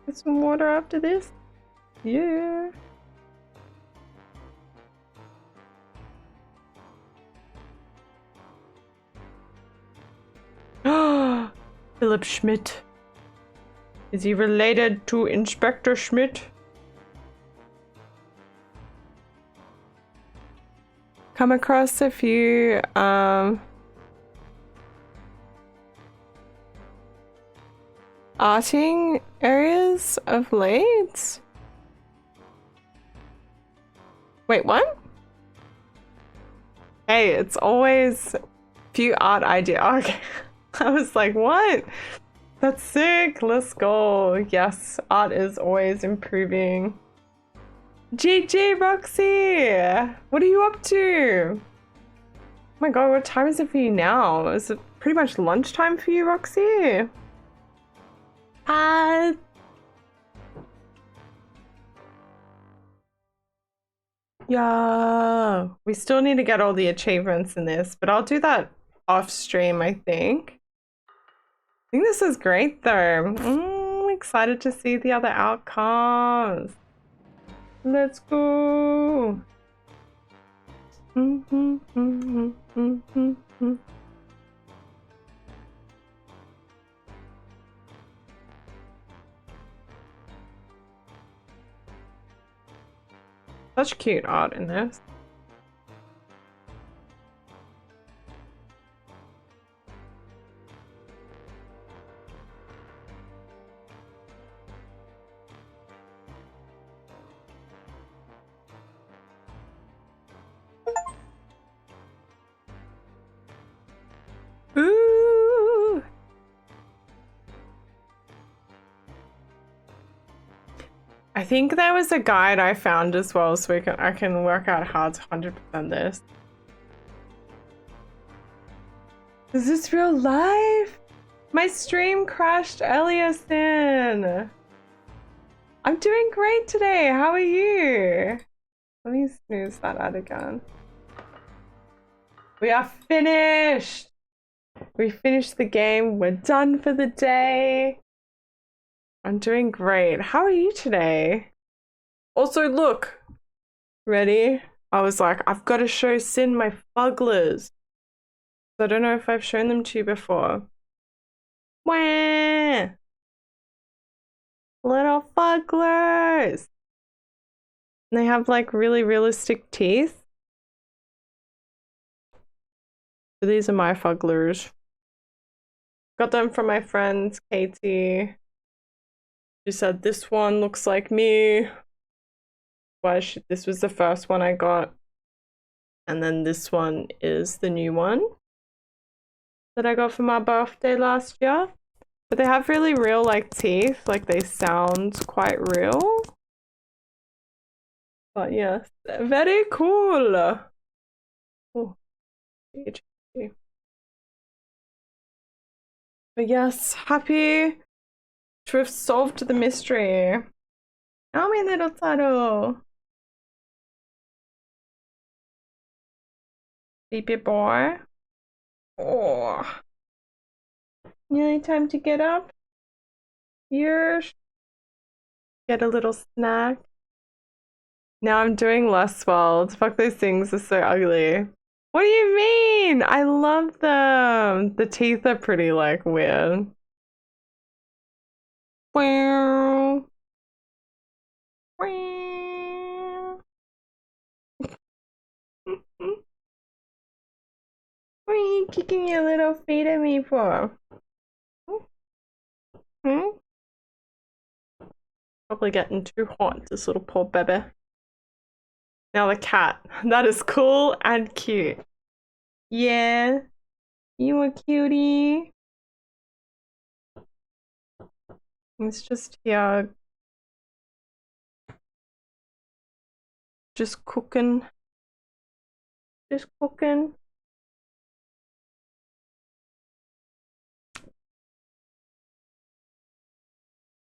Get some water after this. Yeah. Philip Schmidt. Is he related to Inspector Schmidt? Come across a few arting areas of late? Wait, what? Hey, it's always few art idea. Okay. I was like, what? That's sick. Let's go. Yes, art is always improving. GG, Roxy! What are you up to? Oh my god, what time is it for you now? Is it pretty much lunchtime for you, Roxy? Yeah. We still need to get all the achievements in this, but I'll do that off stream, I think. I think this is great though. I'm excited to see the other outcomes. Let's go. Such cute art in this. Ooh. I think there was a guide I found as well, so I can work out how to 100% this. Is this real life? My stream crashed earlier, Sin. I'm doing great today. How are you? Let me snooze that out again. We are finished. We finished the game. We're done for the day. I'm doing great. How are you today? Also, look. Ready? I was like, I've got to show Sin my fugglers. I don't know if I've shown them to you before. Wah! Little fugglers. And they have like really realistic teeth. So these are my fugglers. Got them from my friend Katie. She said this one looks like me. This was the first one I got. And then this one is the new one that I got for my birthday last year. But they have really real like teeth, like they sound quite real. But yes, very cool. Oh. But yes, happy to have solved the mystery. Oh, my little turtle. Sleepy boy. Oh. Nearly time to get up. Yes. Get a little snack. Now I'm doing less world. Fuck, those things are so ugly. What do you mean? I love them. The teeth are pretty like weird. Wow. What are you kicking your little feet at me for? Hmm? Probably getting too hot, this little poor baby. Now the cat. That is cool and cute. Yeah. You a cutie. It's just here. Just cooking. Just cooking.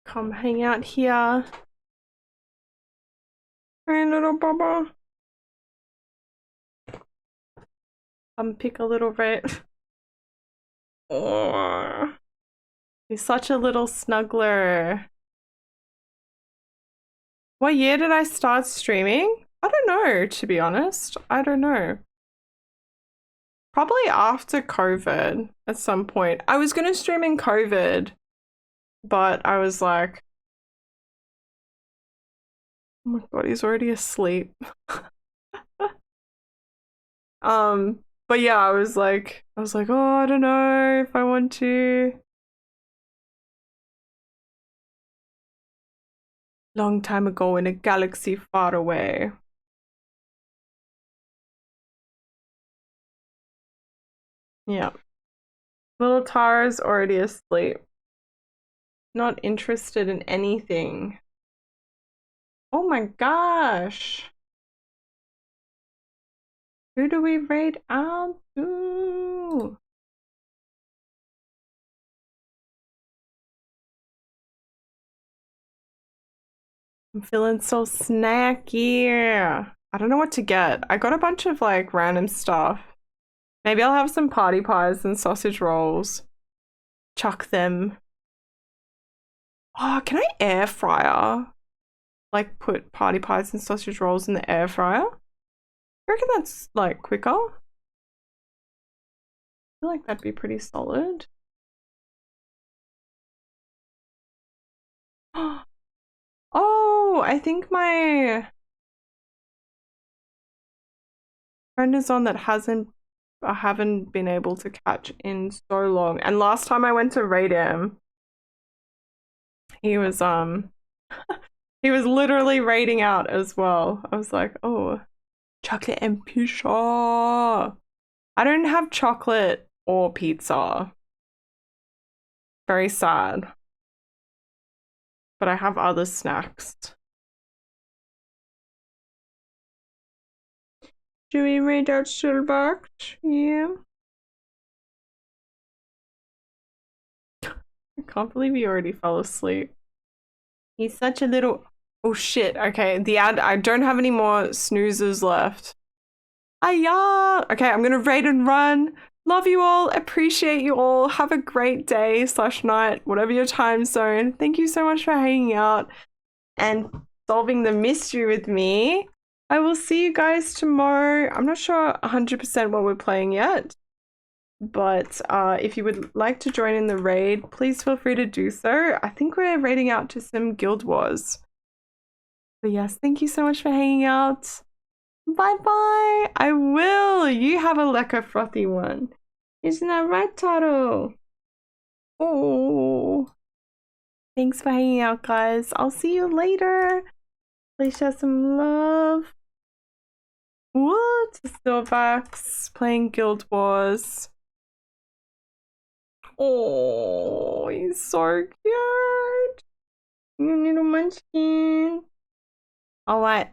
Come hang out here. Hey, little Bubba. Come pick a little rat. Oh, he's such a little snuggler. What year did I start streaming? I don't know, to be honest. I don't know. Probably after COVID at some point. I was gonna stream in COVID, but I was like, oh my god, he's already asleep. But yeah, I was like, oh, I don't know if I want to. Long time ago in a galaxy far away. Yeah. Little Tara's already asleep. Not interested in anything. Oh my gosh. Who do we raid out to? I'm feeling so snacky. I don't know what to get. I got a bunch of like random stuff. Maybe I'll have some party pies and sausage rolls. Chuck them. Oh, can I air fryer? Like put party pies and sausage rolls in the air fryer? I reckon that's like quicker. I feel like that'd be pretty solid. Oh, I think my friend is on that I haven't been able to catch in so long. And last time I went to raid him, he was he was literally raiding out as well. I was like, oh, chocolate and pizza. I don't have chocolate or pizza. Very sad. But I have other snacks. Do we read out Silverbox? Yeah. I can't believe he already fell asleep. He's such a little... Oh shit, okay. The ad... I don't have any more snoozers left. Aya! Okay, I'm gonna raid and run. Love you all. Appreciate you all. Have a great day / night, whatever your time zone. Thank you so much for hanging out and solving the mystery with me. I will see you guys tomorrow. I'm not sure 100% what we're playing yet, but if you would like to join in the raid, please feel free to do so. I think we're raiding out to some Guild Wars. But yes, thank you so much for hanging out. Bye-bye. I will. You have a lekker frothy one. Isn't that right, Taro? Oh. Thanks for hanging out, guys. I'll see you later. Please show some love. What? Silverbox playing Guild Wars. Oh, he's so cute. You little munchkin. Alright.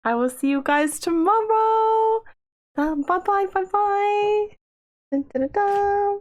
I will see you guys tomorrow. Bye bye. Dun, dun, dun.